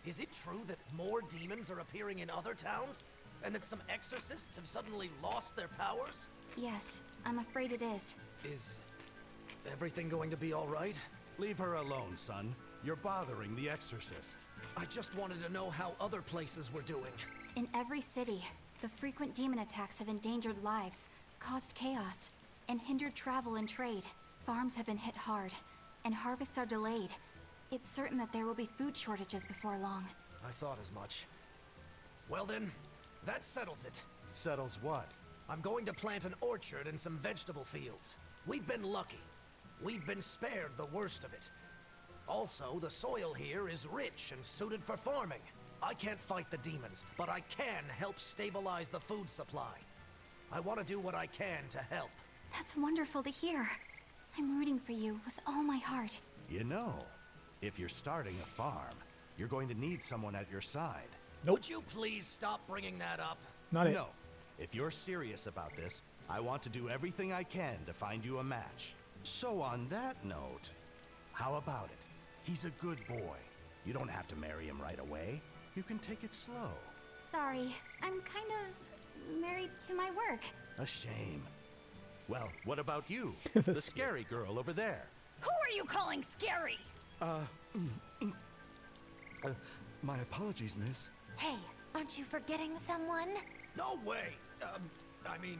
Is it true that more demons are appearing in other towns? And that some exorcists have suddenly lost their powers? Yes, I'm afraid it is. Is everything going to be all right? Leave her alone, son. You're bothering the exorcist. I just wanted to know how other places were doing. In every city, the frequent demon attacks have endangered lives, caused chaos, and hindered travel and trade. Farms have been hit hard, and harvests are delayed. It's certain that there will be food shortages before long. I thought as much. Well then, that settles it. Settles what? I'm going to plant an orchard and some vegetable fields. We've been lucky. We've been spared the worst of it. Also, the soil here is rich and suited for farming. I can't fight the demons, but I can help stabilize the food supply. I want to do what I can to help. That's wonderful to hear. I'm rooting for you with all my heart. You know, if you're starting a farm, you're going to need someone at your side. Nope. Would you please stop bringing that up? Not it. No. If you're serious about this, I want to do everything I can to find you a match. So on that note, how about it? He's a good boy. You don't have to marry him right away. You can take it slow. Sorry, I'm kind of married to my work. A shame. Well, what about you? The The scary girl over there. Who are you calling scary? My apologies, miss. Hey, aren't you forgetting someone? No way. I mean,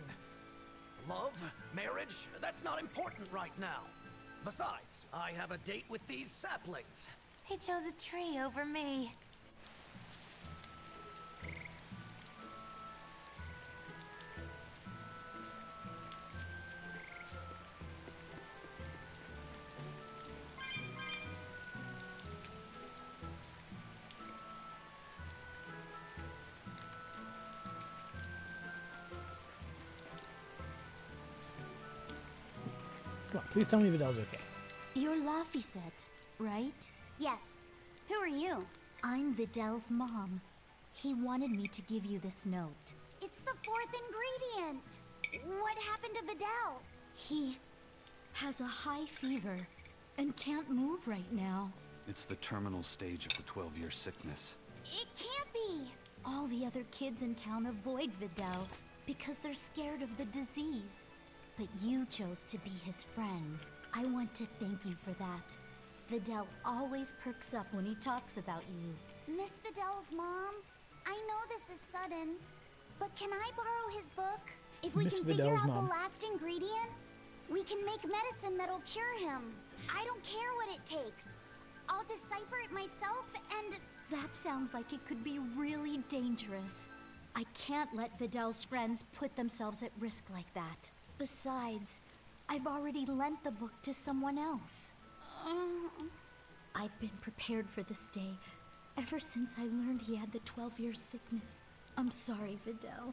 love, marriage, that's not important right now. Besides, I have a date with these saplings. He chose a tree over me. Come on, please tell me Vidal's okay. You're Laphicet, right? Yes. Who are you? I'm Vidal's mom. He wanted me to give you this note. It's the fourth ingredient. What happened to Vidal? He has a high fever and can't move right now. It's the terminal stage of the 12-year sickness. It can't be. All the other kids in town avoid Vidal because they're scared of the disease. But you chose to be his friend. I want to thank you for that. Videl always perks up when he talks about you. Miss Videl's mom, I know this is sudden, but can I borrow his book? If we Miss can figure Videl's out mom. the last ingredient, we can make medicine that'll cure him. I don't care what it takes. I'll decipher it myself and... That sounds like it could be really dangerous. I can't let Videl's friends put themselves at risk like that. Besides, I've already lent the book to someone else. I've been prepared for this day ever since I learned he had the 12-year sickness. I'm sorry, Videl.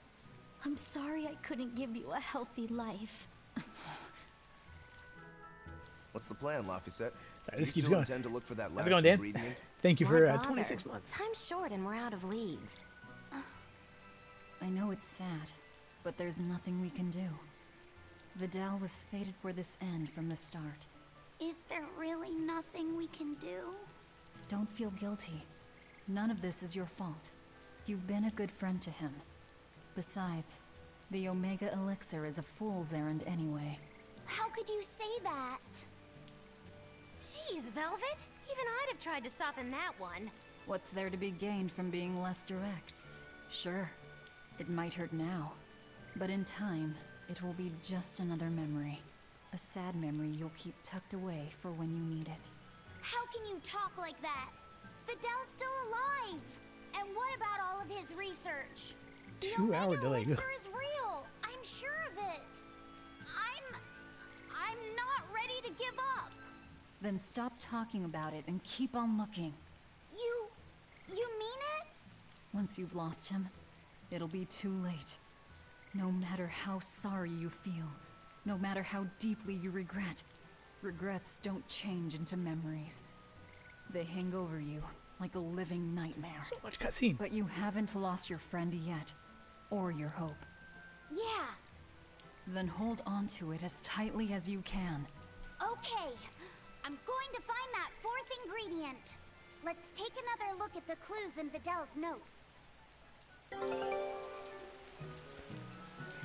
I'm sorry I couldn't give you a healthy life. What's the plan, Laphicet? Sorry, Do this you keeps still going. intend to look for that How's last it going, Dan? ingredient? Thank you Why for bother? 26 months. Time's short and we're out of leads. I know it's sad, but there's nothing we can do. Vidal was fated for this end from the start. Is there really nothing we can do? Don't feel guilty. None of this is your fault. You've been a good friend to him. Besides, the Omega Elixir is a fool's errand anyway. How could you say that? Jeez, Velvet! Even I'd have tried to soften that one. What's there to be gained from being less direct? Sure, it might hurt now, but in time, it will be just another memory. A sad memory you'll keep tucked away for when you need it. How can you talk like that? Videl's still alive! And what about all of his research? The 2-hour Omega delay. Elixir is real! I'm sure of it! I'm not ready to give up! Then stop talking about it and keep on looking. You mean it? Once you've lost him, it'll be too late. No matter how sorry you feel, no matter how deeply you regret, regrets don't change into memories. They hang over you like a living nightmare. So much cutscene. But you haven't lost your friend yet, or your hope. Yeah. Then hold on to it as tightly as you can. Okay. I'm going to find that fourth ingredient. Let's take another look at the clues in Videl's notes.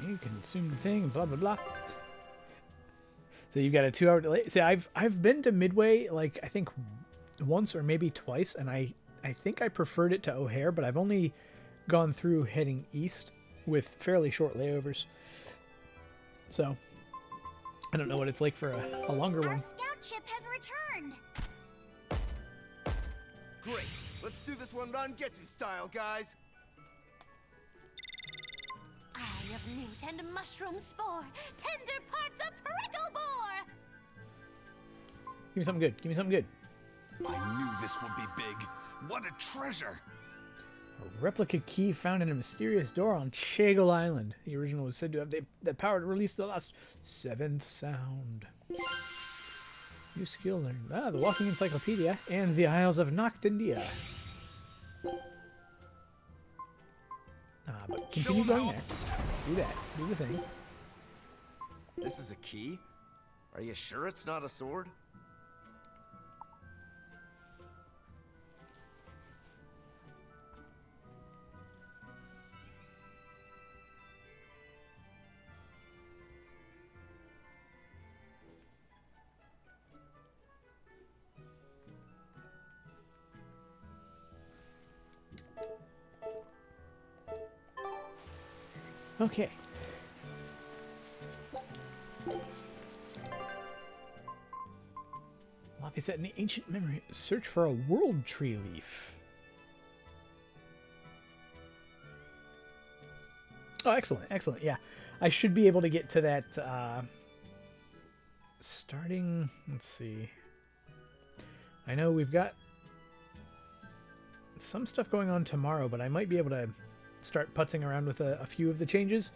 Okay, consume the thing, blah blah blah. So you've got a 2-hour delay. See, I've been to Midway like I think once or maybe twice, and I think I preferred it to O'Hare, but I've only gone through heading east with fairly short layovers. So I don't know what it's like for a longer Our one. scout ship has returned. Great. Let's do this one Rangetsu style, guys. Eye of newt and mushroom spore, tender parts of prickle boar! Give me something good. Give me something good. I knew this would be big. What a treasure! A replica key found in a mysterious door on Chagall Island. The original was said to have the power to release the last 7th sound. New skill learned. Ah, the Walking Encyclopedia and the Isles of Noctindia. But continue going there. Do that. Do the thing. This is a key? Are you sure it's not a sword? Okay. Laphicet set in the ancient memory. Search for a world tree leaf. Oh, excellent, excellent. Yeah, I should be able to get to that starting. Let's see. I know we've got some stuff going on tomorrow, but I might be able to start putzing around with a few of the changes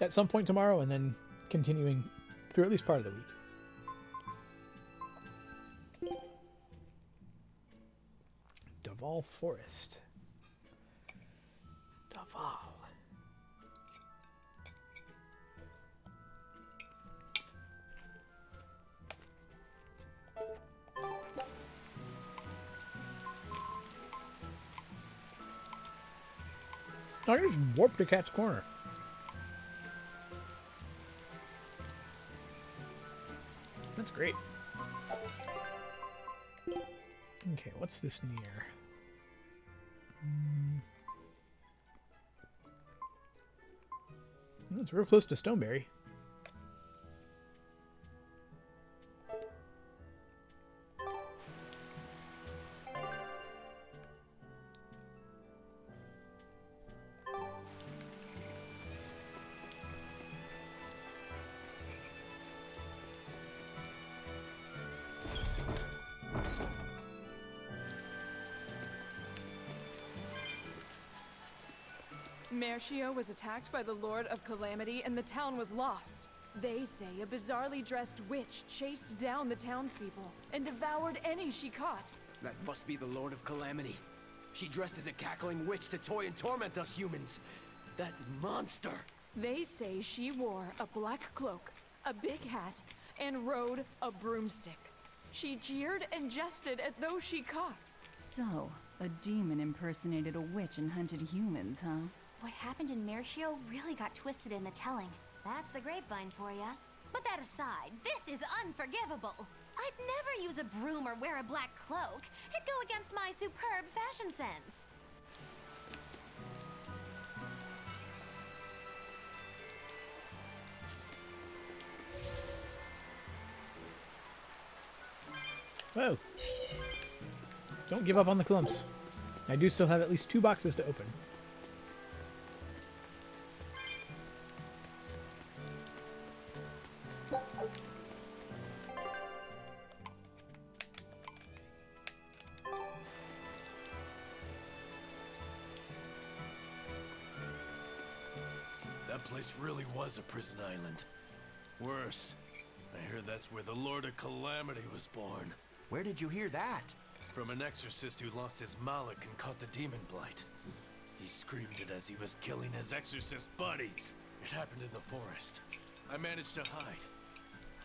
at some point tomorrow, and then continuing through at least part of the week. Duval Forest. Duval. I just warped to Cat's Corner. That's great. Okay, what's this near? It's real close to Stoneberry. Mercio was attacked by the Lord of Calamity and the town was lost. They say a bizarrely dressed witch chased down the townspeople and devoured any she caught. That must be the Lord of Calamity. She dressed as a cackling witch to toy and torment us humans. That monster! They say she wore a black cloak, a big hat, and rode a broomstick. She jeered and jested at those she caught. So, a demon impersonated a witch and hunted humans, huh? What happened in Mercio really got twisted in the telling. That's the grapevine for ya. But that aside, this is unforgivable. I'd never use a broom or wear a black cloak. It'd go against my superb fashion sense. Whoa. Don't give up on the clumps. I do still have at least 2 boxes to open. That place really was a prison island. Worse, I heard that's where the Lord of Calamity was born. Where did you hear that? From an exorcist who lost his malak and caught the demon blight. He screamed it as he was killing his exorcist buddies. It happened in the forest. I managed to hide.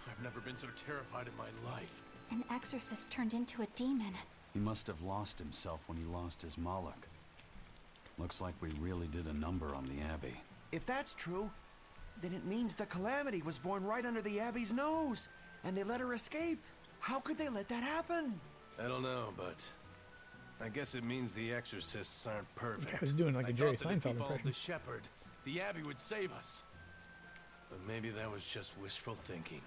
I've never been so terrified in my life. An exorcist turned into a demon. He must have lost himself when he lost his Moloch. Looks like we really did a number on the Abbey. If that's true, then it means the Calamity was born right under the Abbey's nose, and they let her escape. How could they let that happen? I don't know, but I guess it means the exorcists aren't perfect. I was doing like a Jerry thought that if we Seinfeld followed impression. the shepherd, the Abbey would save us. But maybe that was just wishful thinking.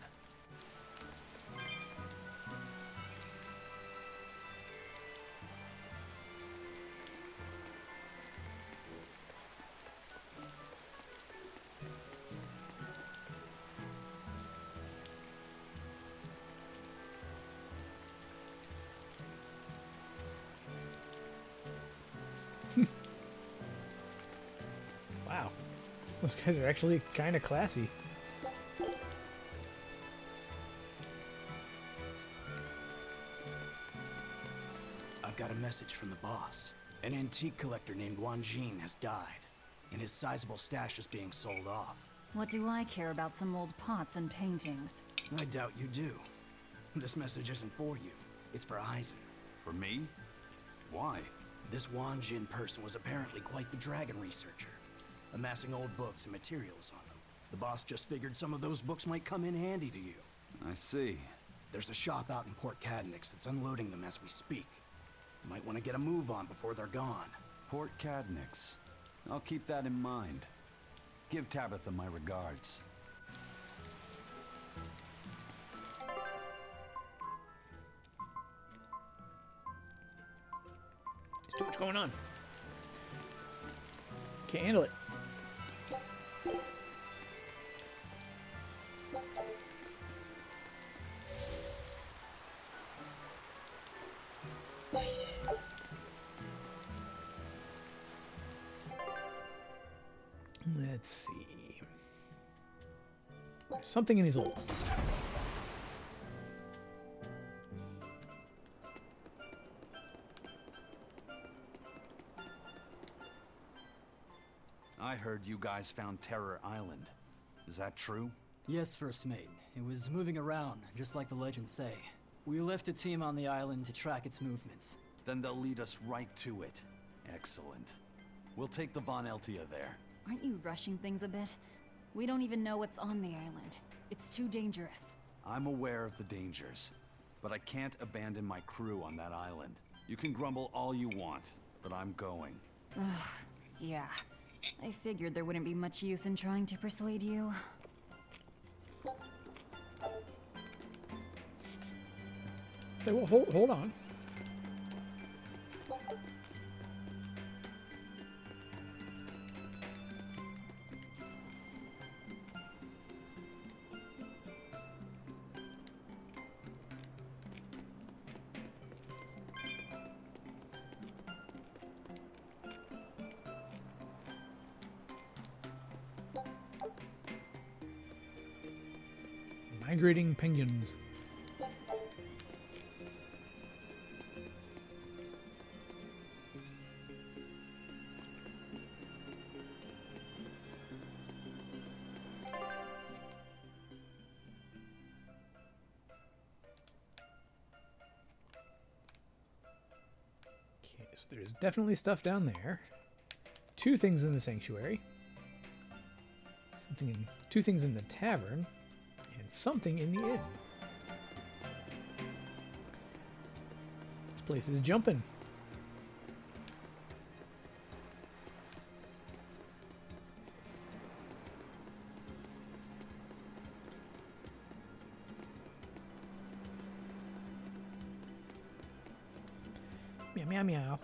Wow. Those guys are actually kind of classy. I've got a message from the boss. An antique collector named Wan Jin has died, and his sizable stash is being sold off. What do I care about some old pots and paintings? I doubt you do. This message isn't for you. It's for Eisen. For me? Why? This Wan Jin person was apparently quite the dragon researcher, amassing old books and materials on them. The boss just figured some of those books might come in handy to you. I see. There's a shop out in Port Cadnix that's unloading them as we speak. You might want to get a move on before they're gone. Port Cadnix. I'll keep that in mind. Give Tabitha my regards. There's too much going on. Can't handle it. Let's see. There's something in his old. I heard you guys found Terror Island. Is that true? Yes, First Mate. It was moving around, just like the legends say. We left a team on the island to track its movements. Then they'll lead us right to it. Excellent. We'll take the Von Eltia there. Aren't you rushing things a bit? We don't even know what's on the island. It's too dangerous. I'm aware of the dangers, but I can't abandon my crew on that island. You can grumble all you want, but I'm going. Ugh, yeah. I figured there wouldn't be much use in trying to persuade you. Hey, well, hold on. Migrating penguins. Okay, so there's definitely stuff down there. Two things in the sanctuary. Two things in the tavern. And something in the inn. This place is jumping. Meow meow meow.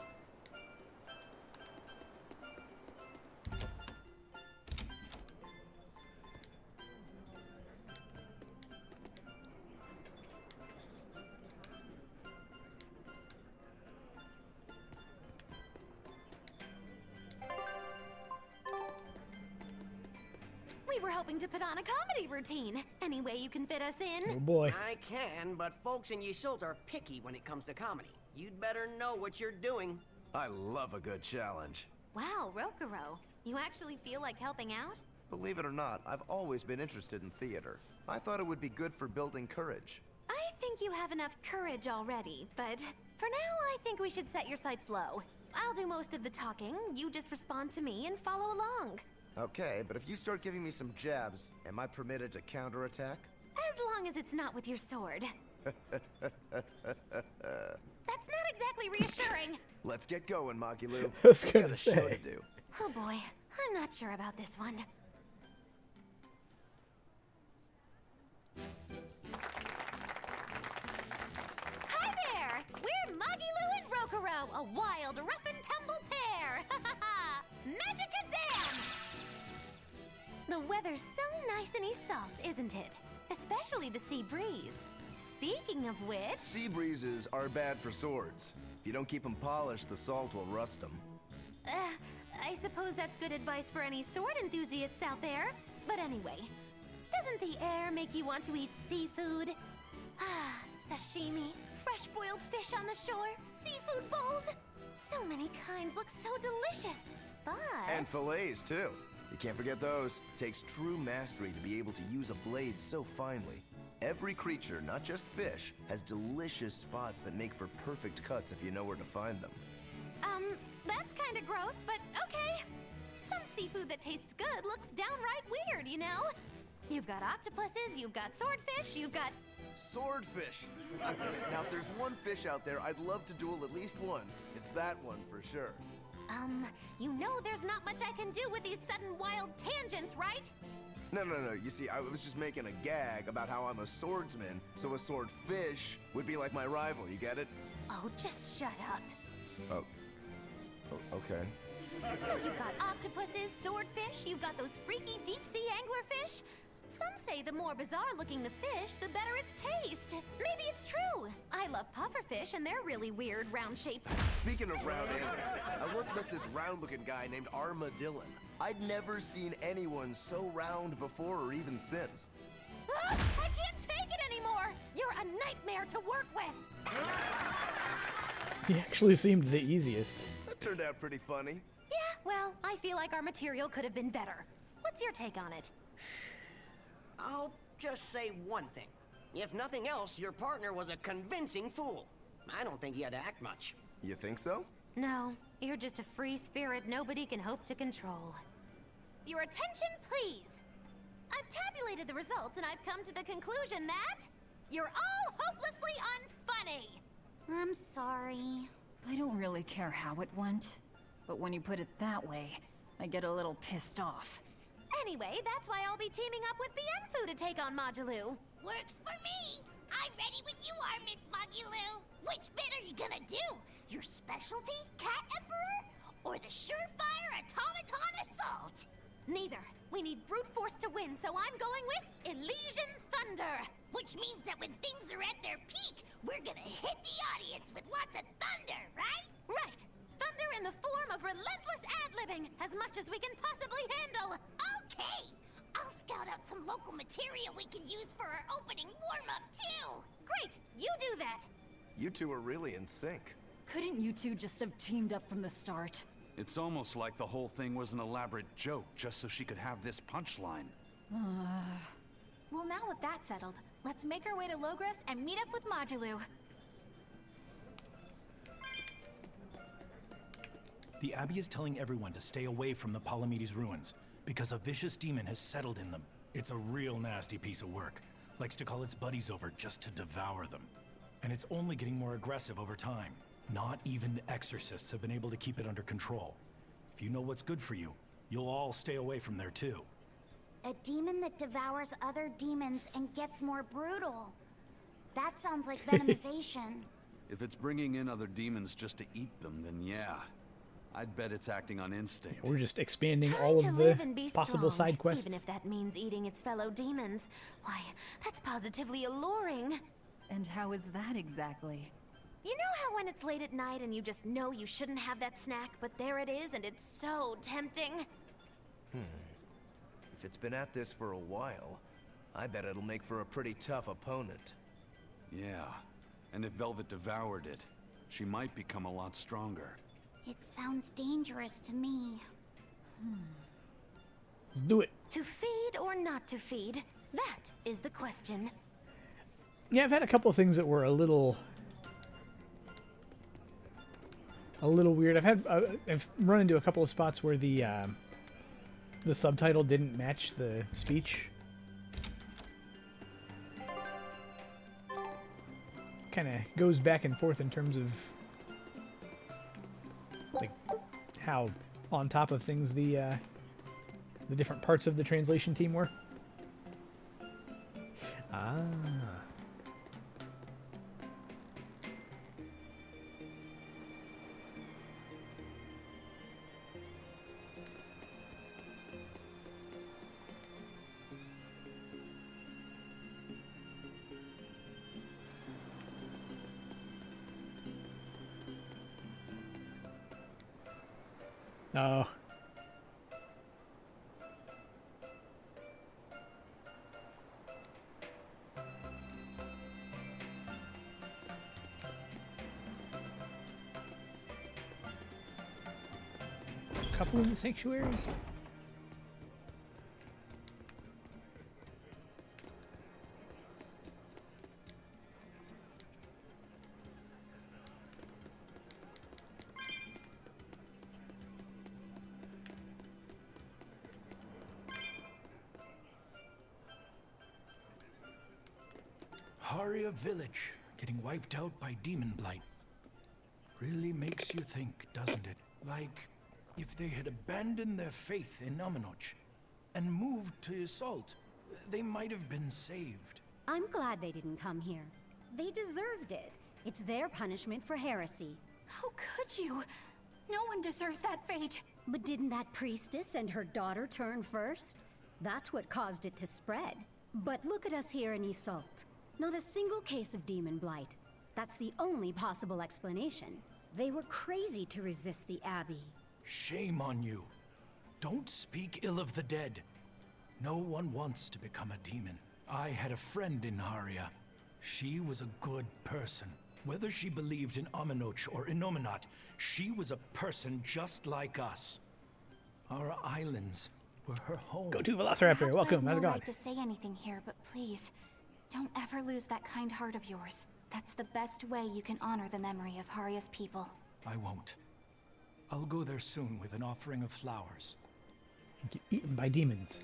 We were hoping to put on a comedy routine. Any way you can fit us in? Oh boy. I can, but folks in Ysolt are picky when it comes to comedy. You'd better know what you're doing. I love a good challenge. Wow, Rokuro. You actually feel like helping out? Believe it or not, I've always been interested in theater. I thought it would be good for building courage. I think you have enough courage already, but for now I think we should set your sights low. I'll do most of the talking, you just respond to me and follow along. Okay, but if you start giving me some jabs, am I permitted to counterattack? As long as it's not with your sword. That's not exactly reassuring. Let's get going, Magilu. I was We gonna got a show say. to do. Oh boy, I'm not sure about this one. Hi there! We're Magilu and Rokuro, a wild, rough and tumble pair! Magicazam! The weather's so nice in Ysolt, isn't it? Especially the sea breeze. Speaking of which... Sea breezes are bad for swords. If you don't keep them polished, the salt will rust them. I suppose that's good advice for any sword enthusiasts out there. But anyway, doesn't the air make you want to eat seafood? Ah, sashimi, fresh-boiled fish on the shore, seafood bowls. So many kinds look so delicious, but... And fillets, too. You can't forget those. Takes true mastery to be able to use a blade so finely. Every creature, not just fish, has delicious spots that make for perfect cuts if you know where to find them. That's kinda gross, but okay. Some seafood that tastes good looks downright weird, you know? You've got octopuses, you've got swordfish, you've got... Swordfish! Now, if there's one fish out there I'd love to duel at least once, it's that one for sure. You know there's not much I can do with these sudden wild tangents, right? No. You see, I was just making a gag about how I'm a swordsman, so a swordfish would be like my rival, you get it? Oh, just shut up. Oh, okay. So you've got octopuses, swordfish, you've got those freaky deep-sea anglerfish. Some say the more bizarre-looking the fish, the better its taste. Maybe it's true. I love pufferfish, and they're really weird, round-shaped. Speaking of round animals, I once met this round-looking guy named Armadillon. I'd never seen anyone so round before or even since. I can't take it anymore! You're a nightmare to work with! He actually seemed the easiest. That turned out pretty funny. Yeah, well, I feel like our material could have been better. What's your take on it? I'll just say one thing. If nothing else, your partner was a convincing fool. I don't think he had to act much. You think so? No, you're just a free spirit nobody can hope to control. Your attention, please! I've tabulated the results and I've come to the conclusion that... you're all hopelessly unfunny! I'm sorry. I don't really care how it went, but when you put it that way, I get a little pissed off. Anyway, that's why I'll be teaming up with Bienfu to take on Majulu. Works for me! I'm ready when you are, Miss Magulu! Which bit are you gonna do? Your specialty, Cat Emperor? Or the surefire automaton assault? Neither. We need brute force to win, so I'm going with Elysian Thunder! Which means that when things are at their peak, we're gonna hit the audience with lots of thunder, right? Right! Thunder in the form of relentless ad-libbing, as much as we can possibly handle! Okay! I'll scout out some local material we can use for our opening warm-up, too! Great! You do that! You two are really in sync. Couldn't you two just have teamed up from the start? It's almost like the whole thing was an elaborate joke just so she could have this punchline. Well, now with that settled, let's make our way to Logres and meet up with Majulu. The Abbey is telling everyone to stay away from the Palamedes ruins, because a vicious demon has settled in them. It's a real nasty piece of work. Likes to call its buddies over just to devour them. And it's only getting more aggressive over time. Not even the exorcists have been able to keep it under control. If you know what's good for you, you'll all stay away from there too. A demon that devours other demons and gets more brutal. That sounds like venomization. If it's bringing in other demons just to eat them, then yeah. I'd bet it's acting on instinct. We're just expanding Trying all to of live the and be possible strong, side quests. even if that means eating its fellow demons. Why, that's positively alluring. And how is that exactly? You know how when it's late at night and you just know you shouldn't have that snack, but there it is and it's so tempting? If it's been at this for a while, I bet it'll make for a pretty tough opponent. Yeah, and if Velvet devoured it, she might become a lot stronger. It sounds dangerous to me. Let's do it. To feed or not to feed? That is the question. Yeah, I've had a couple of things that were a little weird. I've run into a couple of spots where the subtitle didn't match the speech. Kind of goes back and forth in terms of like how on top of things the different parts of the translation team were. Ah. Oh. Couple in the sanctuary? Haria village getting wiped out by demon blight. Really makes you think, doesn't it? Like, if they had abandoned their faith in Aminoch and moved to Assault, they might have been saved. I'm glad they didn't come here. They deserved it. It's their punishment for heresy. How could you? No one deserves that fate. But didn't that priestess and her daughter turn first? That's what caused it to spread. But look at us here in Isolt. Not a single case of demon blight. That's the only possible explanation. They were crazy to resist the Abbey. Shame on you. Don't speak ill of the dead. No one wants to become a demon. I had a friend in Haria. She was a good person. Whether she believed in Aminoch or Innominat, she was a person just like us. Our islands were her home. Go to Velociraptor. Perhaps Welcome. I How's have it no going? right to say anything here, but please, don't ever lose that kind heart of yours. That's the best way you can honor the memory of Haria's people. I won't. I'll go there soon with an offering of flowers. Get eaten by demons.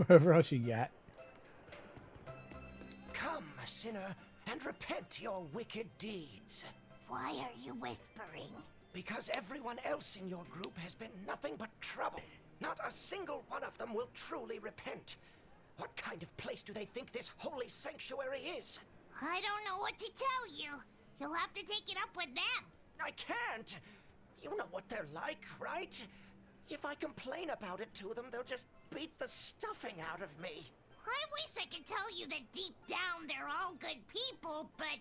Whatever else you got. Come, sinner, and repent your wicked deeds. Why are you whispering? Because everyone else in your group has been nothing but trouble. Not a single one of them will truly repent. What kind of place do they think this holy sanctuary is? I don't know what to tell you. You'll have to take it up with them. I can't. You know what they're like, right? If I complain about it to them, they'll just beat the stuffing out of me. I wish I could tell you that deep down they're all good people, but...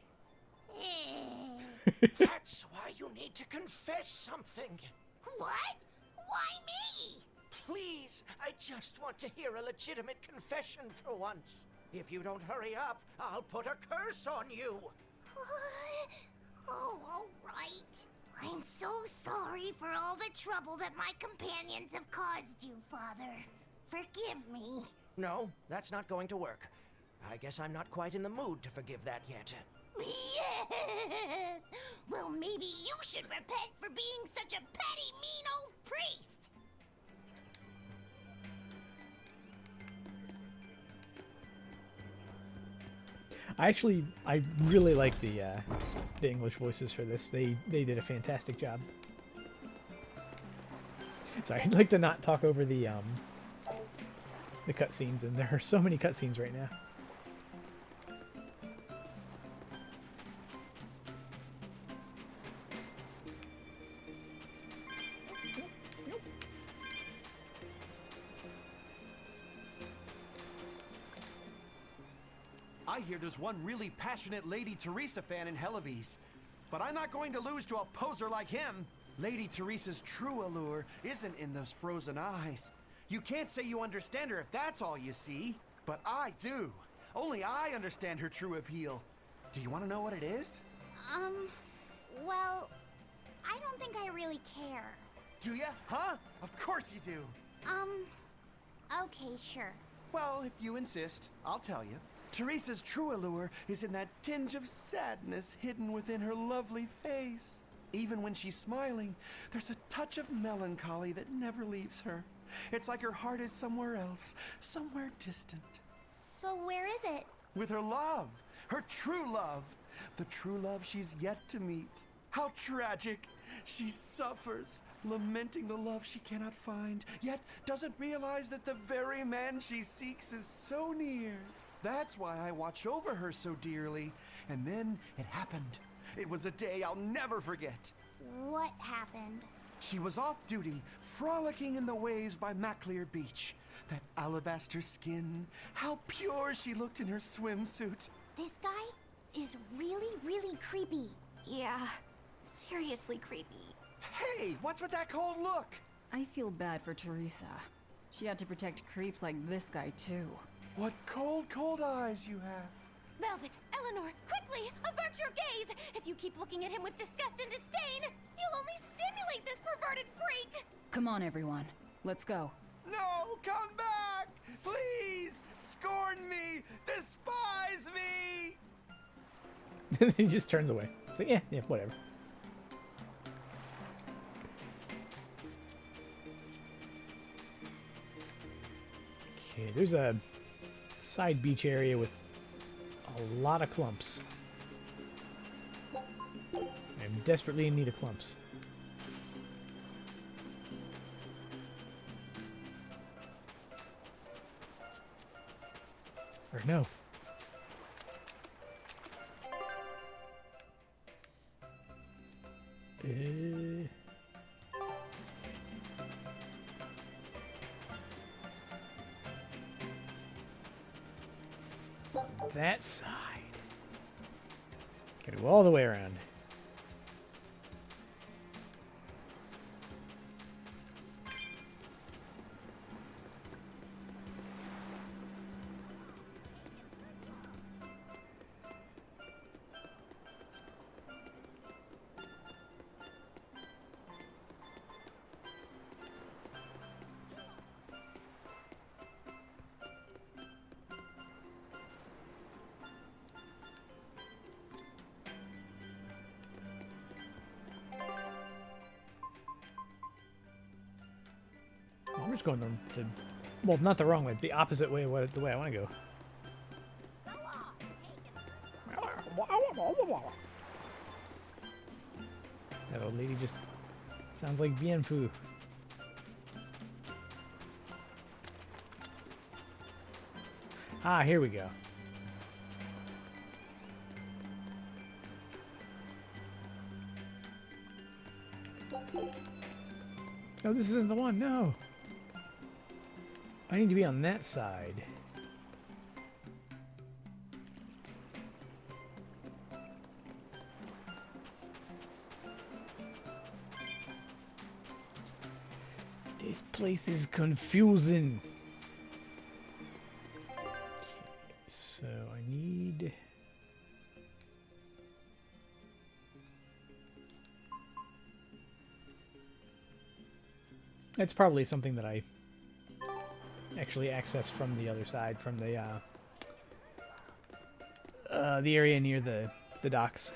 That's why you need to confess something. What? Why me? Please, I just want to hear a legitimate confession for once. If you don't hurry up, I'll put a curse on you. Oh, all right. I'm so sorry for all the trouble that my companions have caused you, Father. Forgive me. No, that's not going to work. I guess I'm not quite in the mood to forgive that yet. Yeah. Well, maybe you should repent for being such a petty, mean old priest. I really like the English voices for this. They did a fantastic job. Sorry, I'd like to not talk over the cutscenes, and there are so many cutscenes right now. I hear there's one really passionate Lady Teresa fan in Helives. But I'm not going to lose to a poser like him. Lady Teresa's true allure isn't in those frozen eyes. You can't say you understand her if that's all you see. But I do. Only I understand her true appeal. Do you want to know what it is? Well, I don't think I really care. Do ya? Huh? Of course you do. Okay, sure. Well, if you insist, I'll tell you. Teresa's true allure is in that tinge of sadness hidden within her lovely face. Even when she's smiling, there's a touch of melancholy that never leaves her. It's like her heart is somewhere else, somewhere distant. So where is it? With her love, her true love, the true love she's yet to meet. How tragic! She suffers, lamenting the love she cannot find, yet doesn't realize that the very man she seeks is so near. That's why I watched over her so dearly. And then it happened. It was a day I'll never forget. What happened? She was off duty, frolicking in the waves by Maclear Beach. That alabaster skin, how pure she looked in her swimsuit. This guy is really, really creepy. Yeah, seriously creepy. Hey, what's with that cold look? I feel bad for Teresa. She had to protect creeps like this guy, too. What cold, cold eyes you have. Velvet, Eleanor, quickly, avert your gaze! If you keep looking at him with disgust and disdain, you'll only stimulate this perverted freak! Come on, everyone. Let's go. No, come back! Please! Scorn me! Despise me! And he just turns away. It's like, yeah, whatever. Okay, there's a side beach area with a lot of clumps. I'm desperately in need of clumps. Or no. That side. Gotta go all the way around. I'm just going to Well, not the wrong way, the opposite way, the way I want to go. That old lady just sounds like Bien Phu. Ah, here we go. No, this isn't the one, no. I need to be on that side. This place is confusing. Okay, so I need... It's probably something that I actually access from the other side, from the area near the docks.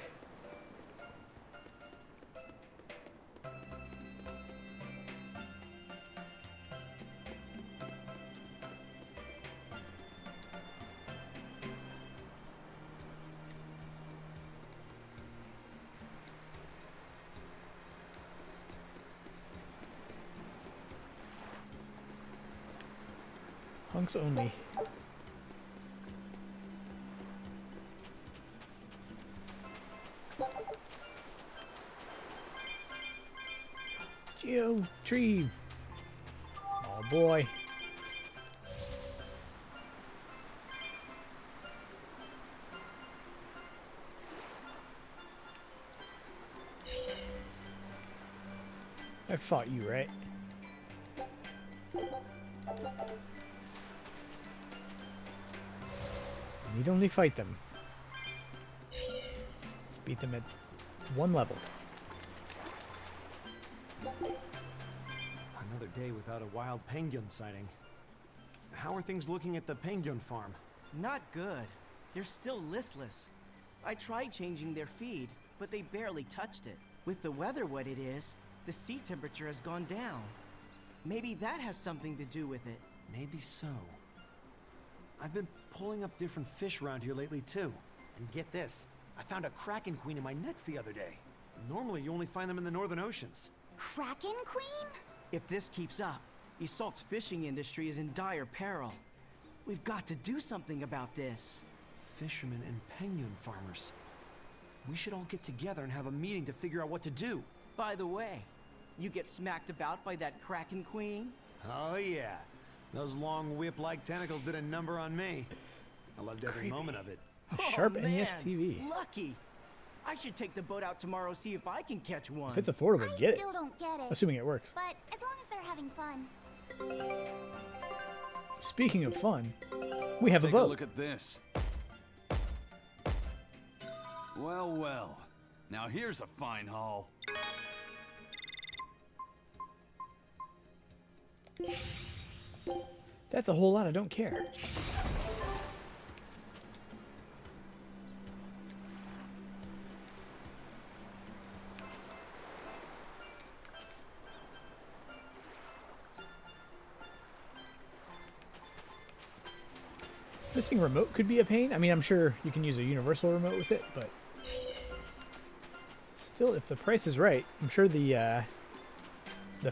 Hunks only. Geo tree. Oh boy. I fought you, right? I need only fight them. Beat them at one level. Another day without a wild penguin sighting. How are things looking at the penguin farm? Not good. They're still listless. I tried changing their feed, but they barely touched it. With the weather what it is, the sea temperature has gone down. Maybe that has something to do with it. Maybe so. I've been pulling up different fish around here lately too. And get this, I found a kraken queen in my nets the other day. Normally you only find them in the northern oceans. Kraken Queen? If this keeps up, Isolt's fishing industry is in dire peril. We've got to do something about this. Fishermen and penguin farmers. We should all get together and have a meeting to figure out what to do. By the way, you get smacked about by that kraken queen? Oh yeah. Those long whip-like tentacles did a number on me. I loved every moment of it. Sharp NES TV. Lucky. I should take the boat out tomorrow, see if I can catch one. If it's affordable, get it. I still don't get it. Assuming it works. But as long as they're having fun. Speaking of fun, we have a boat. Take a look at this. Well, well. Now here's a fine haul. That's a whole lot. I don't care. Missing remote could be a pain. I mean, I'm sure you can use a universal remote with it, but still, if the price is right, I'm sure the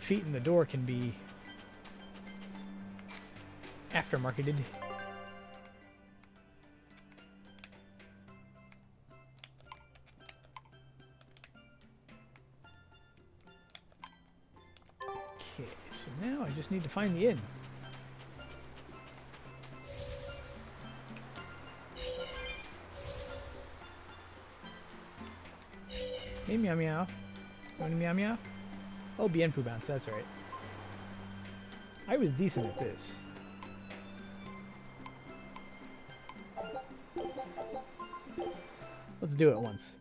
feet in the door can be aftermarketed. Okay, so now I just need to find the inn. Hey, meow meow. You want to meow meow? Oh, Bien Phu bounce, that's right. I was decent at this. Let's do it once.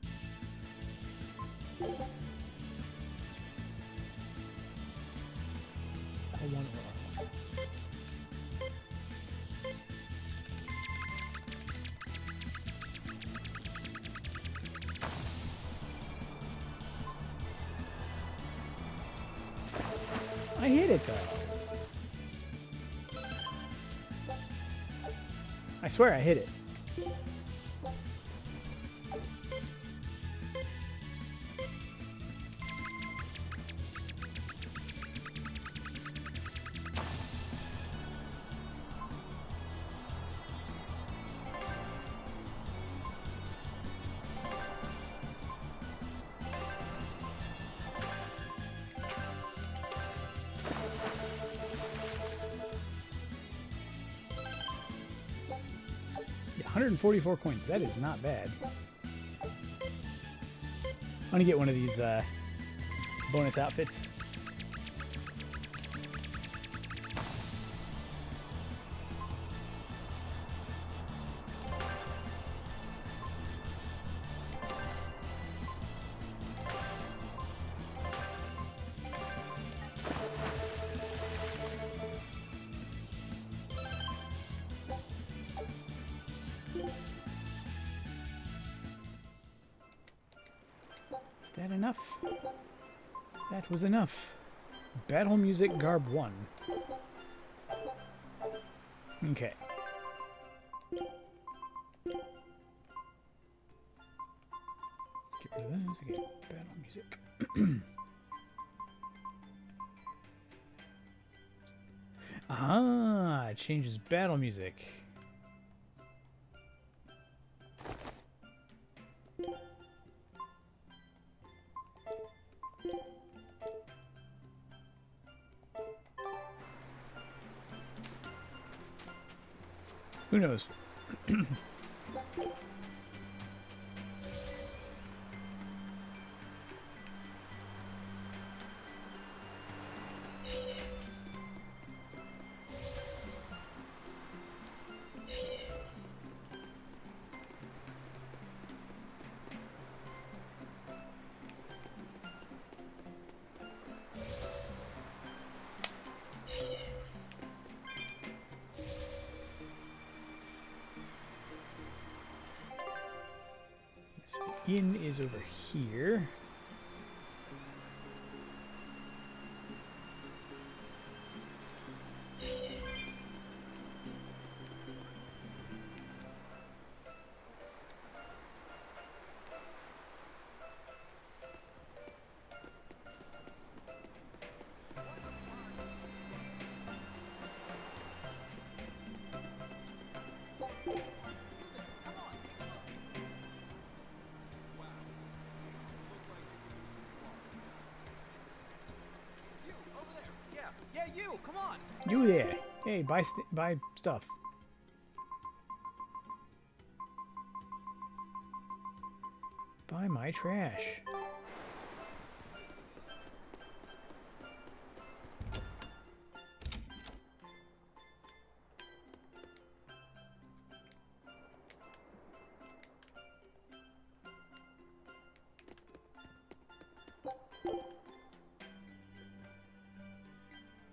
I hit it though. swear I hit it. Yeah, 144 coins. That is not bad. I'm gonna get one of these bonus outfits. Is that enough? That was enough. Battle Music Garb 1. Okay. Let's get rid of those. Okay, battle music. Ah, it changes battle music. Who knows? The inn is over here. Yeah, you! Come on! You there. Hey, buy stuff. Buy my trash.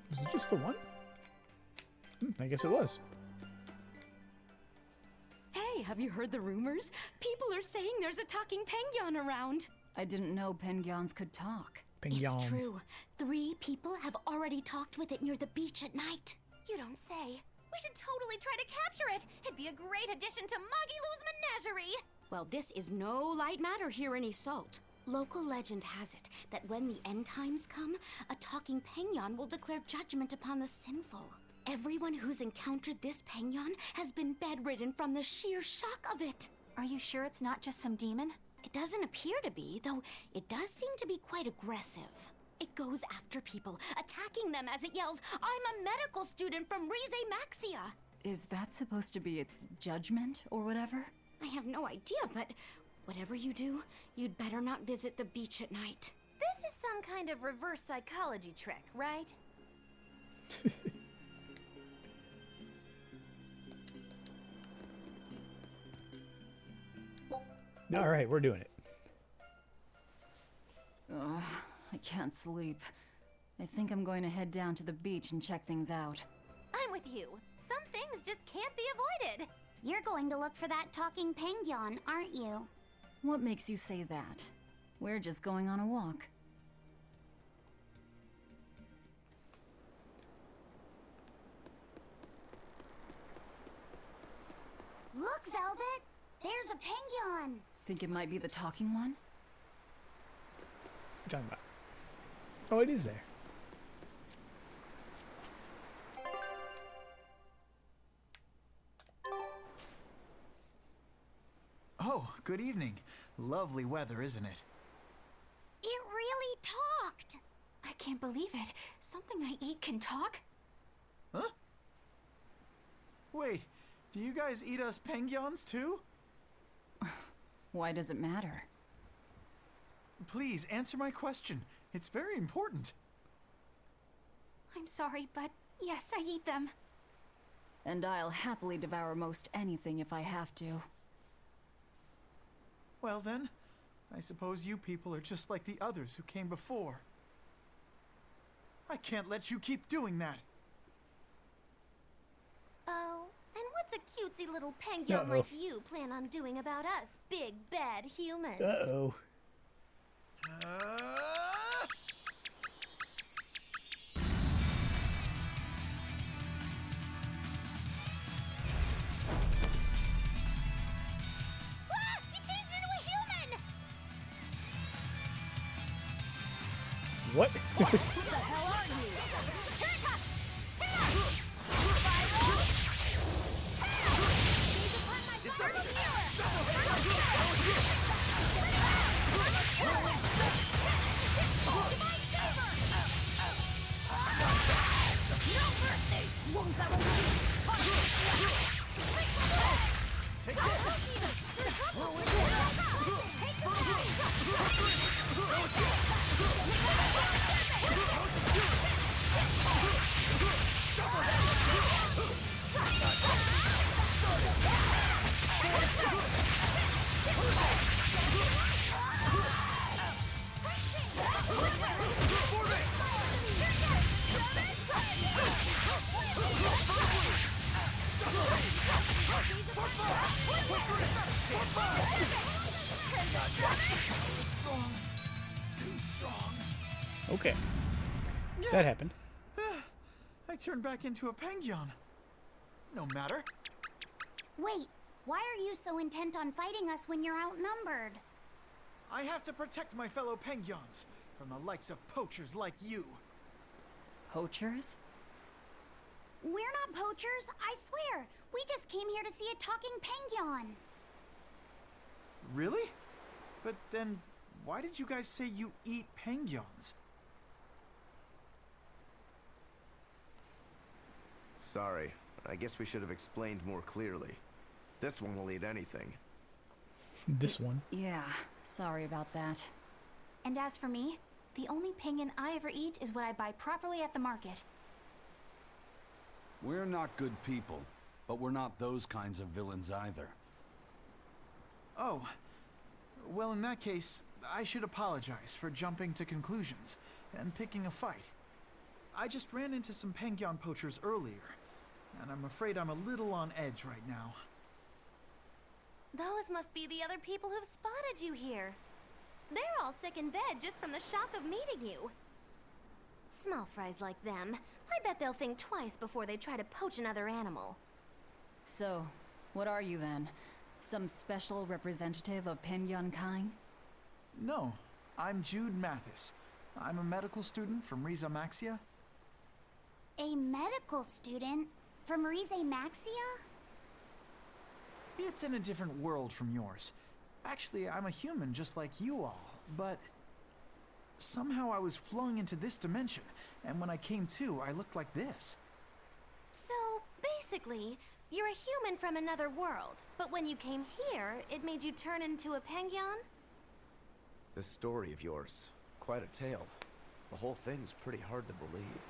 Was it just the one? I guess it was. Hey, have you heard the rumors? People are saying there's a talking penguin around. I didn't know penguins could talk. Penguins. It's true. 3 people have already talked with it near the beach at night. You don't say. We should totally try to capture it. It'd be a great addition to Moggy Lou's menagerie. Well, this is no light matter here in Salt. Local legend has it that when the end times come, a talking penguin will declare judgment upon the sinful. Everyone who's encountered this penguin has been bedridden from the sheer shock of it. Are you sure it's not just some demon? It doesn't appear to be, though it does seem to be quite aggressive. It goes after people, attacking them as it yells, "I'm a medical student from Rize Maxia." Is that supposed to be its judgment or whatever? I have no idea, but whatever you do, you'd better not visit the beach at night. This is some kind of reverse psychology trick, right? All right, we're doing it. Ugh, I can't sleep. I think I'm going to head down to the beach and check things out. I'm with you. Some things just can't be avoided. You're going to look for that talking penguin, aren't you? What makes you say that? We're just going on a walk. Look, Velvet! There's a penguin! Think it might be the talking one? What are you talking about? Oh, it is there. Oh, good evening. Lovely weather, isn't it? It really talked! I can't believe it. Something I eat can talk? Huh? Wait, do you guys eat us penguins too? Why does it matter? Please, answer my question. It's very important. I'm sorry, but yes, I eat them. And I'll happily devour most anything if I have to. Well then, I suppose you people are just like the others who came before. I can't let you keep doing that. Oh, and what's a cutesy little penguin like you plan on doing about us, big bad humans? Uh-oh. Ah! He changed into a human! What? Who the hell are you? Turn-up! Okay. That happened. I turned back into a penguin. No matter. Wait, why are you so intent on fighting us when you're outnumbered? I have to protect my fellow penguins from the likes of poachers like you. Poachers? We're not poachers, I swear. We just came here to see a talking penguin. Really? But then, why did you guys say you eat penguins? Sorry, I guess we should have explained more clearly. This one will eat anything. This one? Yeah, sorry about that. And as for me, the only penguin I ever eat is what I buy properly at the market. We're not good people, but we're not those kinds of villains either. Oh, well in that case, I should apologize for jumping to conclusions and picking a fight. I just ran into some penguin poachers earlier, and I'm afraid I'm a little on edge right now. Those must be the other people who've spotted you here. They're all sick in bed just from the shock of meeting you. Small fries like them, I bet they'll think twice before they try to poach another animal. So, what are you then? Some special representative of penguin kind? No, I'm Jude Mathis. I'm a medical student from Riza Maxia. A medical student from Rize Maxia? It's in a different world from yours. Actually, I'm a human just like you all, but somehow I was flung into this dimension, and when I came to, I looked like this. So, basically, you're a human from another world, but when you came here, it made you turn into a penguin? This story of yours, quite a tale. The whole thing's pretty hard to believe.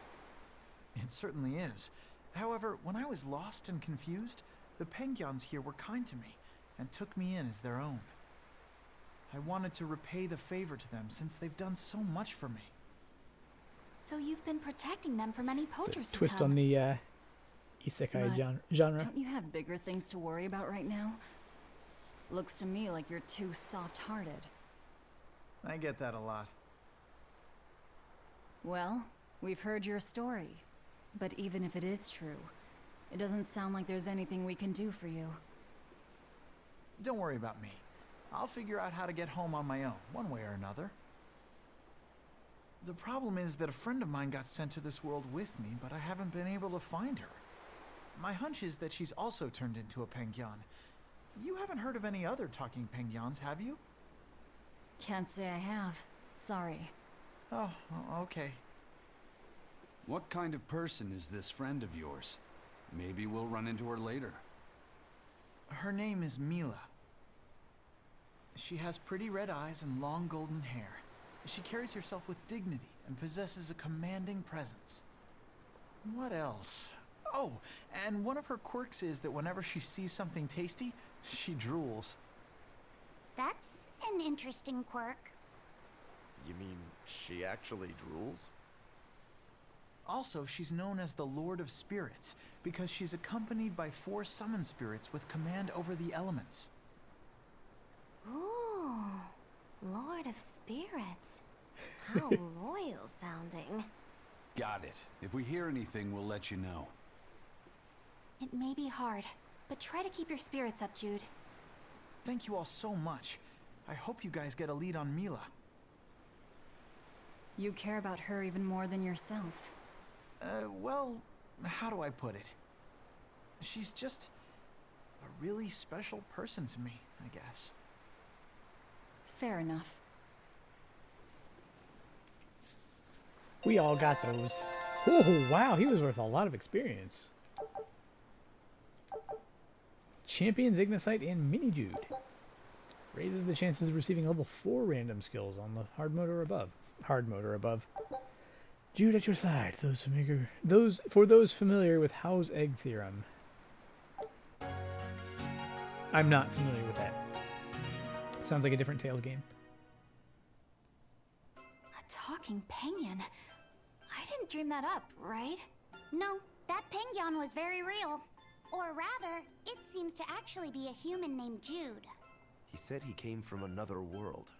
It certainly is. However, when I was lost and confused, the penguins here were kind to me and took me in as their own. I wanted to repay the favor to them since they've done so much for me. So you've been protecting them from any poachers It's a twist who come. on the isekai genre. Don't you have bigger things to worry about right now? Looks to me like you're too soft-hearted. I get that a lot. Well, we've heard your story. But even if it is true, it doesn't sound like there's anything we can do for you. Don't worry about me. I'll figure out how to get home on my own, one way or another. The problem is that a friend of mine got sent to this world with me, but I haven't been able to find her. My hunch is that she's also turned into a Pengyan. You haven't heard of any other talking Pengyans, have you? Can't say I have. Sorry. Oh, okay. What kind of person is this friend of yours? Maybe we'll run into her later. Her name is Mila. She has pretty red eyes and long golden hair. She carries herself with dignity and possesses a commanding presence. What else? Oh, and one of her quirks is that whenever she sees something tasty, she drools. That's an interesting quirk. You mean she actually drools? Also, she's known as the Lord of Spirits because she's accompanied by 4 summon spirits with command over the elements. Ooh, Lord of Spirits. How royal sounding. Got it. If we hear anything, we'll let you know. It may be hard, but try to keep your spirits up, Jude. Thank you all so much. I hope you guys get a lead on Mila. You care about her even more than yourself. Well, how do I put it? She's just a really special person to me, I guess. Fair enough. We all got those. Oh, wow, he was worth a lot of experience. Champions Ignicite and Mini Jude. Raises the chances of receiving level 4 random skills on the hard mode or above. Hard mode or above. Jude at your side. For those familiar with Howe's egg theorem. I'm not familiar with that. Sounds like a different Tales game. A talking Pengyan. I didn't dream that up, right? No, that Pengyan was very real. Or rather, it seems to actually be a human named Jude. He said he came from another world.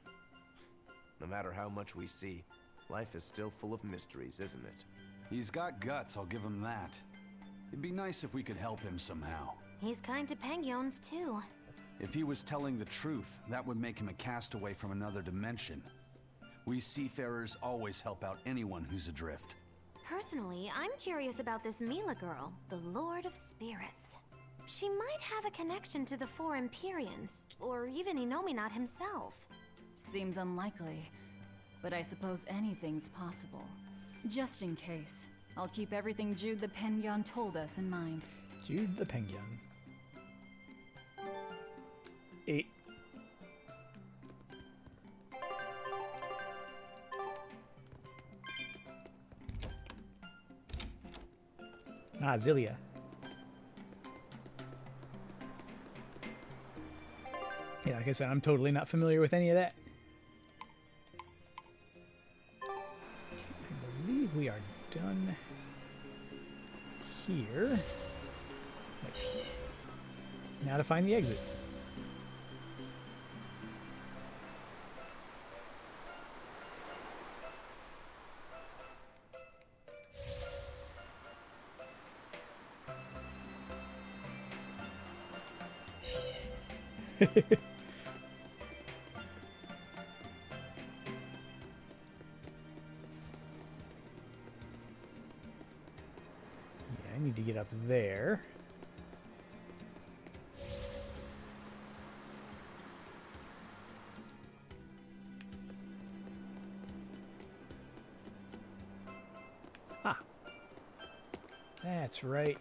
No matter how much we see, life is still full of mysteries, isn't it? He's got guts, I'll give him that. It'd be nice if we could help him somehow. He's kind to Pengyons, too. If he was telling the truth, that would make him a castaway from another dimension. We seafarers always help out anyone who's adrift. Personally, I'm curious about this Mila girl, the Lord of Spirits. She might have a connection to the 4 Empyreans, or even Inominat himself. Seems unlikely, but I suppose anything's possible. Just in case, I'll keep everything Jude the Pengyan told us in mind. Jude the Pengyan. 8. Ah, Zilia. Yeah, like I said, I'm totally not familiar with any of that. I believe we are done here. Wait. Now to find the exit. I need to get up there. Ah. That's right.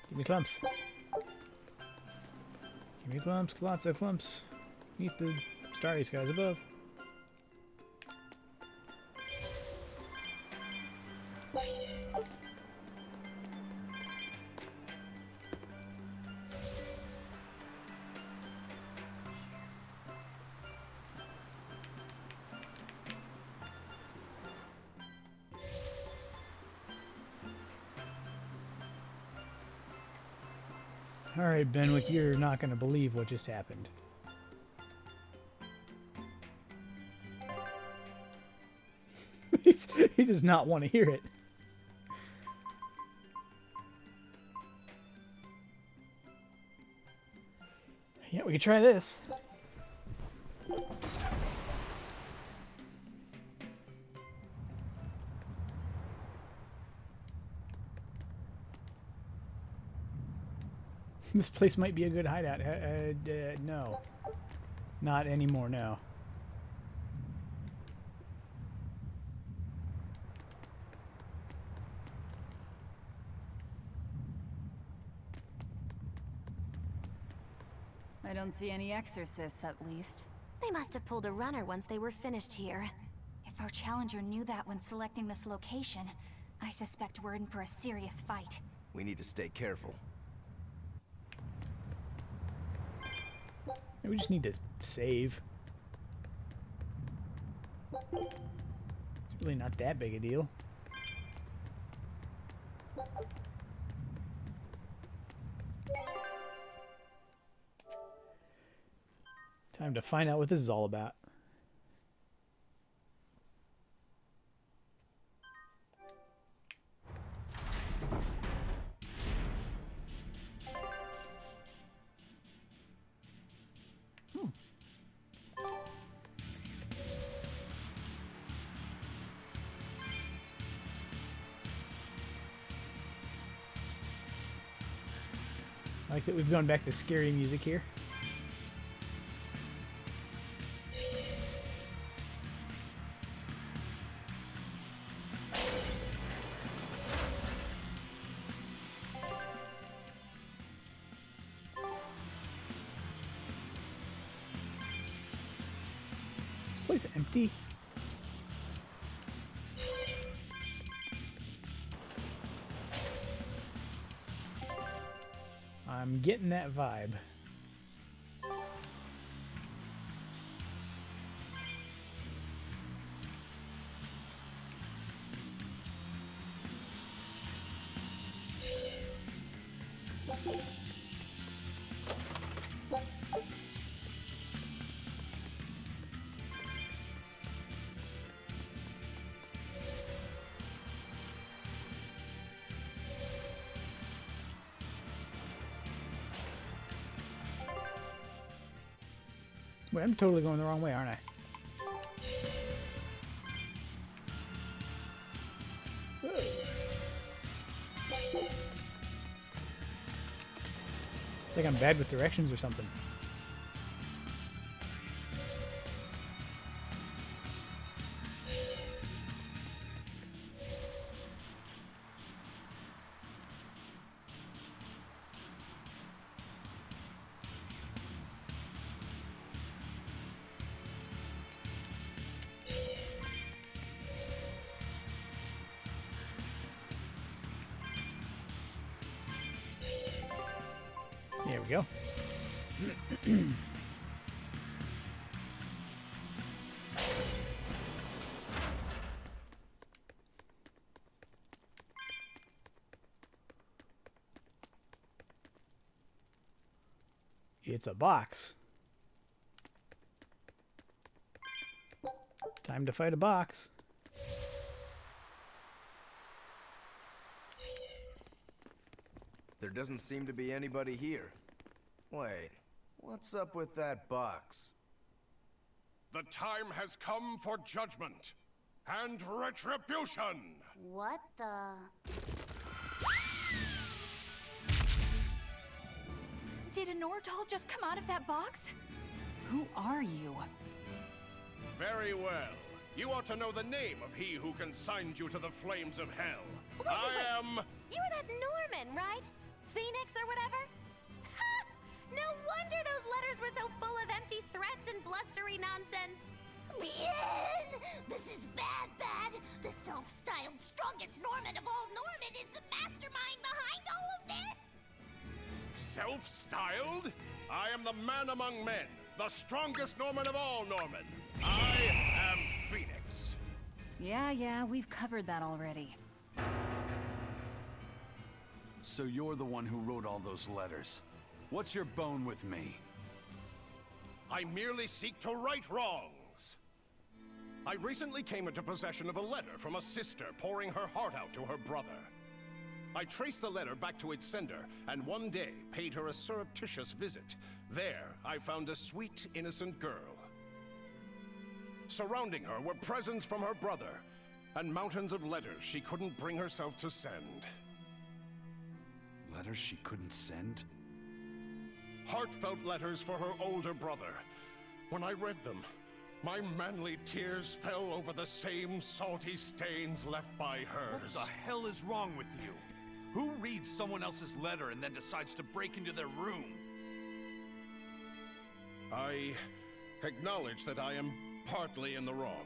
Give me clumps. Give me clumps, lots of clumps. Meet the starry skies above. Alright, Benwick, you're not going to believe what just happened. He does not want to hear it. Yeah, we could try this. This place might be a good hideout. No. Not anymore, no. I don't see any exorcists, at least. They must have pulled a runner once they were finished here. If our challenger knew that when selecting this location, I suspect we're in for a serious fight. We need to stay careful. We just need to save. It's really not that big a deal. Time to find out what this is all about. I like that we've gone back to scary music here. This place empty? I'm getting that vibe. Wait, I'm totally going the wrong way, aren't I? It's like I'm bad with directions or something. There we go. It's a box. Time to fight a box. There doesn't seem to be anybody here. Wait, what's up with that box? The time has come for judgment and retribution! What the... Did a Nordal just come out of that box? Who are you? Very well. You ought to know the name of he who consigned you to the flames of hell. I am... You were that Norman, right? Phoenix or whatever? Ha! No wonder those letters were so full of empty threats and blustery nonsense. Bien! This is bad. The self-styled strongest Norman of all Norman is the mastermind behind all of this! Self-styled? I am the man among men, the strongest Norman of all Norman. I am Phoenix. Yeah, we've covered that already. So you're the one who wrote all those letters. What's your bone with me? I merely seek to right wrongs. I recently came into possession of a letter from a sister pouring her heart out to her brother. I traced the letter back to its sender, and one day paid her a surreptitious visit. There, I found a sweet, innocent girl. Surrounding her were presents from her brother, and mountains of letters she couldn't bring herself to send. Letters she couldn't send? Heartfelt letters for her older brother. When I read them, my manly tears fell over the same salty stains left by hers. What the hell is wrong with you? Who reads someone else's letter and then decides to break into their room? I acknowledge that I am partly in the wrong.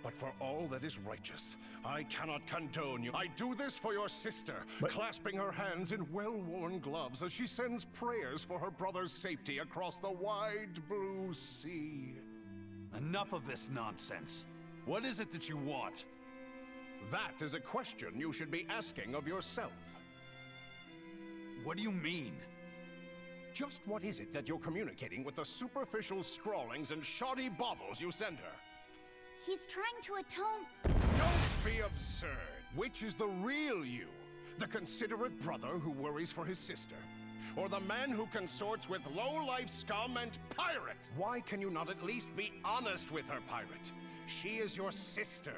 But for all that is righteous, I cannot condone you. I do this for your sister, clasping her hands in well-worn gloves as she sends prayers for her brother's safety across the wide blue sea. Enough of this nonsense. What is it that you want? That is a question you should be asking of yourself. What do you mean? Just what is it that you're communicating with the superficial scrawlings and shoddy baubles you send her? He's trying to atone. Don't be absurd. Which is the real you? The considerate brother who worries for his sister? Or the man who consorts with low-life scum and pirates? Why can you not at least be honest with her, pirate? She is your sister.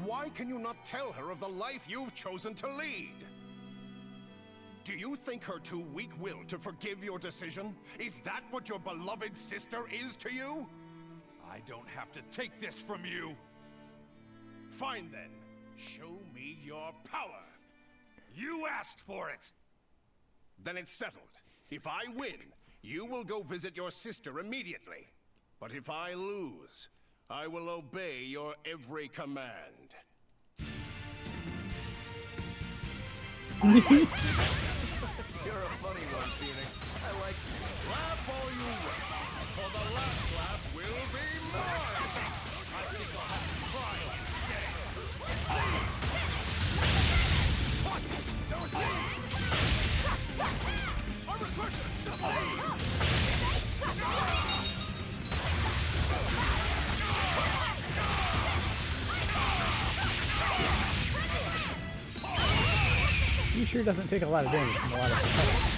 Why can you not tell her of the life you've chosen to lead? Do you think her too weak-willed to forgive your decision? Is that what your beloved sister is to you? I don't have to take this from you. Fine then. Show me your power. You asked for it. Then it's settled. If I win, you will go visit your sister immediately. But if I lose, I will obey your every command. You're a funny one, Phoenix. I like you. Laugh all you wish, for the last laugh will be mine! I think I'll have to cry He sure doesn't take a lot of damage from a lot of stuff.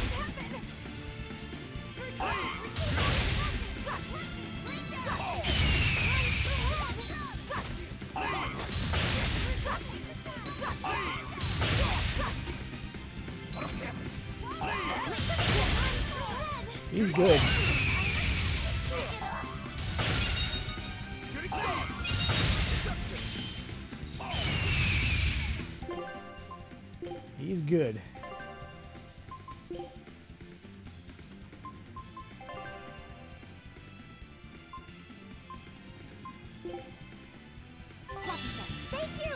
He's good. He's good. Thank you!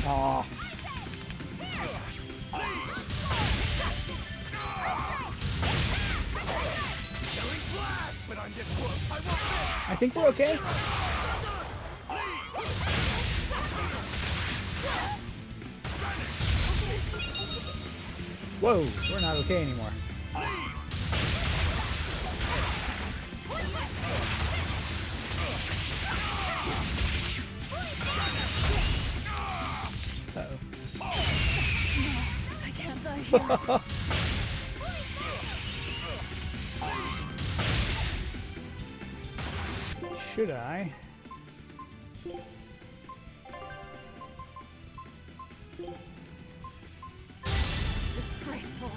Aw. I think we're okay. Whoa, we're not okay anymore. Uh-oh. I can't die here. Should I? Disgraceful.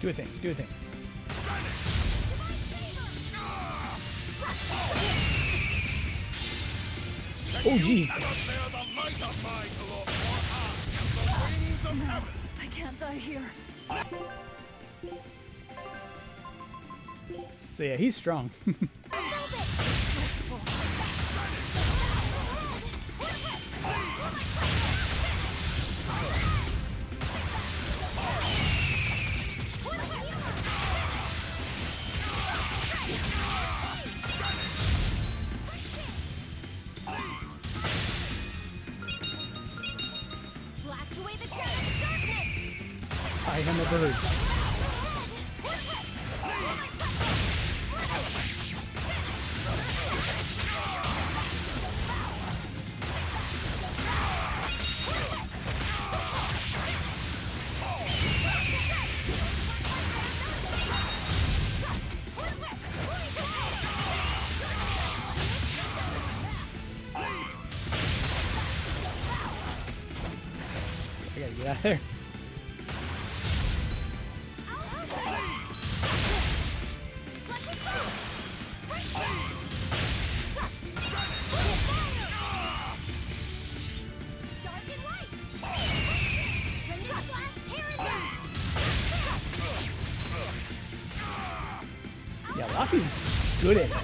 Do a thing. Do a thing. Oh, jeez. No, I can't die here. So yeah, he's strong. Blast away the channel of darkness! I am a bird. I gotta get out of there. Yeah, Lockie's good at it.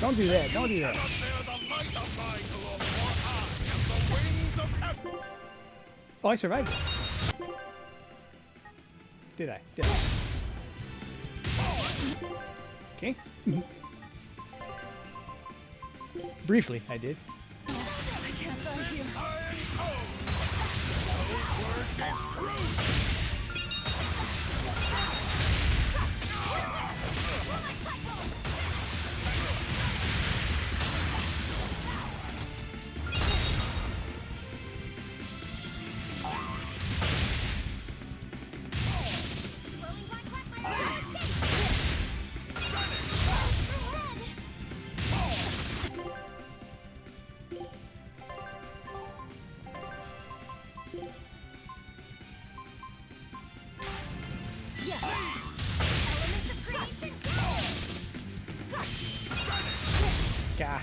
Don't do that. Don't do that. Oh, I survived it. Did I? Did I? Okay. Briefly, I did. I can't die here. Gah.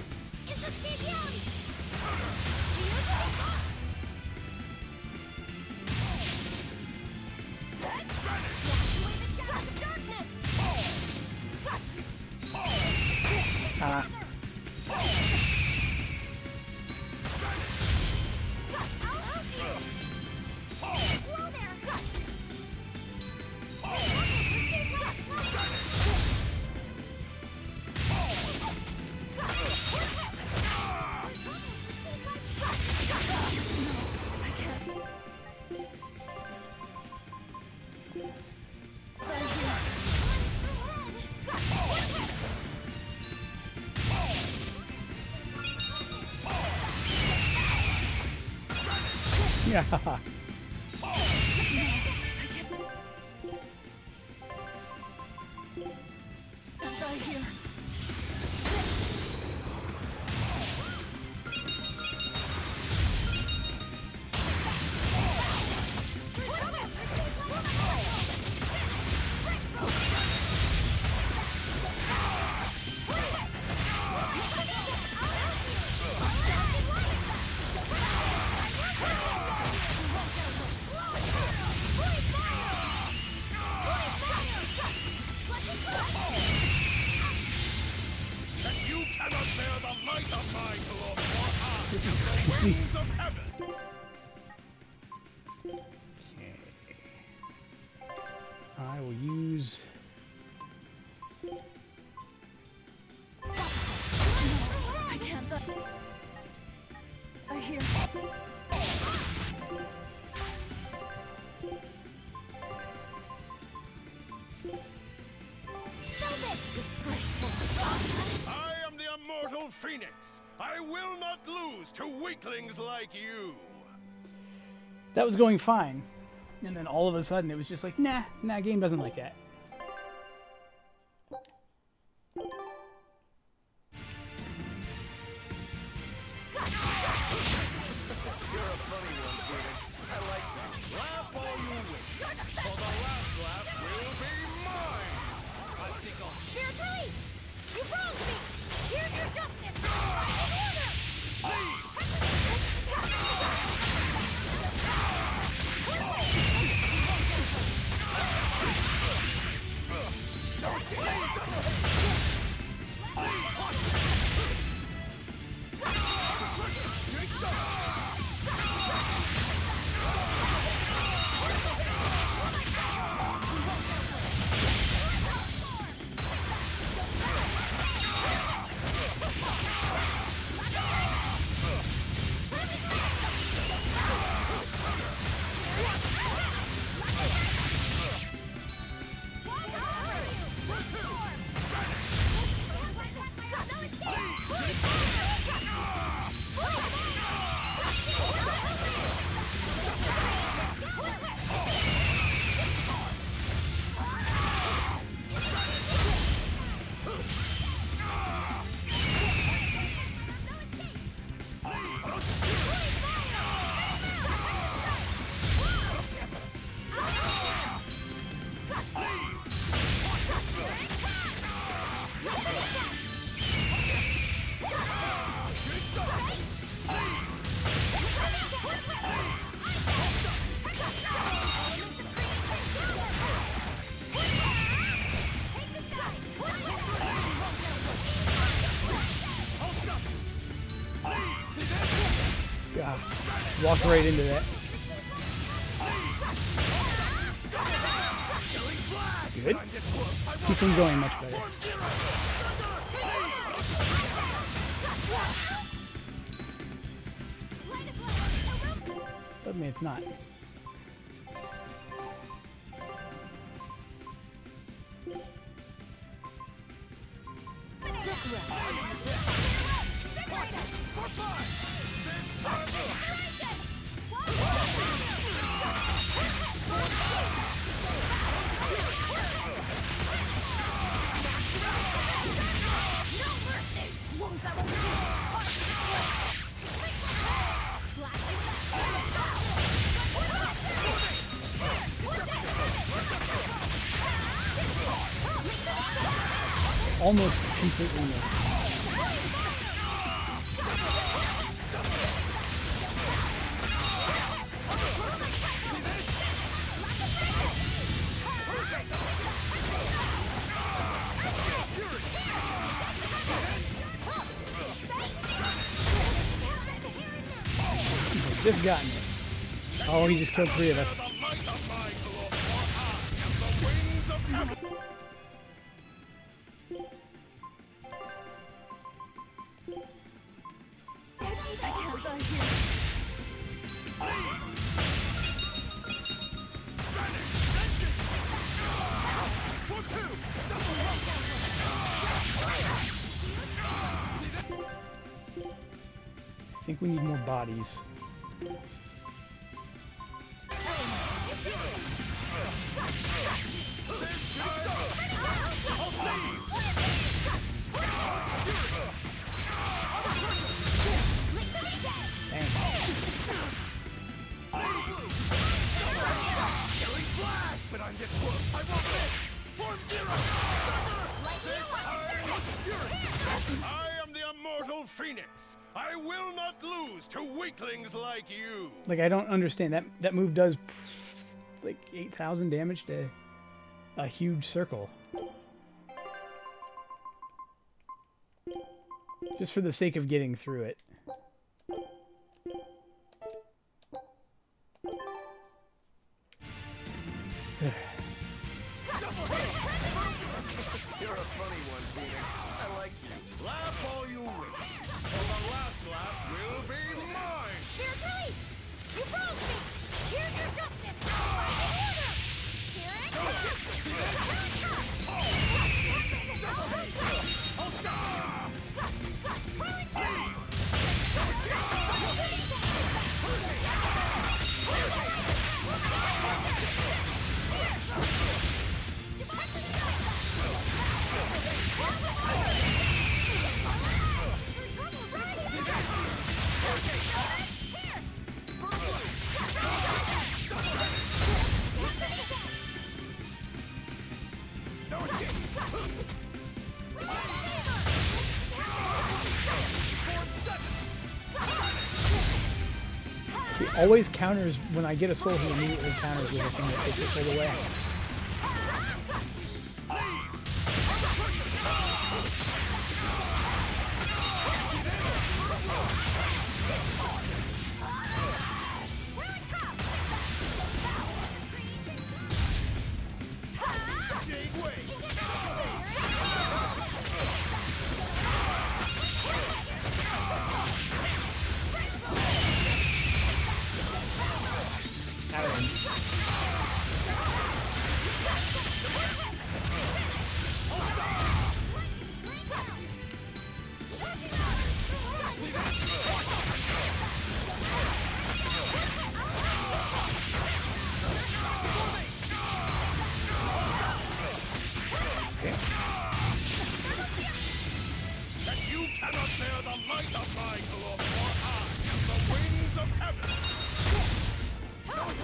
Ah. Yeah. Die here. This is crazy. Okay. I will use... I can't. I hear. I am the immortal Phoenix. I will not lose to weaklings like you. That was going fine. And then all of a sudden it was just like, nah, game doesn't like that. You're a funny one, Phoenix. I like that. Laugh all you wish. For the last laugh will be mine. I think I'll... Spirit Police! You wronged me! Here's your justice! Final order! God, walked right into that. Good. This one's going much better. Suddenly it's not. Almost completely missed. Just gotten it. Oh, he just killed 3 of us. I think we need more bodies. But I'm this close. I won't miss. Form zero. I am the immortal Phoenix. I will not lose to weaklings like you. Like, I don't understand that. That move does like 8,000 damage to a huge circle. Just for the sake of getting through it. one, Phoenix. I like you. Laugh all you wish. For the last laugh will be mine. Spiritualize! You broke me! Here's your justice! Fighting order! Spirit! I'll stop! He always counters when I get a soul. He immediately counters with a thing that takes the soul away.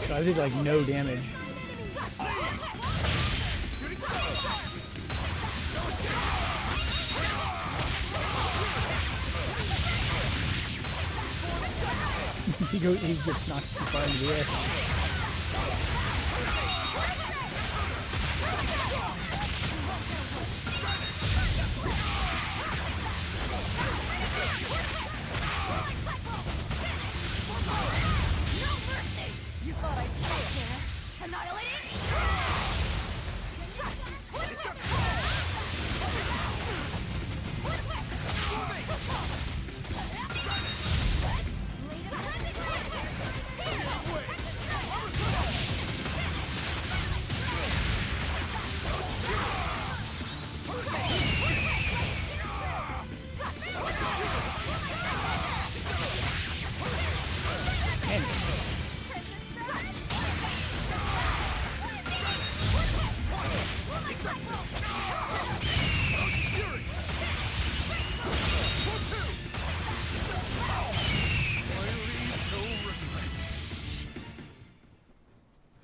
So I did like no damage. He gets knocked too far into the air. You thought I'd stay here? Annihilate it?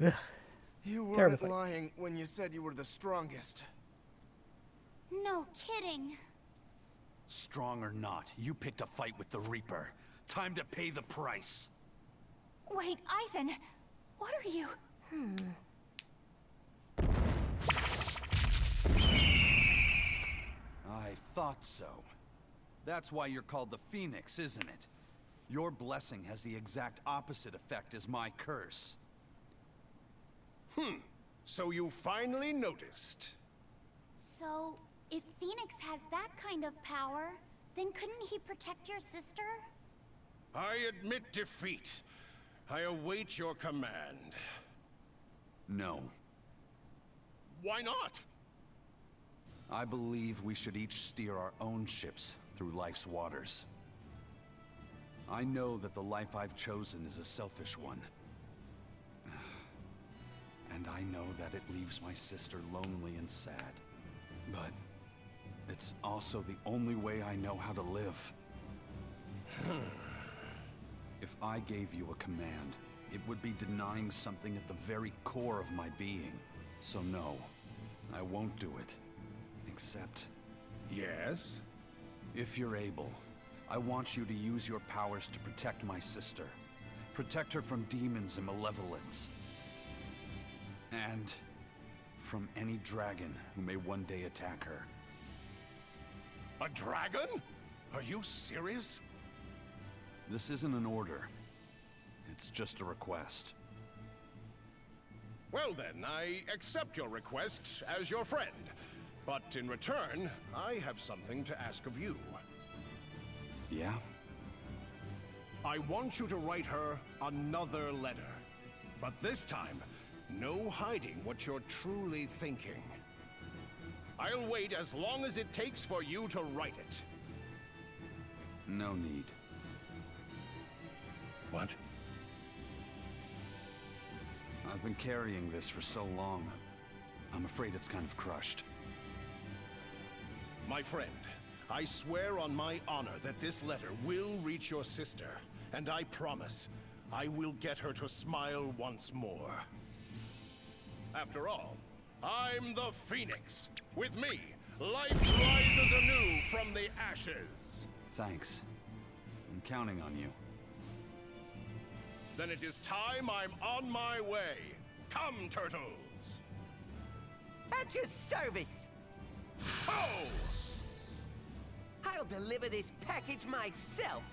Ugh. You weren't Terrible fight. lying when you said you were the strongest. No kidding. Strong or not, you picked a fight with the Reaper. Time to pay the price. Wait, Eisen, what are you? I thought so. That's why you're called the Phoenix, isn't it? Your blessing has the exact opposite effect as my curse. So you finally noticed. So, if Phoenix has that kind of power, then couldn't he protect your sister? I admit defeat. I await your command. No. Why not? I believe we should each steer our own ships through life's waters. I know that the life I've chosen is a selfish one. And I know that it leaves my sister lonely and sad. But it's also the only way I know how to live. If I gave you a command, it would be denying something at the very core of my being. So no, I won't do it. Except... Yes? If you're able, I want you to use your powers to protect my sister. Protect her from demons and malevolence. And from any dragon who may one day attack her. A dragon? Are you serious? This isn't an order. It's just a request. Well then, I accept your request as your friend. But in return, I have something to ask of you. Yeah? I want you to write her another letter. But this time, no hiding what you're truly thinking. I'll wait as long as it takes for you to write it. No need. What? I've been carrying this for so long, I'm afraid it's kind of crushed. My friend, I swear on my honor that this letter will reach your sister, and I promise I will get her to smile once more. After all, I'm the Phoenix. With me, life rises anew from the ashes. Thanks. I'm counting on you. Then it is time I'm on my way. Come, turtles! At your service! Oh! I'll deliver this package myself,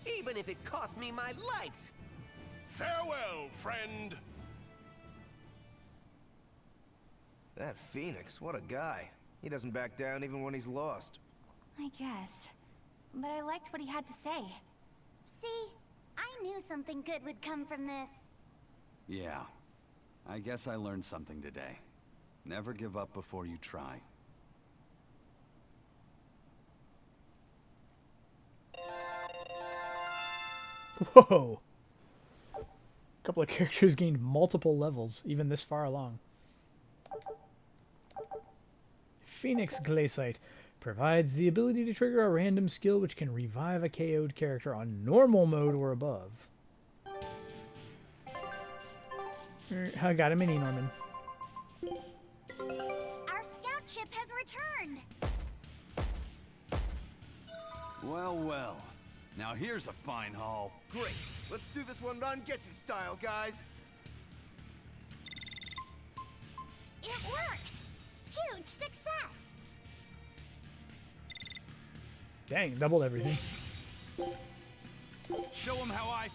even if it costs me my life. Farewell, friend! That Phoenix, what a guy. He doesn't back down even when he's lost. I guess. But I liked what he had to say. See? I knew something good would come from this. Yeah. I guess I learned something today. Never give up before you try. Whoa! A couple of characters gained multiple levels, even this far along. Phoenix Glaciite provides the ability to trigger a random skill which can revive a KO'd character on normal mode or above. I got a mini Norman. Our scout ship has returned. Well, well. Now here's a fine haul. Great. Let's do this one Ron gets it style, guys. It worked! Huge success! Dang, doubled everything. Show them how I...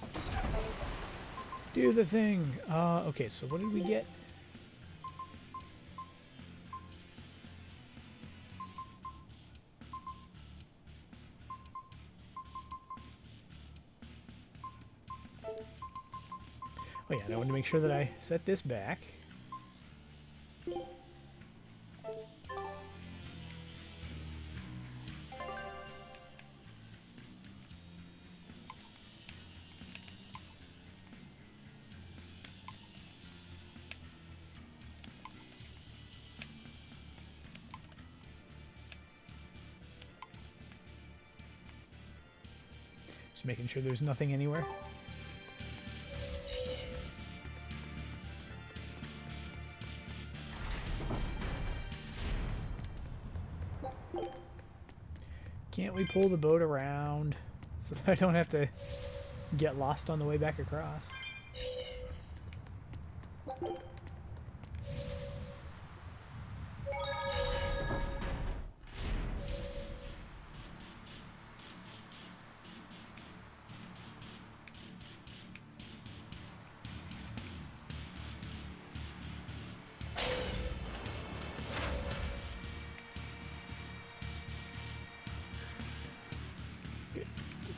Do the thing. Okay, so what did we get? Oh yeah, I wanted to make sure that I set this back. Just making sure there's nothing anywhere. Can't we pull the boat around so that I don't have to get lost on the way back across?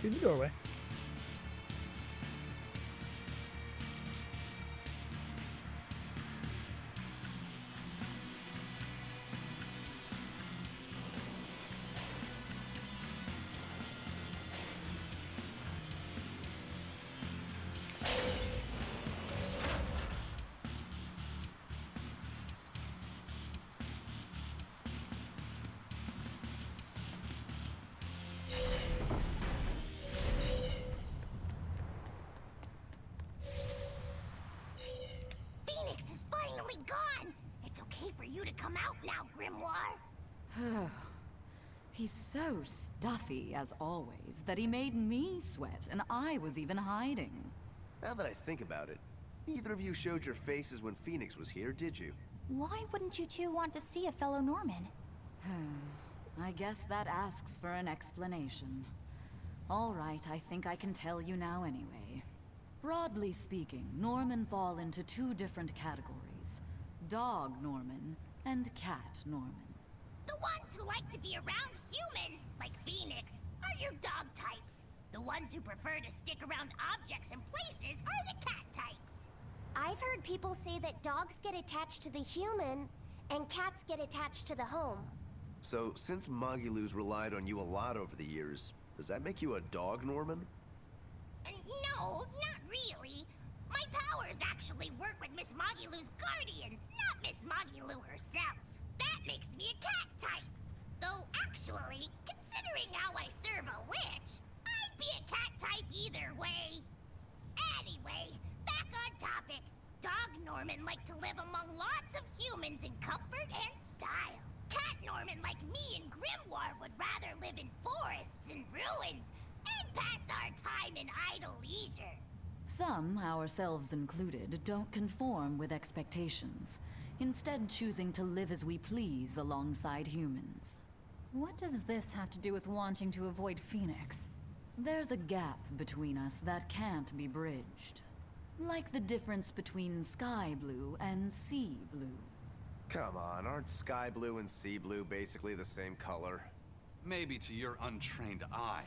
Through the doorway. Come out now, Grimoire! He's so stuffy, as always, that he made me sweat, and I was even hiding. Now that I think about it, neither of you showed your faces when Phoenix was here, did you? Why wouldn't you two want to see a fellow Norman? I guess that asks for an explanation. All right, I think I can tell you now anyway. Broadly speaking, Norman fall into two different categories. Dog Norman and Cat Norman. The ones who like to be around humans, like Phoenix, are your dog types. The ones who prefer to stick around objects and places are the cat types. I've heard people say that dogs get attached to the human and cats get attached to the home. So, since Magilou's relied on you a lot over the years, does that make you a dog, Norman? No, not really. My powers actually work with Miss Magilou's guardians, not Miss Magilou herself. That makes me a cat type. Though actually, considering how I serve a witch, I'd be a cat type either way. Anyway, back on topic. Dog Norman liked to live among lots of humans in comfort and style. Cat Norman like me and Grimoire would rather live in forests and ruins and pass our time in idle leisure. Some, ourselves included, don't conform with expectations, instead choosing to live as we please alongside humans. What does this have to do with wanting to avoid Phoenix? There's a gap between us that can't be bridged. Like the difference between sky blue and sea blue. Come on, aren't sky blue and sea blue basically the same color? Maybe to your untrained eye,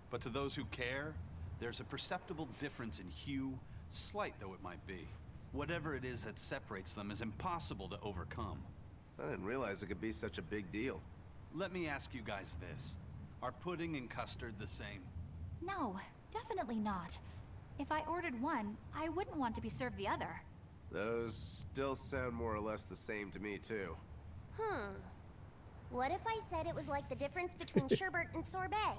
but to those who care, there's a perceptible difference in hue, slight though it might be. Whatever it is that separates them is impossible to overcome. I didn't realize it could be such a big deal. Let me ask you guys this. Are pudding and custard the same? No, definitely not. If I ordered one, I wouldn't want to be served the other. Those still sound more or less the same to me, too. What if I said it was like the difference between sherbet and sorbet?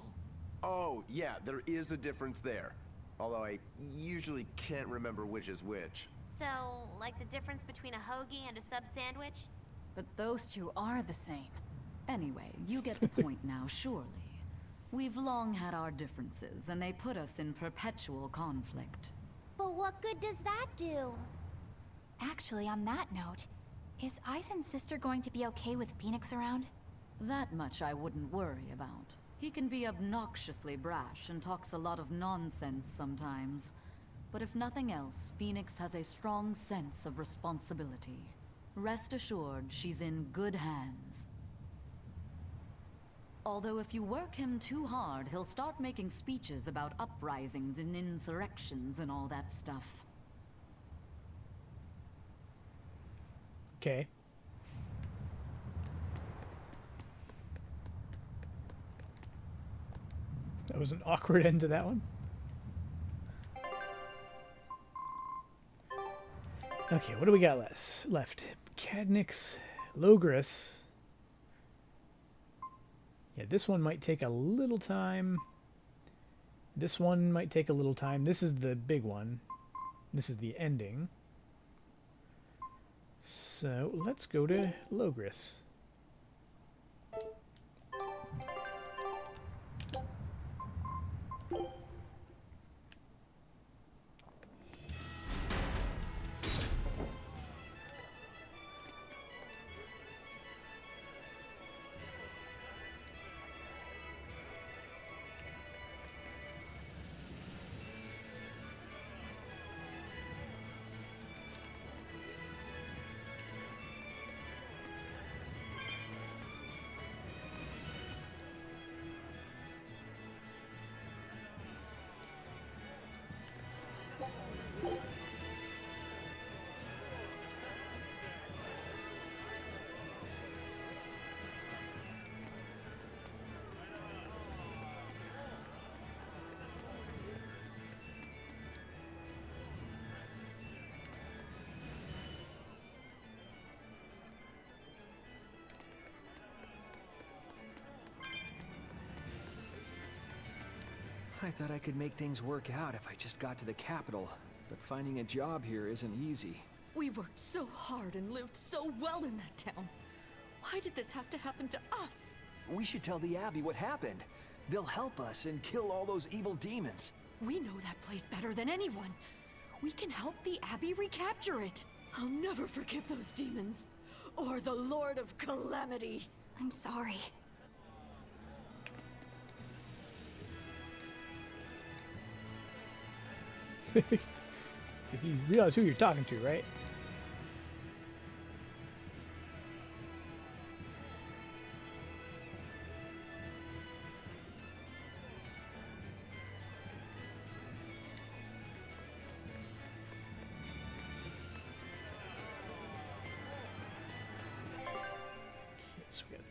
Oh, yeah, there is a difference there. Although I usually can't remember which is which. So, like the difference between a hoagie and a sub sandwich? But those two are the same. Anyway, you get the point now, surely. We've long had our differences, and they put us in perpetual conflict. But what good does that do? Actually, on that note, is Aizen's sister going to be okay with Phoenix around? That much I wouldn't worry about. He can be obnoxiously brash and talks a lot of nonsense sometimes. But if nothing else, Phoenix has a strong sense of responsibility. Rest assured, she's in good hands. Although if you work him too hard, he'll start making speeches about uprisings and insurrections and all that stuff. Okay. That was an awkward end to that one. Okay, what do we got left? Cadnix, Logris. Yeah, this one might take a little time. This one might take a little time. This is the big one. This is the ending. So let's go to Logris. I thought I could make things work out if I just got to the capital, but finding a job here isn't easy. We worked so hard and lived so well in that town. Why did this have to happen to us? We should tell the Abbey what happened. They'll help us and kill all those evil demons. We know that place better than anyone. We can help the Abbey recapture it. I'll never forgive those demons. Or the Lord of Calamity. I'm sorry. You realize who you're talking to, right?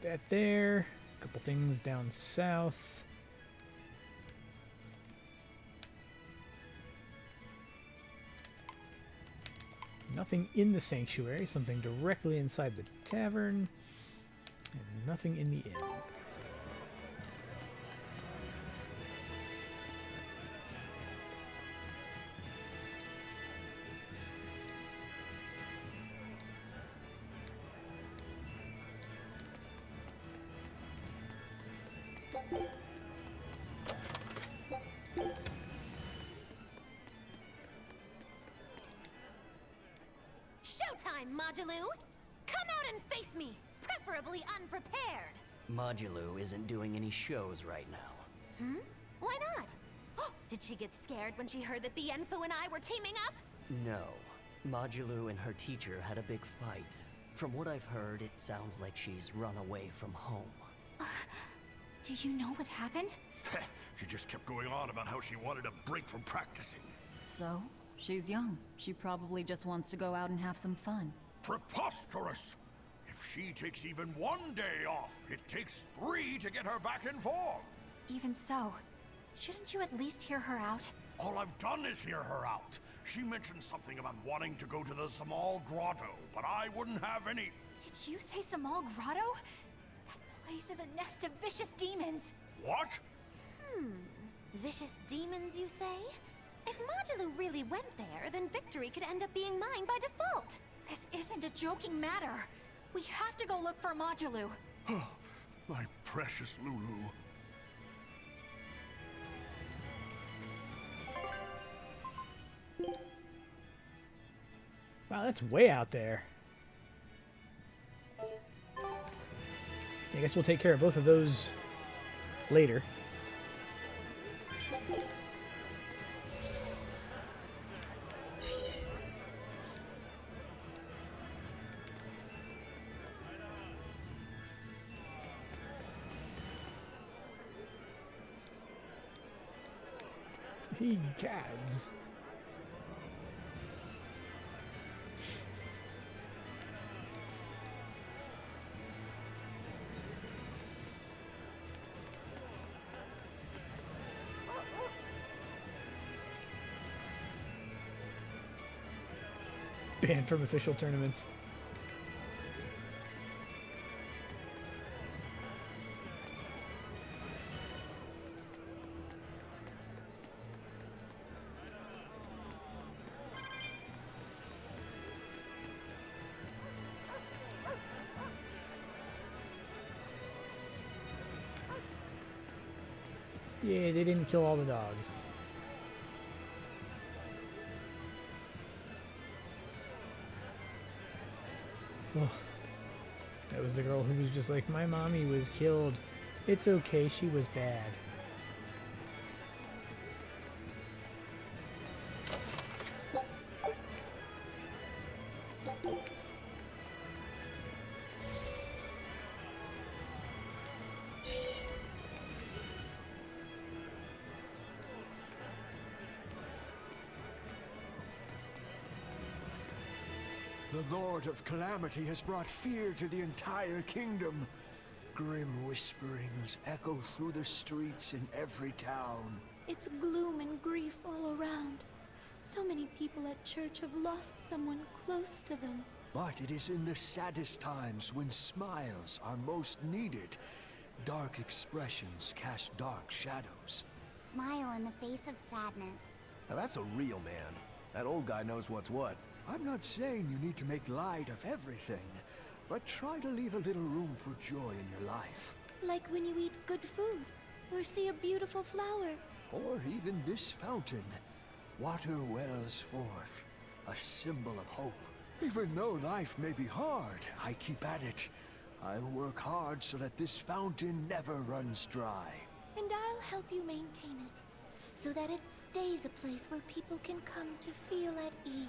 that there. A couple things down south. Nothing in the sanctuary, something directly inside the tavern, and nothing in the inn. Showtime, Modulou! Come out and face me, preferably unprepared. Modulou isn't doing any shows right now. Hmm? Why not? Oh, did she get scared when she heard that Bienfu and I were teaming up? No. Modulou and her teacher had a big fight. From what I've heard, it sounds like she's run away from home. Do you know what happened? She just kept going on about how she wanted a break from practicing. So, she's young. She probably just wants to go out and have some fun. Preposterous! If she takes even one day off, it takes 3 to get her back in form. Even so, shouldn't you at least hear her out? All I've done is hear her out. She mentioned something about wanting to go to the Zamal Grotto, but I wouldn't have any... Did you say Zamal Grotto? That place is a nest of vicious demons. What? Vicious demons, you say? If Modulou really went there, then victory could end up being mine by default. This isn't a joking matter. We have to go look for Modulou. My precious Lulu. Wow, that's way out there. I guess we'll take care of both of those later. Hey, Gads. Banned from official tournaments. Yeah, they didn't kill all the dogs. Oh, that was the girl who was just like, my mommy was killed. It's okay, she was bad. The Lord of Calamity has brought fear to the entire kingdom. Grim whisperings echo through the streets in every town. It's gloom and grief all around. So many people at church have lost someone close to them. But it is in the saddest times when smiles are most needed. Dark expressions cast dark shadows. Smile in the face of sadness. Now that's a real man. That old guy knows what's what. I'm not saying you need to make light of everything, but try to leave a little room for joy in your life. Like when you eat good food, or see a beautiful flower. Or even this fountain. Water wells forth, a symbol of hope. Even though life may be hard, I keep at it. I work hard so that this fountain never runs dry. And I'll help you maintain it, so that it stays a place where people can come to feel at ease.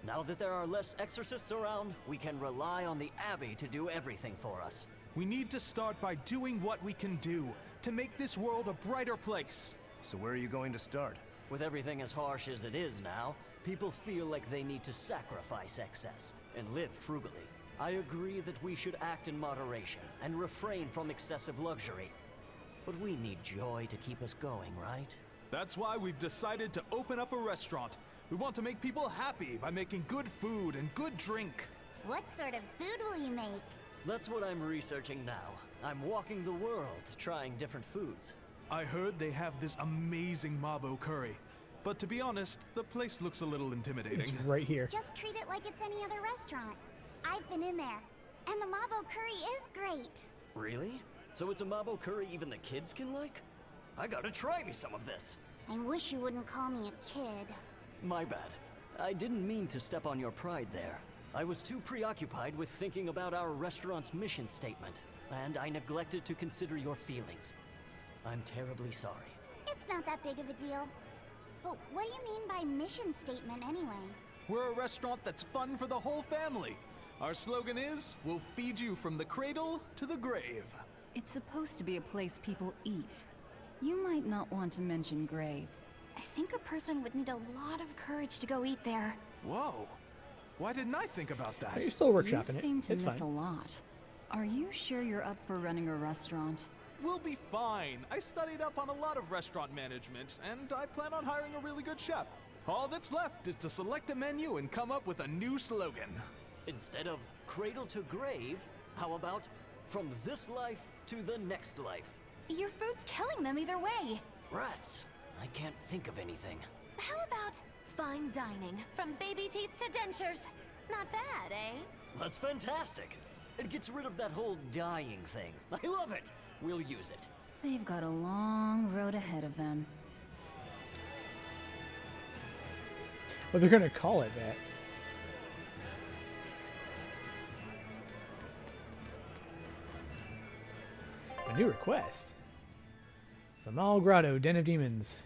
Now that there are less exorcists around, we can rely on the Abbey to do everything for us. We need to start by doing what we can do to make this world a brighter place. So where are you going to start? With everything as harsh as it is now, people feel like they need to sacrifice excess and live frugally. I agree that we should act in moderation and refrain from excessive luxury. But we need joy to keep us going, right? That's why we've decided to open up a restaurant. We want to make people happy by making good food and good drink. What sort of food will you make? That's what I'm researching now. I'm walking the world, trying different foods. I heard they have this amazing Mabo curry. But to be honest, the place looks a little intimidating. It's right here. Just treat it like it's any other restaurant. I've been in there, and the Mabo curry is great. Really? So it's a Mabo curry even the kids can like? I gotta try me some of this. I wish you wouldn't call me a kid. My bad. I didn't mean to step on your pride there. I was too preoccupied with thinking about our restaurant's mission statement, and I neglected to consider your feelings. I'm terribly sorry. It's not that big of a deal. But what do you mean by mission statement anyway? We're a restaurant that's fun for the whole family. Our slogan is, we'll feed you from the cradle to the grave. It's supposed to be a place people eat. You might not want to mention graves. I think a person would need a lot of courage to go eat there. Whoa. Why didn't I think about that? You're still workshopping it. You seem to It's miss fine. a lot. Are you sure you're up for running a restaurant? We'll be fine. I studied up on a lot of restaurant management, and I plan on hiring a really good chef. All that's left is to select a menu and come up with a new slogan. Instead of cradle to grave, how about from this life to the next life? Your food's killing them either way. Rats. I can't think of anything. How about fine dining? From baby teeth to dentures. Not bad, eh? That's fantastic. It gets rid of that whole dying thing. I love it. We'll use it. They've got a long road ahead of them. But they're gonna call it that. A new request. Samal Grotto, Den of Demons.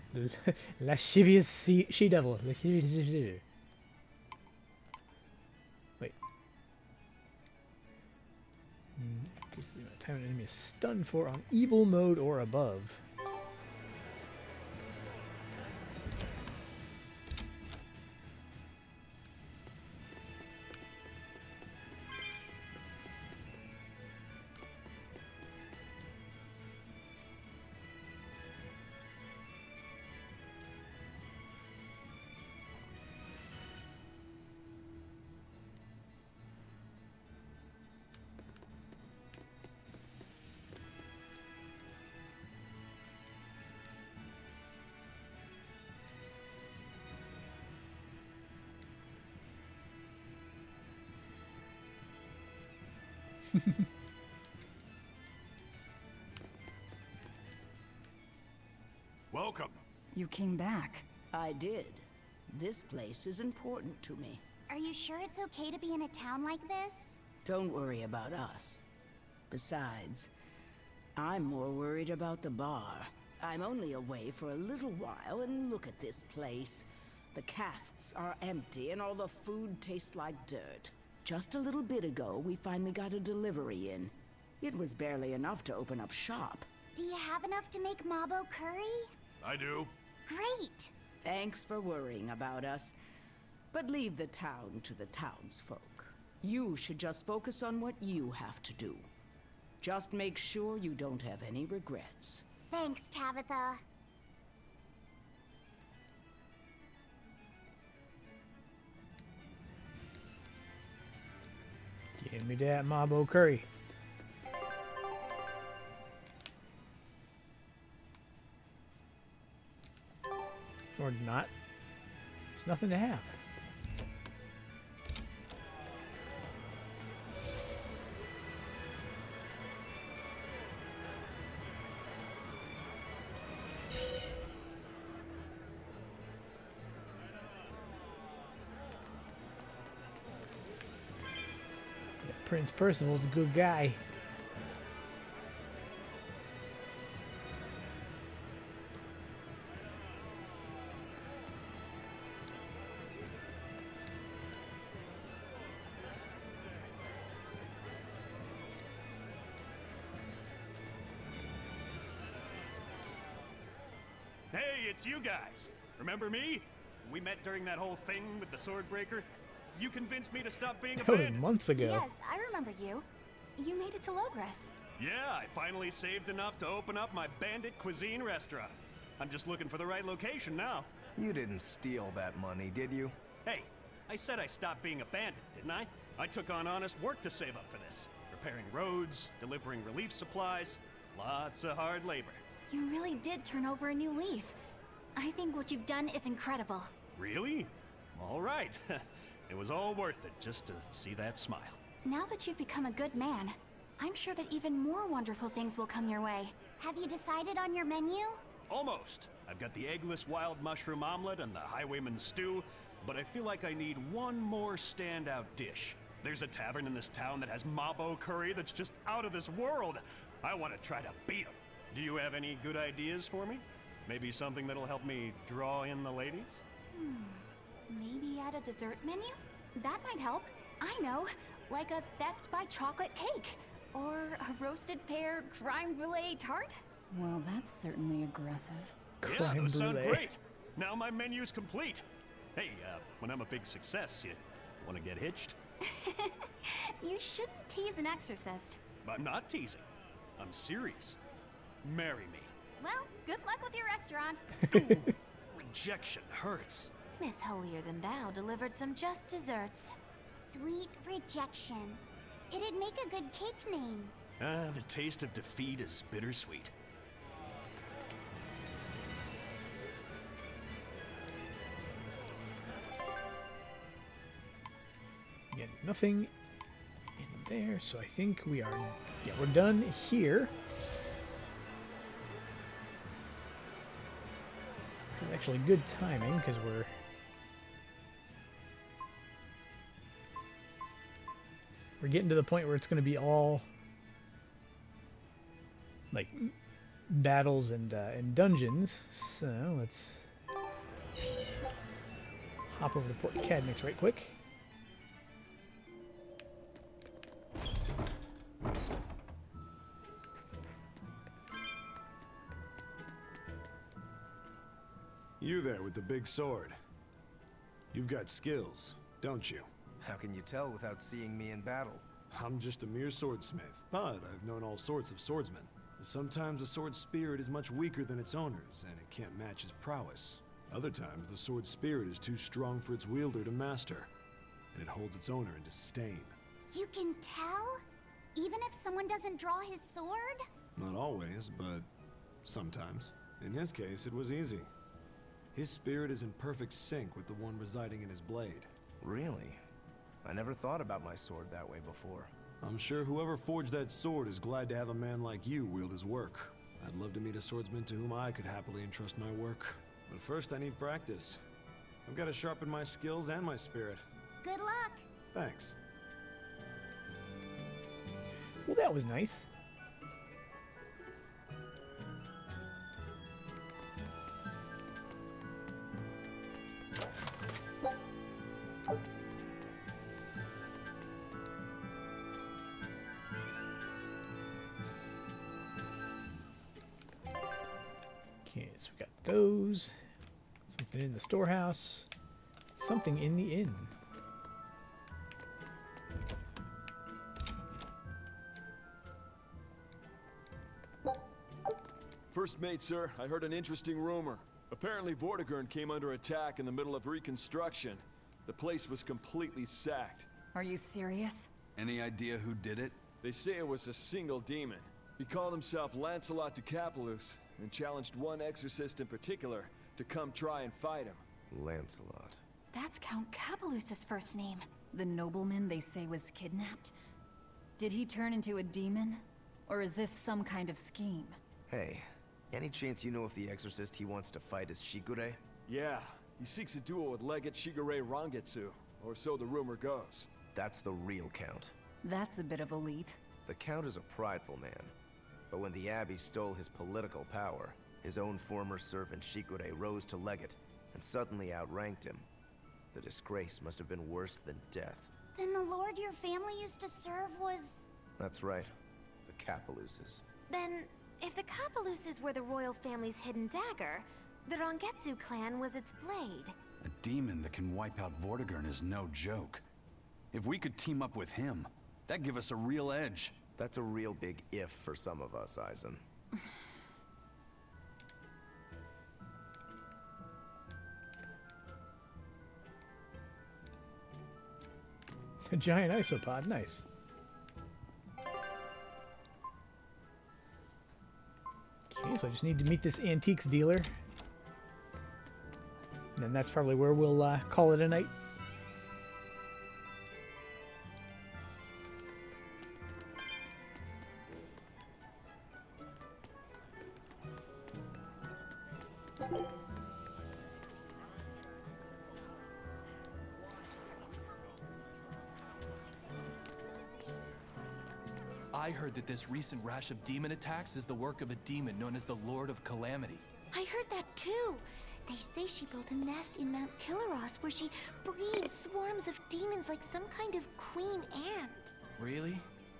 Lascivious She-Devil. Wait. Increases the amount of time an enemy is stunned for on evil mode or above. Welcome. You came back. I did. This place is important to me. Are you sure it's okay to be in a town like this? Don't worry about us. Besides, I'm more worried about the bar. I'm only away for a little while, and look at this place. The casks are empty, and all the food tastes like dirt. Just a little bit ago, we finally got a delivery in. It was barely enough to open up shop. Do you have enough to make Mabo curry? I do. Great! Thanks for worrying about us. But leave the town to the townsfolk. You should just focus on what you have to do. Just make sure you don't have any regrets. Thanks, Tabitha. Give me that Mabo curry. Or not. There's nothing to have. Prince Percival's a good guy. Hey, it's you guys. Remember me? We met during that whole thing with the Swordbreaker. You convinced me to stop being a That was bandit. months ago. Yes, I remember you. You made it to Logress. Yeah, I finally saved enough to open up my bandit cuisine restaurant. I'm just looking for the right location now. You didn't steal that money, did you? Hey, I said I stopped being a bandit, didn't I? I took on honest work to save up for this. Repairing roads, delivering relief supplies, lots of hard labor. You really did turn over a new leaf. I think what you've done is incredible. Really? All right. It was all worth it just to see that smile. Now that you've become a good man, I'm sure that even more wonderful things will come your way. Have you decided on your menu? Almost. I've got the eggless wild mushroom omelet and the highwayman's stew, but I feel like I need one more standout dish. There's a tavern in this town that has mabo curry that's just out of this world. I want to try to beat them. Do you have any good ideas for me? Maybe something that'll help me draw in the ladies? Maybe add a dessert menu? That might help. I know, like a theft by chocolate cake. Or a roasted pear crème brûlée tart? Well, that's certainly aggressive. Yeah, those sound great. Now my menu's complete. Hey, when I'm a big success, you want to get hitched? You shouldn't tease an exorcist. I'm not teasing. I'm serious. Marry me. Well, good luck with your restaurant. Rejection hurts. Miss Holier Than Thou delivered some just desserts. Sweet rejection. It'd make a good cake name. The taste of defeat is bittersweet. Again, nothing in there, so I think we are, yeah, we're done here. It's actually good timing because we're getting to the point where it's going to be all like battles and dungeons. So let's hop over to Port Cadmix right quick. You there with the big sword. You've got skills, don't you? How can you tell without seeing me in battle? I'm just a mere swordsmith, but I've known all sorts of swordsmen. Sometimes a sword's spirit is much weaker than its owner's, and it can't match his prowess. Other times, the sword's spirit is too strong for its wielder to master, and it holds its owner in disdain. You can tell? Even if someone doesn't draw his sword? Not always, but sometimes. In his case, it was easy. His spirit is in perfect sync with the one residing in his blade. Really? I never thought about my sword that way before. I'm sure whoever forged that sword is glad to have a man like you wield his work. I'd love to meet a swordsman to whom I could happily entrust my work. But first I need practice. I've got to sharpen my skills and my spirit. Good luck. Thanks. Well, that was nice. Okay, so we got those. Something in the storehouse. Something in the inn. First mate, sir, I heard an interesting rumor. Apparently Vortigern came under attack in the middle of reconstruction. The place was completely sacked. Are you serious? Any idea who did it? They say it was a single demon. He called himself Lancelot de Capulus and challenged one exorcist in particular to come try and fight him. Lancelot. That's Count Capelus's first name. The nobleman they say was kidnapped? Did he turn into a demon? Or is this some kind of scheme? Hey, any chance you know if the exorcist he wants to fight is Shigure? Yeah, he seeks a duel with Legate Shigure Rangetsu, or so the rumor goes. That's the real Count. That's a bit of a leap. The Count is a prideful man. But when the Abbey stole his political power, his own former servant Shigure rose to Legate and suddenly outranked him. The disgrace must have been worse than death. Then the lord your family used to serve was... That's right. The Capeluses. Then, if the Capeluses were the royal family's hidden dagger, The Rongetsu clan was its blade. A demon that can wipe out Vortigern is no joke. If we could team up with him, that'd give us a real edge. That's a real big if for some of us, Eisen. A giant isopod, nice. Okay, so I just need to meet this antiques dealer. And then that's probably where we'll call it a night. I heard that this recent rash of demon attacks is the work of a demon known as the Lord of Calamity. I heard that too. They say she built a nest in Mount Killaros where she breeds swarms of demons like some kind of queen ant. Really?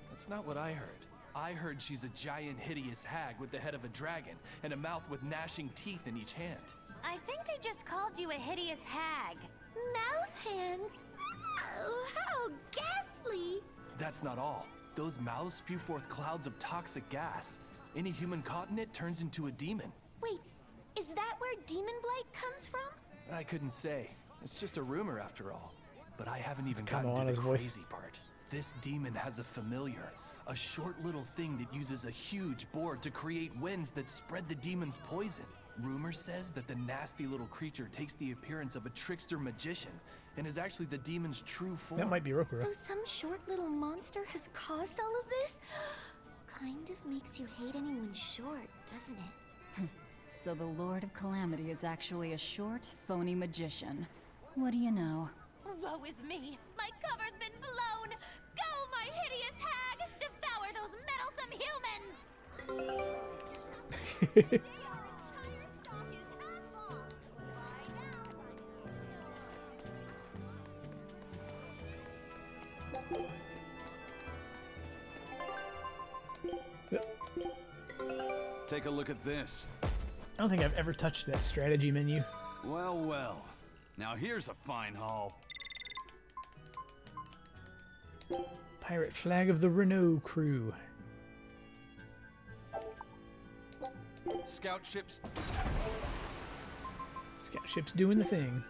That's not what I heard. I heard she's a giant, hideous hag with the head of a dragon and a mouth with gnashing teeth in each hand. I think they just called you a hideous hag. Mouth hands? Oh, how ghastly! That's not all. Those mouths spew forth clouds of toxic gas. Any human caught in it turns into a demon. Wait, is that where Demon Blight comes from? I couldn't say. It's just a rumor after all. But I haven't even Come gotten to on, the his voice. crazy part. This demon has a familiar. A short little thing that uses a huge board to create winds that spread the demon's poison. Rumor says that the nasty little creature takes the appearance of a trickster magician and is actually the demon's true form. That might be Rokuro. So some short little monster has caused all of this? Kind of makes you hate anyone short, doesn't it? So the Lord of Calamity is actually a short, phony magician. What do you know? Woe is me! My cover's been blown! Go, my hideous hag! Devour those meddlesome humans! Take a look at this. I don't think I've ever touched that strategy menu. Well, well. Now here's a fine haul. Pirate flag of the Renault crew. Scout ships. Scout ship's doing the thing.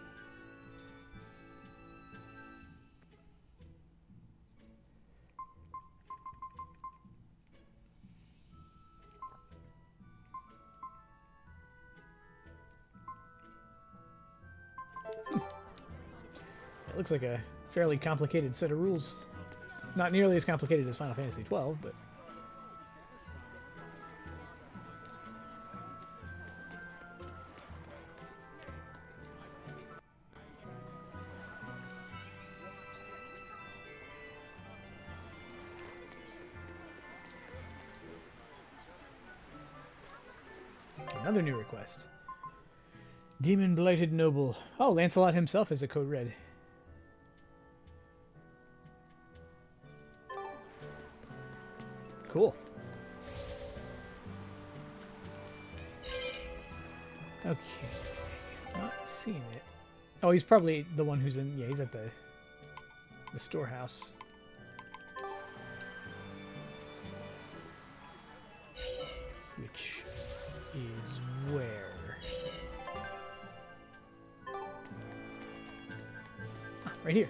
It looks like a fairly complicated set of rules. Not nearly as complicated as Final Fantasy XII, but... Another new request. Demon Blighted Noble. Oh, Lancelot himself is a code red. Cool. Okay. Not seeing it. Oh, he's probably the one who's in... Yeah, he's at the storehouse. Which is where? Ah, right here.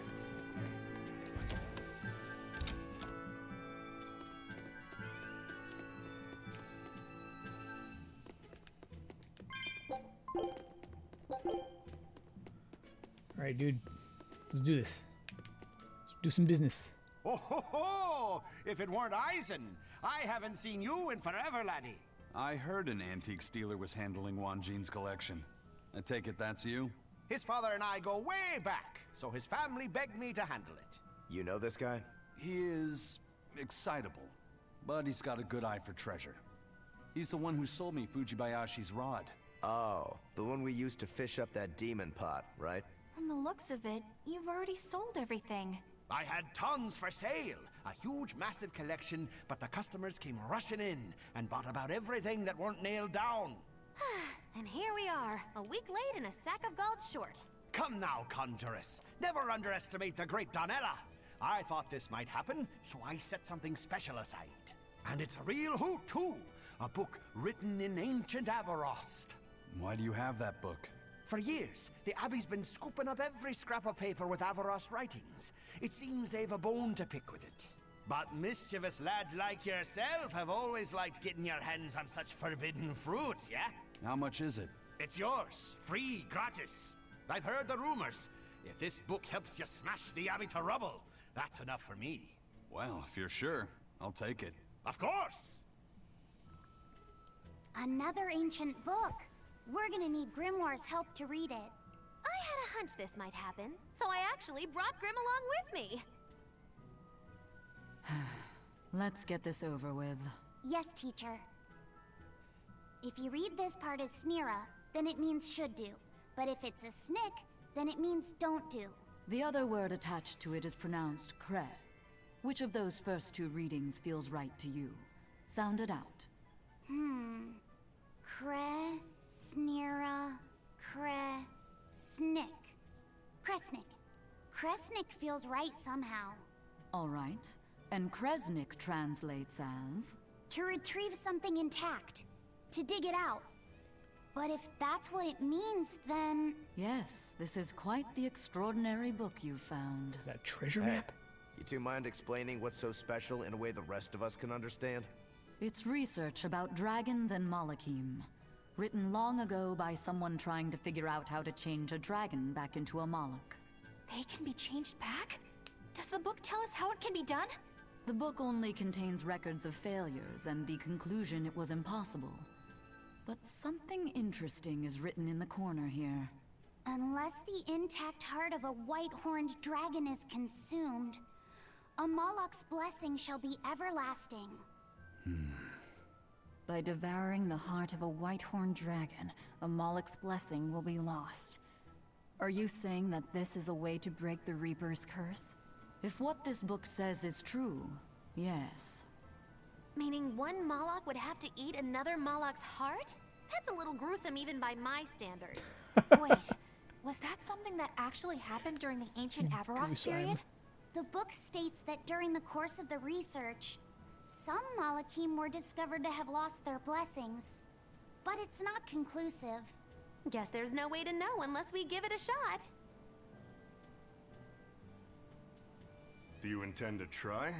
Alright, dude. Let's do this. Let's do some business. Oh ho ho! If it weren't Eisen, I haven't seen you in forever, laddie. I heard an antique dealer was handling Wanjin's collection. I take it that's you? His father and I go way back, so his family begged me to handle it. You know this guy? He is excitable, but he's got a good eye for treasure. He's the one who sold me Fujibayashi's rod. Oh, the one we used to fish up that demon pot, right? From the looks of it, you've already sold everything. I had tons for sale, a huge, massive collection, but the customers came rushing in and bought about everything that weren't nailed down. And here we are, a week late and a sack of gold short. Come now, Conjuress. Never underestimate the great Donella. I thought this might happen, so I set something special aside. And it's a real hoot, too. A book written in ancient Avarost. Why do you have that book? For years, the Abbey's been scooping up every scrap of paper with Avarost writings. It seems they've a bone to pick with it. But mischievous lads like yourself have always liked getting your hands on such forbidden fruits, yeah? How much is it? It's yours. Free, gratis. I've heard the rumors. If this book helps you smash the Abbey to rubble, that's enough for me. Well, if you're sure, I'll take it. Of course! Another ancient book. We're gonna need Grimoire's help to read it. I had a hunch this might happen, so I actually brought Grim along with me. Let's get this over with. Yes, teacher. If you read this part as Snira, then it means should do. But if it's a snick, then it means don't do. The other word attached to it is pronounced cre. Which of those first two readings feels right to you? Sound it out. Cre, Snira, Cre, Snick. Kresnik. Kresnik feels right somehow. All right. And Kresnik translates as? To retrieve something intact. To dig it out. But if that's what it means, then... Yes, this is quite the extraordinary book you found. That treasure map? You two mind explaining what's so special in a way the rest of us can understand? It's research about dragons and Malakim. Written long ago by someone trying to figure out how to change a dragon back into a Malak. They can be changed back? Does the book tell us how it can be done? The book only contains records of failures and the conclusion it was impossible. But something interesting is written in the corner here. Unless the intact heart of a white-horned dragon is consumed, a Malak's blessing shall be everlasting. By devouring the heart of a white-horned dragon, a Malak's blessing will be lost. Are you saying that this is a way to break the Reaper's curse? If what this book says is true, yes. Meaning one Malak would have to eat another Malak's heart? That's a little gruesome even by my standards. Wait, was that something that actually happened during the ancient Avarost period? The book states that during the course of the research, some Malakim were discovered to have lost their blessings. But it's not conclusive. Guess there's no way to know unless we give it a shot. Do you intend to try?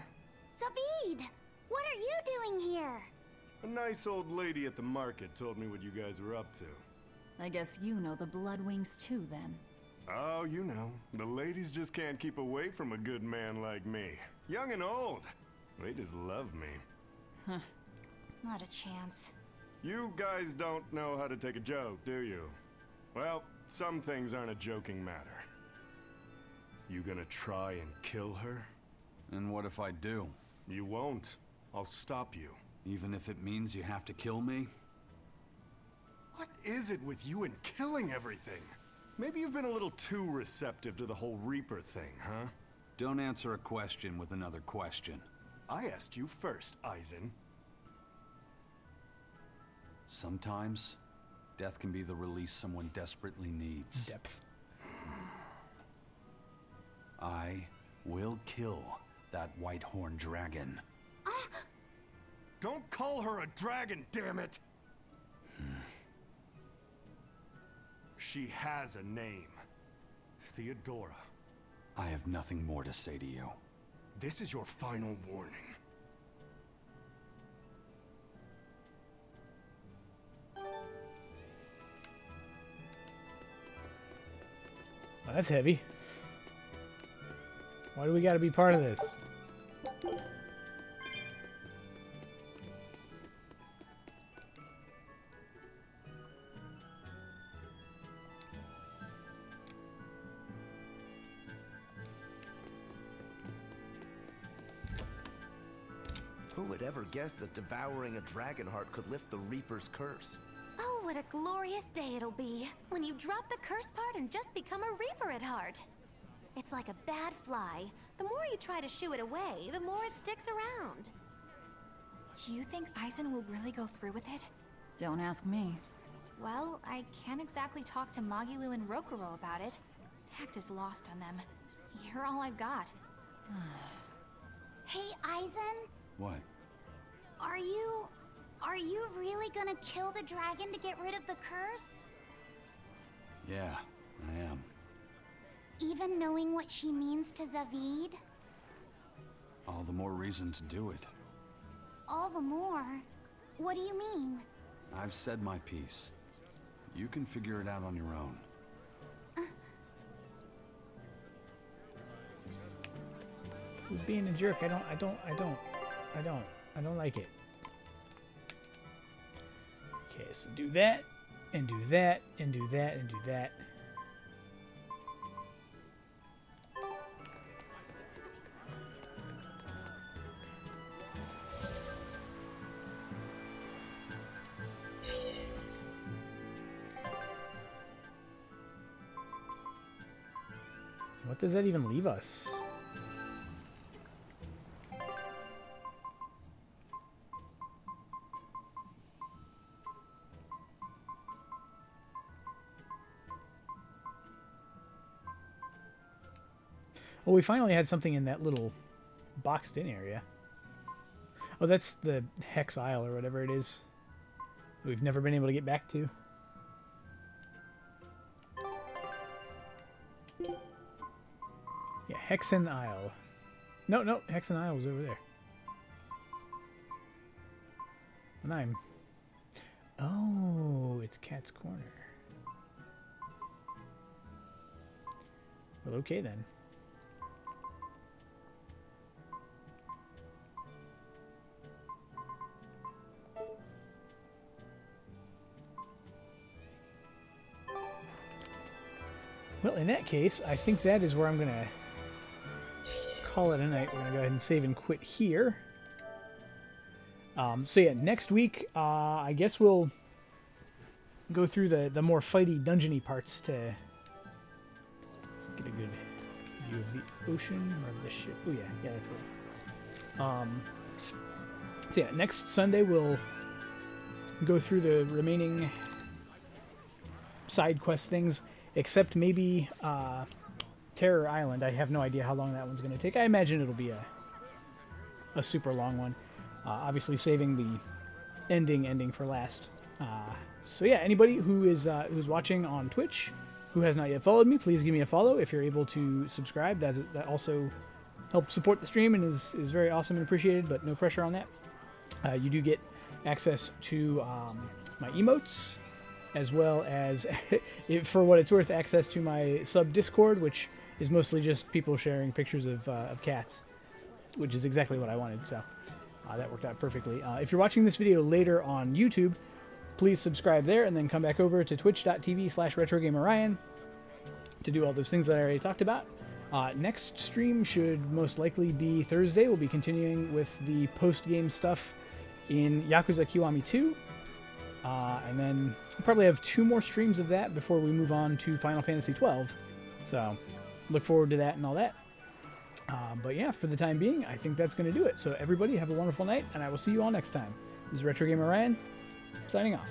Savid! What are you doing here? A nice old lady at the market told me what you guys were up to. I guess you know the Bloodwings too, then. Oh, you know. The ladies just can't keep away from a good man like me. Young and old. They just love me. Not a chance. You guys don't know how to take a joke, do you? Well, some things aren't a joking matter. You gonna try and kill her? And what if I do? You won't. I'll stop you. Even if it means you have to kill me? What is it with you and killing everything? Maybe you've been a little too receptive to the whole Reaper thing, huh? Don't answer a question with another question. I asked you first, Eisen. Sometimes, death can be the release someone desperately needs. Depth. I will kill that white-horned dragon. Don't call her a dragon, damn it! She has a name. Theodora. I have nothing more to say to you. This is your final warning. Oh, that's heavy. Why do we gotta be part of this? Who would ever guess that devouring a dragon heart could lift the Reaper's curse? Oh, what a glorious day it'll be when you drop the curse part and just become a Reaper at heart. It's like a bad fly. The more you try to shoo it away, the more it sticks around. Do you think Eisen will really go through with it? Don't ask me. Well, I can't exactly talk to Magilu and Rokuro about it. Tact is lost on them. You're all I've got. Hey, Aizen, What? are you really gonna kill the dragon to get rid of the curse? Yeah, I am. Even knowing what she means to Zavid? All the more reason to do it. All the more. What do you mean? I've said my piece. You can figure it out on your own. Who's being a jerk? I don't like it. Okay, so do that, and do that, and do that, and do that. What does that even leave us? Well, we finally had something in that little boxed-in area. Oh, that's the Hex Isle or whatever it is. We've never been able to get back to. Yeah, Hexen Isle. No, Hexen Isle was over there. And I'm... Oh, it's Cat's Corner. Well, okay then. Well, in that case, I think that is where I'm going to call it a night. We're going to go ahead and save and quit here. So yeah, next week, I guess we'll go through the more fighty, dungeony parts to let's get a good view of the ocean or the ship. Oh yeah, that's it. So yeah, next Sunday we'll go through the remaining side quest things. Except maybe Terror Island. I have no idea how long that one's going to take. I imagine it'll be a super long one. Obviously saving the ending for last. So yeah, anybody who is who's watching on Twitch who has not yet followed me, please give me a follow. If you're able to subscribe, that also helps support the stream and is very awesome and appreciated, but no pressure on that. You do get access to my emotes, as well as, for what it's worth, access to my sub Discord, which is mostly just people sharing pictures of cats, which is exactly what I wanted, so that worked out perfectly. If you're watching this video later on YouTube, please subscribe there, and then come back over to twitch.tv/RetroGamerRyan to do all those things that I already talked about. Next stream should most likely be Thursday. We'll be continuing with the post-game stuff in Yakuza Kiwami 2. And then we'll probably have 2 more streams of that before we move on to Final Fantasy XII. So look forward to that and all that. But yeah, for the time being, I think that's going to do it. So everybody have a wonderful night, and I will see you all next time. This is Retro Gamer Ryan, signing off.